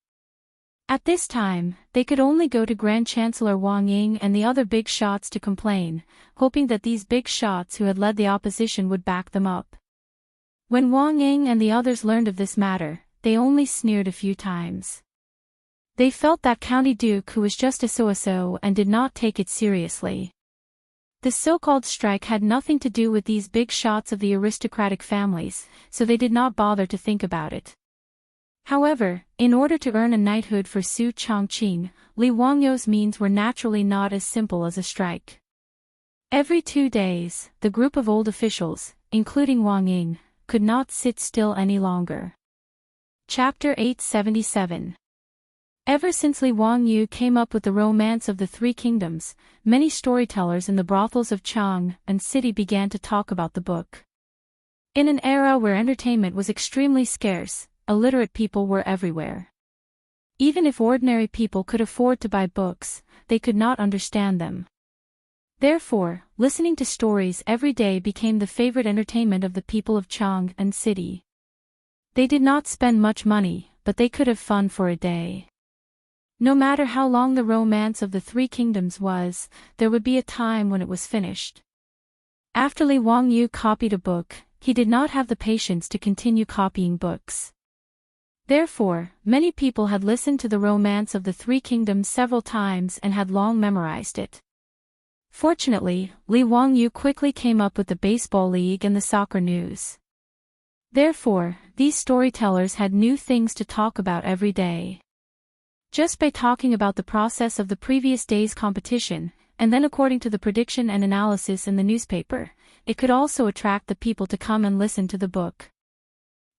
At this time, they could only go to Grand Chancellor Wang Ying and the other big shots to complain, hoping that these big shots who had led the opposition would back them up. When Wang Ying and the others learned of this matter, they only sneered a few times. They felt that county duke who was just a so-so and did not take it seriously. The so-called strike had nothing to do with these big shots of the aristocratic families, so they did not bother to think about it. However, in order to earn a knighthood for Su Changqing, Li Wangyu's means were naturally not as simple as a strike. Every 2 days, the group of old officials, including Wang Ying, could not sit still any longer. Chapter 877. Ever since Li Wangyu came up with the romance of the Three Kingdoms, many storytellers in the brothels of Chang'an city began to talk about the book. In an era where entertainment was extremely scarce, illiterate people were everywhere. Even if ordinary people could afford to buy books, they could not understand them. Therefore, listening to stories every day became the favorite entertainment of the people of Chang'an city. They did not spend much money, but they could have fun for a day. No matter how long the romance of the Three Kingdoms was, there would be a time when it was finished. After Li Wangyu copied a book, he did not have the patience to continue copying books. Therefore, many people had listened to the romance of the Three Kingdoms several times and had long memorized it. Fortunately, Li Wangyu quickly came up with the baseball league and the soccer news. Therefore, these storytellers had new things to talk about every day. Just by talking about the process of the previous day's competition, and then according to the prediction and analysis in the newspaper, it could also attract the people to come and listen to the book.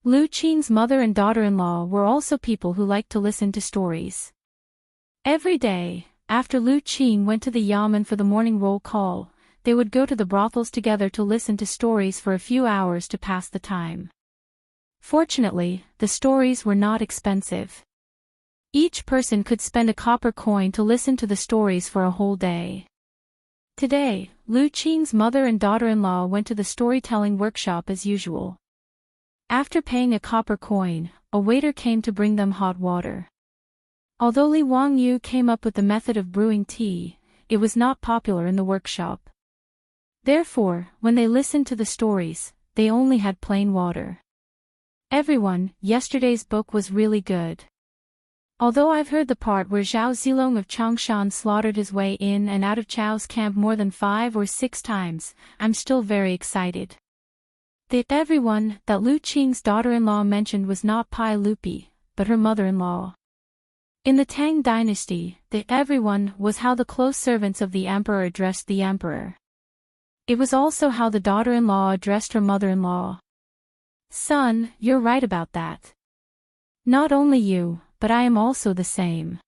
Lu Qing's mother and daughter-in-law were also people who liked to listen to stories. Every day, after Lu Qing went to the yamen for the morning roll call, they would go to the brothels together to listen to stories for a few hours to pass the time. Fortunately, the stories were not expensive. Each person could spend a copper coin to listen to the stories for a whole day. Today, Lu Qing's mother and daughter-in-law went to the storytelling workshop as usual. After paying a copper coin, a waiter came to bring them hot water. Although Li Wangyu came up with the method of brewing tea, it was not popular in the workshop. Therefore, when they listened to the stories, they only had plain water. Everyone, yesterday's book was really good. Although I've heard the part where Zhao Zilong of Changshan slaughtered his way in and out of Chao's camp more than 5 or 6 times, I'm still very excited. The everyone that Lu Qing's daughter-in-law mentioned was not Pai Lupi, but her mother-in-law. In the Tang dynasty, the everyone was how the close servants of the emperor addressed the emperor. It was also how the daughter-in-law addressed her mother-in-law. Son, you're right about that. Not only you, but I am also the same.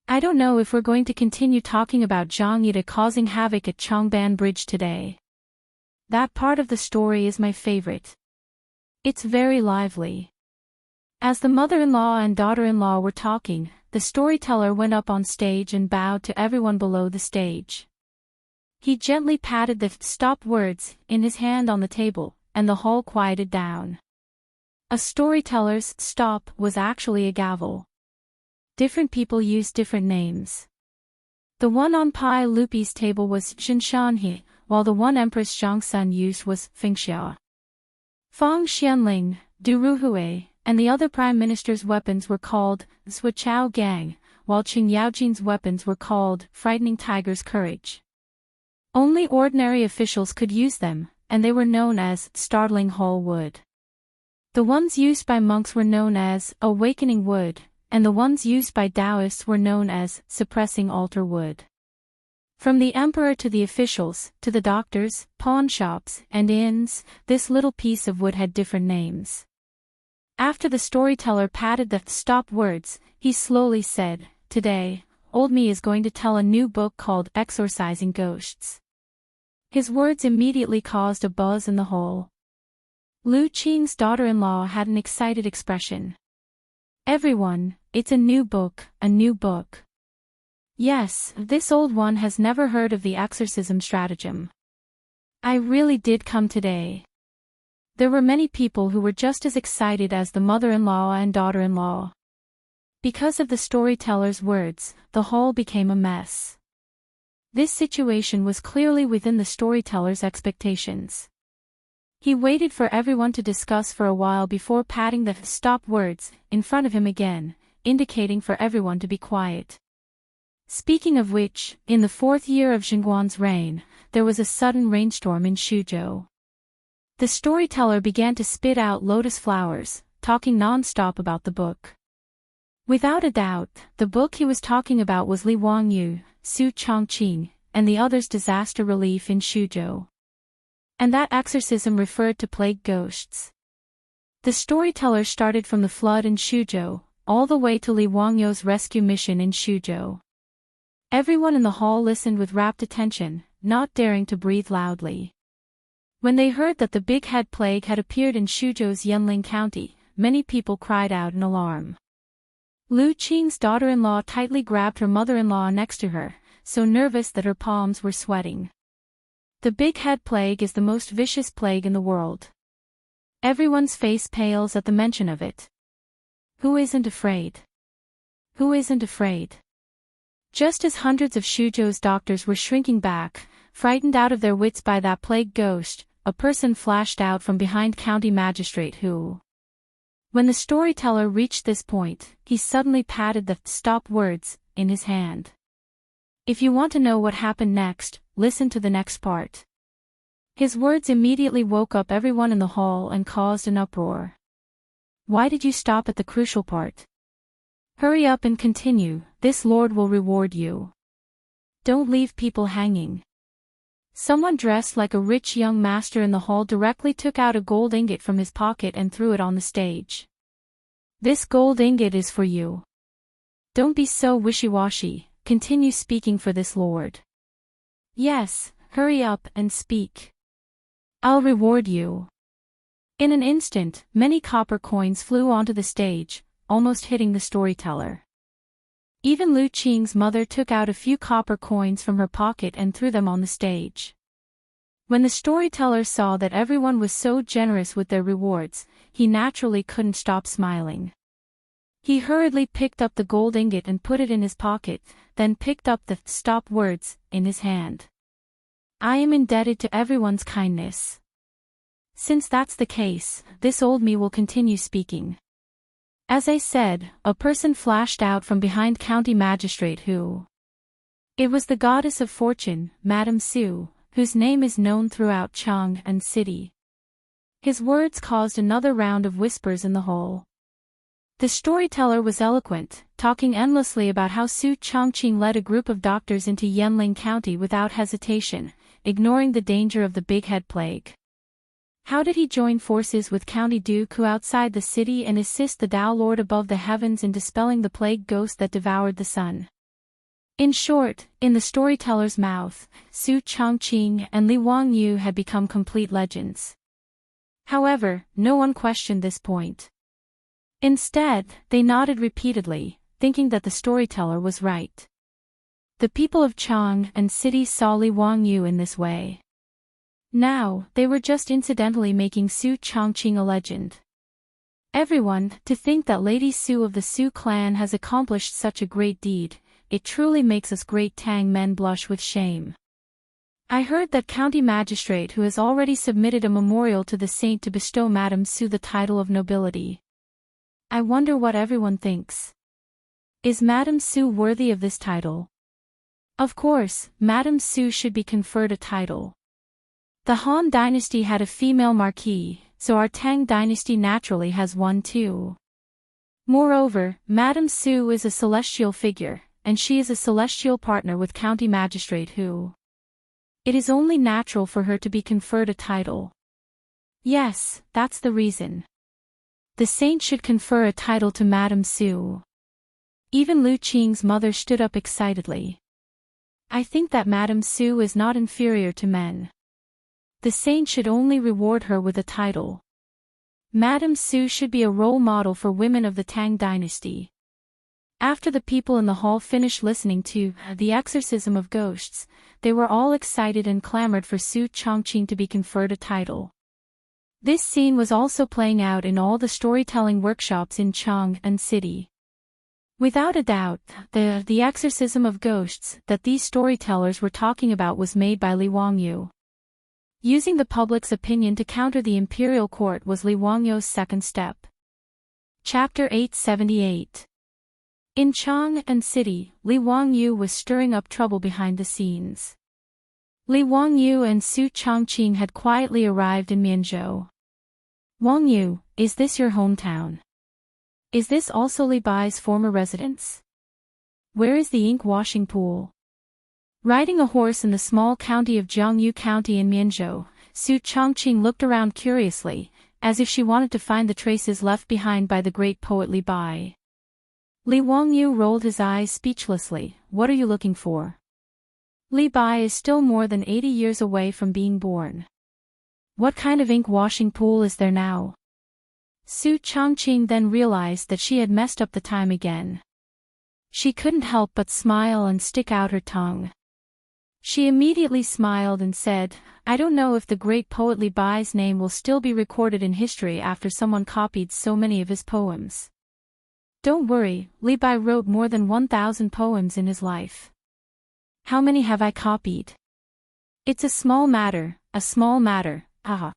I don't know if we're going to continue talking about Zhang Yida causing havoc at Chang'an Bridge today. That part of the story is my favorite. It's very lively. As the mother-in-law and daughter-in-law were talking, the storyteller went up on stage and bowed to everyone below the stage. He gently patted the stop words in his hand on the table, and the hall quieted down. A storyteller's stop was actually a gavel. Different people used different names. The one on Pai Lupi's table was Xinshanhe, while the one Empress Zhangsun used was Fengxia. Fang Xianling, Du Ruhui, and the other prime minister's weapons were called Zhua Chao Gang, while Qing Yaojin's weapons were called Frightening Tiger's Courage. Only ordinary officials could use them, and they were known as Startling Whole Wood. The ones used by monks were known as Awakening Wood, and the ones used by Taoists were known as Suppressing Altar Wood. From the emperor to the officials, to the doctors, pawn shops, and inns, this little piece of wood had different names. After the storyteller patted the stop words, he slowly said, "Today, Old Me is going to tell a new book called Exorcising Ghosts." His words immediately caused a buzz in the hall. Lu Qing's daughter-in-law had an excited expression. "Everyone, it's a new book, a new book." Yes, this old one has never heard of the exorcism stratagem. I really did come today. There were many people who were just as excited as the mother-in-law and daughter-in-law. Because of the storyteller's words, the hall became a mess. This situation was clearly within the storyteller's expectations. He waited for everyone to discuss for a while before patting the stop words in front of him again, indicating for everyone to be quiet. Speaking of which, in the 4th year of Xinguan's reign, there was a sudden rainstorm in Xuzhou. The storyteller began to spit out lotus flowers, talking non-stop about the book. Without a doubt, the book he was talking about was Li Wangyu, Su Chongqing, and the others' disaster relief in Xuzhou. And that exorcism referred to plague ghosts. The storyteller started from the flood in Xuzhou, all the way to Li Wangyu's rescue mission in Xuzhou. Everyone in the hall listened with rapt attention, not daring to breathe loudly. When they heard that the big head plague had appeared in Xuzhou's Yanling County, many people cried out in alarm. Lu Qing's daughter-in-law tightly grabbed her mother-in-law next to her, so nervous that her palms were sweating. The big head plague is the most vicious plague in the world. Everyone's face pales at the mention of it. Who isn't afraid? Who isn't afraid? Just as hundreds of Xuzhou's doctors were shrinking back, frightened out of their wits by that plague ghost, a person flashed out from behind County Magistrate Hu. When the storyteller reached this point, he suddenly patted the stop words in his hand. If you want to know what happened next, listen to the next part. His words immediately woke up everyone in the hall and caused an uproar. Why did you stop at the crucial part? Hurry up and continue, this Lord will reward you. Don't leave people hanging. Someone dressed like a rich young master in the hall directly took out a gold ingot from his pocket and threw it on the stage. This gold ingot is for you. Don't be so wishy-washy, continue speaking for this Lord. Yes, hurry up and speak. I'll reward you." In an instant, many copper coins flew onto the stage, almost hitting the storyteller. Even Lu Qing's mother took out a few copper coins from her pocket and threw them on the stage. When the storyteller saw that everyone was so generous with their rewards, he naturally couldn't stop smiling. He hurriedly picked up the gold ingot and put it in his pocket, then picked up the "stop words" in his hand. "I am indebted to everyone's kindness. Since that's the case, this old me will continue speaking." As I said, a person flashed out from behind County Magistrate Hu. It was the goddess of fortune, Madame Su, whose name is known throughout Chang'an city. His words caused another round of whispers in the hall. The storyteller was eloquent, talking endlessly about how Su Changqing led a group of doctors into Yanling County without hesitation, ignoring the danger of the big head plague. How did he join forces with County Duke outside the city and assist the Tao Lord above the heavens in dispelling the plague ghost that devoured the sun? In short, in the storyteller's mouth, Su Changqing and Li Wangyu had become complete legends. However, no one questioned this point. Instead, they nodded repeatedly, thinking that the storyteller was right. The people of Chang'an city saw Li Wangyu in this way. Now, they were just incidentally making Su Changqing a legend. Everyone, to think that Lady Su of the Su clan has accomplished such a great deed, it truly makes us great Tang men blush with shame. I heard that County Magistrate Hu has already submitted a memorial to the saint to bestow Madame Su the title of nobility. I wonder what everyone thinks. Is Madame Su worthy of this title? Of course, Madame Su should be conferred a title. The Han dynasty had a female marquis, so our Tang dynasty naturally has one too. Moreover, Madame Su is a celestial figure, and she is a celestial partner with County Magistrate Hu. It is only natural for her to be conferred a title. Yes, that's the reason. The saint should confer a title to Madame Su. Even Lu Qing's mother stood up excitedly. I think that Madame Su is not inferior to men. The saint should only reward her with a title. Madame Su should be a role model for women of the Tang dynasty. After the people in the hall finished listening to the exorcism of ghosts, they were all excited and clamored for Su Changqing to be conferred a title. This scene was also playing out in all the storytelling workshops in Chang'an city. Without a doubt, the exorcism of ghosts that these storytellers were talking about was made by Li Wangyu. Using the public's opinion to counter the imperial court was Li Wangyu's second step. Chapter 878. In Chang'an city, Li Wangyu was stirring up trouble behind the scenes. Li Wangyu and Su Changqing had quietly arrived in Mianzhou. "Wangyu, is this your hometown? Is this also Li Bai's former residence? Where is the ink washing pool?" Riding a horse in the small county of Jiangyu County in Mianzhou, Su Changqing looked around curiously, as if she wanted to find the traces left behind by the great poet Li Bai. Li Wangyu rolled his eyes speechlessly. "What are you looking for?" Li Bai is still more than 80 years away from being born. What kind of ink washing pool is there now? Su Changqing then realized that she had messed up the time again. She couldn't help but smile and stick out her tongue. She immediately smiled and said, "I don't know if the great poet Li Bai's name will still be recorded in history after someone copied so many of his poems." "Don't worry, Li Bai wrote more than 1,000 poems in his life. How many have I copied? It's a small matter, haha."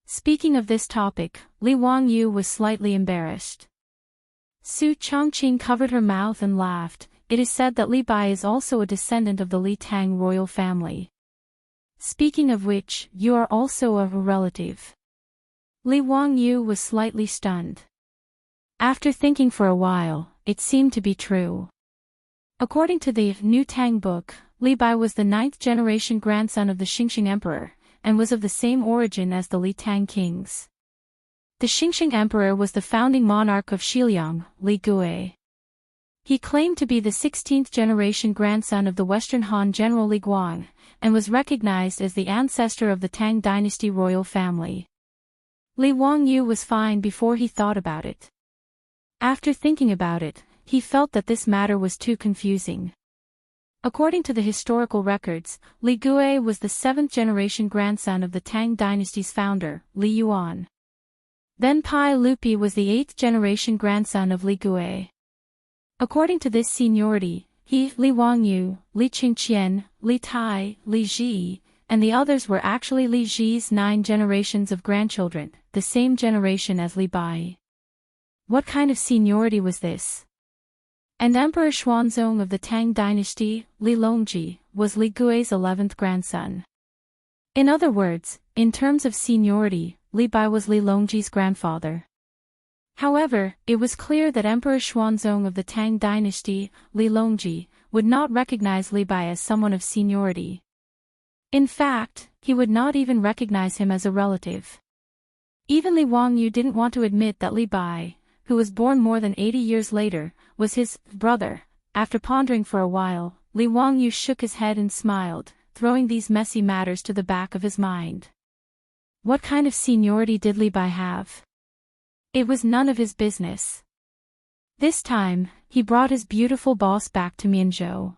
Speaking of this topic, Li Wangyu was slightly embarrassed. Su Changqing covered her mouth and laughed. It is said that Li Bai is also a descendant of the Li Tang royal family. Speaking of which, you are also a relative. Li Wangyu was slightly stunned. After thinking for a while, it seemed to be true. According to the New Tang book, Li Bai was the 9th-generation grandson of the Xingxing Emperor, and was of the same origin as the Li Tang kings. The Xingxing Emperor was the founding monarch of Xiliang, Li Gui. He claimed to be the 16th generation grandson of the Western Han General Li Guang, and was recognized as the ancestor of the Tang dynasty royal family. Li Wangyu was fine before he thought about it. After thinking about it, he felt that this matter was too confusing. According to the historical records, Li Gui was the 7th generation grandson of the Tang dynasty's founder, Li Yuan. Then Pai Lupi was the 8th generation grandson of Li Gui. According to this seniority, he, Li Wangyu, Li Qingqian, Li Tai, Li Ji, and the others were actually Li Ji's 9 generations of grandchildren, the same generation as Li Bai. What kind of seniority was this? And Emperor Xuanzong of the Tang dynasty, Li Longji, was Li Gui's 11th grandson. In other words, in terms of seniority, Li Bai was Li Longji's grandfather. However, it was clear that Emperor Xuanzong of the Tang dynasty, Li Longji, would not recognize Li Bai as someone of seniority. In fact, he would not even recognize him as a relative. Even Li Wangyu didn't want to admit that Li Bai, who was born more than 80 years later, was his brother. After pondering for a while, Li Wangyu shook his head and smiled, throwing these messy matters to the back of his mind. What kind of seniority did Li Bai have? It was none of his business. This time, he brought his beautiful boss back to Mianzhou.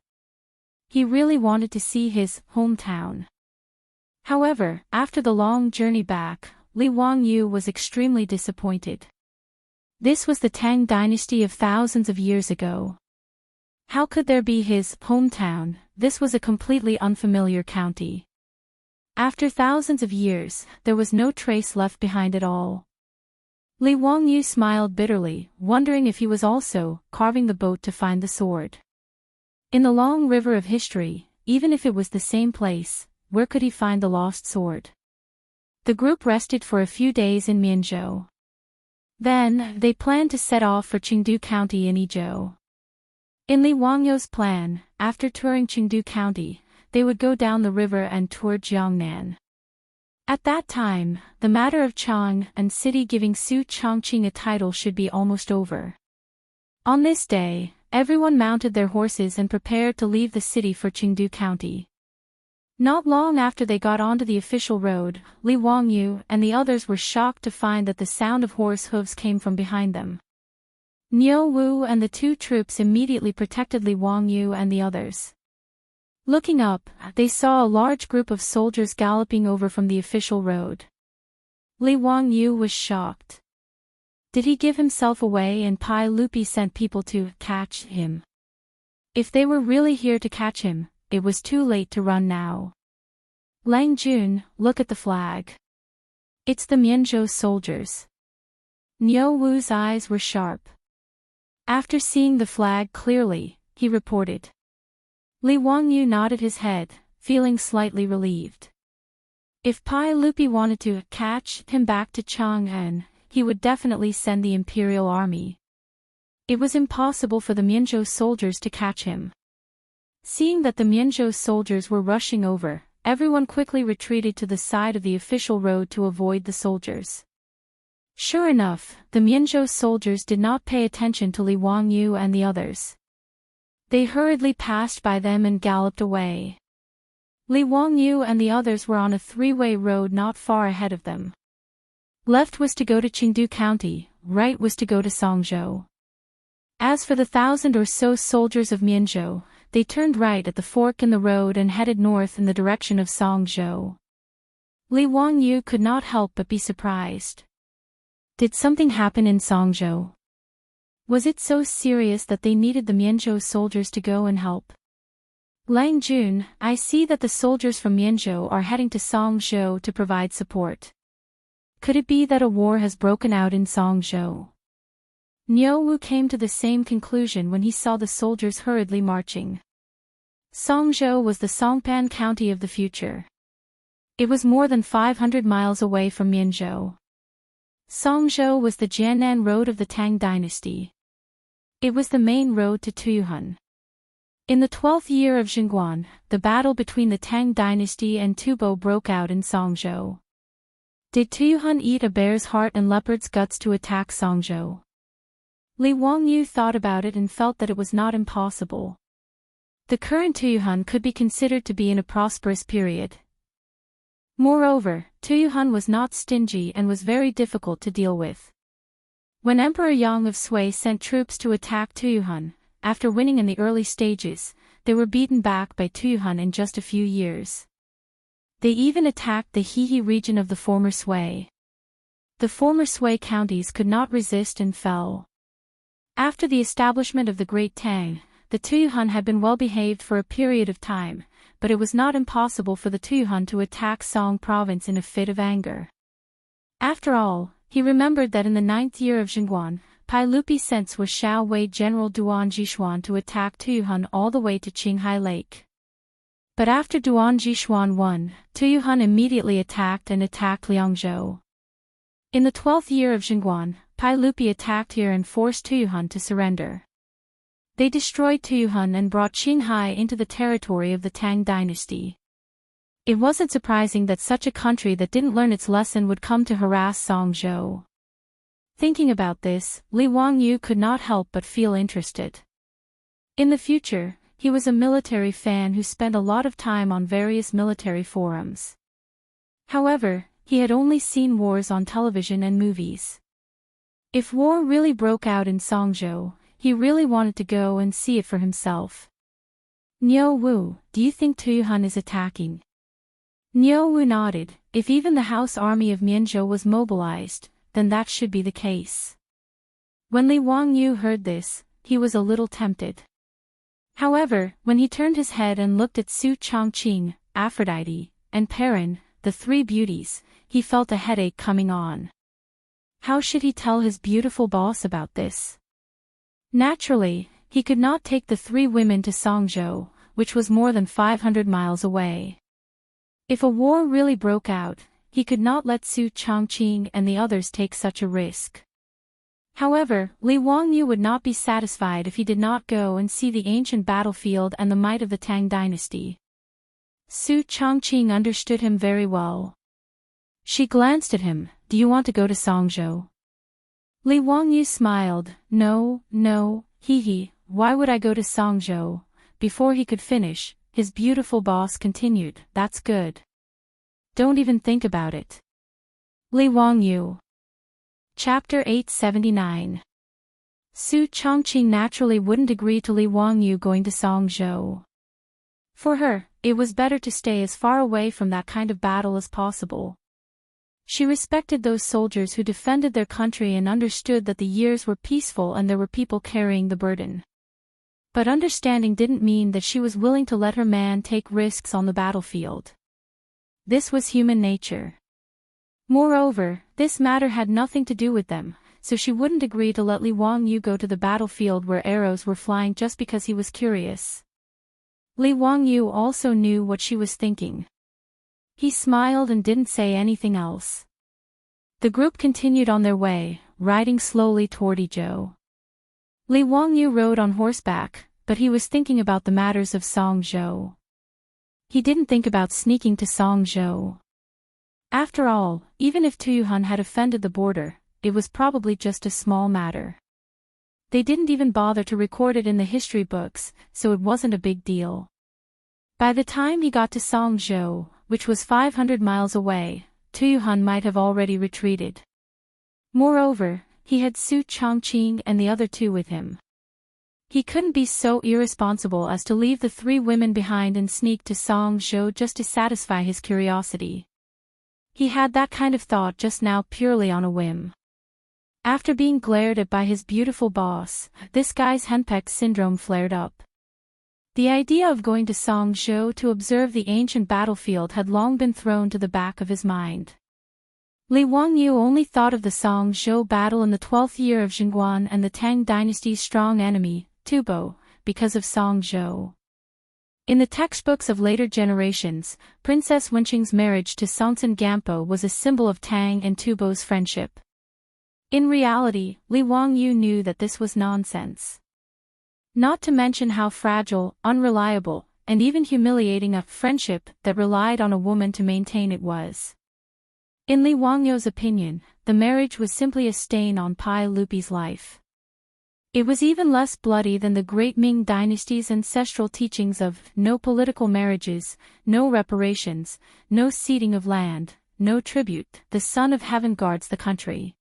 He really wanted to see his hometown. However, after the long journey back, Li Wangyu was extremely disappointed. This was the Tang dynasty of thousands of years ago. How could there be his hometown? This was a completely unfamiliar county. After thousands of years, there was no trace left behind at all. Li Wangyu smiled bitterly, wondering if he was also carving the boat to find the sword. In the long river of history, even if it was the same place, where could he find the lost sword? The group rested for a few days in Mianzhou. Then, they planned to set off for Chengdu County in Yizhou. In Li Wangyu's plan, after touring Chengdu County, they would go down the river and tour Jiangnan. At that time, the matter of Chang'an city giving Su Chongqing a title should be almost over. On this day, everyone mounted their horses and prepared to leave the city for Chengdu County. Not long after they got onto the official road, Li Wangyu and the others were shocked to find that the sound of horse hooves came from behind them. Niu Wu and the 2 troops immediately protected Li Wangyu and the others. Looking up, they saw a large group of soldiers galloping over from the official road. Li Wangyu was shocked. Did he give himself away and Pai Lupi sent people to catch him? If they were really here to catch him, it was too late to run now. Lang Jun, look at the flag. It's the Mianzhou soldiers. Niu Wu's eyes were sharp. After seeing the flag clearly, he reported. Li Wangyu nodded his head, feeling slightly relieved. If Pai Lupi wanted to catch him back to Chang'an, he would definitely send the imperial army. It was impossible for the Mianzhou soldiers to catch him. Seeing that the Mianzhou soldiers were rushing over, everyone quickly retreated to the side of the official road to avoid the soldiers. Sure enough, the Mianzhou soldiers did not pay attention to Li Wangyu and the others. They hurriedly passed by them and galloped away. Li Wangyu and the others were on a 3-way road not far ahead of them. Left was to go to Chengdu County, right was to go to Songzhou. As for the 1,000 or so soldiers of Mianzhou, they turned right at the fork in the road and headed north in the direction of Songzhou. Li Wangyu could not help but be surprised. Did something happen in Songzhou? Was it so serious that they needed the Mianzhou soldiers to go and help? Lang Jun, I see that the soldiers from Mianzhou are heading to Songzhou to provide support. Could it be that a war has broken out in Songzhou? Niu Wu came to the same conclusion when he saw the soldiers hurriedly marching. Songzhou was the Songpan county of the future. It was more than 500 miles away from Mianzhou. Songzhou was the Jiannan road of the Tang dynasty. It was the main road to Tuyuhun. In the 12th year of Chang'an, the battle between the Tang dynasty and Tubo broke out in Songzhou. Did Tuyuhun eat a bear's heart and leopard's guts to attack Songzhou? Li Wangyu thought about it and felt that it was not impossible. The current Tuyuhan could be considered to be in a prosperous period. Moreover, Tuyuhan was not stingy and was very difficult to deal with. When Emperor Yang of Sui sent troops to attack Tuyuhan, after winning in the early stages, they were beaten back by Tuyuhan in just a few years. They even attacked the Hehe region of the former Sui. The former Sui counties could not resist and fell. After the establishment of the Great Tang, the Tuyuhan had been well behaved for a period of time, but it was not impossible for the Tuyuhan to attack Song province in a fit of anger. After all, he remembered that in the 9th year of Chang'an, Pai Lupi sent Shao Wei General Duan Jishuan to attack Tuyuhan all the way to Qinghai Lake. But after Duan Jishuan won, Tuyuhan immediately attacked Liangzhou. In the 12th year of Chang'an, Pai Lupi attacked here and forced Tuyuhan to surrender. They destroyed Tuyuhan and brought Qinghai into the territory of the Tang dynasty. It wasn't surprising that such a country that didn't learn its lesson would come to harass Songzhou. Thinking about this, Li Wangyu could not help but feel interested. In the future, he was a military fan who spent a lot of time on various military forums. However, he had only seen wars on television and movies. If war really broke out in Songzhou, he really wanted to go and see it for himself. Niu Wu, do you think Tuyuhan is attacking? Niu Wu nodded. If even the house army of Mianzhou was mobilized, then that should be the case. When Li Wangyu heard this, he was a little tempted. However, when he turned his head and looked at Su Chongqing, Aphrodite, and Perrin, the three beauties, he felt a headache coming on. How should he tell his beautiful boss about this? Naturally, he could not take the three women to Songzhou, which was more than 500 miles away. If a war really broke out, he could not let Su Chongqing and the others take such a risk. However, Li Wangyu would not be satisfied if he did not go and see the ancient battlefield and the might of the Tang dynasty. Su Chongqing understood him very well. She glanced at him. Do you want to go to Songzhou? Li Wangyu smiled. No, why would I go to Songzhou? Before he could finish, his beautiful boss continued. That's good. Don't even think about it. Li Wangyu. Chapter 879. Su Chongqing naturally wouldn't agree to Li Wangyu going to Songzhou. For her, it was better to stay as far away from that kind of battle as possible. She respected those soldiers who defended their country and understood that the years were peaceful and there were people carrying the burden. But understanding didn't mean that she was willing to let her man take risks on the battlefield. This was human nature. Moreover, this matter had nothing to do with them, so she wouldn't agree to let Li Wangyu go to the battlefield where arrows were flying just because he was curious. Li Wangyu also knew what she was thinking. He smiled and didn't say anything else. The group continued on their way, riding slowly toward Yizhou. Li Wangyu rode on horseback, but he was thinking about the matters of Songzhou. He didn't think about sneaking to Songzhou. After all, even if Tuyuhan had offended the border, it was probably just a small matter. They didn't even bother to record it in the history books, so it wasn't a big deal. By the time he got to Songzhou, which was 500 miles away, Tuyuhan might have already retreated. Moreover, he had Su Chongqing and the other two with him. He couldn't be so irresponsible as to leave the three women behind and sneak to Songzhou just to satisfy his curiosity. He had that kind of thought just now purely on a whim. After being glared at by his beautiful boss, this guy's henpecked syndrome flared up. The idea of going to Songzhou to observe the ancient battlefield had long been thrown to the back of his mind. Li Wangyu only thought of the Songzhou battle in the 12th year of Chang'an and the Tang dynasty's strong enemy, Tubo, because of Songzhou. In the textbooks of later generations, Princess Wenqing's marriage to Songtsen Gampo was a symbol of Tang and Tubo's friendship. In reality, Li Wangyu knew that this was nonsense. Not to mention how fragile, unreliable, and even humiliating a friendship that relied on a woman to maintain it was. In Li Wangyu's opinion, the marriage was simply a stain on Pai Lupi's life. It was even less bloody than the great Ming dynasty's ancestral teachings of no political marriages, no reparations, no ceding of land, no tribute. The Son of Heaven guards the country.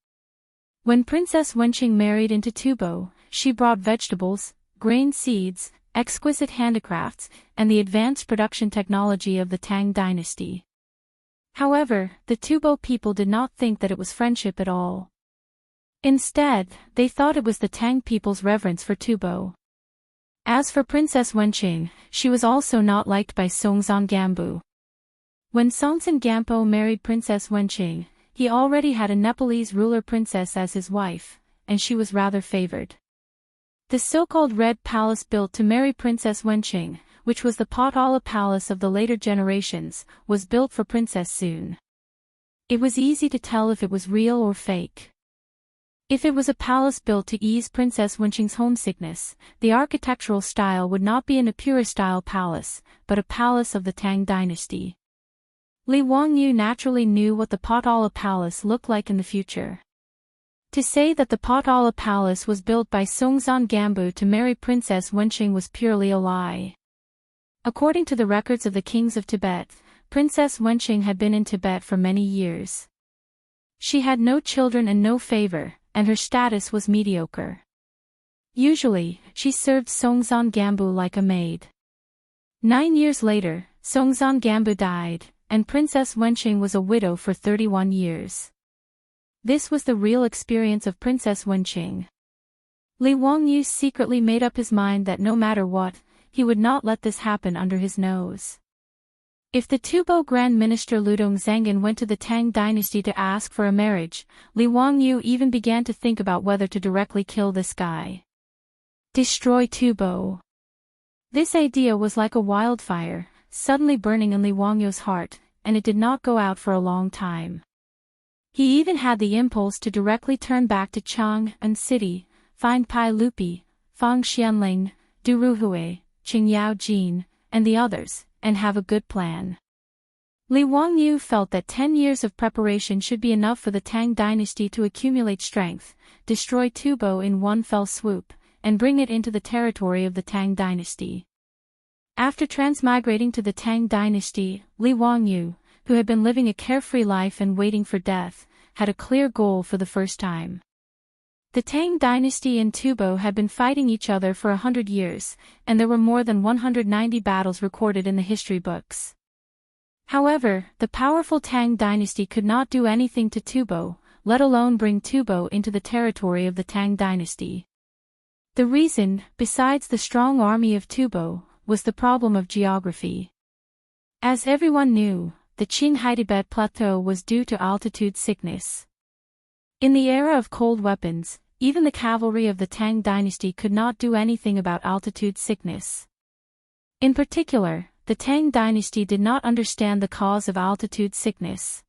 When Princess Wenqing married into Tubo, she brought vegetables, grain seeds, exquisite handicrafts, and the advanced production technology of the Tang dynasty. However, the Tubo people did not think that it was friendship at all. Instead, they thought it was the Tang people's reverence for Tubo. As for Princess Wenqing, she was also not liked by Songzan Gambu. When Songtsen Gampo married Princess Wenqing, he already had a Nepalese ruler princess as his wife, and she was rather favored. The so-called Red Palace built to marry Princess Wenqing, which was the Potala Palace of the later generations, was built for Princess Soon. It was easy to tell if it was real or fake. If it was a palace built to ease Princess Wenqing's homesickness, the architectural style would not be an Apura-style palace, but a palace of the Tang dynasty. Li Wangyu naturally knew what the Potala Palace looked like in the future. To say that the Potala Palace was built by Songzan Gambu to marry Princess Wenqing was purely a lie. According to the records of the kings of Tibet, Princess Wenqing had been in Tibet for many years. She had no children and no favor, and her status was mediocre. Usually, she served Songzan Gambu like a maid. 9 years later, Songzan Gambu died, and Princess Wenqing was a widow for 31 years. This was the real experience of Princess Wenqing. Li Wangyu secretly made up his mind that no matter what, he would not let this happen under his nose. If the Tubo Grand Minister Ludong Zhengan went to the Tang dynasty to ask for a marriage, Li Wangyu even began to think about whether to directly kill this guy. Destroy Tubo. This idea was like a wildfire, suddenly burning in Li Wangyu's heart, and it did not go out for a long time. He even had the impulse to directly turn back to Chang'an city, find Pai Lupi, Fang Xianling, Du Ruhui, Qing Yao Jin, and the others, and have a good plan. Li Wangyu felt that 10 years of preparation should be enough for the Tang dynasty to accumulate strength, destroy Tubo in one fell swoop, and bring it into the territory of the Tang dynasty. After transmigrating to the Tang dynasty, Li Wangyu, who had been living a carefree life and waiting for death, had a clear goal for the first time. The Tang dynasty and Tubo had been fighting each other for 100 years, and there were more than 190 battles recorded in the history books. However, the powerful Tang dynasty could not do anything to Tubo, let alone bring Tubo into the territory of the Tang dynasty. The reason, besides the strong army of Tubo, was the problem of geography. As everyone knew, the Qinghai Tibet plateau was due to altitude sickness. In the era of cold weapons, even the cavalry of the Tang dynasty could not do anything about altitude sickness. In particular, the Tang dynasty did not understand the cause of altitude sickness.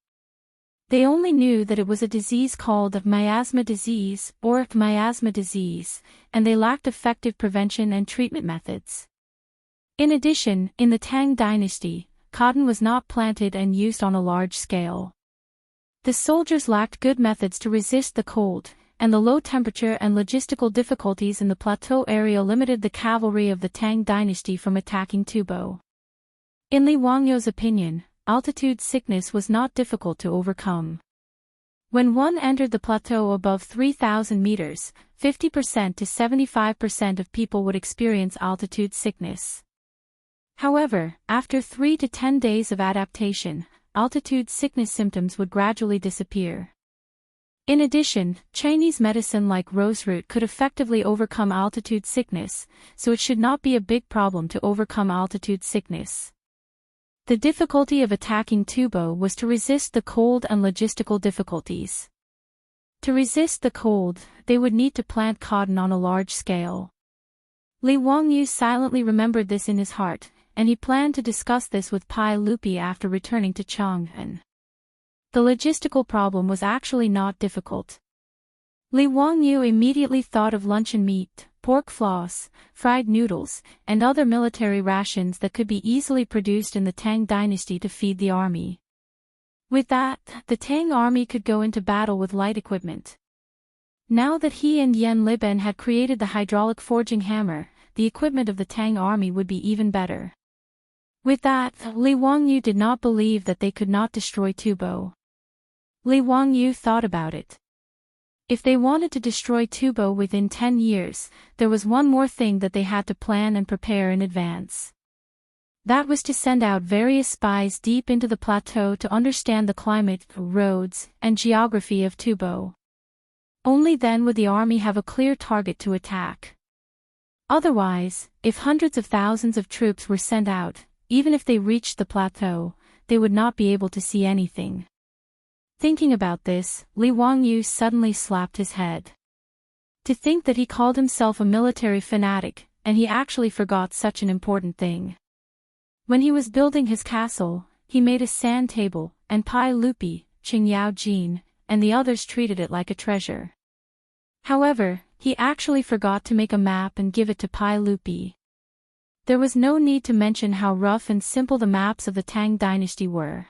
They only knew that it was a disease called miasma disease or miasma disease, and they lacked effective prevention and treatment methods. In addition, in the Tang dynasty, cotton was not planted and used on a large scale. The soldiers lacked good methods to resist the cold, and the low temperature and logistical difficulties in the plateau area limited the cavalry of the Tang dynasty from attacking Tubo. In Li Wangyu's opinion, altitude sickness was not difficult to overcome. When one entered the plateau above 3,000 meters, 50% to 75% of people would experience altitude sickness. However, after 3 to 10 days of adaptation, altitude sickness symptoms would gradually disappear. In addition, Chinese medicine like roseroot could effectively overcome altitude sickness, so it should not be a big problem to overcome altitude sickness. The difficulty of attacking Tubo was to resist the cold and logistical difficulties. To resist the cold, they would need to plant cotton on a large scale. Li Wangyu silently remembered this in his heart, and he planned to discuss this with Pai Lupi after returning to Chang'an. The logistical problem was actually not difficult. Li Wangyu immediately thought of luncheon meat, pork floss, fried noodles, and other military rations that could be easily produced in the Tang dynasty to feed the army. With that, the Tang army could go into battle with light equipment. Now that he and Yen Liben had created the hydraulic forging hammer, the equipment of the Tang army would be even better. With that, Li Wangyu did not believe that they could not destroy Tubo. Li Wangyu thought about it. If they wanted to destroy Tubo within 10 years, there was one more thing that they had to plan and prepare in advance. That was to send out various spies deep into the plateau to understand the climate, roads, and geography of Tubo. Only then would the army have a clear target to attack. Otherwise, if hundreds of thousands of troops were sent out, even if they reached the plateau, they would not be able to see anything. Thinking about this, Li Wangyu suddenly slapped his head. To think that he called himself a military fanatic, and he actually forgot such an important thing. When he was building his castle, he made a sand table, and Pai Lupi, Qing Yao Jin, and the others treated it like a treasure. However, he actually forgot to make a map and give it to Pai Lupi. There was no need to mention how rough and simple the maps of the Tang dynasty were.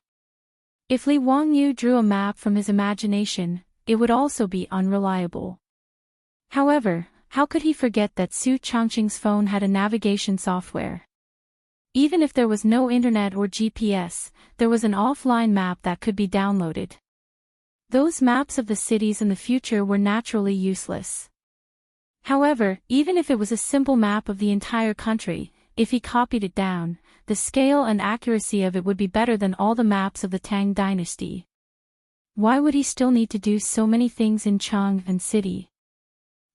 If Li Wangyu drew a map from his imagination, it would also be unreliable. However, how could he forget that Su Changqing's phone had a navigation software? Even if there was no internet or GPS, there was an offline map that could be downloaded. Those maps of the cities in the future were naturally useless. However, even if it was a simple map of the entire country, if he copied it down, the scale and accuracy of it would be better than all the maps of the Tang dynasty. Why would he still need to do so many things in Chang'an city?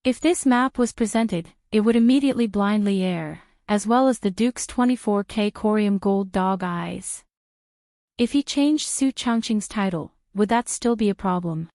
If this map was presented, it would immediately blindly err, as well as the Duke's 24K corium gold dog eyes. If he changed Su Changqing's title, would that still be a problem?